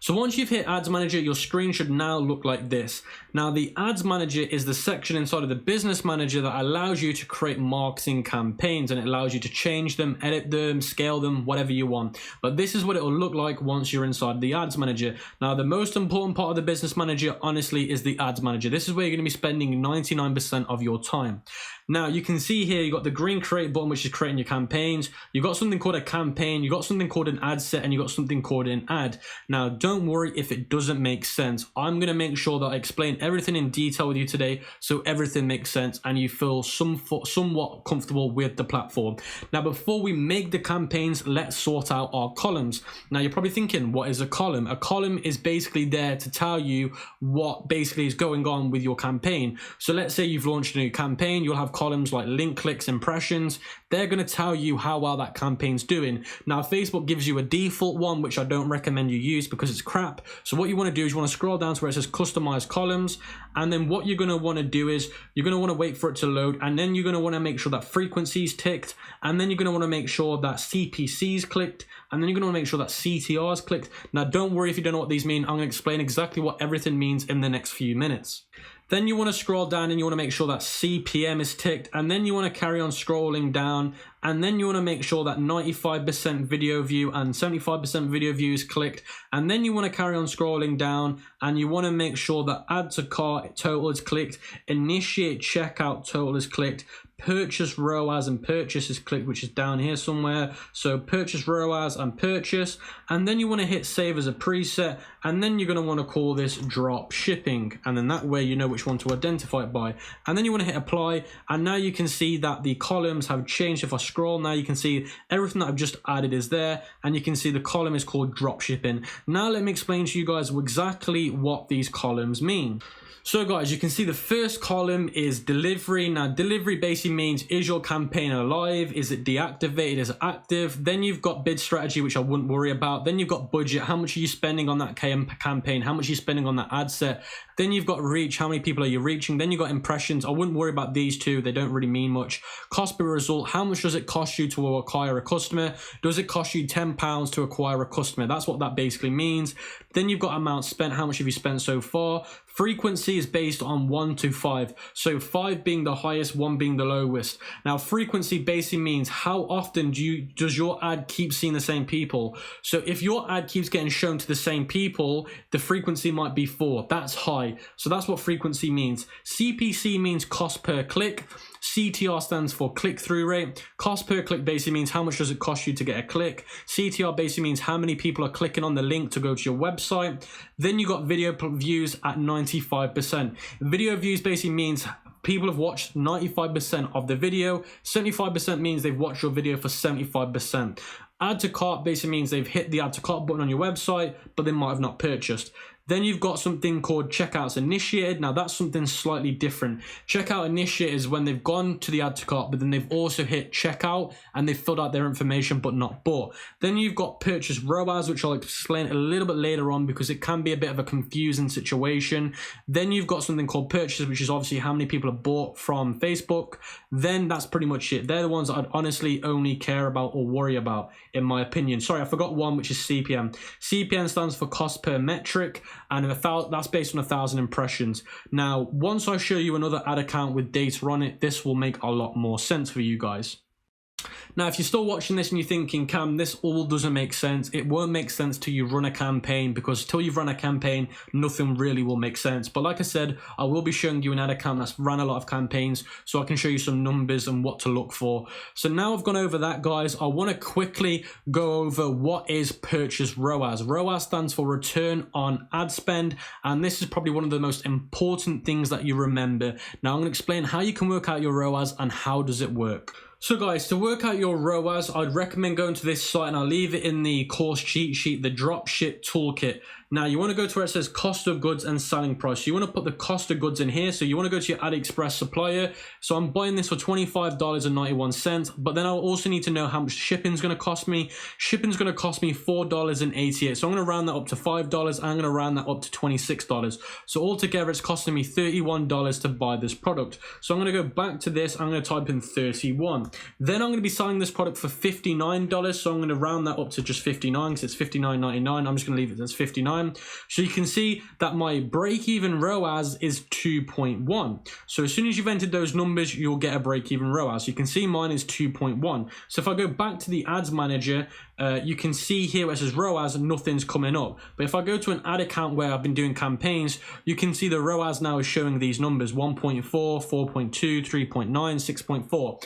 So once you've hit Ads Manager, your screen should now look like this. Now, the Ads Manager is the section inside of the Business Manager that allows you to create marketing campaigns, and it allows you to change them, edit them, scale them, whatever you want. But this is what it will look like once you're inside the Ads Manager. Now, the most important part of the Business Manager, honestly, is the Ads Manager. This is where you're going to be spending 99% of your time. Now, you can see here, you've got the green create button, which is creating your campaigns. You've got something called a campaign. You've got something called an ad set, and you've got something called an ad. Now, don't worry if it doesn't make sense. I'm going to make sure that I explain everything in detail with you today so everything makes sense and you feel somewhat comfortable with the platform. Now, before we make the campaigns, let's sort out our columns. Now, you're probably thinking, what is a column? A column is basically there to tell you what basically is going on with your campaign. So let's say you've launched a new campaign. You'll have columns like link clicks, impressions. They're going to tell you how well that campaign's doing. Now, Facebook gives you a default one, which I don't recommend you use because it's crap. So what you want to do is you want to scroll down to where it says customize columns, and then what you're going to want to do is you're going to want to wait for it to load, and then you're going to want to make sure that frequency's ticked, and then you're going to want to make sure that CPC's clicked, and then you're going to want to make sure that CTR's clicked. Now, don't worry if you don't know what these mean. I'm going to explain exactly what everything means in the next few minutes. Then you want to scroll down and you want to make sure that CPM is ticked, and then you want to carry on scrolling down, and then you want to make sure that 95% video view and 75% video view is clicked, and then you want to carry on scrolling down and you want to make sure that add to cart total is clicked, initiate checkout total is clicked, purchase ROAS and purchase is clicked, which is down here somewhere. So purchase ROAS and purchase, and then you want to hit save as a preset, and then you're going to want to call this drop shipping, and then that way you know which one to identify it by, and then you want to hit apply, and now you can see that the columns have changed. If I scroll now, you can see everything that I've just added is there, and you can see the column is called drop shipping. Now let me explain to you guys exactly what these columns mean. So guys, you can see the first column is delivery. Now delivery basically means, is your campaign alive? Is it deactivated? Is it active? Then you've got bid strategy, which I wouldn't worry about. Then you've got budget. How much are you spending on that campaign? How much are you spending on that ad set? Then you've got reach. How many people are you reaching? Then you've got impressions. I wouldn't worry about these two. They don't really mean much. Cost per result. How much does it cost you to acquire a customer? Does it cost you £10 to acquire a customer? That's what that basically means. Then you've got amount spent. How much have you spent so far? Frequency is based on 1 to 5. So 5 being the highest, 1 being the lowest. Now frequency basically means how often does your ad keep seeing the same people? So if your ad keeps getting shown to the same people, the frequency might be 4. That's high. So that's what frequency means. CPC means cost per click. CTR stands for click-through rate. Cost per click basically means how much does it cost you to get a click. CTR basically means how many people are clicking on the link to go to your website. Then you got video views at 95%. Video views basically means people have watched 95% of the video. 75% means they've watched your video for 75%. Add to cart basically means they've hit the add to cart button on your website, but they might have not purchased. Then you've got something called checkouts initiated. Now that's something slightly different. Checkout initiated is when they've gone to the add to cart, but then they've also hit checkout and they've filled out their information but not bought. Then you've got purchase ROAS, which I'll explain a little bit later on because it can be a bit of a confusing situation. Then you've got something called purchase, which is obviously how many people have bought from Facebook. Then that's pretty much it. They're the ones that I'd honestly only care about or worry about, in my opinion. Sorry, I forgot one, which is CPM. CPM stands for cost per metric, and that's based on 1,000 impressions. Now, once I show you another ad account with data on it, this will make a lot more sense for you guys. Now, if you're still watching this and you're thinking, Cam, this all doesn't make sense, it won't make sense till you run a campaign, because till you've run a campaign, nothing really will make sense. But like I said, I will be showing you an ad account that's ran a lot of campaigns, so I can show you some numbers and what to look for. So now I've gone over that, guys, I want to quickly go over what is purchase ROAS. ROAS stands for return on ad spend, and this is probably one of the most important things that you remember. Now I'm going to explain how you can work out your ROAS and how does it work. So guys, to work out your ROAS, I'd recommend going to this site, and I'll leave it in the course cheat sheet, the Dropship Toolkit. Now you want to go to where it says cost of goods and selling price. So you want to put the cost of goods in here. So you want to go to your AliExpress supplier. So I'm buying this for $25.91, but then I'll also need to know how much shipping is going to cost me. Shipping is going to cost me $4.88. So I'm going to round that up to $5, and I'm going to round that up to $26. So altogether, it's costing me $31 to buy this product. So I'm going to go back to this. I'm going to type in 31. Then I'm going to be selling this product for $59. So I'm going to round that up to just 59 because it's $59.99. I'm just going to leave it as 59. So you can see that my break-even ROAS is 2.1. So as soon as you've entered those numbers, you'll get a break-even ROAS. You can see mine is 2.1. So if I go back to the ads manager, you can see here where it says ROAS, nothing's coming up. But if I go to an ad account where I've been doing campaigns, you can see the ROAS now is showing these numbers: 1.4, 4.2, 3.9, 6.4.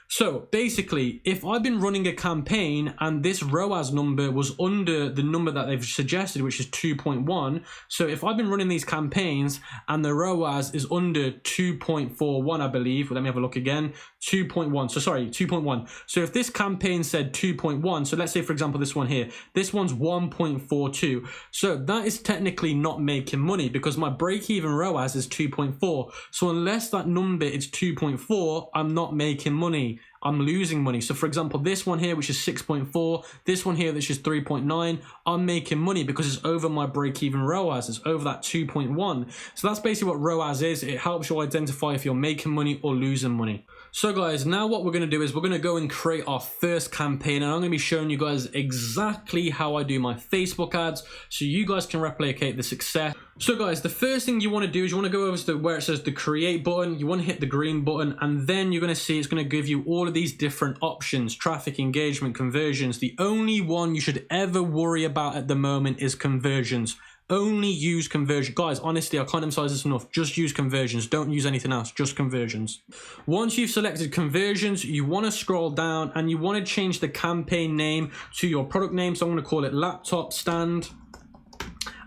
So basically, if I've been running a campaign and this ROAS number was under the number that they've suggested, which is 2.1, so if I've been running these campaigns and the ROAS is under 2.41, I believe, let me have a look again, 2.1, so sorry, 2.1. So if this campaign said 2.1, so let's say, for example, this one here, this one's 1.42. So that is technically not making money because my break-even ROAS is 2.4. So unless that number is 2.4, I'm not making money. I'm losing money. So for example, this one here, which is 6.4, this one here, which is 3.9, I'm making money because it's over my break-even ROAS. It's over that 2.1. So that's basically what ROAS is. It helps you identify if you're making money or losing money. So guys, now what we're going to do is we're going to go and create our first campaign, and I'm going to be showing you guys exactly how I do my Facebook ads so you guys can replicate the success. So guys, the first thing you want to do is you want to go over to where it says the create button. You want to hit the green button, and then you're going to see it's going to give you all of these different options: traffic, engagement, conversions. The only one you should ever worry about at the moment is conversions. Only use conversion. Guys, honestly, I can't emphasize this enough. Just use conversions. Don't use anything else. Just conversions. Once you've selected conversions, you want to scroll down and you want to change the campaign name to your product name. So I'm going to call it laptop stand.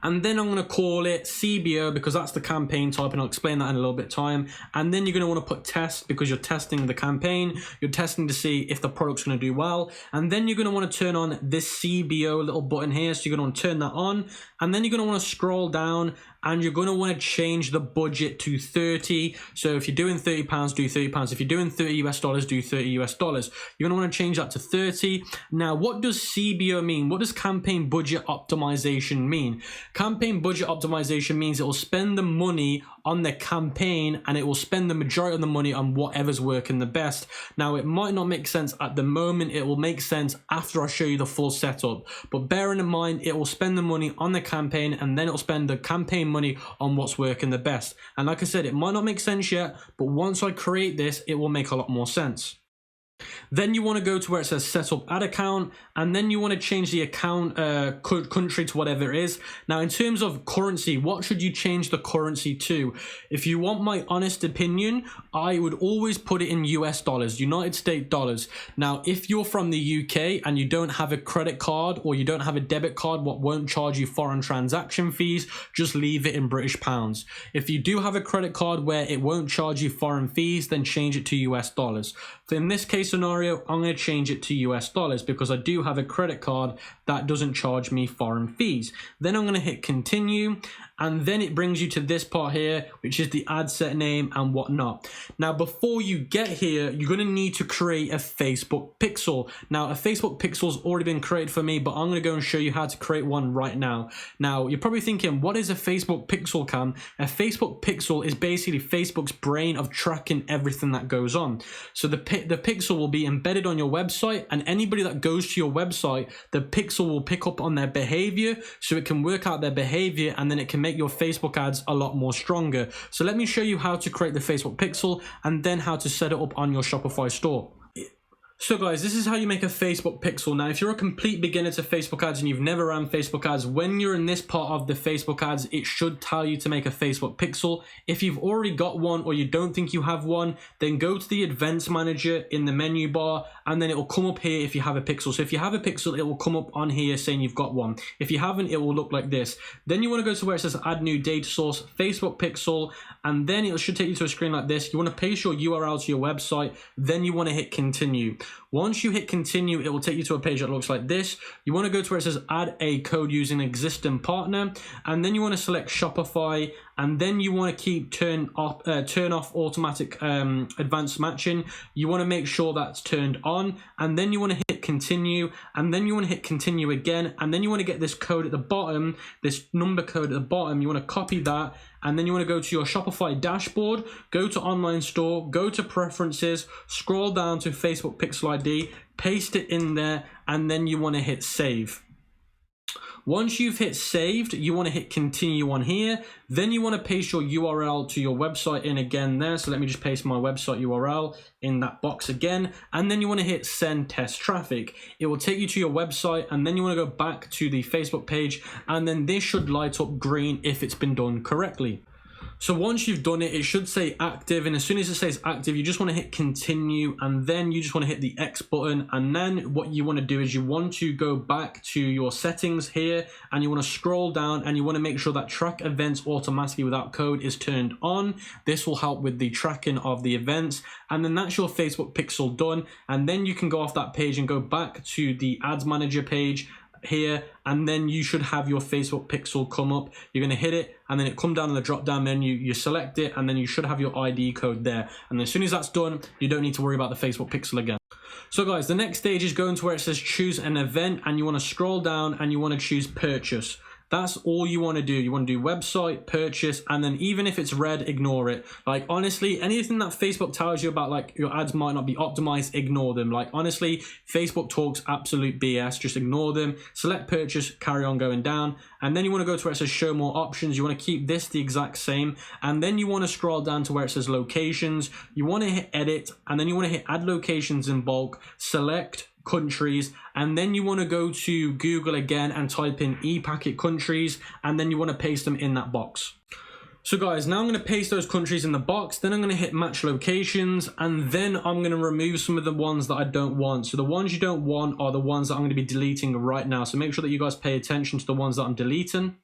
And then I'm going to call it CBO because that's the campaign type, and I'll explain that in a little bit of time. And then you're going to want to put test because you're testing the campaign. You're testing to see if the product's going to do well. And then you're going to want to turn on this CBO little button here. So you're going to want to turn that on. And then you're going to want to scroll down and you're going to want to change the budget to 30. So if you're doing £30, do £30. If you're doing $30 US, do $30 US. You're going to want to change that to 30. Now, what does CBO mean? What does campaign budget optimization mean? Campaign budget optimization means it will spend the money on the campaign and it will spend the majority of the money on whatever's working the best. Now, it might not make sense at the moment. It will make sense after I show you the full setup. But bearing in mind, it will spend the money on the campaign and then it will spend the campaign money on what's working the best. And like I said, it might not make sense yet, but once I create this, it will make a lot more sense. Then you want to go to where it says set up ad account, and then you want to change the account country to whatever it is. Now, in terms of currency, what should you change the currency to? If you want my honest opinion, I would always put it in US dollars, United States dollars. Now, if you're from the UK and you don't have a credit card or you don't have a debit card, what won't charge you foreign transaction fees, just leave it in British pounds. If you do have a credit card where it won't charge you foreign fees, then change it to US dollars. So in this case scenario, I'm going to change it to US dollars because I do have a credit card that doesn't charge me foreign fees. Then I'm going to hit continue, and then it brings you to this part here, which is the ad set name and whatnot. Now, before you get here, you're going to need to create a Facebook pixel. Now, a Facebook pixel's already been created for me, but I'm going to go and show you how to create one right now. Now, you're probably thinking, what is a Facebook pixel, Cam? A Facebook pixel is basically Facebook's brain of tracking everything that goes on. So the pixel will be embedded on your website, and anybody that goes to your website, the pixel will pick up on their behavior, so it can work out their behavior, and then it can make your Facebook ads a lot more stronger. So let me show you how to create the Facebook pixel and then how to set it up on your Shopify store. So guys, this is how you make a Facebook pixel. Now, if you're a complete beginner to Facebook ads and you've never ran Facebook ads, when you're in this part of the Facebook ads, it should tell you to make a Facebook pixel. If you've already got one or you don't think you have one, then go to the Events Manager in the menu bar, and then it will come up here if you have a pixel. So if you have a pixel, it will come up on here saying you've got one. If you haven't, it will look like this. Then you want to go to where it says Add New Data Source, Facebook Pixel, and then it should take you to a screen like this. You want to paste your URL to your website, then you want to hit Continue. Once you hit continue, it will take you to a page that looks like this. You want to go to where it says add a code using existing partner, and then you want to select Shopify, and then you want to keep turn off automatic advanced matching. You want to make sure that's turned on, and then you want to hit continue, and then you want to hit continue again, and then you want to get this code at the bottom, this number code at the bottom. You want to copy that, and then you want to go to your Shopify dashboard, go to online store, go to preferences, scroll down to Facebook Pixel ID, paste it in there, and then you want to hit save. Once you've hit saved, you want to hit continue on here. Then you want to paste your URL to your website in again there. So let me just paste my website URL in that box again. And then you want to hit send test traffic. It will take you to your website, and then you want to go back to the Facebook page, and then this should light up green if it's been done correctly. So once you've done it, it should say active, and as soon as it says active, you just want to hit continue, and then you just want to hit the X button, and then what you want to do is you want to go back to your settings here, and you want to scroll down, and you want to make sure that track events automatically without code is turned on. This will help with the tracking of the events, and then that's your Facebook pixel done, and then you can go off that page and go back to the Ads Manager page, here, and then you should have your Facebook pixel come up. You're going to hit it, and then it come down in the drop down menu, you select it, and then you should have your ID code there. And as soon as that's done, you don't need to worry about the Facebook pixel again. So guys, the next stage is going to where it says choose an event, and you want to scroll down and you want to choose purchase. That's all you want to do. You want to do website, purchase, and then even if it's red, ignore it. Like, honestly, anything that Facebook tells you about, like, your ads might not be optimized, ignore them. Like, honestly, Facebook talks absolute BS. Just ignore them. Select purchase, carry on going down. And then you want to go to where it says show more options. You want to keep this the exact same. And then you want to scroll down to where it says locations. You want to hit edit, and then you want to hit add locations in bulk, select countries, and then you want to go to Google again and type in ePacket countries, and then you want to paste them in that box. So guys, now I'm going to paste those countries in the box, then I'm going to hit match locations, and then I'm going to remove some of the ones that I don't want. So the ones you don't want are the ones that I'm going to be deleting right now. So make sure that you guys pay attention to the ones that I'm deleting.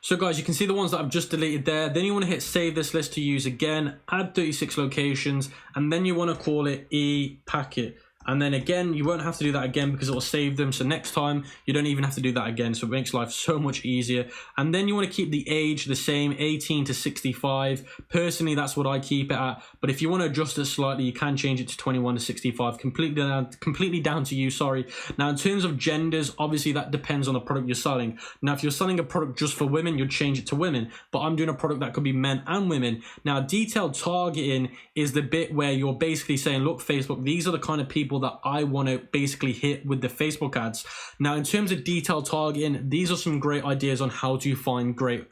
So guys, you can see the ones that I've just deleted there. Then you want to hit save this list to use again, add 36 locations, and then you want to call it ePacket. And then again, you won't have to do that again because it will save them. So next time, you don't even have to do that again. So it makes life so much easier. And then you want to keep the age the same, 18 to 65. Personally, that's what I keep it at. But if you want to adjust it slightly, you can change it to 21 to 65. Completely down to you, sorry. Now, in terms of genders, obviously that depends on the product you're selling. Now, if you're selling a product just for women, you'd change it to women. But I'm doing a product that could be men and women. Now, detailed targeting is the bit where you're basically saying, look, Facebook, these are the kind of people that I want to basically hit with the Facebook ads. Now, in terms of detailed targeting, these are some great ideas on how to find great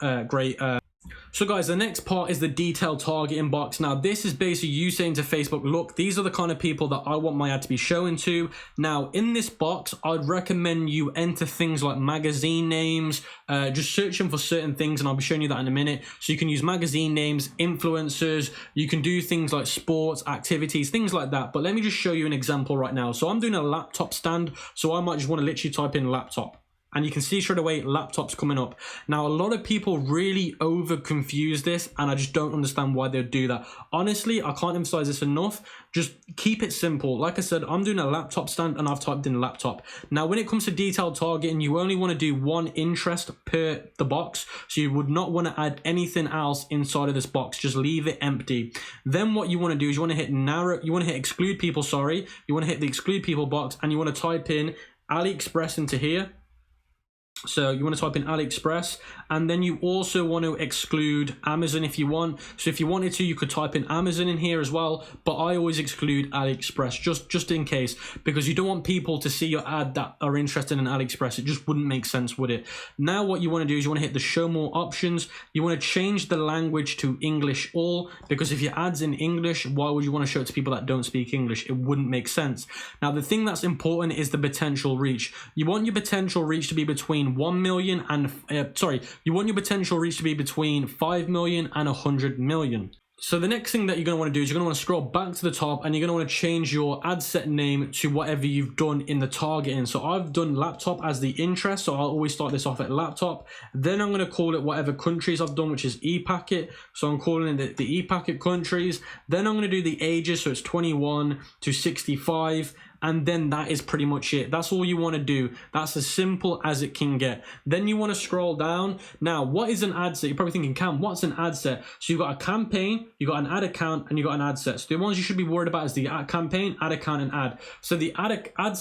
So guys, the next part is the detailed targeting box. Now, this is basically you saying to Facebook, look, these are the kind of people that I want my ad to be showing to. Now, in this box, I'd recommend you enter things like magazine names, just searching for certain things, and I'll be showing you that in a minute. So you can use magazine names, influencers, you can do things like sports, activities, things like that. But let me just show you an example right now. So I'm doing a laptop stand, so I might just want to literally type in laptop. And you can see straight away laptops coming up. Now, a lot of people really over confuse this, and I just don't understand why they'd do that. Honestly, I can't emphasize this enough. Just keep it simple. Like I said, I'm doing a laptop stand and I've typed in laptop. Now, when it comes to detailed targeting, you only want to do one interest per the box. So you would not want to add anything else inside of this box. Just leave it empty. Then what you want to do is you want to hit narrow, you want to hit exclude people, sorry. You want to hit the exclude people box, and you want to type in AliExpress into here. So you want to type in AliExpress, and then you also want to exclude Amazon if you want. So if you wanted to, you could type in Amazon in here as well, but I always exclude AliExpress just in case, because you don't want people to see your ad that are interested in AliExpress. It just wouldn't make sense, would it? Now what you want to do is you want to hit the show more options. You want to change the language to English all, because if your ad's in English, why would you want to show it to people that don't speak English? It wouldn't make sense. Now the thing that's important is the potential reach. You want your potential reach to be between 1 million and you want your potential reach to be between 5 million and 100 million. So the next thing that you're going to want to do is you're going to want to scroll back to the top, and you're going to want to change your ad set name to whatever you've done in the targeting. So I've done laptop as the interest, so I'll always start this off at laptop. Then I'm going to call it whatever countries I've done, which is ePacket. So I'm calling it the ePacket countries. Then I'm going to do the ages, so it's 21 to 65. And then that is pretty much it. That's all you want to do. That's as simple as it can get. Then you want to scroll down. Now, what is an ad set? You're probably thinking, Cam, what's an ad set? So you've got a campaign, you've got an ad account, and you've got an ad set. So the ones you should be worried about is the ad campaign, ad account, and ad. So the ad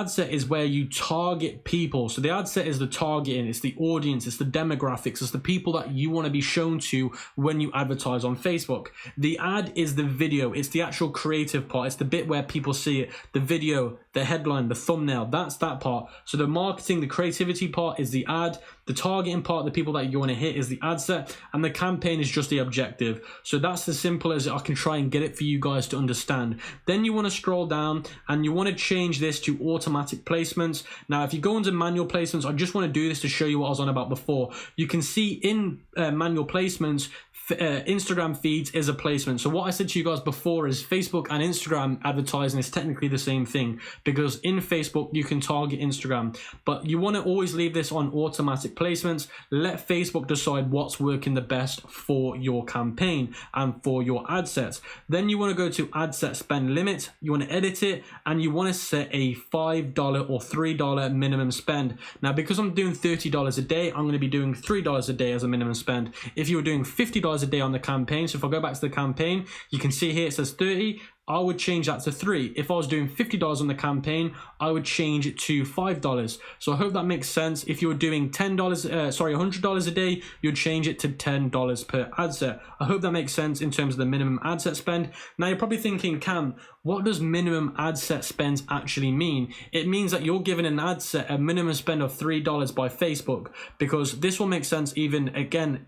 set is where you target people. So the ad set is the targeting, it's the audience, it's the demographics, it's the people that you want to be shown to when you advertise on Facebook. The ad is the video, it's the actual creative part, it's the bit where people see it, the video, the headline, the thumbnail, that's that part. So the marketing, the creativity part is the ad, the targeting part, the people that you want to hit is the ad set, and the campaign is just the objective. So that's as simple as I can try and get it for you guys to understand. Then you want to scroll down and you want to change this to automatic placements. Now, if you go into manual placements, I just want to do this to show you what I was on about before. You can see in manual placements, Instagram feeds is a placement. So what I said to you guys before is Facebook and Instagram advertising is technically the same thing, because in Facebook you can target Instagram, but you want to always leave this on automatic placements. Let Facebook decide what's working the best for your campaign and for your ad sets. Then you want to go to ad set spend limit, you want to edit it, and you want to set a $5 or $3 minimum spend. Now because I'm doing $30 a day, I'm going to be doing $3 a day as a minimum spend. If you were doing $50 a day on the campaign, so if I go back to the campaign, you can see here it says 30, I would change that to 3. If I was doing $50 on the campaign, I would change it to $5. So I hope that makes sense. If you were doing $100 a day, you'd change it to $10 per ad set. I hope that makes sense in terms of the minimum ad set spend. Now you're probably thinking, Cam, what does minimum ad set spend actually mean? It means that you're given an ad set a minimum spend of $3 by Facebook, because this will make sense even again.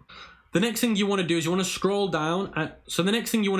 The next thing you want to do is you want to scroll down. And you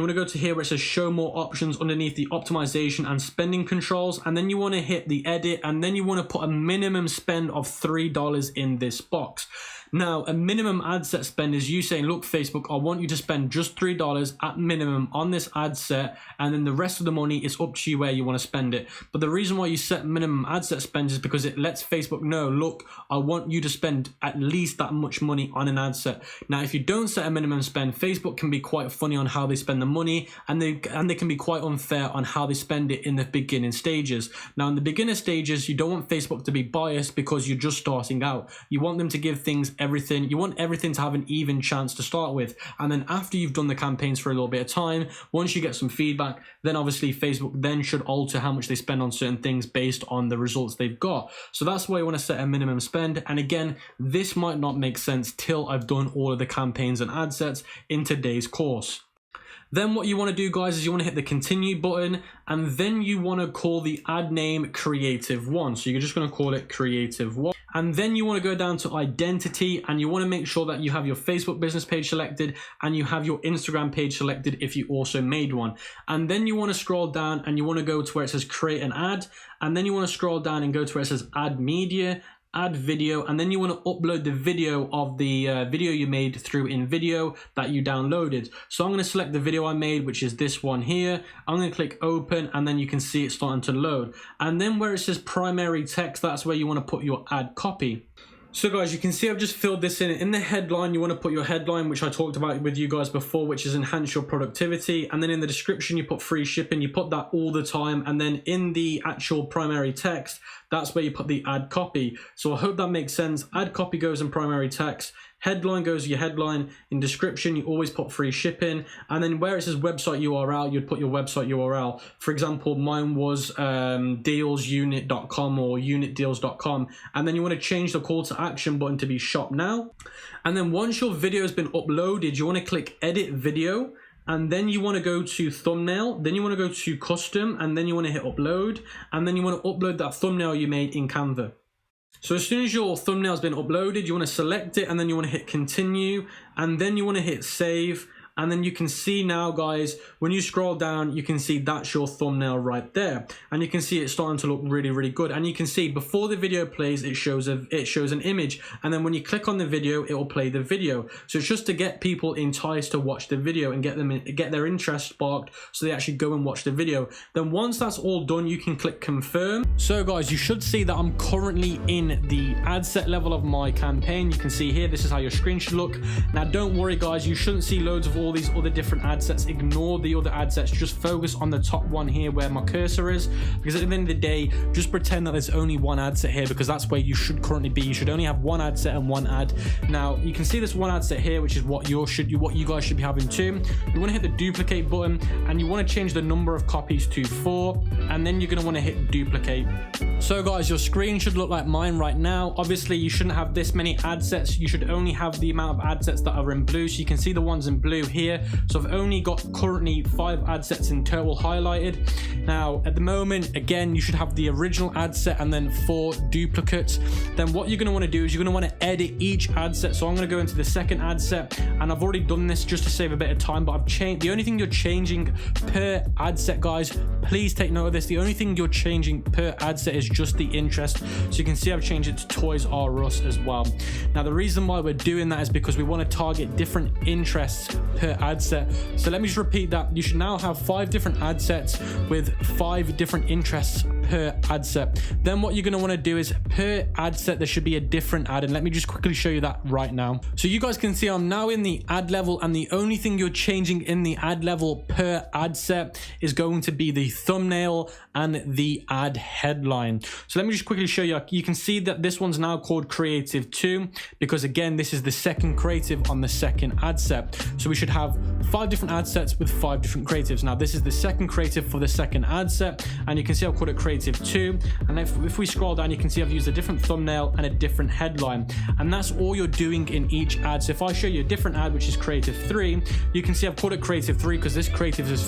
want to go to here where it says show more options underneath the optimization and spending controls. And then you want to hit the edit, and then you want to put a minimum spend of $3 in this box. Now, a minimum ad set spend is you saying, look, Facebook, I want you to spend just $3 at minimum on this ad set, and then the rest of the money is up to you where you want to spend it. But the reason why you set minimum ad set spend is because it lets Facebook know, look, I want you to spend at least that much money on an ad set. Now, if you don't set a minimum spend, Facebook can be quite funny on how they spend the money, and they can be quite unfair on how they spend it in the beginning stages. Now, in the beginner stages, you don't want Facebook to be biased because you're just starting out. You want them to give things everything. You want everything to have an even chance to start with. And then after you've done the campaigns for a little bit of time, once you get some feedback, then obviously Facebook then should alter how much they spend on certain things based on the results they've got. So that's why you want to set a minimum spend. And again, this might not make sense till I've done all of the campaigns and ad sets in today's course. Then what you want to do, guys, is you want to hit the continue button, and then you want to call the ad name Creative One. So you're just going to call it Creative One. And then you want to go down to identity, and you want to make sure that you have your Facebook business page selected and you have your Instagram page selected if you also made one. And then you want to scroll down and you want to go to where it says create an ad. And then you want to scroll down and go to where it says add media, add video, and then you want to upload the video of the video you made through InVideo that you downloaded. So I'm going to select the video I made, which is this one here. I'm going to click open, and then you can see it starting to load. And then where it says primary text, that's where you want to put your ad copy. So guys, you can see I've just filled this in. In the headline, you want to put your headline, which I talked about with you guys before, which is enhance your productivity. And then in the description, you put free shipping. You put that all the time. And then in the actual primary text, that's where you put the ad copy. So I hope that makes sense. Ad copy goes in primary text. Headline goes your headline. In description, you always put free shipping. And then where it says website URL, you'd put your website URL. For example, mine was dealsunit.com or unitdeals.com. And then you want to change the call to action button to be shop now. And then once your video has been uploaded, you want to click edit video. And then you want to go to thumbnail, then you want to go to custom, and then you want to hit upload. And then you want to upload that thumbnail you made in Canva. So as soon as your thumbnail has been uploaded, you want to select it, and then you want to hit continue, and then you want to hit save. And then you can see now, guys, when you scroll down, you can see that's your thumbnail right there. And you can see it's starting to look really, really good. And you can see before the video plays, it shows an image. And then when you click on the video, it will play the video. So it's just to get people enticed to watch the video and get their interest sparked so they actually go and watch the video. Then once that's all done, you can click confirm. So guys, you should see that I'm currently in the ad set level of my campaign. You can see here, this is how your screen should look. Now, don't worry, guys, you shouldn't see loads of all these other different ad sets. Ignore the other ad sets, just focus on the top one here where my cursor is, because at the end of the day, just pretend that there's only one ad set here, because that's where you should currently be. You should only have one ad set and one ad. Now you can see this one ad set here, which is what you guys should be having too. You want to hit the duplicate button, and you want to change the number of copies to 4, and then you're going to want to hit duplicate. So guys, your screen should look like mine right now. Obviously you shouldn't have this many ad sets. You should only have the amount of ad sets that are in blue. So you can see the ones in blue here. So I've only got currently 5 ad sets in total highlighted. Now at the moment, again, you should have the original ad set and then 4 duplicates. Then what you're going to want to do is you're going to want to edit each ad set. So I'm going to go into the second ad set, and I've already done this just to save a bit of time, but I've changed the only thing you're changing per ad set, guys, please take note of this. The only thing you're changing per ad set is just the interest. So you can see I've changed it to Toys R Us as well. Now the reason why we're doing that is because we want to target different interests per ad set. So let me just repeat that. You should now have 5 different ad sets with 5 different interests per ad set. Then what you're going to want to do is per ad set there should be a different ad, and let me just quickly show you that right now. So you guys can see I'm now in the ad level, and the only thing you're changing in the ad level per ad set is going to be the thumbnail and the ad headline. So let me just quickly show you. You can see that this one's now called creative 2 because again this is the second creative on the second ad set. So we should have 5 different ad sets with 5 different creatives. Now this is the second creative for the second ad set, and you can see I've called it creative 2, and if we scroll down you can see I've used a different thumbnail and a different headline, and that's all you're doing in each ad. So if I show you a different ad which is creative 3, you can see I've called it creative 3 because this creative is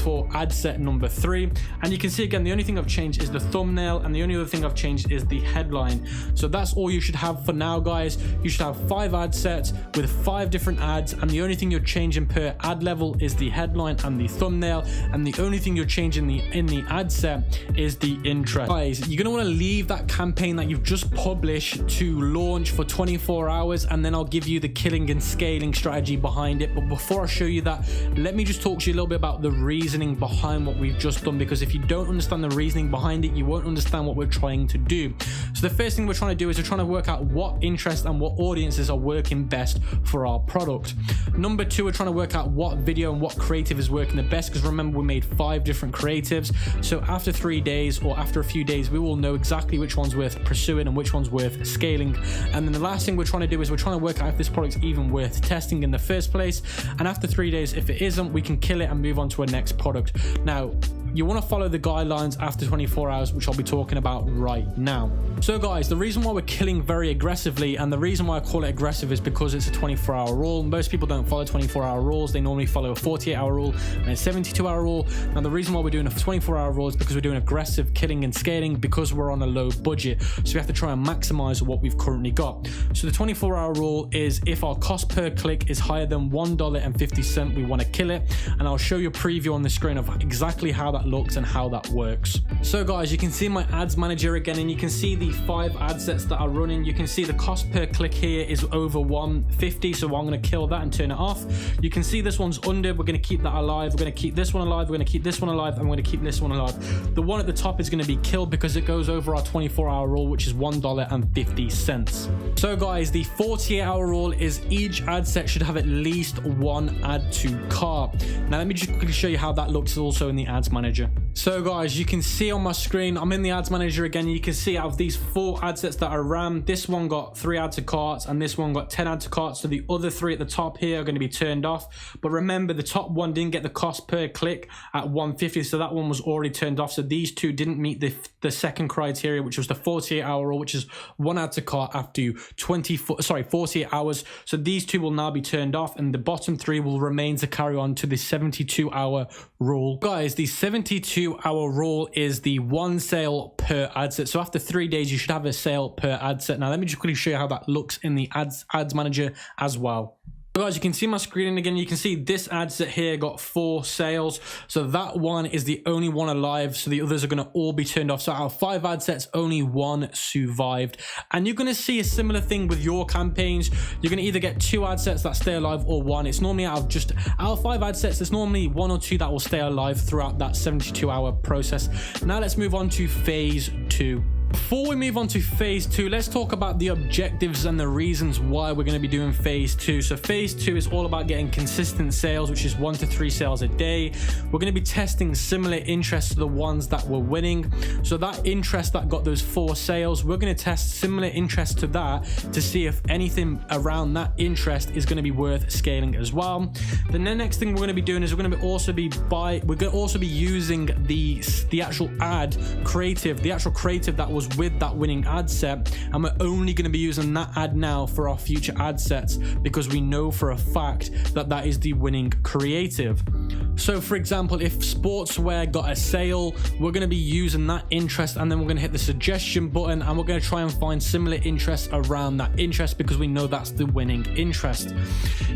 for ad set number 3, and you can see again the only thing I've changed is the thumbnail, and the only other thing I've changed is the headline. So that's all you should have for now, guys. You should have 5 ad sets with 5 different ads, and the only thing you're changing per ad level is the headline and the thumbnail, and the only thing you're changing in the ad set is the interest. Guys, you're going to want to leave that campaign that you've just published to launch for 24 hours, and then I'll give you the killing and scaling strategy behind it. But before I show you that, let me just talk to you a little bit about the reasoning behind what we've just done, because if you don't understand the reasoning behind it, you won't understand what we're trying to do. So the first thing we're trying to do is we're trying to work out what interest and what audiences are working best for our product. Number 2, we're trying to work out what video and what creative is working the best, because remember we made 5 different creatives. So after 3 days or after a few days, we will know exactly which one's worth pursuing and which one's worth scaling. And then the last thing we're trying to do is we're trying to work out if this product's even worth testing in the first place. And after 3 days, if it isn't, we can kill it and move on to a next product. Now, you want to follow the guidelines after 24 hours, which I'll be talking about right now. So guys, the reason why we're killing very aggressively, and the reason why I call it aggressive, is because it's a 24-hour rule. Most people don't follow 24-hour rules. They normally follow a 48-hour rule and a 72-hour rule. Now the reason why we're doing a 24-hour rule is because we're doing aggressive killing and scaling, because we're on a low budget. So we have to try and maximize what we've currently got. So the 24-hour rule is if our cost per click is higher than $1.50, we want to kill it. And I'll show you a preview on the screen of exactly how that looks and how that works. So guys, you can see my ads manager again, and you can see the 5 ad sets that are running. You can see the cost per click here is over $1.50, so I'm going to kill that and turn it off. You can see this one's under. We're going to keep that alive. We're going to keep this one alive. We're going to keep this one alive, and we're going to keep this one alive. The one at the top is going to be killed because it goes over our 24-hour rule, which is $1.50. So guys, the 48-hour rule is each ad set should have at least 1 add to cart. Now let me just quickly show you how that looks also in the ads manager. So guys, you can see on my screen, I'm in the ads manager again. You can see out of these 4 ad sets that are ran, this one got 3 add to carts and this one got 10 add to carts. So the other 3 at the top here are going to be turned off. But remember, the top one didn't get the cost per click at $1.50, so that one was already turned off. So these 2 didn't meet the second criteria, which was the 48-hour rule, which is 1 add to cart after 48 hours. So these 2 will now be turned off, and the bottom 3 will remain to carry on to the 72-hour rule. Guys, the 72-hour rule is the 1 sale per ad set. So after 3 days, you should have a sale per ad set. Now let me just quickly show you how that looks in the ads manager as well. So guys, you can see my screen, and again you can see this ad set here got 4 sales, so that one is the only one alive, so the others are going to all be turned off. So out of 5 ad sets, only 1 survived. And you're going to see a similar thing with your campaigns. You're going to either get 2 ad sets that stay alive or 1. It's normally out of 5 ad sets, there's normally 1 or 2 that will stay alive throughout that 72-hour process. Now let's move on to phase 2. Before we move on to phase 2, let's talk about the objectives and the reasons why we're going to be doing phase 2. So phase 2 is all about getting consistent sales, which is 1 to 3 sales a day. We're going to be testing similar interests to the ones that were winning. So that interest that got those 4 sales, we're going to test similar interest to that to see if anything around that interest is going to be worth scaling as well. Then the next thing we're going to be doing is we're going to also be using the actual ad creative, the actual creative that was was with that winning ad set, and we're only going to be using that ad now for our future ad sets because we know for a fact that that is the winning creative. So for example, if sportswear got a sale, we're going to be using that interest, and then we're going to hit the suggestion button, and we're going to try and find similar interests around that interest because we know that's the winning interest.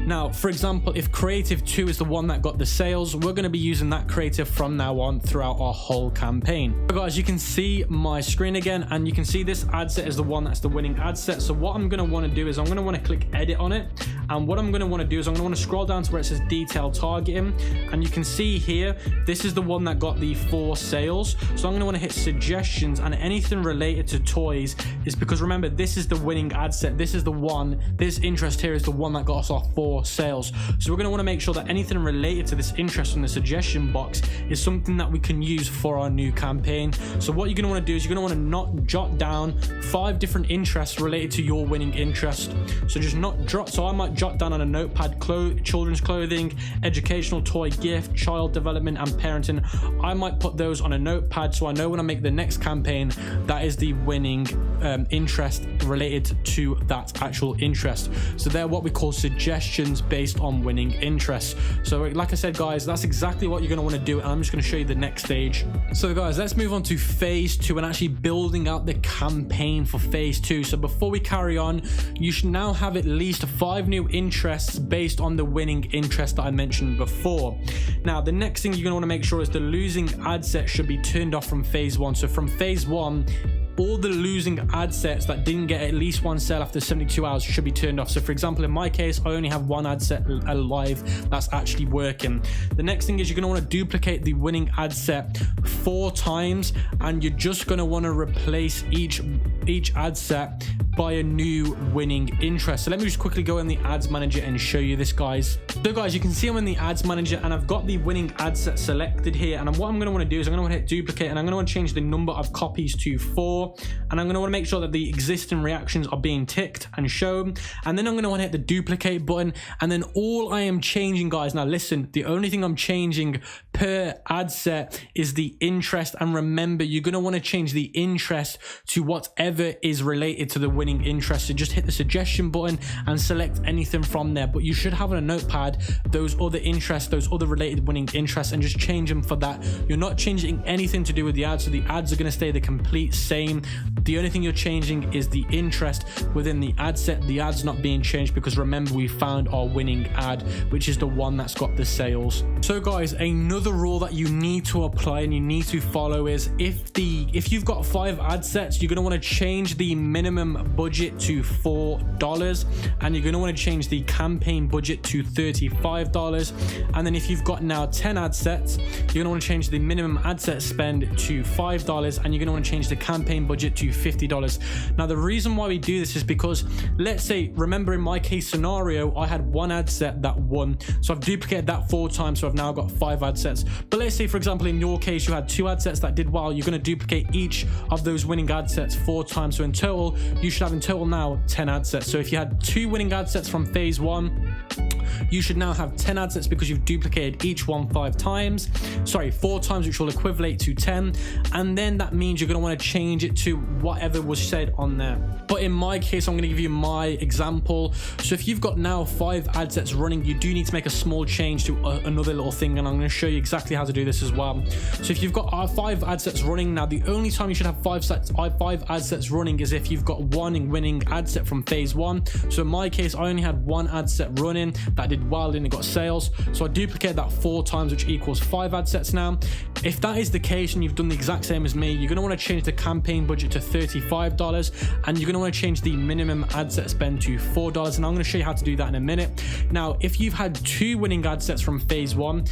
Now, for example, if creative 2 is the one that got the sales, we're going to be using that creative from now on throughout our whole campaign. So guys, you can see my screen again, and you can see this ad set is the one that's the winning ad set. So what I'm going to want to do is I'm going to want to click edit on it, and what I'm going to want to do is I'm going to want to scroll down to where it says detail targeting, and you can see here this is the one that got the 4 sales. So I'm going to want to hit suggestions, and anything related to toys is because remember, this is the winning ad set. This is the one, this interest here is the one that got us our 4 sales. So we're going to want to make sure that anything related to this interest in the suggestion box is something that we can use for our new campaign. So what you're going to want to do is you're going to want to jot down 5 different interests related to your winning interest. So just so I might jot down on a notepad children's clothing, educational toy, gift, child development, and parenting. I might put those on a notepad so I know when I make the next campaign that is the winning interest related to that actual interest. So they're what we call suggestions based on winning interests. So like I said guys, that's exactly what you're going to want to do, and I'm just going to show you the next stage. So guys, let's move on to phase 2 and actually building out the campaign for phase 2. So before we carry on, you should now have at least 5 new interests based on the winning interest that I mentioned before. Now the next thing you're going to want to make sure is the losing ad set should be turned off from phase 1. So from phase 1, all the losing ad sets that didn't get at least 1 sale after 72 hours should be turned off. So for example, in my case, I only have 1 ad set alive that's actually working. The next thing is you're going to want to duplicate the winning ad set 4 times, and you're just going to want to replace each ad set by a new winning interest. So let me just quickly go in the ads manager and show you this, guys. So guys, you can see I'm in the ads manager and I've got the winning ad set selected here, and what I'm going to want to do is I'm going to want to hit duplicate, and I'm going to want to change the number of copies to 4, and I'm going to want to make sure that the existing reactions are being ticked and shown, and then I'm going to want to hit the duplicate button, and then all I am changing, guys, now listen, the only thing I'm changing per ad set is the interest, and remember, you're going to want to change the interest to whatever is related to the winning interest. So just hit the suggestion button and select anything from there, but you should have on a notepad those other interests, those other related winning interests, and just change them for that. You're not changing anything to do with the ads, so the ads are going to stay the complete same. The only thing you're changing is the interest within the ad set. The ad's not being changed because remember, we found our winning ad, which is the one that's got the sales. So guys, another rule that you need to apply and you need to follow is if you've got 5 ad sets, you're going to want to change the minimum budget to $4, and you're going to want to change the campaign budget to $35. And then if you've got now 10 ad sets, you're going to want to change the minimum ad set spend to $5, and you're going to want to change the campaign budget to $50. Now the reason why we do this is because, let's say, remember in my case scenario, I had 1 ad set that won, so I've duplicated that 4 times, so I've now got 5 ad sets. But let's say, for example, in your case you had 2 ad sets that did well, you're going to duplicate each of those winning ad sets 4 times, so in total you should have in total now 10 ad sets. So if you had 2 winning ad sets from phase 1, you should now have 10 ad sets because you've duplicated each one 4 times, which will equivalent to 10, and then that means you're going to want to change it to whatever was said on there. But in my case, I'm going to give you my example. So if you've got now 5 ad sets running, you do need to make a small change to another little thing, and I'm going to show you exactly how to do this as well. So if you've got 5 ad sets running, now the only time you should have 5 ad sets running is if you've got 1 winning ad set from phase 1. So in my case, I only had 1 ad set running that did well and it got sales, so I duplicate that 4 times, which equals 5 ad sets now. If that is the case and you've done the exact same as me, you're going to want to change the campaign budget to $35, and you're going to want to change the minimum ad set spend to $4, and I'm going to show you how to do that in a minute. Now if you've had 2 winning ad sets from phase 1,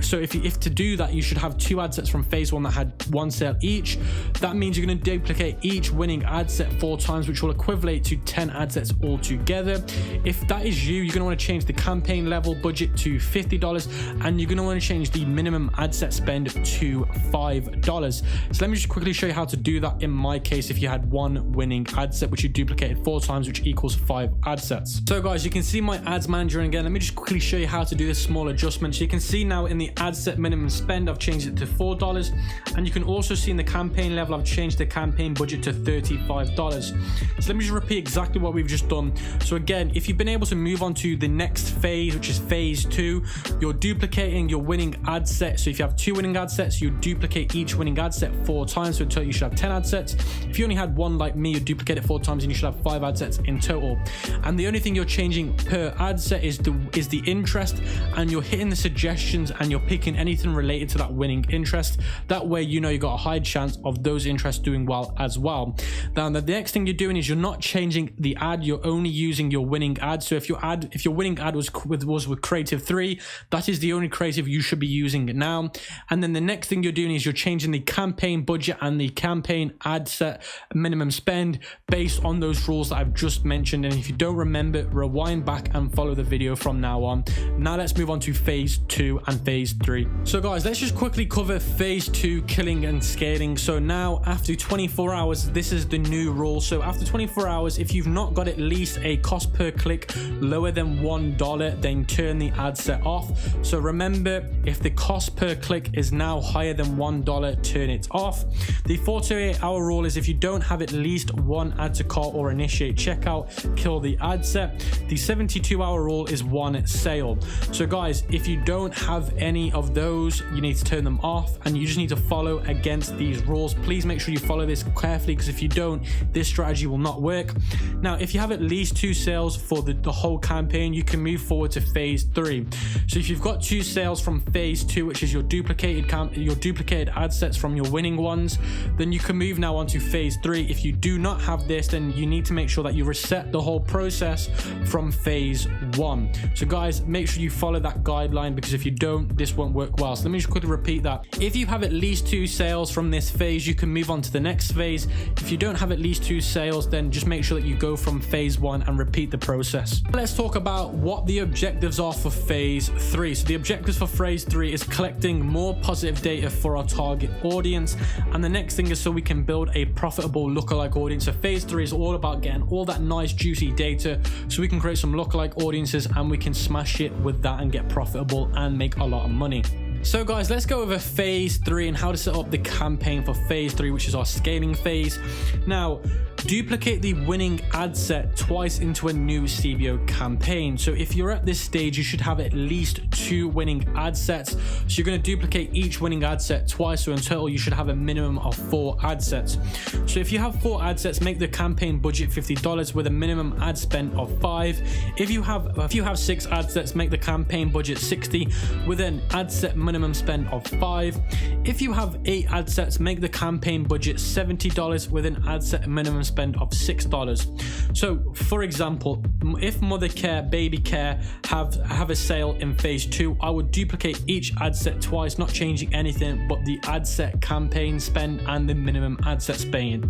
so if to do that, you should have 2 ad sets from phase 1 that had 1 sale each. That means you're going to duplicate each winning ad set 4 times, which will equivalent to 10 ad sets altogether. If that is you, you're going to want to change the campaign level budget to $50, and you're going to want to change the minimum ad set spend to $5. So let me just quickly show you how to do that in my case if you had one winning ad set which you duplicated 4 times, which equals 5 ad sets. So guys, you can see my ads manager, and again let me just quickly show you how to do this small adjustment. So you can see now in the ad set minimum spend I've changed it to $4, and you can also see in the campaign level I've changed the campaign budget to $35. So let me just repeat exactly what we've just done. So again, if you've been able to move on to the next phase, which is phase 2, you're duplicating your winning ad set. So if you have 2 winning ad sets, you duplicate each winning ad set 4 times, so in total you should have 10 ad sets. If you only had one like me, you duplicate it 4 times and you should have 5 ad sets in total. And the only thing you're changing per ad set is the interest, and you're hitting the suggestions and you're picking anything related to that winning interest. That way you know you got a high chance of those interests doing well as well. Now the next thing you're doing is you're not changing the ad, you're only using your winning ad. So if your winning ad was with Creative 3, that is the only creative you should be using now. And then the next thing you're doing is you're changing the campaign budget and the campaign ad set minimum spend based on those rules that I've just mentioned. And if you don't remember, rewind back and follow the video from now on. Now let's move on to phase 2 and phase 3. So guys, let's just quickly cover phase 2, killing and scaling. So now after 24 hours, this is the new rule. So after 24 hours, if you've not got at least a cost per click lower than $1, then turn the ad set off. So remember, if the cost per click is now higher than $1, turn it off. The 48-hour rule is if you don't have at least 1 add to cart or initiate checkout, kill the ad set. The 72-hour rule is 1 sale. So guys, if you don't have any of those, you need to turn them off, and you just need to follow against these rules. Please make sure you follow this carefully, because if you don't, this strategy will not work. Now, if you have at least 2 sales for the whole campaign, you can move forward to phase 3. So if you've got 2 sales from phase 2, which is your duplicated ad sets from your winning ones, then you can move now on to phase 3. If you do not have this, then you need to make sure that you reset the whole process from phase 1. So guys, make sure you follow that guideline, because if you don't, this won't work well. So let me just quickly repeat that. If you have at least 2 sales from this phase, you can move on to the next phase. If you don't have at least 2 sales, then just make sure that you go from phase 1 and repeat the process. Let's talk about what the objectives are for phase 3. So the objectives for phase 3 is collecting more positive data for our target audience, and the next thing is so we can build a profitable lookalike audience. So phase 3 is all about getting all that nice juicy data so we can create some lookalike audiences, and we can smash it with that and get profitable and make a lot of money. So guys, let's go over phase 3 and how to set up the campaign for phase 3, which is our scaling phase. Now, duplicate the winning ad set twice into a new CBO campaign. So if you're at this stage, you should have at least 2 winning ad sets. So you're going to duplicate each winning ad set twice. So in total, you should have a minimum of 4 ad sets. So if you have 4 ad sets, make the campaign budget $50 with a minimum ad spend of $5. If you have 6 ad sets, make the campaign budget $60 with an ad set minimum spend of $5. If you have 8 ad sets, make the campaign budget $70 with an ad set minimum spend of $6. So for example, if mother care, baby care have a sale in phase 2, I would duplicate each ad set twice, not changing anything but the ad set campaign spend and the minimum ad set spend.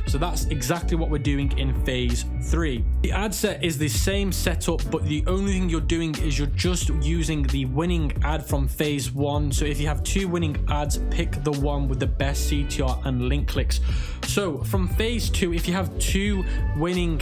So that's exactly what we're doing in phase 3. The ad set is the same setup, but the only thing you're doing is you're just using the winning ad from phase 1. So if you have 2 winning ads, pick the one with the best CTR and link clicks. So from phase 2, if you have 2 winning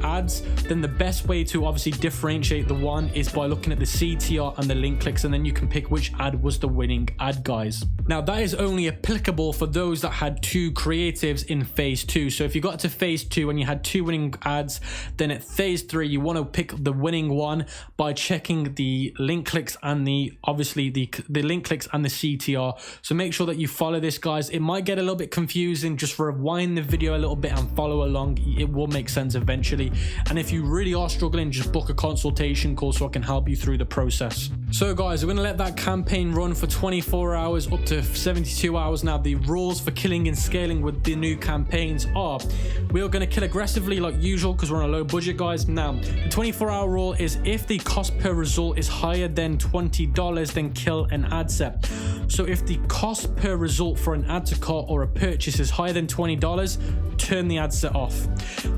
ads, then the best way to obviously differentiate the one is by looking at the CTR and the link clicks, and then you can pick which ad was the winning ad, guys. Now that is only applicable for those that had 2 creatives in phase 2. So if you got to phase 2 and you had 2 winning ads, then at phase 3 you want to pick the winning one by checking the link clicks and the link clicks and the CTR. So make sure that you follow this, guys. It might get a little bit confusing. Just rewind the video a little bit and follow along. It will make sense eventually. And if you really are struggling, just book a consultation call so I can help you through the process. So guys, we're going to let that campaign run for 24 hours up to 72 hours. Now the rules for killing and scaling with the new campaigns are, we are going to kill aggressively like usual because we're on a low budget, guys. Now the 24-hour rule is if the cost per result is higher than $20, then kill an ad set. So if the cost per result for an add to cart or a purchase is higher than $20, turn the ad set off.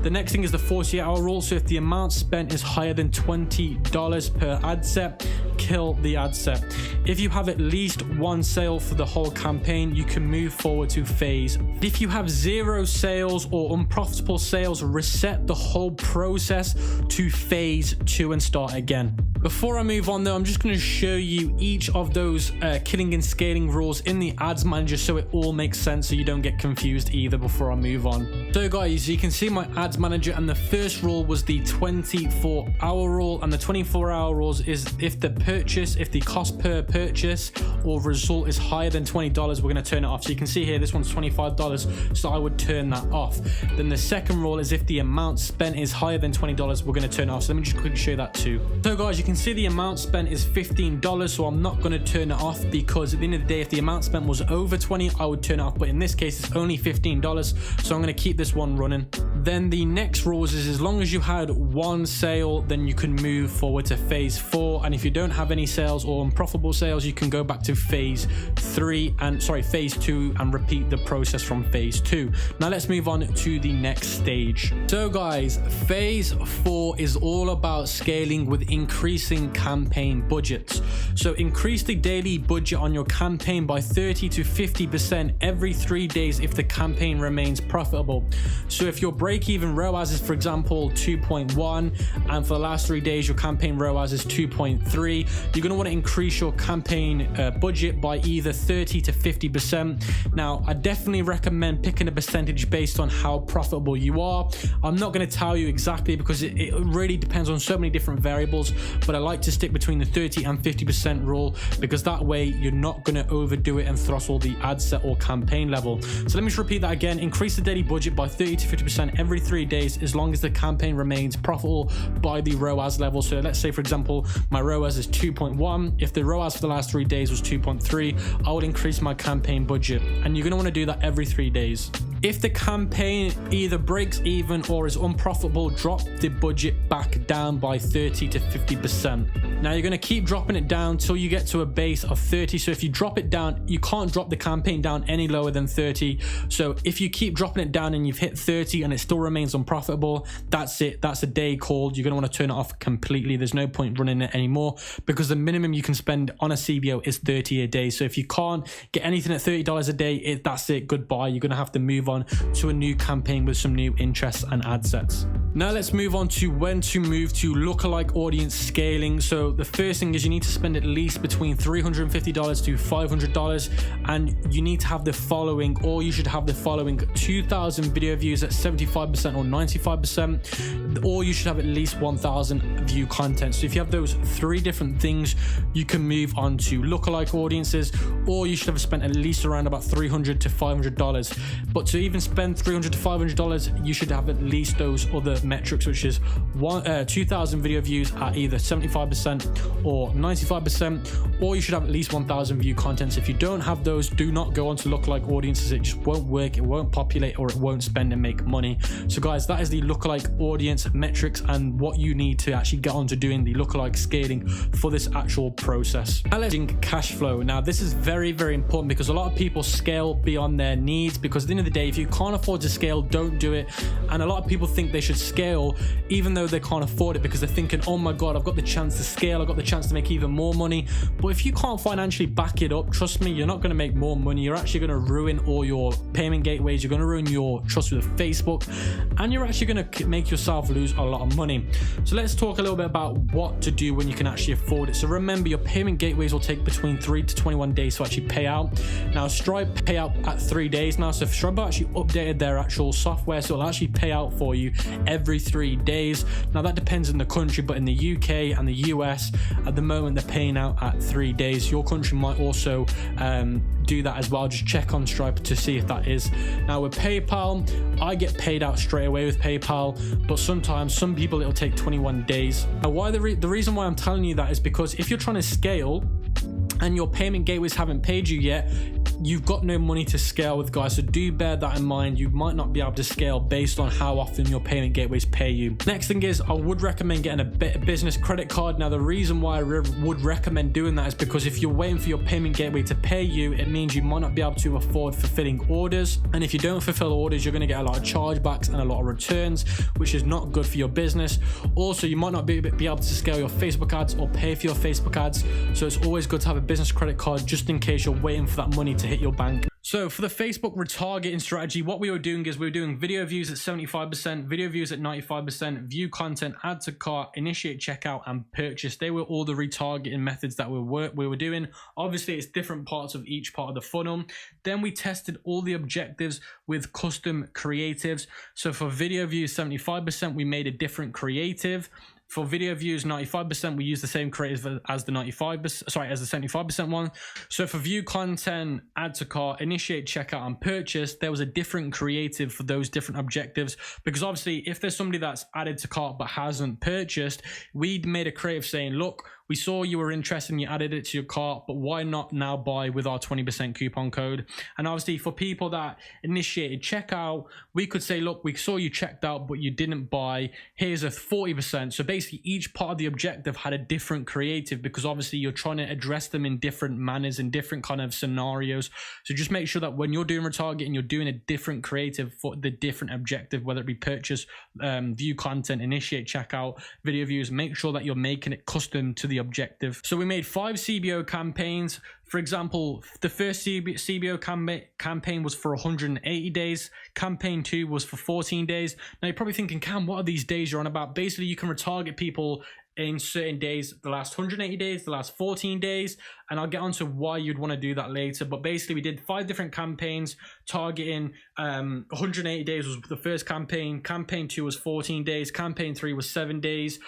The next thing is the 48-hour rule. So if the amount spent is higher than $20 per ad set, kill the ad set. If you have at least one sale for the whole campaign, you can move forward to phase. If you have 0 sales or unprofitable sales, reset the whole process to phase 2 and start again. Before I move on though, I'm just going to show you each of those killing and scaling rules in the ads manager so it all makes sense, so you don't get confused either before I move on. So guys, you can see my ads manager, and the first rule was the 24-hour rule, and the 24-hour rules is if the cost per purchase or result is higher than $20, we're going to turn it off. So you can see here, this one's $25, so I would turn that off. Then the second rule is if the amount spent is higher than $20, we're going to turn it off. So let me just quickly show you that too. So guys, you can see the amount spent is $15, so I'm not going to turn it off, because at the end of the day, if the amount spent was over 20, I would turn it off, but in this case it's only $15, so I'm going to keep this one running. Then the next rules is as long as you had one sale, then you can move forward to phase 4, and if you don't have any sales or unprofitable sales, you can go back to phase 2 and repeat the process from phase 2. Now let's move on to the next stage. So guys, phase 4 is all about scaling with increasing campaign budgets. So increase the daily budget on your campaign by 30 to 50% every 3 days if the campaign remains profitable. So if your break-even ROAS is, for example, 2.1, and for the last 3 days your campaign ROAS is 2.3, you're going to want to increase your campaign budget by either 30 to 50%. Now, I definitely recommend picking a percentage based on how profitable you are. I'm not going to tell you exactly, because it really depends on so many different variables, but I like to stick between the 30 and 50% rule, because that way you're not going to overdo it and throttle the ad set or campaign level. So let me just repeat that again. Increase the daily budget by 30 to 50% every 3 days as long as the campaign remains profitable by the ROAS level. So let's say, for example, my ROAS is 2.1. If the ROAS for the last 3 days was 2.3, I would increase my campaign budget, and you're going to want to do that every 3 days. If the campaign either breaks even or is unprofitable, drop the budget back down by 30 to 50%. Now you're going to keep dropping it down till you get to a base of 30. So if you drop it down, you can't drop the campaign down any lower than 30. So if you keep dropping it down and you've hit 30 and it still remains unprofitable, that's it. That's a day called. You're going to want to turn it off completely. There's no point running it anymore, because the minimum you can spend on a CBO is 30 a day. So if you can't get anything at $30 a day, that's it. Goodbye. You're going to have to move on to a new campaign with some new interests and ad sets. Now let's move on to when to move to lookalike audience scaling. So the first thing is you need to spend at least between $350 to $500, and you need to have the following, or you should have the following: 2,000 video views at 75% or 95%, or you should have at least 1,000 view content. So if you have those 3 different things, you can move on to lookalike audiences, or you should have spent at least around about $300 to $500. But to even spend $300 to $500, you should have at least those other metrics, which is 2,000 video views at either 75% or 95%, or you should have at least 1,000 view contents. If you don't have those, do not go on to lookalike audiences. It just won't work, it won't populate, or it won't spend and make money. So guys, that is the lookalike audience metrics and what you need to actually get on to doing the lookalike scaling for this actual process. Managing cash flow. Now this is very, very important, because a lot of people scale beyond their needs, because at the end of the day, if you can't afford to scale, don't do it. And a lot of people think they should scale even though they can't afford it, because they're thinking, oh my god, I've got the chance to scale, I've got the chance to make even more money. But if you can't financially back it up, trust me, you're not going to make more money. You're actually going to ruin all your payment gateways, you're going to ruin your trust with Facebook, and you're actually going to make yourself lose a lot of money. So let's talk a little bit about what to do when you can actually afford it. So remember, your payment gateways will take between 3 to 21 days to actually pay out. Now Stripe pay out at 3 days now, so Stripe actually updated their actual software, so it'll actually pay out for you every 3 days. Now that depends on the country, but in the UK and the US at the moment they're paying out at 3 days. Your country might also do that as well. Just check on Stripe to see if that is. Now with PayPal, I get paid out straight away with PayPal, but sometimes some people it'll take 21 days. Now why the reason why I'm telling you that is because if you're trying to scale and your payment gateways haven't paid you yet, you've got no money to scale with, guys, so do bear that in mind. You might not be able to scale based on how often your payment gateways pay you. Next thing is, I would recommend getting a business credit card. Now, the reason why I would recommend doing that is because if you're waiting for your payment gateway to pay you, it means you might not be able to afford fulfilling orders, and if you don't fulfill orders, you're going to get a lot of chargebacks and a lot of returns, which is not good for your business. Also, you might not be able to scale your Facebook ads or pay for your Facebook ads, so it's always good to have a business credit card just in case you're waiting for that money to hit your bank. So for the Facebook retargeting strategy, what we were doing is we were doing video views at 75%, video views at 95%, view content, add to cart, initiate checkout, and purchase. They were all the retargeting methods that we were doing. Obviously, it's different parts of each part of the funnel. Then we tested all the objectives with custom creatives. So for video views 75%, we made a different creative. For video views 95%, we use the same creative as the 75% one. So for view content, add to cart, initiate checkout, and purchase, there was a different creative for those different objectives, because obviously if there's somebody that's added to cart but hasn't purchased, we made a creative saying, look, we saw you were interested and you added it to your cart, but why not now buy with our 20% coupon code? And obviously for people that initiated checkout, we could say, look, we saw you checked out, but you didn't buy. Here's a 40%. So basically each part of the objective had a different creative, because obviously you're trying to address them in different manners, in different kind of scenarios. So just make sure that when you're doing retargeting, you're doing a different creative for the different objective, whether it be purchase, view content, initiate checkout, video views. Make sure that you're making it custom to the objective. So we made 5 CBO campaigns. For example, the first CBO campaign was for 180 days. Campaign 2 was for 14 days. Now you're probably thinking, Cam, what are these days you're on about? Basically, you can retarget people in certain days, the last 180 days, the last 14 days, and I'll get onto why you'd want to do that later. But basically we did 5 different campaigns targeting 180 days was the first campaign. Campaign 2 was 14 days. Campaign 3 was 7 days.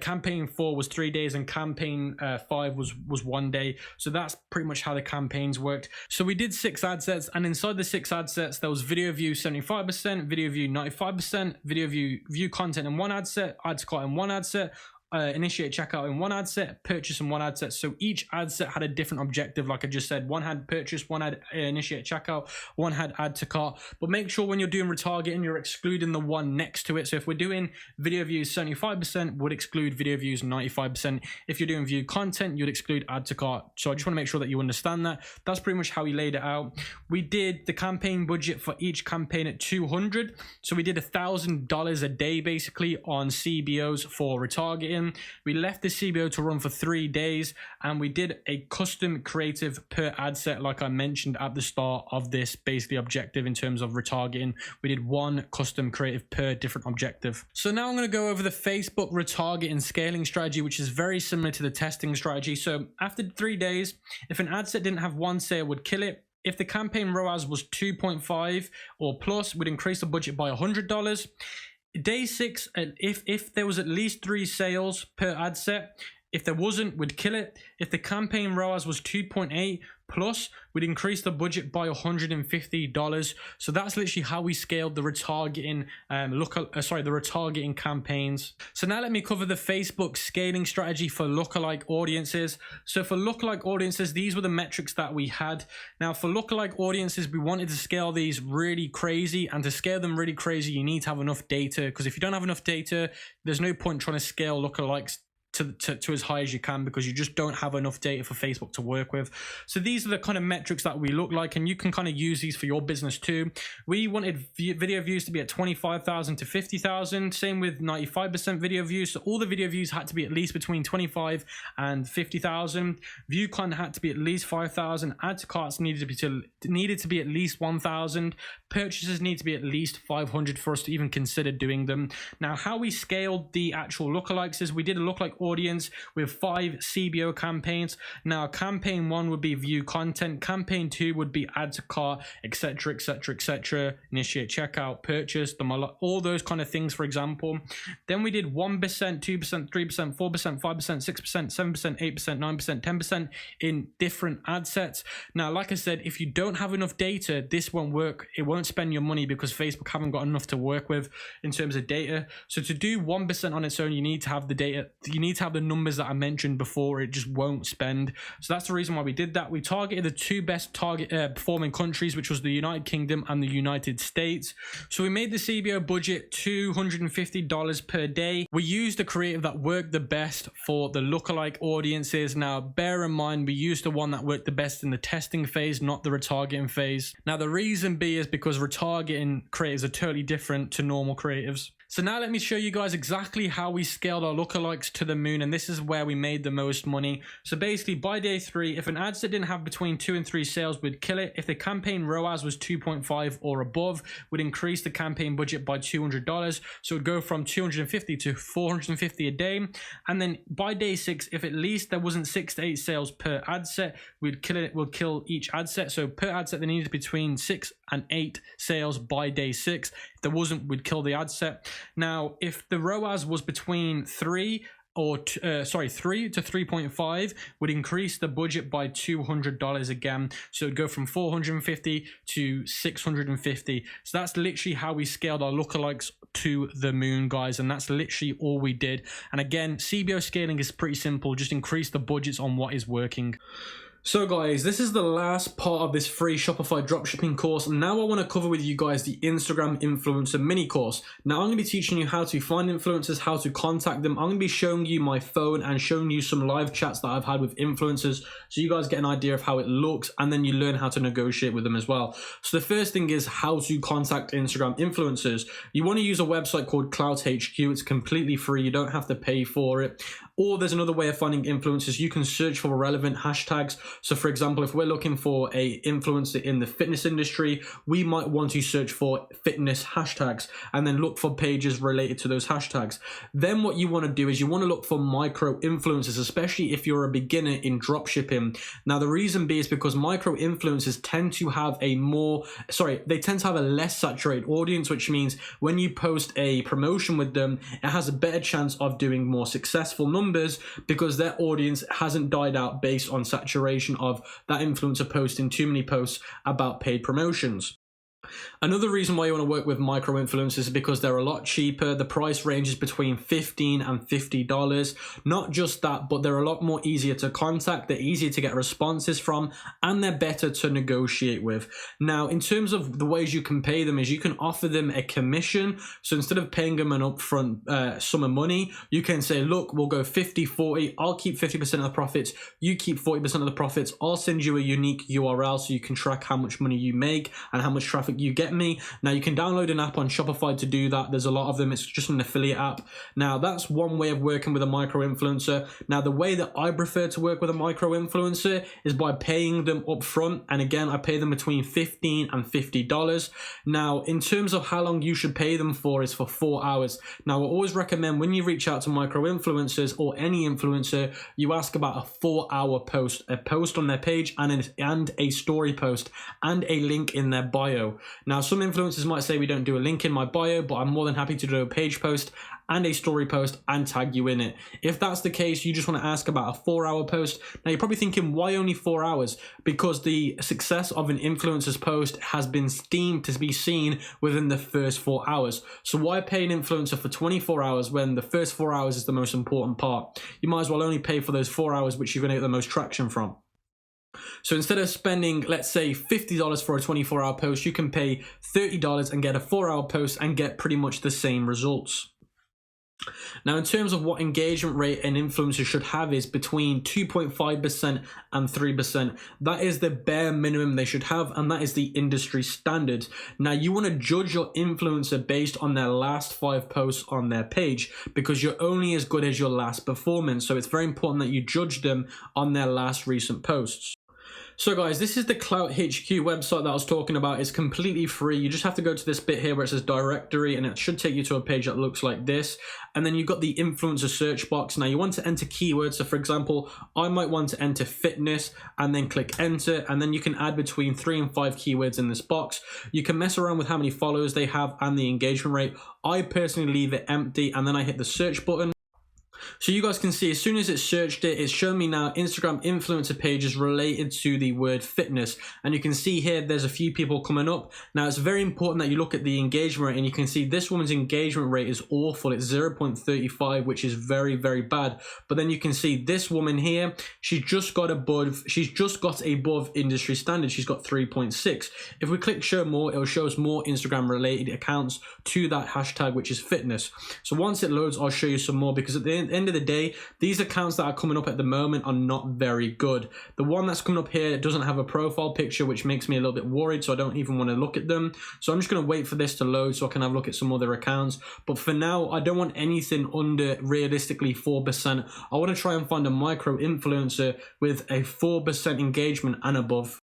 Campaign 4 was 3 days, and campaign 5 was 1 day. So that's pretty much how the campaigns worked. So we did 6 ad sets, and inside the 6 ad sets, there was video view 75%, video view 95%, video view content in 1 ad set, add to cart in 1 ad set, initiate checkout in 1 ad set, purchase in 1 ad set. So each ad set had a different objective, like I just said. 1 had purchase, 1 had initiate checkout, 1 had add to cart. But make sure when you're doing retargeting, you're excluding the one next to it. So if we're doing video views 75%, would exclude video views 95%. If you're doing view content, you'd exclude add to cart. So I just want to make sure that you understand that. That's pretty much how we laid it out. We did the campaign budget for each campaign at $200. So we did $1,000 a day basically on CBOs for retargeting. We left the CBO to run for 3 days, and we did a custom creative per ad set, like I mentioned at the start of this basically objective in terms of retargeting. We did 1 custom creative per different objective. So now I'm going to go over the Facebook retargeting scaling strategy, which is very similar to the testing strategy. So after 3 days, if an ad set didn't have 1 sale, it would kill it. If the campaign ROAS was 2.5 or plus, we'd increase the budget by $100. Day 6, if there was at least 3 sales per ad set, if there wasn't, we'd kill it. If the campaign ROAS was 2.8 plus, we'd increase the budget by $150. So that's literally how we scaled the retargeting the retargeting campaigns. So now let me cover the Facebook scaling strategy for lookalike audiences. So for lookalike audiences, these were the metrics that we had. Now for lookalike audiences, we wanted to scale these really crazy, and to scale them really crazy, you need to have enough data, because if you don't have enough data, there's no point trying to scale lookalikes to as high as you can, because you just don't have enough data for Facebook to work with. So these are the kind of metrics that we look like, and you can kind of use these for your business too. We wanted video views to be at 25,000 to 50,000, same with 95% video views. So all the video views had to be at least between 25 and 50,000. View content had to be at least 5,000. Add to carts needed to be at least 1,000. Purchases need to be at least 500 for us to even consider doing them. Now, how we scaled the actual lookalikes is we did a lookalike audience with 5 CBO campaigns. Now, campaign 1 would be view content, campaign 2 would be add to cart, etc., etc., etc., initiate checkout, purchase, all those kind of things, for example. Then we did 1%, 2%, 3%, 4%, 5%, 6%, 7%, 8%, 9%, 10% in different ad sets. Now, like I said, if you don't have enough data, this won't work. It won't spend your money, because Facebook haven't got enough to work with in terms of data. So to do 1% on its own, you need to have the data. You need need to have the numbers that I mentioned before. It just won't spend. So that's the reason why we did that. We targeted the two best performing countries, which was the United Kingdom and the United States. So we made the CBO budget $250 per day. We used the creative that worked the best for the lookalike audiences. Now, bear in mind, we used the one that worked the best in the testing phase, not the retargeting phase. Now, the reason B is because retargeting creatives are totally different to normal creatives. So now let me show you guys exactly how we scaled our lookalikes to the moon, and this is where we made the most money. So basically, by day 3, if an ad set didn't have between 2 and 3 sales, we'd kill it. If the campaign ROAS was 2.5 or above, we'd increase the campaign budget by $200. So it'd go from 250 to 450 a day. And then by day 6, if at least there wasn't 6 to 8 sales per ad set, we'd kill it. We'll kill each ad set. So per ad set, there needed between 6 and 8 sales by day 6. If there wasn't, we'd kill the ad set. Now, if the ROAS was between 3 to 3.5, would increase the budget by $200 again. So it'd go from 450 to 650. So that's literally how we scaled our lookalikes to the moon, guys. And that's literally all we did. And again, CBO scaling is pretty simple. Just increase the budgets on what is working. So guys, this is the last part of this free Shopify dropshipping course. Now I want to cover with you guys the Instagram influencer mini course. Now I'm going to be teaching you how to find influencers, how to contact them. I'm going to be showing you my phone and showing you some live chats that I've had with influencers, so you guys get an idea of how it looks, and then you learn how to negotiate with them as well. So the first thing is how to contact Instagram influencers. You want to use a website called Clout HQ. It's completely free. You don't have to pay for it. Or there's another way of finding influencers. You can search for relevant hashtags. So for example, if we're looking for a influencer in the fitness industry, we might want to search for fitness hashtags and then look for pages related to those hashtags. Then what you want to do is you want to look for micro influencers, especially if you're a beginner in dropshipping. Now the reason B is because micro influencers tend to have a less saturated audience, which means when you post a promotion with them, it has a better chance of doing more successful numbers because their audience hasn't died out based on saturation of that influencer posting too many posts about paid promotions. Another reason why you want to work with micro influencers is because they're a lot cheaper. The price range is between $15 and $50. Not just that, but they're a lot more easier to contact, they're easier to get responses from, and they're better to negotiate with. Now, in terms of the ways you can pay them is you can offer them a commission. So instead of paying them an upfront sum of money, you can say, look, we'll go 50-40. I'll keep 50% of the profits. You keep 40% of the profits. I'll send you a unique URL so you can track how much money you make and how much traffic you get me. Now you can download an app on Shopify to do that. There's a lot of them. It's just an affiliate app. Now that's one way of working with a micro influencer. Now the way that I prefer to work with a micro influencer is by paying them up front. And again, I pay them between $15 and $50. Now in terms of how long you should pay them for is for 4 hours. Now I always recommend when you reach out to micro influencers or any influencer, you ask about a 4-hour post, a post on their page and a story post and a link in their bio. Now, some influencers might say we don't do a link in my bio, but I'm more than happy to do a page post and a story post and tag you in it. If that's the case, you just want to ask about a 4-hour post. Now, you're probably thinking, why only 4 hours? Because the success of an influencer's post has been deemed to be seen within the first 4 hours. So why pay an influencer for 24 hours when the first 4 hours is the most important part? You might as well only pay for those 4 hours which you're going to get the most traction from. So instead of spending, let's say, $50 for a 24-hour post, you can pay $30 and get a 4-hour post and get pretty much the same results. Now, in terms of what engagement rate an influencer should have is between 2.5% and 3%. That is the bare minimum they should have, and that is the industry standard. Now, you want to judge your influencer based on their last 5 posts on their page because you're only as good as your last performance. So it's very important that you judge them on their last recent posts. So guys, this is the Clout HQ website that I was talking about. It's completely free. You just have to go to this bit here where it says directory, and it should take you to a page that looks like this. And then you've got the influencer search box. Now you want to enter keywords. So for example, I might want to enter fitness and then click enter. And then you can add between 3 and 5 keywords in this box. You can mess around with how many followers they have and the engagement rate. I personally leave it empty and then I hit the search button. So you guys can see as soon as it searched it, it's shown me now Instagram influencer pages related to the word fitness. And you can see here, there's a few people coming up. Now it's very important that you look at the engagement rate, and you can see this woman's engagement rate is awful. It's 0.35, which is very, very bad. But then you can see this woman here, she's just got above industry standard. She's got 3.6. If we click show more, it'll show us more Instagram related accounts to that hashtag, which is fitness. So once it loads, I'll show you some more, because at the end of the day, these accounts that are coming up at the moment are not very good. The one that's coming up here doesn't have a profile picture, which makes me a little bit worried, so I don't even want to look at them. So I'm just going to wait for this to load so I can have a look at some other accounts. But for now, I don't want anything under realistically 4%. I want to try and find a micro influencer with a 4% engagement and above.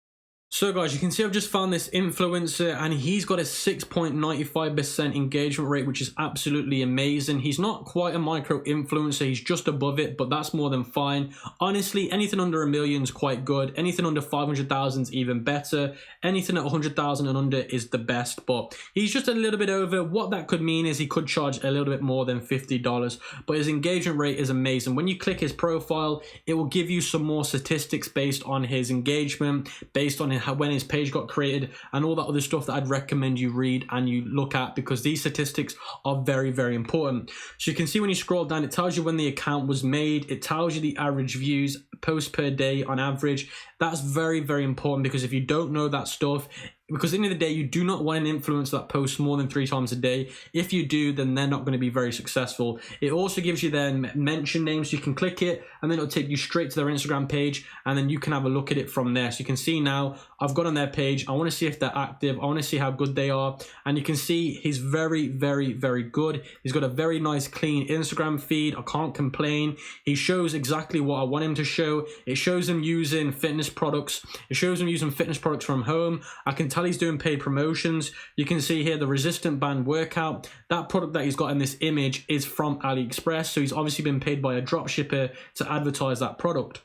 So guys, you can see I've just found this influencer, and he's got a 6.95% engagement rate, which is absolutely amazing. He's not quite a micro influencer, he's just above it, but that's more than fine. Honestly, anything under 1 million is quite good. Anything under 500,000 is even better. Anything at 100,000 and under is the best, but he's just a little bit over. What that could mean is he could charge a little bit more than $50, but his engagement rate is amazing. When you click his profile, it will give you some more statistics based on his engagement, based on when his page got created, and all that other stuff that I'd recommend you read and you look at, because these statistics are very, very important. So you can see when you scroll down, it tells you when the account was made. It tells you the average views, posts per day on average. That's very, very important, because if you don't know that stuff, because at the end of the day, you do not want an influencer that posts more than 3 times a day. If you do, then they're not going to be very successful. It also gives you their mention names. So you can click it, and then it'll take you straight to their Instagram page, and then you can have a look at it from there. So you can see now, I've got on their page. I want to see if they're active. I want to see how good they are. And you can see he's very, very, very good. He's got a very nice, clean Instagram feed. I can't complain. He shows exactly what I want him to show. It shows him using fitness products. It shows him using fitness products from home. I can tell he's doing paid promotions. You can see here the resistant band workout. That product that he's got in this image is from AliExpress, so he's obviously been paid by a drop shipper to advertise that product.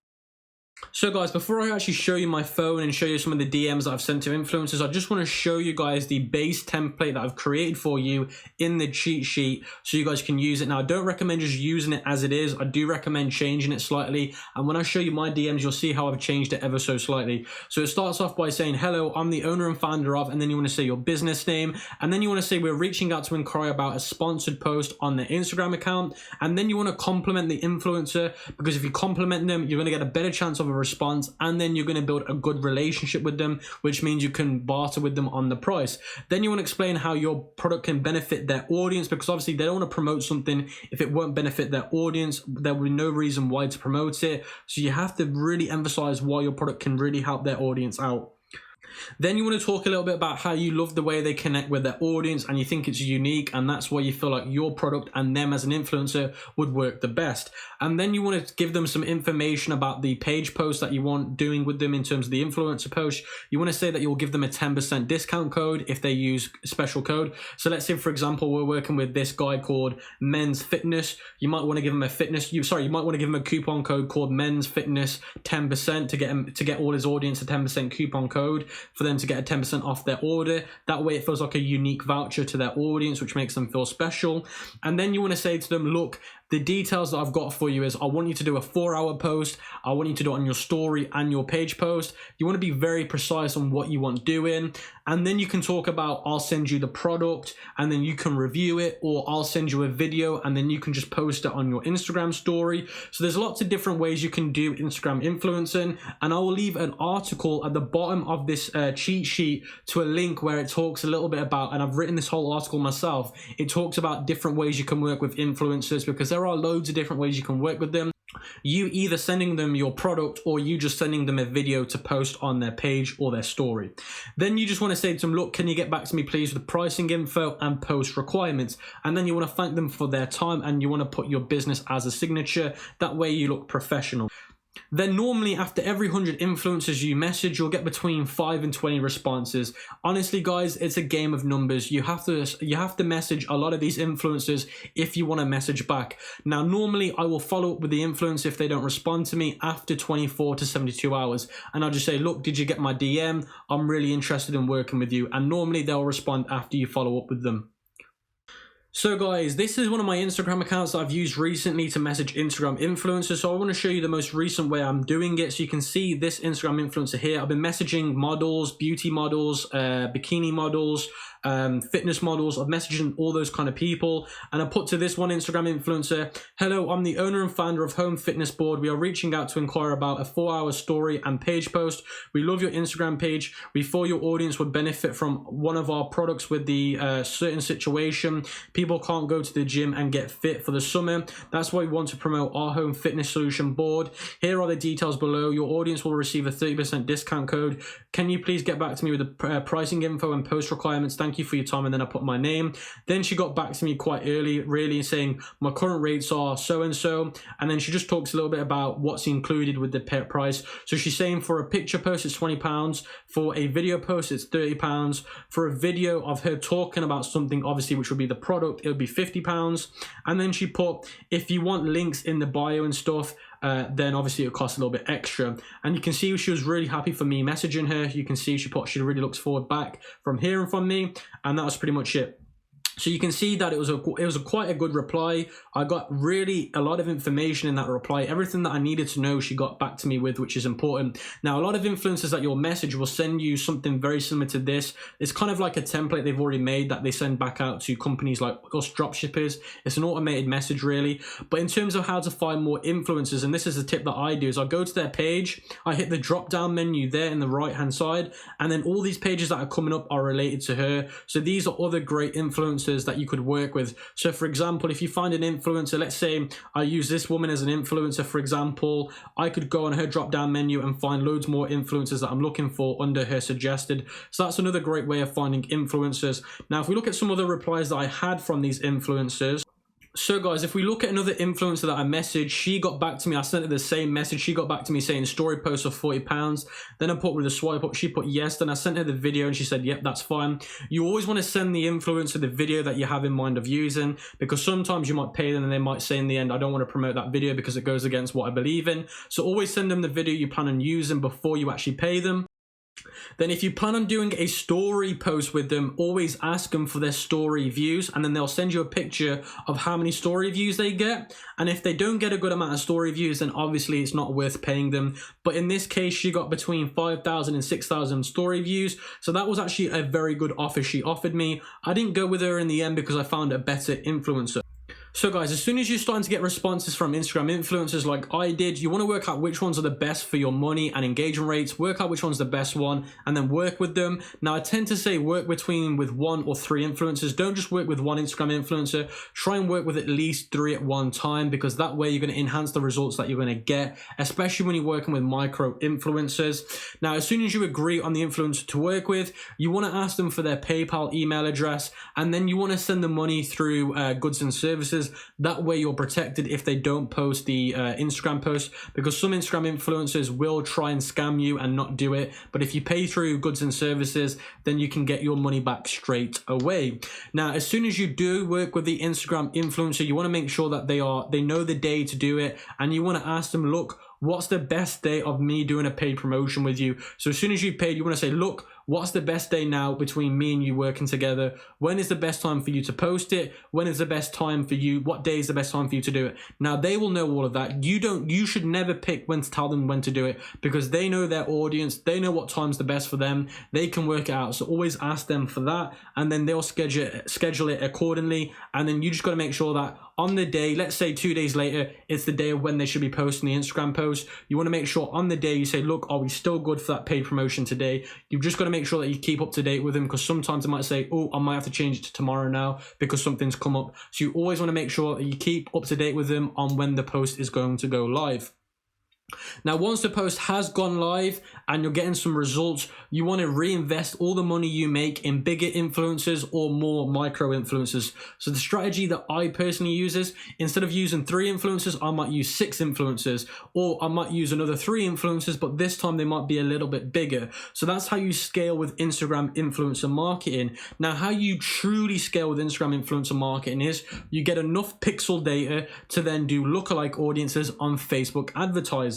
So guys, before I actually show you my phone and show you some of the DMs that I've sent to influencers, I just want to show you guys the base template that I've created for you in the cheat sheet so you guys can use it. Now, I don't recommend just using it as it is. I do recommend changing it slightly. And when I show you my DMs, you'll see how I've changed it ever so slightly. So it starts off by saying, hello, I'm the owner and founder of, and then you want to say your business name. And then you want to say, we're reaching out to inquire about a sponsored post on their Instagram account. And then you want to compliment the influencer, because if you compliment them, you're going to get a better chance of a response, and then you're going to build a good relationship with them, which means you can barter with them on the price. Then you want to explain how your product can benefit their audience, because obviously they don't want to promote something if it won't benefit their audience. There will be no reason why to promote it. So you have to really emphasize why your product can really help their audience out. Then you want to talk a little bit about how you love the way they connect with their audience and you think it's unique, and that's why you feel like your product and them as an influencer would work the best. And then you want to give them some information about the page post that you want doing with them in terms of the influencer post. You want to say that you'll give them a 10% discount code if they use a special code. So let's say, for example, we're working with this guy called Men's Fitness. You might want to give him you might want to give him a coupon code called Men's Fitness 10% to get all his audience a 10% coupon code for them to get a 10% off their order. That way it feels like a unique voucher to their audience, which makes them feel special. And then you want to say to them, look, the details that I've got for you is I want you to do a 4-hour post. I want you to do it on your story and your page post. You want to be very precise on what you want doing. And then you can talk about, I'll send you the product and then you can review it, or I'll send you a video and then you can just post it on your Instagram story. So there's lots of different ways you can do Instagram influencing. And I will leave an article at the bottom of this cheat sheet to a link where it talks a little bit about, and I've written this whole article myself, it talks about different ways you can work with influencers, because there are loads of different ways you can work with them. You either sending them your product or you just sending them a video to post on their page or their story. Then you just want to say to them, look, can you get back to me please with pricing info and post requirements? And then you want to thank them for their time and you want to put your business as a signature. That way you look professional. Then normally after every 100 influencers you message, you'll get between 5 and 20 responses. Honestly guys, it's a game of numbers. You have to message a lot of these influencers if you want to message back. Now normally I will follow up with the influencer if they don't respond to me after 24 to 72 hours. And I'll just say, look, did you get my DM? I'm really interested in working with you. And normally they'll respond after you follow up with them. So guys, this is one of my Instagram accounts that I've used recently to message Instagram influencers. So I want to show you the most recent way I'm doing it. So you can see this Instagram influencer here. I've been messaging models, beauty models, bikini models, fitness models. I've messaged all those kind of people, and I put to this one Instagram influencer, "Hello, I'm the owner and founder of Home Fitness Board. We are reaching out to inquire about a 4-hour story and page post. We love your Instagram page. We thought your audience would benefit from one of our products with the certain situation. People can't go to the gym and get fit for the summer. That's why we want to promote our home fitness solution board. Here are the details below. Your audience will receive a 30% discount code. Can you please get back to me with the pricing info and post requirements? Thank you for your time." And then I put my name. Then she got back to me quite early, really saying, "My current rates are so-and-so." And then she just talks a little bit about what's included with the price. So she's saying for a picture post, it's £20. For a video post, it's £30. For a video of her talking about something, obviously, which would be the product, it would be £50. And then she put, if you want links in the bio and stuff, then obviously it costs a little bit extra. And you can see she was really happy for me messaging her. You can see she put she really looks forward back from hearing from me, and that was pretty much it. So you can see that it was quite a good reply. I got really a lot of information in that reply. Everything that I needed to know, she got back to me with, which is important. Now, a lot of influencers that you'll message will send you something very similar to this. It's kind of like a template they've already made that they send back out to companies like us dropshippers. It's an automated message, really. But in terms of how to find more influencers, and this is a tip that I do, is I go to their page, I hit the drop down menu there in the right hand side, and then all these pages that are coming up are related to her. So these are other great influencers that you could work with. So for example, if you find an influencer, let's say I use this woman as an influencer, for example, I could go on her drop down menu and find loads more influencers that I'm looking for under her suggested. So that's another great way of finding influencers. Now, if we look at some of the replies that I had from these influencers, so guys, if we look at another influencer that I messaged, she got back to me. I sent her the same message. She got back to me saying story post of £40. Then I put with a swipe up, she put yes. Then I sent her the video and she said, yep, that's fine. You always want to send the influencer the video that you have in mind of using, because sometimes you might pay them and they might say in the end, I don't want to promote that video because it goes against what I believe in. So always send them the video you plan on using before you actually pay them. Then if you plan on doing a story post with them, always ask them for their story views, and then they'll send you a picture of how many story views they get. And if they don't get a good amount of story views, then obviously it's not worth paying them. But in this case, she got between 5,000 and 6,000 story views. So that was actually a very good offer she offered me. I didn't go with her in the end because I found a better influencer. So guys, as soon as you're starting to get responses from Instagram influencers like I did, you want to work out which ones are the best for your money and engagement rates, work out which one's the best one, and then work with them. Now, I tend to say work with 1 or 3 influencers. Don't just work with one Instagram influencer. Try and work with at least 3 at one time, because that way you're going to enhance the results that you're going to get, especially when you're working with micro influencers. Now, as soon as you agree on the influencer to work with, you want to ask them for their PayPal email address, and then you want to send the money through goods and services. That way you're protected if they don't post the Instagram post, because some Instagram influencers will try and scam you and not do it. But if you pay through goods and services, then you can get your money back straight away. Now, as soon as you do work with the Instagram influencer, you want to make sure that they know the day to do it, and you want to ask them, look, what's the best day of me doing a paid promotion with you? So as soon as you've paid, you want to say, look, what's the best day now between me and you working together? When is the best time for you to post it? When is the best time for you? What day is the best time for you to do it? Now, they will know all of that. You should never pick when to tell them when to do it, because they know their audience. They know what time's the best for them. They can work it out. So always ask them for that, and then they'll schedule it accordingly. And then you just got to make sure that on the day, let's say 2 days later, it's the day of when they should be posting the Instagram post. You want to make sure on the day you say, look, are we still good for that paid promotion today? You've just got to make sure that you keep up to date with them, because sometimes they might say, oh, I might have to change it to tomorrow now because something's come up. So you always want to make sure that you keep up to date with them on when the post is going to go live. Now, once the post has gone live and you're getting some results, you want to reinvest all the money you make in bigger influencers or more micro influencers. So the strategy that I personally use is, instead of using 3 influencers, I might use 6 influencers, or I might use another 3 influencers, but this time they might be a little bit bigger. So that's how you scale with Instagram influencer marketing. Now, how you truly scale with Instagram influencer marketing is you get enough pixel data to then do lookalike audiences on Facebook advertising.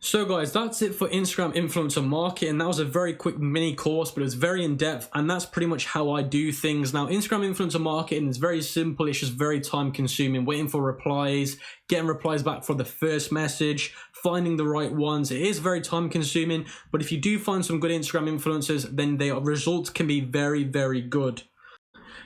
So guys, that's it for Instagram influencer marketing. That was a very quick mini course, but it was very in depth, and that's pretty much how I do things. Now, Instagram influencer marketing is very simple. It's just very time consuming, waiting for replies, getting replies back for the first message, finding the right ones. It is very time consuming, but if you do find some good Instagram influencers, then their results can be very, very good.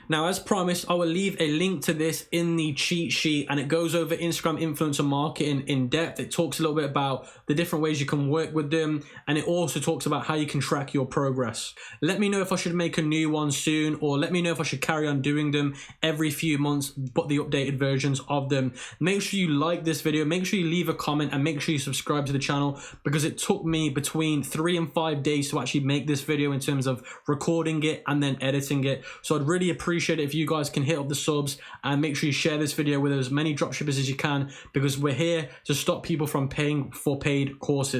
Now, as promised, I will leave a link to this in the cheat sheet, and it goes over Instagram influencer marketing in depth. It talks a little bit about the different ways you can work with them, and it also talks about how you can track your progress. Let me know if I should make a new one soon, or let me know if I should carry on doing them every few months, but the updated versions of them. Make sure you like this video, make sure you leave a comment, and make sure you subscribe to the channel, because it took me between 3 and 5 days to actually make this video in terms of recording it and then editing it. So I'd really appreciate it if you guys can hit up the subs, and make sure you share this video with as many dropshippers as you can, because we're here to stop people from paying for paid courses.